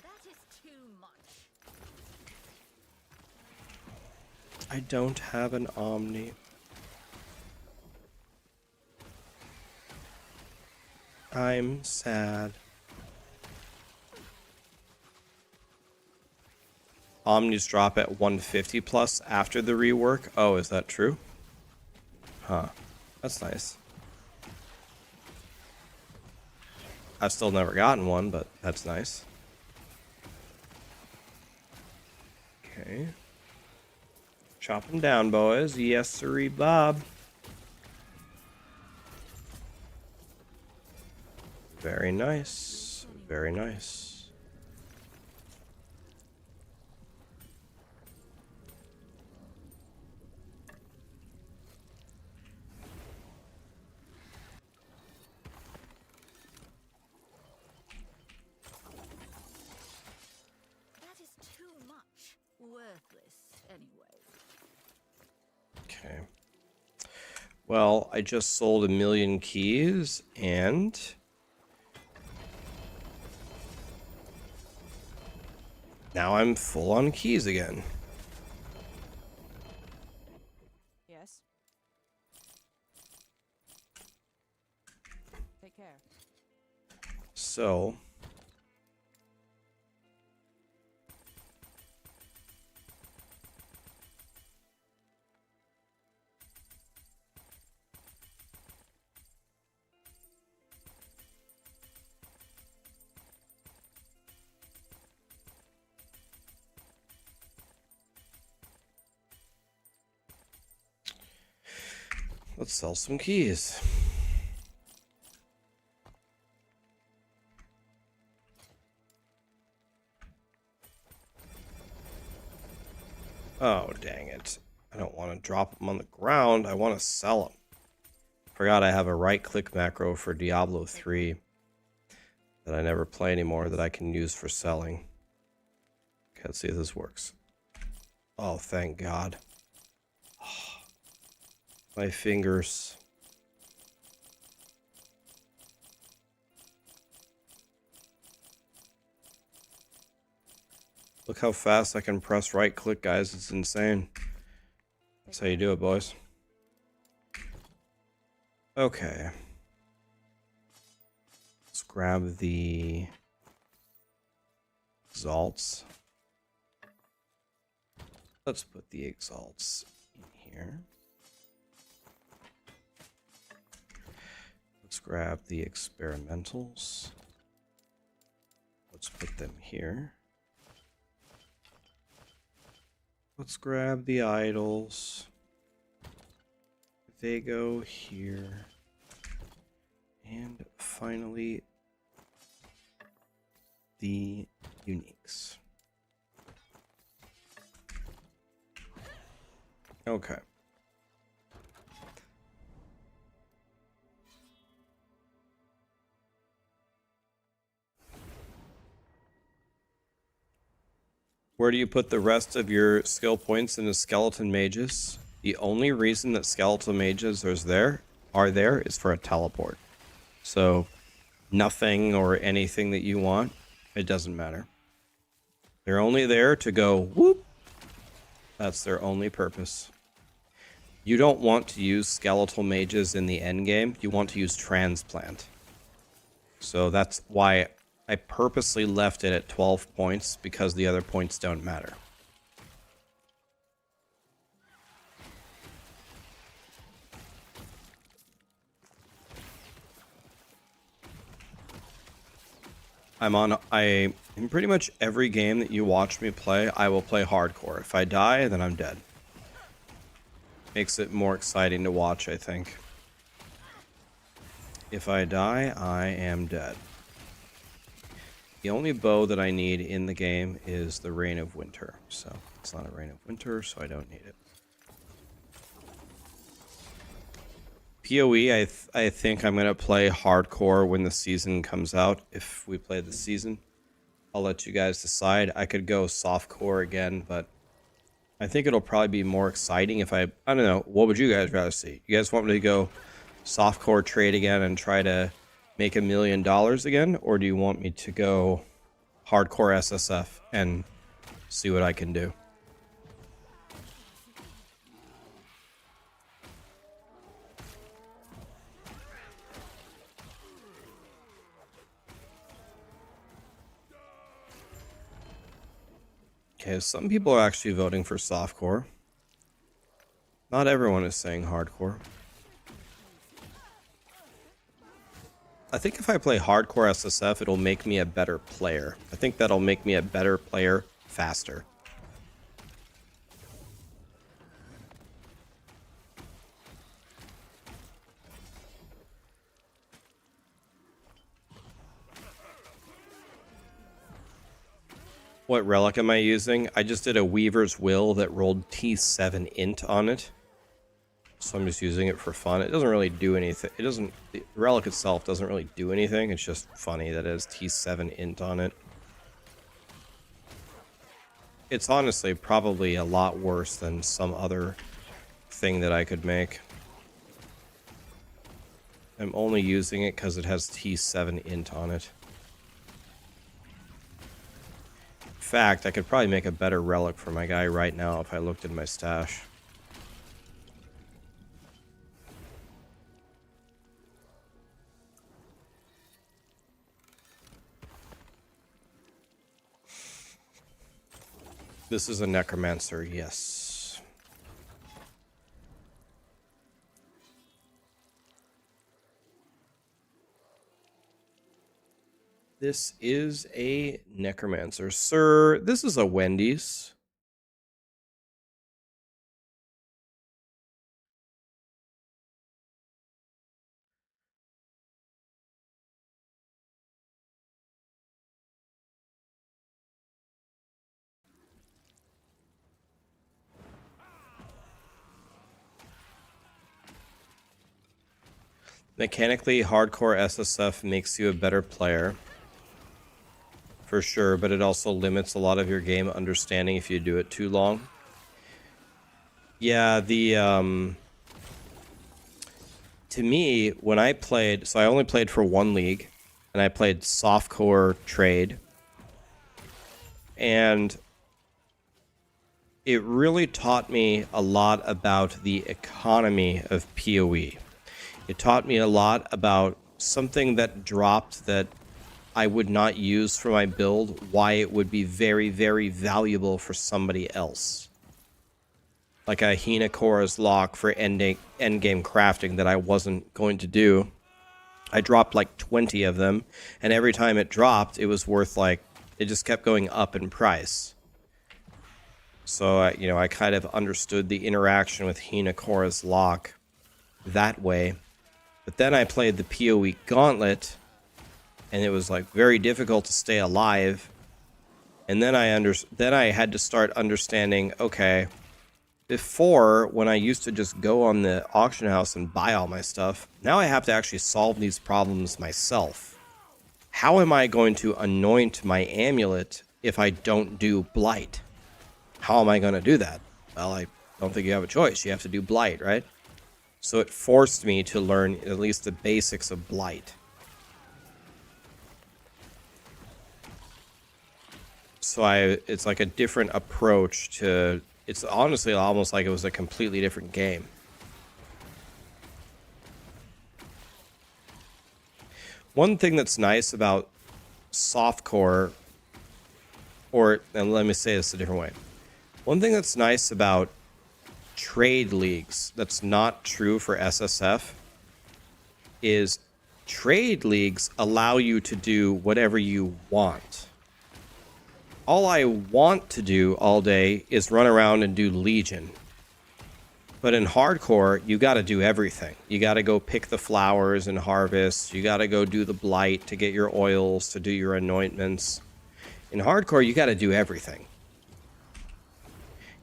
That is too much. I don't have an Omni. I'm sad. Omnis drop at 150 plus after the rework. Oh, is that true? Huh. That's nice. I've still never gotten one, but that's nice. Okay. Chop them down, boys. Yes, sirree, Bob. Very nice. Very nice. That is too much. Worthless, anyway. Okay. Well, I just sold 1,000,000 keys, and now I'm full on keys again. Yes. Take care. So, let's sell some keys. Oh, dang it. I don't want to drop them on the ground. I want to sell them. Forgot I have a right-click macro for Diablo 3 that I never play anymore that I can use for selling. Okay, let's see if this works. Oh, thank God. My fingers. Look how fast I can press right click, guys. It's insane. That's how you do it, boys. Okay. Let's grab the exalts. Let's put the exalts in here. Let's grab the experimentals. Let's put them here. Let's grab the idols. They go here. And finally, the uniques. Okay. Where do you put the rest of your skill points into skeleton mages? The only reason that skeleton mages are there is for a teleport. So nothing or anything that you want, it doesn't matter. They're only there to go whoop. That's their only purpose. You don't want to use skeletal mages in the endgame. You want to use transplant. So that's why I purposely left it at 12 points because the other points don't matter. In pretty much every game that you watch me play, I will play hardcore. If I die, then I'm dead. Makes it more exciting to watch, I think. If I die, I am dead. The only bow that I need in the game is the Reign of Winter. So it's not a Reign of Winter, so I don't need it. PoE, I think I'm going to play hardcore when the season comes out. If we play the season, I'll let you guys decide. I could go softcore again, but I think it'll probably be more exciting if I don't know. What would you guys rather see? You guys want me to go softcore trade again and try to make $1 million again? Or do you want me to go hardcore SSF and see what I can do? Okay, some people are actually voting for softcore. Not everyone is saying hardcore. I think if I play hardcore SSF, it'll make me a better player. I think that'll make me a better player faster. What relic am I using? I just did a Weaver's Will that rolled T7 int on it. So I'm just using it for fun. It doesn't really do anything. The relic itself doesn't really do anything. It's just funny that it has T7 int on it. It's honestly probably a lot worse than some other thing that I could make. I'm only using it because it has T7 int on it. In fact, I could probably make a better relic for my guy right now if I looked in my stash. This is a necromancer, yes. This is a necromancer. Sir, this is a Wendy's. Mechanically, hardcore SSF makes you a better player. For sure, but it also limits a lot of your game understanding if you do it too long. Yeah, to me, when I played, so I only played for one league, and I played softcore trade, and it really taught me a lot about the economy of PoE. It taught me a lot about something that dropped that I would not use for my build, why it would be very, very valuable for somebody else. Like a Hinakora's lock for endgame crafting that I wasn't going to do. I dropped like 20 of them, and every time it dropped, it was worth like, it just kept going up in price. So, I kind of understood the interaction with Hinakora's lock that way. But then I played the PoE Gauntlet, and it was like very difficult to stay alive. And then I had to start understanding, okay, before, when I used to just go on the auction house and buy all my stuff, now I have to actually solve these problems myself. How am I going to anoint my amulet if I don't do Blight? How am I going to do that? Well, I don't think you have a choice. You have to do Blight, right? So it forced me to learn at least the basics of Blight. So it's like a different approach to, it's honestly almost like it was a completely different game. One thing that's nice about softcore, and let me say this a different way. One thing that's nice about trade leagues that's not true for SSF is trade leagues allow you to do whatever you want. All I want to do all day is run around and do Legion. But in hardcore, you got to do everything. You got to go pick the flowers and harvest. You got to go do the blight to get your oils, to do your anointments. In hardcore, you got to do everything.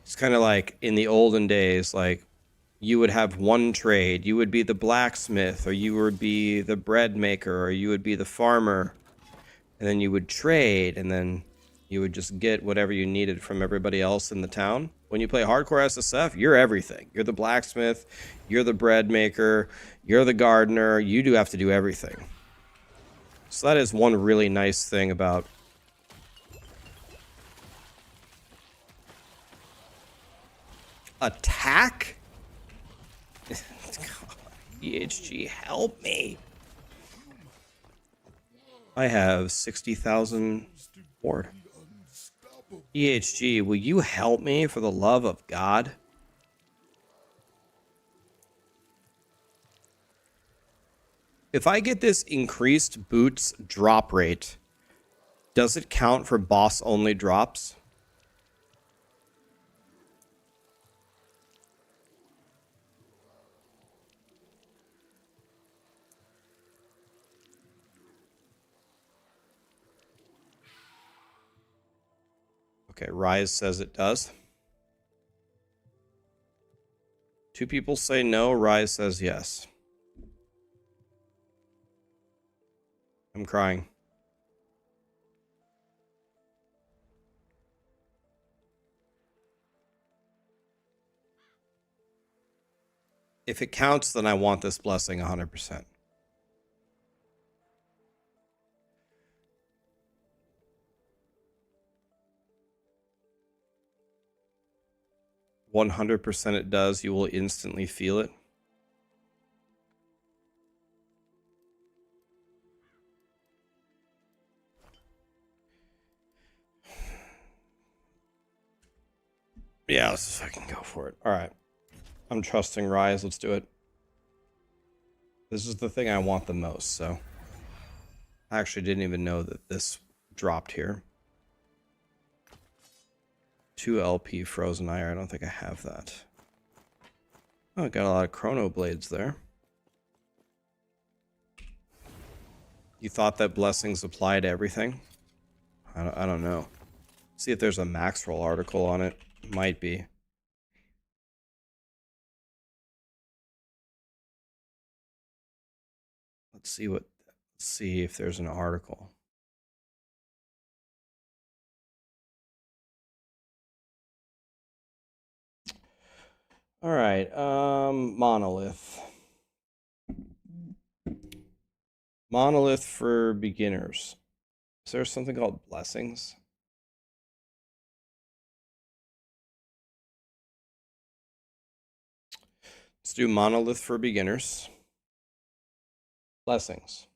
It's kind of like in the olden days, like you would have one trade. You would be the blacksmith, or you would be the bread maker, or you would be the farmer. And then you would trade, and then you would just get whatever you needed from everybody else in the town. When you play hardcore SSF, you're everything. You're the blacksmith, you're the bread maker, you're the gardener. You do have to do everything. So that is one really nice thing about attack. EHG, help me. I have 60,000 board. EHG, will you help me for the love of God? If I get this increased boots drop rate, does it count for boss only drops? Okay, Rise says it does. 2 people say no, Rise says yes. I'm crying. If it counts, then I want this blessing 100%. 100% it does. You will instantly feel it. Yeah, let's fucking go for it. All right. I'm trusting Rise. Let's do it. This is the thing I want the most, so. I actually didn't even know that this dropped here. 2 LP Frozen Ire. I don't think I have that. Oh, I got a lot of Chrono Blades there. You thought that blessings apply to everything? I don't know. See if there's a Maxroll article on it. Might be. Let's see if there's an article. All right, Monolith. Monolith for beginners. Is there something called blessings? Let's do Monolith for beginners. Blessings.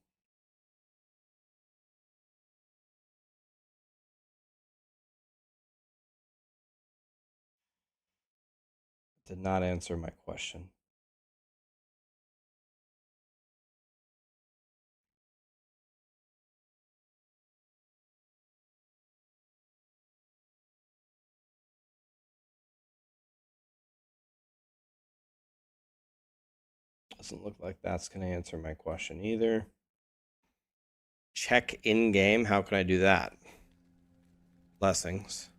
Did not answer my question. Doesn't look like that's going to answer my question either. Check in game. How can I do that? Blessings.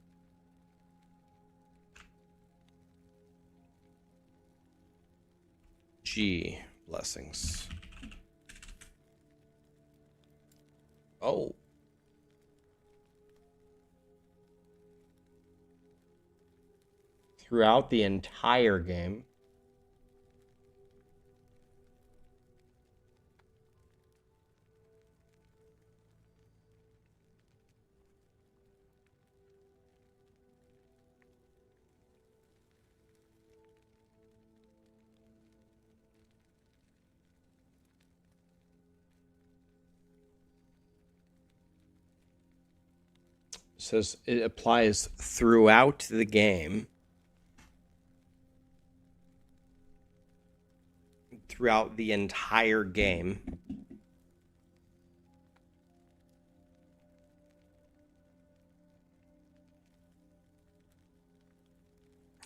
G. Blessings. Oh. Throughout the entire game. says it applies throughout the game. Throughout the entire game.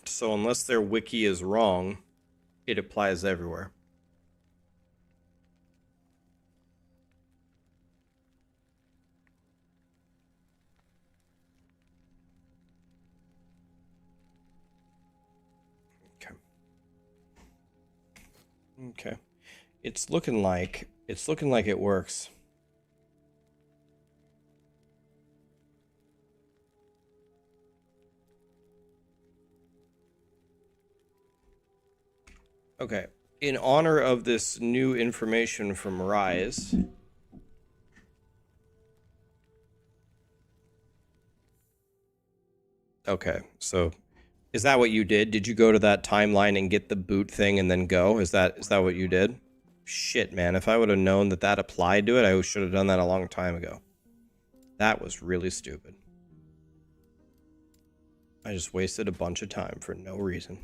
So unless their wiki is wrong, it applies everywhere. Okay. Okay. It's looking like it works. Okay. In honor of this new information from Rise, okay, so is that what you did? Did you go to that timeline and get the boot thing and then go? Is that what you did? Shit, man. If I would have known that that applied to it, I should have done that a long time ago. That was really stupid. I just wasted a bunch of time for no reason.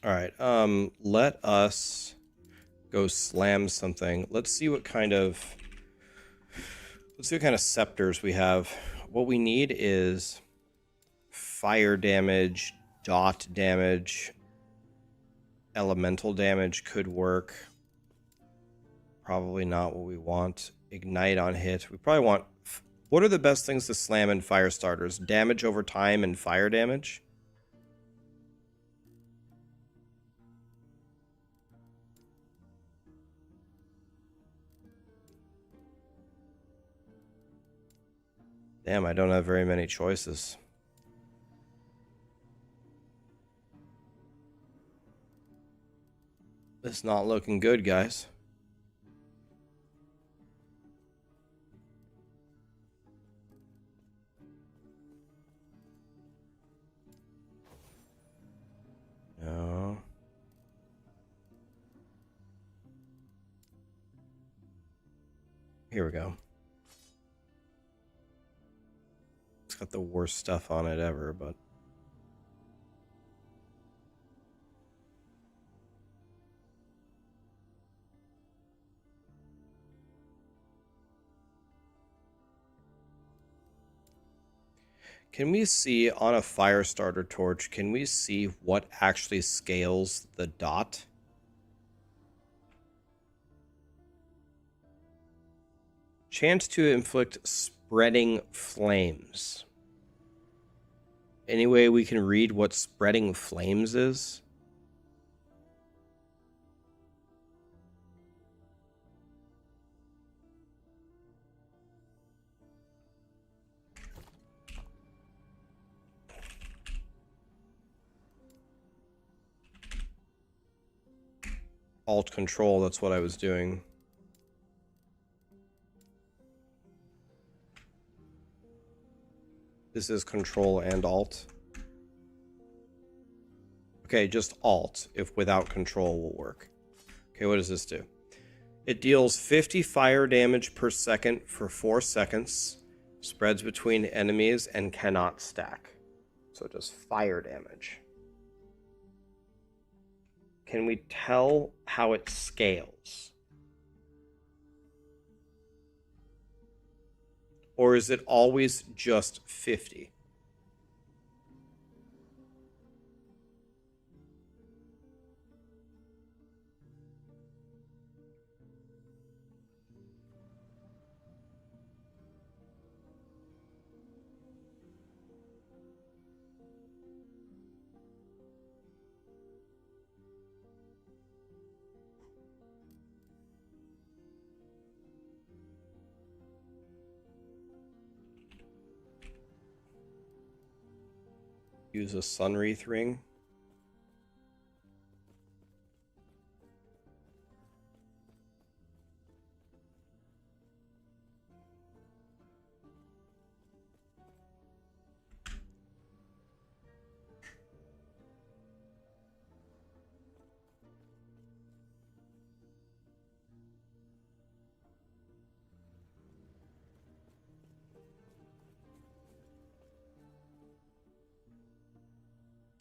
All right, let us go slam something. Let's see what kind of scepters we have. What we need is fire damage, dot damage, elemental damage could work. Probably not what we want. Ignite on hit. We probably want... What are the best things to slam in fire starters? Damage over time and fire damage? Damn, I don't have very many choices. It's not looking good, guys. No. Here we go. It's got the worst stuff on it ever, but... Can we see on a fire starter torch, can we see what actually scales the dot? Chance to inflict spreading flames. Any way we can read what spreading flames is? Alt control, that's what I was doing. This is control and alt. Okay, just alt, if without control will work. Okay, what does this do? It deals 50 fire damage per second for 4 seconds, spreads between enemies, and cannot stack. So it does fire damage. Can we tell how it scales? Or is it always just 50? Use a sun wreath ring.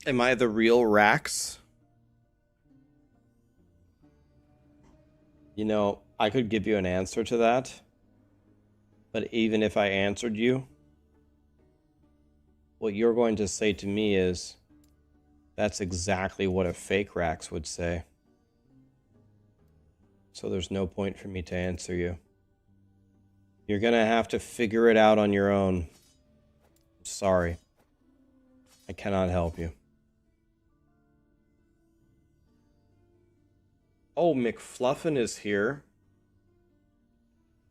Am I the real Rax? You know, I could give you an answer to that. But even if I answered you, what you're going to say to me is, that's exactly what a fake Rax would say. So there's no point for me to answer you. You're gonna have to figure it out on your own. Sorry. I cannot help you. Oh, McFluffin is here.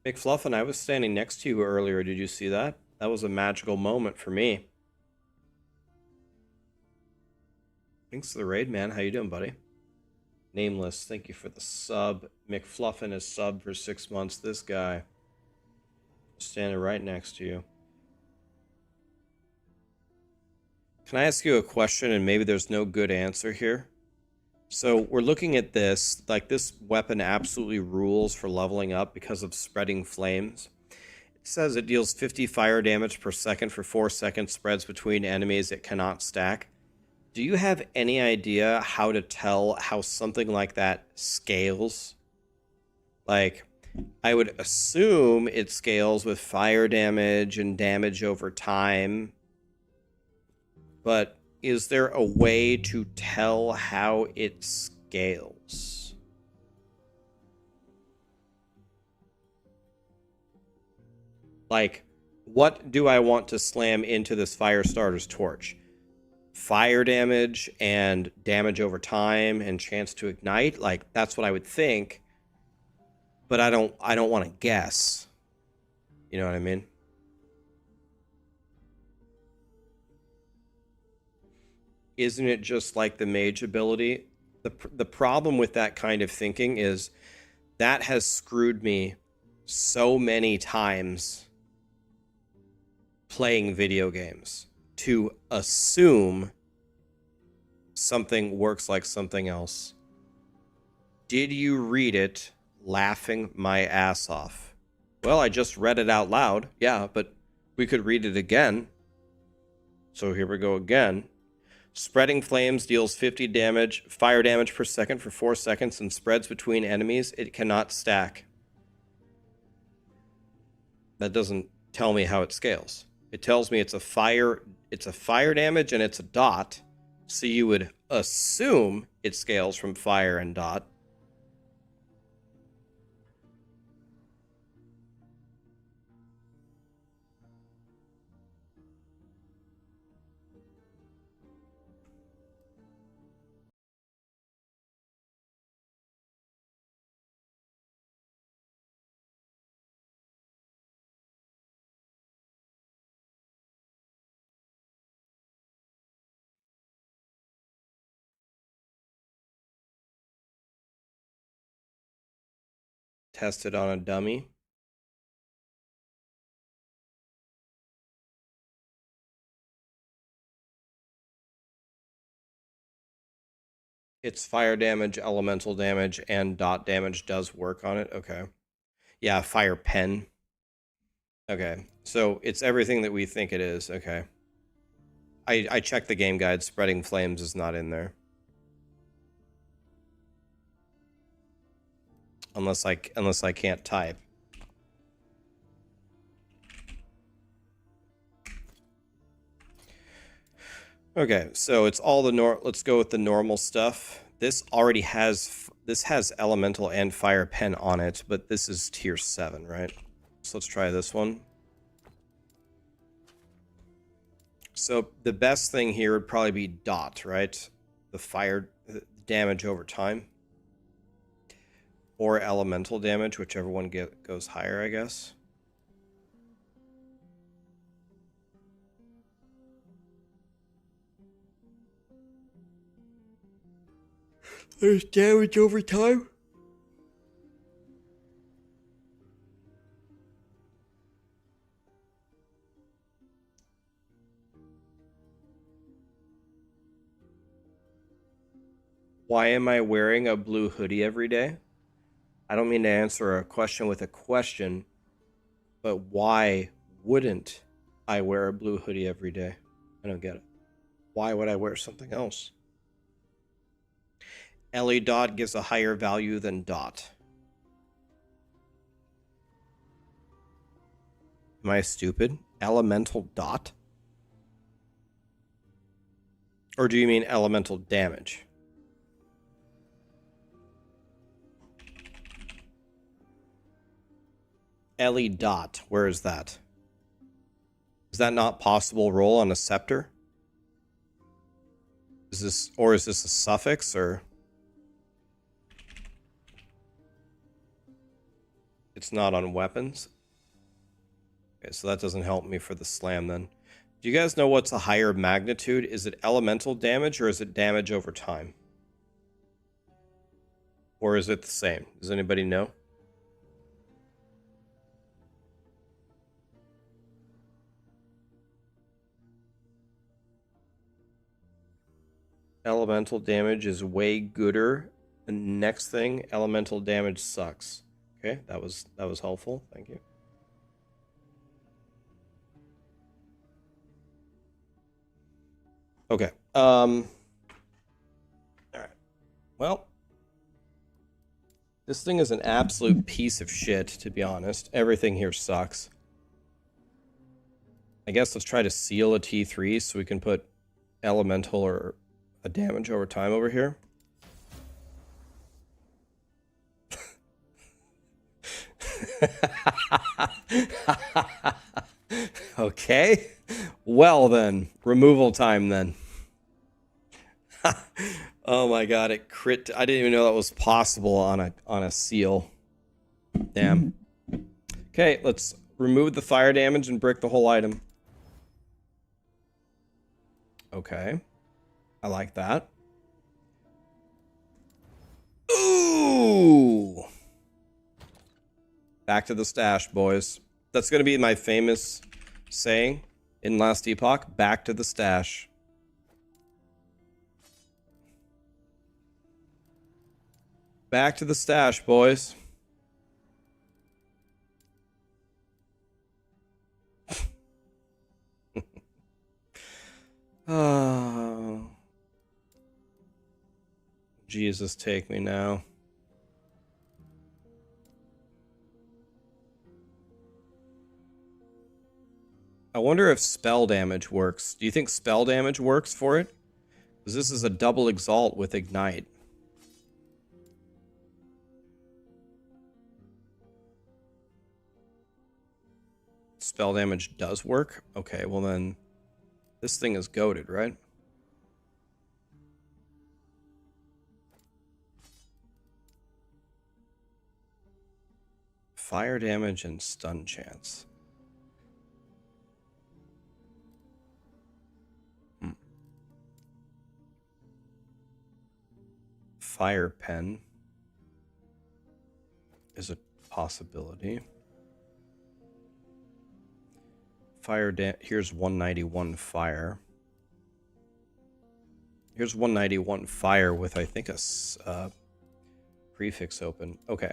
McFluffin, I was standing next to you earlier. Did you see that? That was a magical moment for me. Thanks for the raid, man. How you doing, buddy? Nameless, thank you for the sub. McFluffin is sub for 6 months. This guy. Standing right next to you. Can I ask you a question, and maybe there's no good answer here? So we're looking at this, like this weapon absolutely rules for leveling up because of spreading flames. It says it deals 50 fire damage per second for 4 seconds, spreads between enemies, it cannot stack. Do you have any idea how to tell how something like that scales? Like, I would assume it scales with fire damage and damage over time. But is there a way to tell how it scales? Like, what do I want to slam into this fire starter's torch? Fire damage and damage over time and chance to ignite? Like, that's what I would think. But I don't want to guess. You know what I mean? Isn't it just like the mage ability? The problem with that kind of thinking is that has screwed me so many times playing video games, to assume something works like something else. Did you read it? Laughing my ass off. Well, I just read it out loud. Yeah, but we could read it again. So here we go again. Spreading flames deals 50 damage, fire damage per second for 4 seconds and spreads between enemies. It cannot stack. That doesn't tell me how it scales. It tells me it's a fire damage and it's a dot. So you would assume it scales from fire and dot. Tested on a dummy. It's fire damage, elemental damage, and dot damage does work on it. Okay. Yeah, fire pen. Okay. So it's everything that we think it is. Okay. I checked the game guide. Spreading flames is not in there. Unless I can't type. Okay, so it's all the let's go with the normal stuff. This has elemental and fire pen on it, but this is tier 7, right? So let's try this one. So the best thing here would probably be dot, right? The fire damage over time. Or elemental damage, whichever one goes higher, I guess. There's damage over time? Why am I wearing a blue hoodie every day? I don't mean to answer a question with a question, but why wouldn't I wear a blue hoodie every day? I don't get it. Why would I wear something else? LE dot gives a higher value than dot. Am I stupid? Elemental dot? Or do you mean elemental damage? LE dot, where is that? Is that not possible roll on a scepter? Is this a suffix or? It's not on weapons. Okay, so that doesn't help me for the slam then. Do you guys know what's a higher magnitude? Is it elemental damage or is it damage over time? Or is it the same? Does anybody know? Elemental damage is way gooder. The next thing, elemental damage sucks. Okay, that was helpful. Thank you. Okay. All right. Well, this thing is an absolute piece of shit, to be honest. Everything here sucks. I guess let's try to seal a T3 so we can put elemental or a damage over time over here. Okay. Well then, removal time then. Oh my god, it crit. I didn't even know that was possible on a seal. Damn. Okay, let's remove the fire damage and break the whole item. Okay. I like that. Ooh! Back to the stash, boys. That's going to be my famous saying in Last Epoch. Back to the stash. Back to the stash, boys. Oh. Jesus, take me now. I wonder if spell damage works. Do you think spell damage works for it? Because this is a double exalt with ignite. Spell damage does work? Okay, well then this thing is goated, right? Fire damage and stun chance. Fire pen is a possibility. Here's 191 fire. Here's 191 fire with, I think, a prefix open. Okay.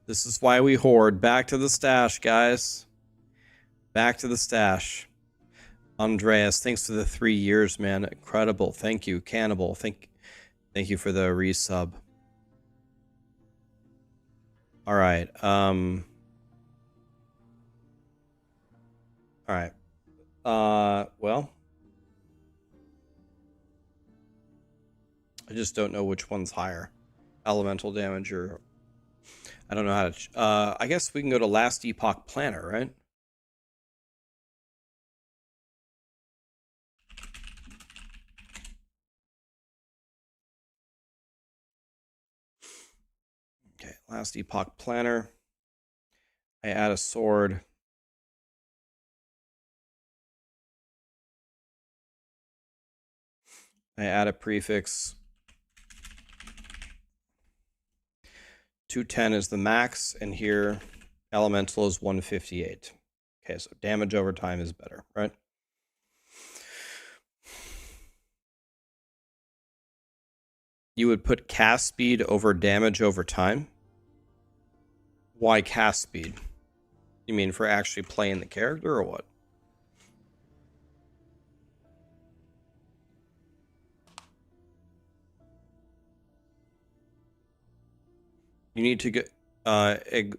This is why we hoard. Back to the stash, guys. Back to the stash. Andreas, thanks for the 3 years, man. Incredible. Thank you. Cannibal, thank you for the resub. All right. All right. Well, I just don't know which one's higher. Elemental damage or... I don't know how to... I guess we can go to Last Epoch Planner, right? Okay, Last Epoch Planner. I add a sword. I add a prefix. 210 is the max, and here elemental is 158. Okay, so damage over time is better, right? You would put cast speed over damage over time? Why cast speed? You mean for actually playing the character or what? You need to get Exavik,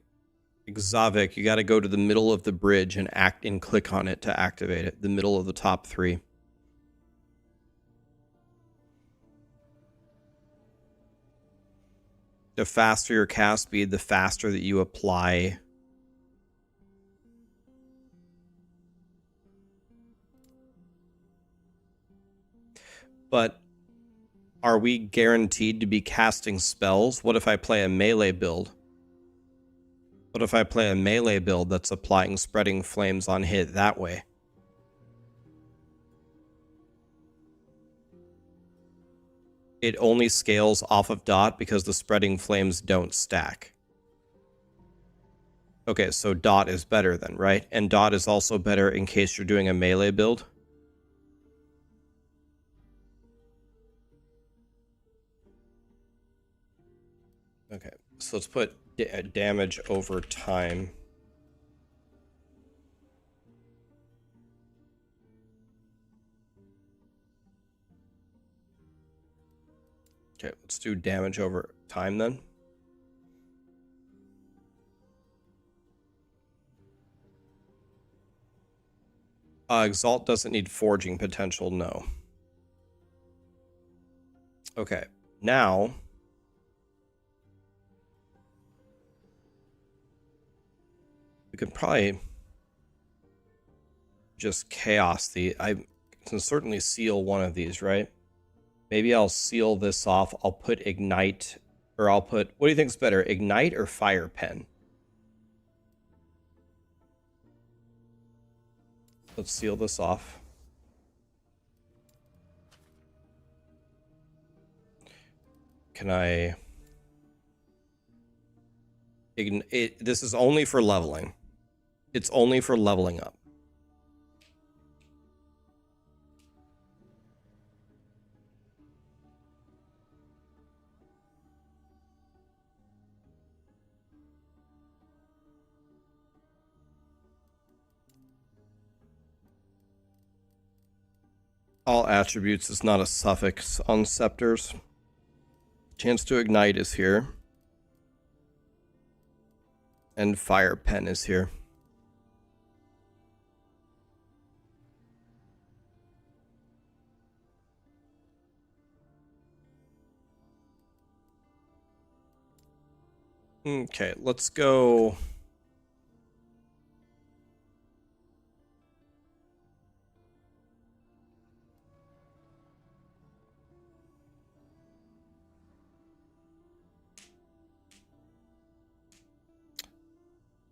you got to go to the middle of the bridge and click on it to activate it. The middle of the top 3. The faster your cast speed, the faster that you apply. But are we guaranteed to be casting spells? What if I play a melee build? What if I play a melee build that's applying spreading flames on hit that way? It only scales off of dot because the spreading flames don't stack. Okay, so dot is better then, right? And dot is also better in case you're doing a melee build. Okay, so let's put damage over time. Okay, let's do damage over time then. Exalt doesn't need forging potential, no. Okay, now we could probably just chaos I can certainly seal one of these, right? Maybe I'll seal this off. I'll put ignite, or I'll put, what do you think's better, ignite or fire pen? Let's seal this off. Can I ignite? This is only for leveling. It's only for leveling up. All attributes is not a suffix on scepters. Chance to ignite is here. And fire pen is here. Okay, let's go.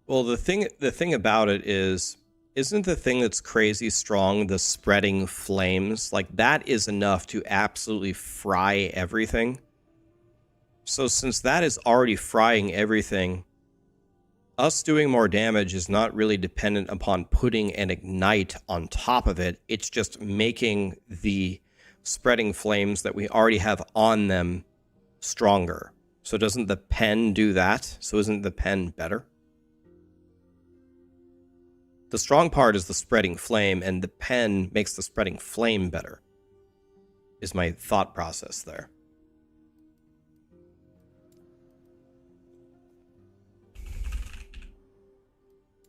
Well, the thing about it is, isn't the thing that's crazy strong the spreading flames? Like, that is enough to absolutely fry everything. So since that is already frying everything, us doing more damage is not really dependent upon putting an ignite on top of it. It's just making the spreading flames that we already have on them stronger. So doesn't the pen do that? So isn't the pen better? The strong part is the spreading flame, and the pen makes the spreading flame better, is my thought process there.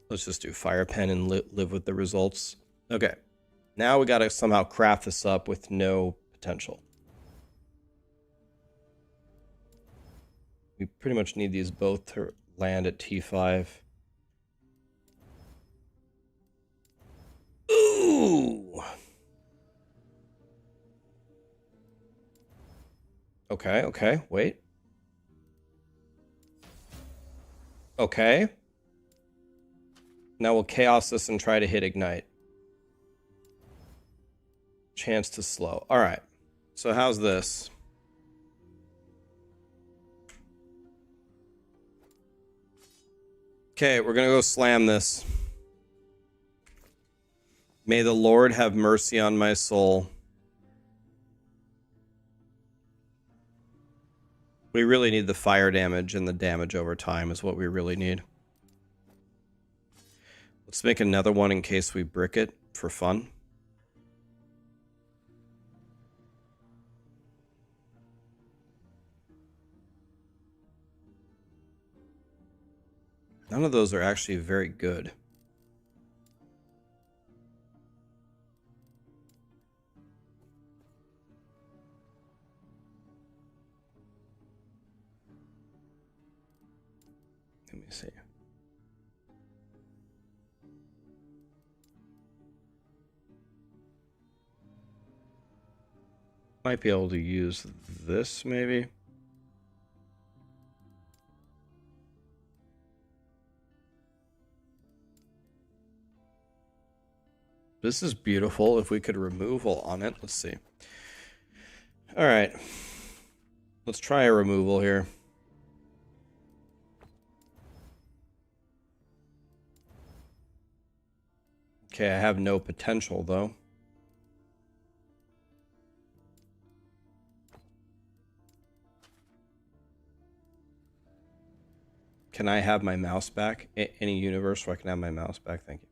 Let's just do fire pen and live with the results. Okay, now we gotta somehow craft this up with no potential. We pretty much need these both to land at T5. Ooh. Okay, wait. Okay. Now we'll chaos this and try to hit ignite. Chance to slow. All right. So how's this? Okay, we're gonna go slam this. May the Lord have mercy on my soul. We really need the fire damage, and the damage over time is what we really need. Let's make another one in case we brick it for fun. None of those are actually very good. Let me see. Might be able to use this, maybe. This is beautiful. If we could removal on it, let's see. All right. Let's try a removal here. Okay, I have no potential, though. Can I have my mouse back? Any universe where I can have my mouse back? Thank you.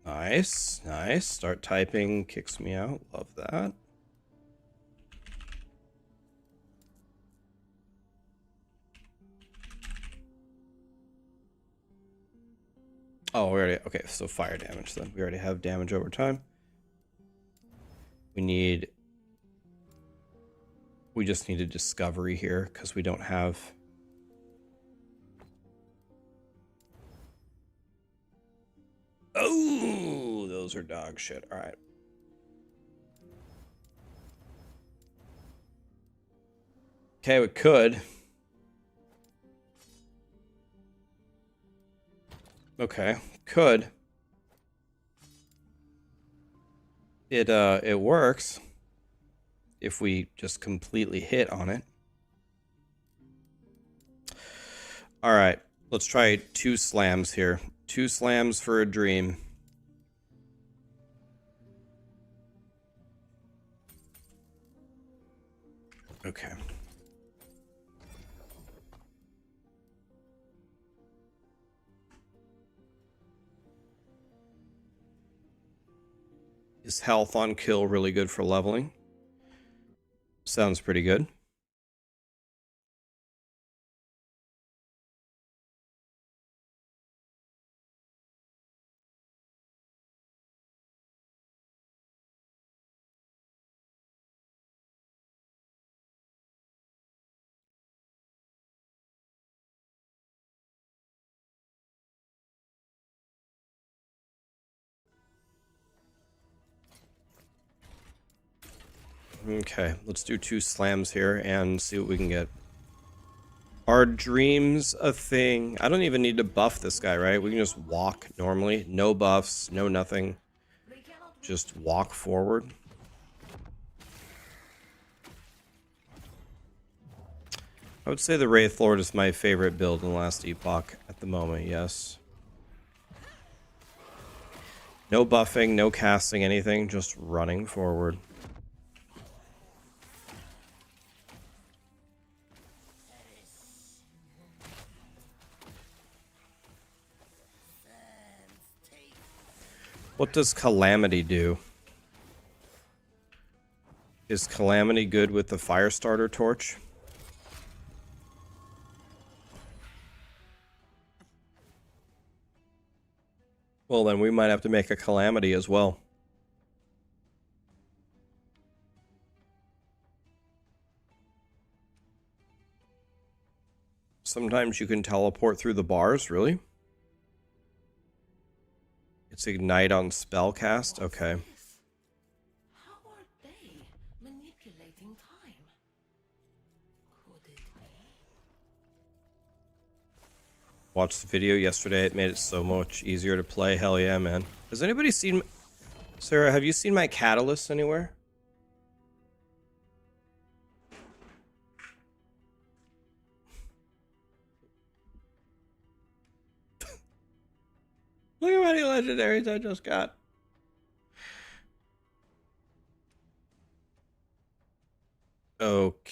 Nice, nice. Start typing kicks me out. Love that. Oh, we already, okay, so fire damage then. We already have damage over time. We just need a discovery here because we don't have. Oh, those are dog shit. All right. Okay, we could. Okay, could. It works if we just completely hit on it. All right, let's try 2 slams here. 2 slams for a dream. Okay. Is health on kill really good for leveling? Sounds pretty good. Okay, let's do 2 slams here and see what we can get. Are dreams a thing? I don't even need to buff this guy, right? We can just walk normally. No buffs, no nothing. Just walk forward. I would say the Wraith Lord is my favorite build in the last epoch at the moment, yes. No buffing, no casting anything, just running forward. What does Calamity do? Is Calamity good with the Firestarter torch? Well, then we might have to make a Calamity as well. Sometimes you can teleport through the bars, really? It's ignite on spellcast? Okay. How are they manipulating time? Could it be? Watched the video yesterday. It made it so much easier to play. Hell yeah, man. Has anybody seen... Sarah, have you seen my catalyst anywhere? Look at how many legendaries I just got. Okay.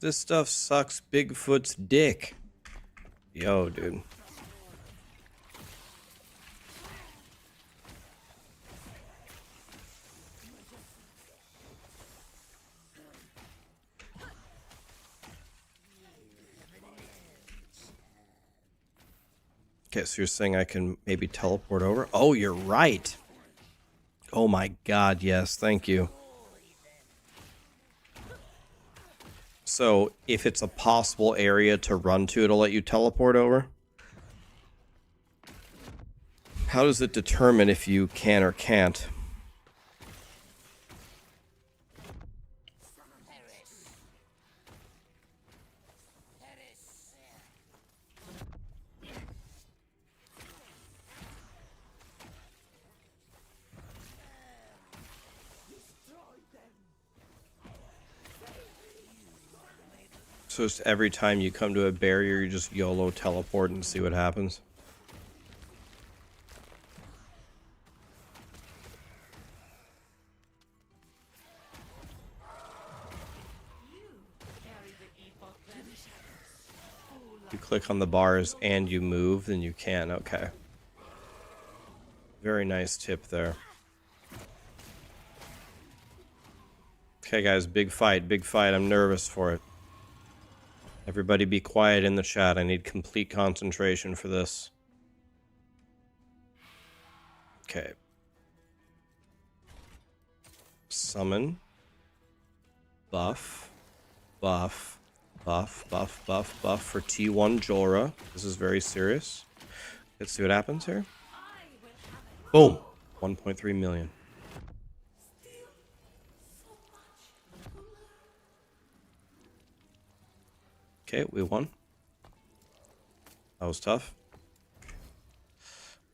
This stuff sucks Bigfoot's dick. Yo, dude. Okay, so you're saying I can maybe teleport over? Oh, you're right. Oh my god, yes, thank you. So, if it's a possible area to run to, it'll let you teleport over? How does it determine if you can or can't? So just every time you come to a barrier, you just YOLO teleport and see what happens? You click on the bars and you move, then you can. Okay. Very nice tip there. Okay, guys, big fight, big fight. I'm nervous for it. Everybody be quiet in the chat. I need complete concentration for this. Okay. Summon. Buff. Buff. Buff, buff, buff, buff for T1 Jorah. This is very serious. Let's see what happens here. Boom. 1.3 million. Okay, we won. That was tough.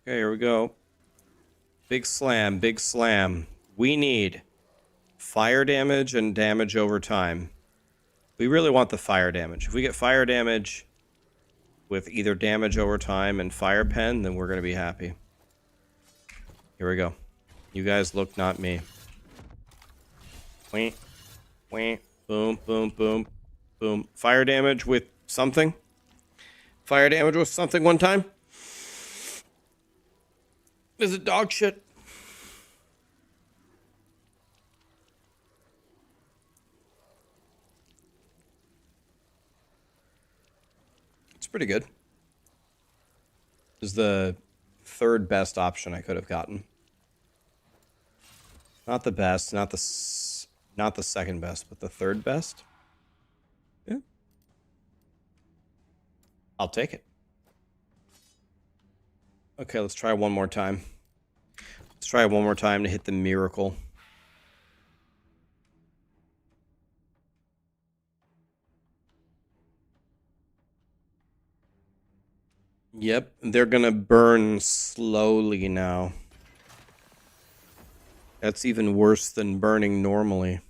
Okay, here we go. Big slam, big slam. We need fire damage and damage over time. We really want the fire damage. If we get fire damage with either damage over time and fire pen, then we're going to be happy. Here we go. You guys look, not me. Wait, wait, boom, boom, boom. Boom. Fire damage with something. Fire damage with something one time. Is it dog shit? It's pretty good. This is the third best option I could have gotten. Not the best, not the second best, but the third best. Yeah. I'll take it. Okay, let's try one more time. Let's try one more time to hit the miracle. Yep, they're gonna burn slowly now. That's even worse than burning normally.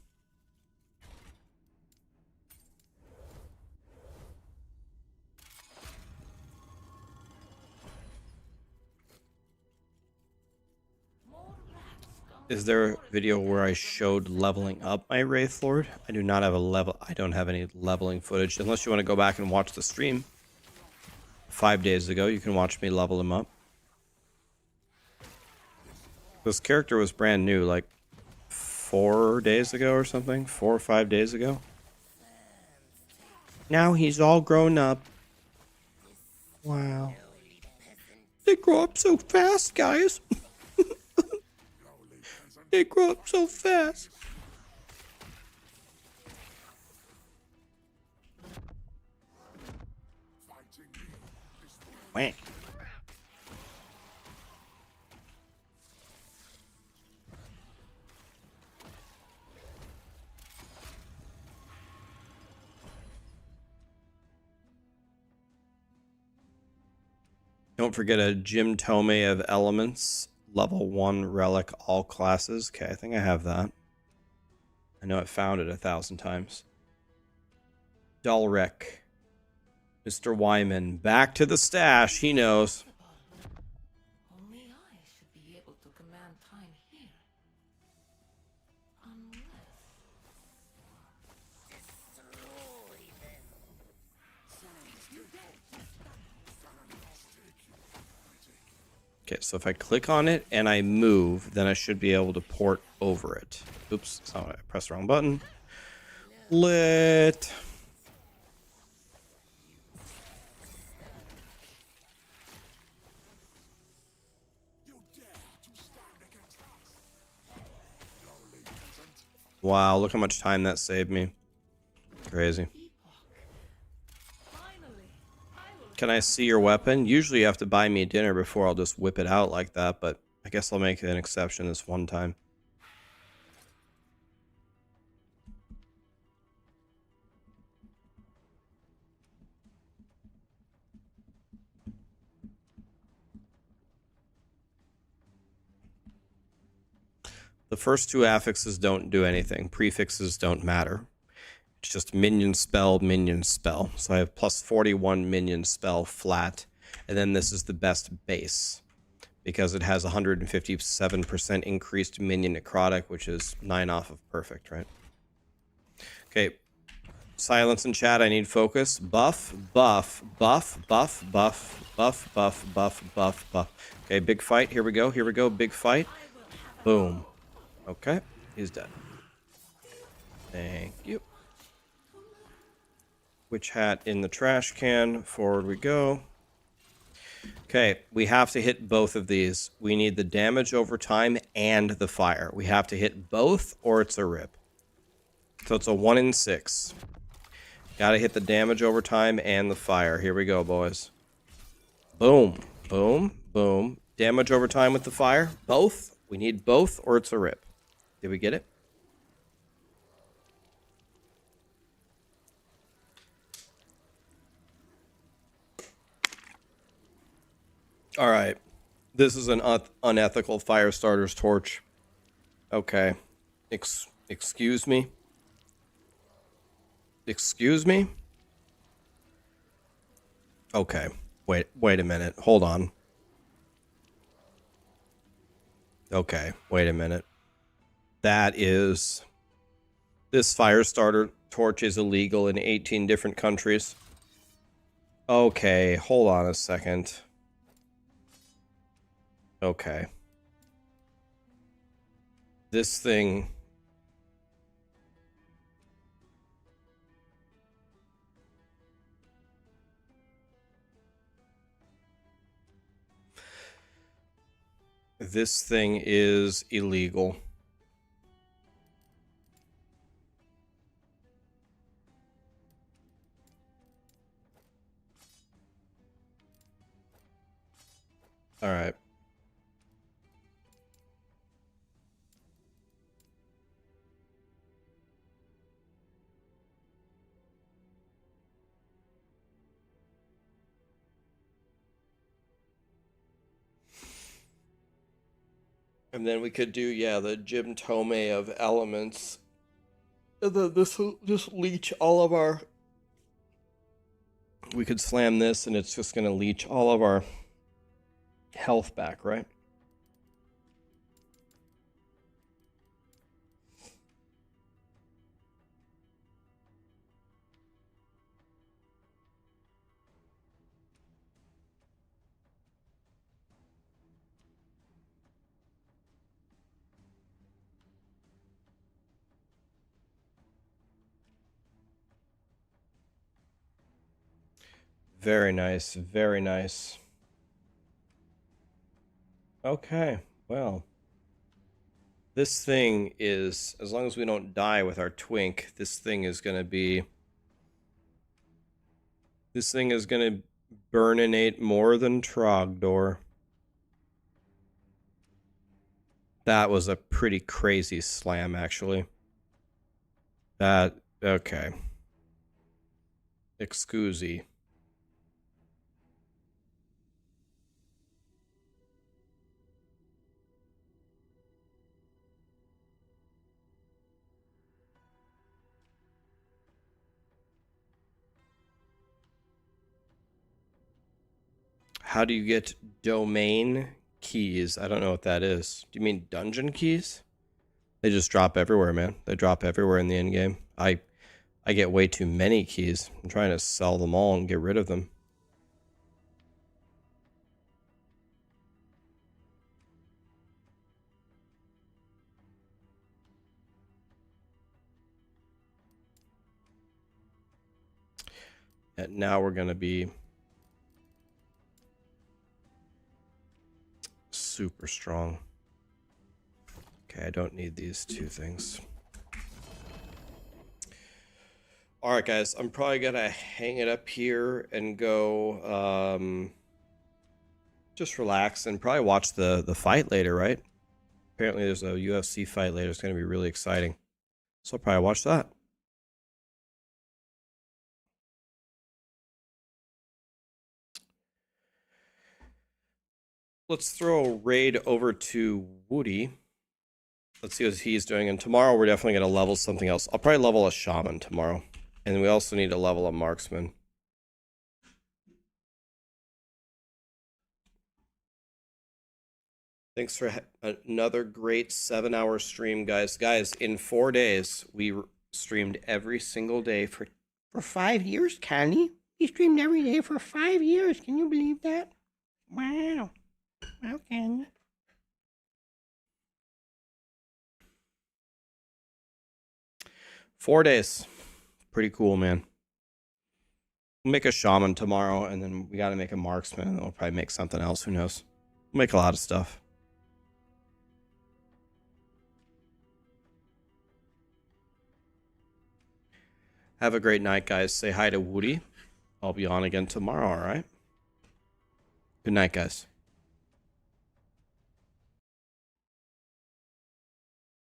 Is there a video where I showed leveling up my Wraith Lord? I do not have a level. I don't have any leveling footage. Unless you want to go back and watch the stream 5 days ago, you can watch me level him up. This character was brand new, like 4 days ago or something. 4 or 5 days ago. Now he's all grown up. Wow. They grow up so fast, guys. They grow up so fast. Wah. Don't forget a Jim Tomei of Elements. Level 1 relic, all classes. Okay, I think I have that. I know I found it 1,000 times. Dulrich. Mr. Wyman. Back to the stash. He knows. Only I should be able to command time here. Unless... Okay, so if I click on it and I move, then I should be able to port over it. Oops, sorry, I pressed the wrong button. Lit. Wow, look how much time that saved me. Crazy. Can I see your weapon? Usually you have to buy me dinner before I'll just whip it out like that, but I guess I'll make an exception this one time. The first two affixes don't do anything. Prefixes don't matter. It's just minion spell, minion spell. So I have plus 41 minion spell flat. And then this is the best base because it has 157% increased minion necrotic, which is 9 off of perfect, right? Okay. Silence in chat. I need focus. Buff, buff, buff, buff, buff, buff, buff, buff, buff, buff. Okay, big fight. Here we go. Here we go. Big fight. Boom. Okay, he's dead. Thank you. Witch hat in the trash can. Forward we go. Okay, we have to hit both of these. We need the damage over time and the fire. We have to hit both or it's a rip. So it's a 1 in 6. Gotta hit the damage over time and the fire. Here we go, boys. Boom, boom, boom. Damage over time with the fire. Both. We need both or it's a rip. Did we get it? All right. This is an unethical fire starter's torch. Okay. Excuse me? Excuse me? Okay. Wait a minute. Hold on. Okay. Wait a minute. That is... This fire starter torch is illegal in 18 different countries. Okay, hold on a second. Okay. This thing... This thing is illegal. All right. And then we could do, yeah, the Jim Tomei of elements. This will just leech all of our... We could slam this and it's just going to leech all of our health back, right? Very nice, very nice. Okay, well. This thing is, as long as we don't die with our twink, this thing is going to be... This thing is going to burninate more than Trogdor. That was a pretty crazy slam, actually. That, okay. Excusey. How do you get domain keys? I don't know what that is. Do you mean dungeon keys? They just drop everywhere, man. They drop everywhere in the end game. I get way too many keys. I'm trying to sell them all and get rid of them. And now we're going to be super strong. Okay, I don't need these two things. All right, guys, I'm probably going to hang it up here and go just relax and probably watch the fight later, right? Apparently there's a UFC fight later. It's going to be really exciting. So I'll probably watch that. Let's throw a raid over to Woody. Let's see what he's doing. And tomorrow we're definitely going to level something else. I'll probably level a shaman tomorrow. And we also need to level a marksman. Thanks for another great 7-hour stream, guys. Guys, in 4 days, we streamed every single day for 5 years, Connie. We streamed every day for 5 years. Can you believe that? Wow. Wow, Connie. Four days. Pretty cool, man. We'll make a shaman tomorrow, and then we got to make a marksman, and then we'll probably make something else. Who knows? We'll make a lot of stuff. Have a great night, guys. Say hi to Woody. I'll be on again tomorrow, all right? Good night, guys.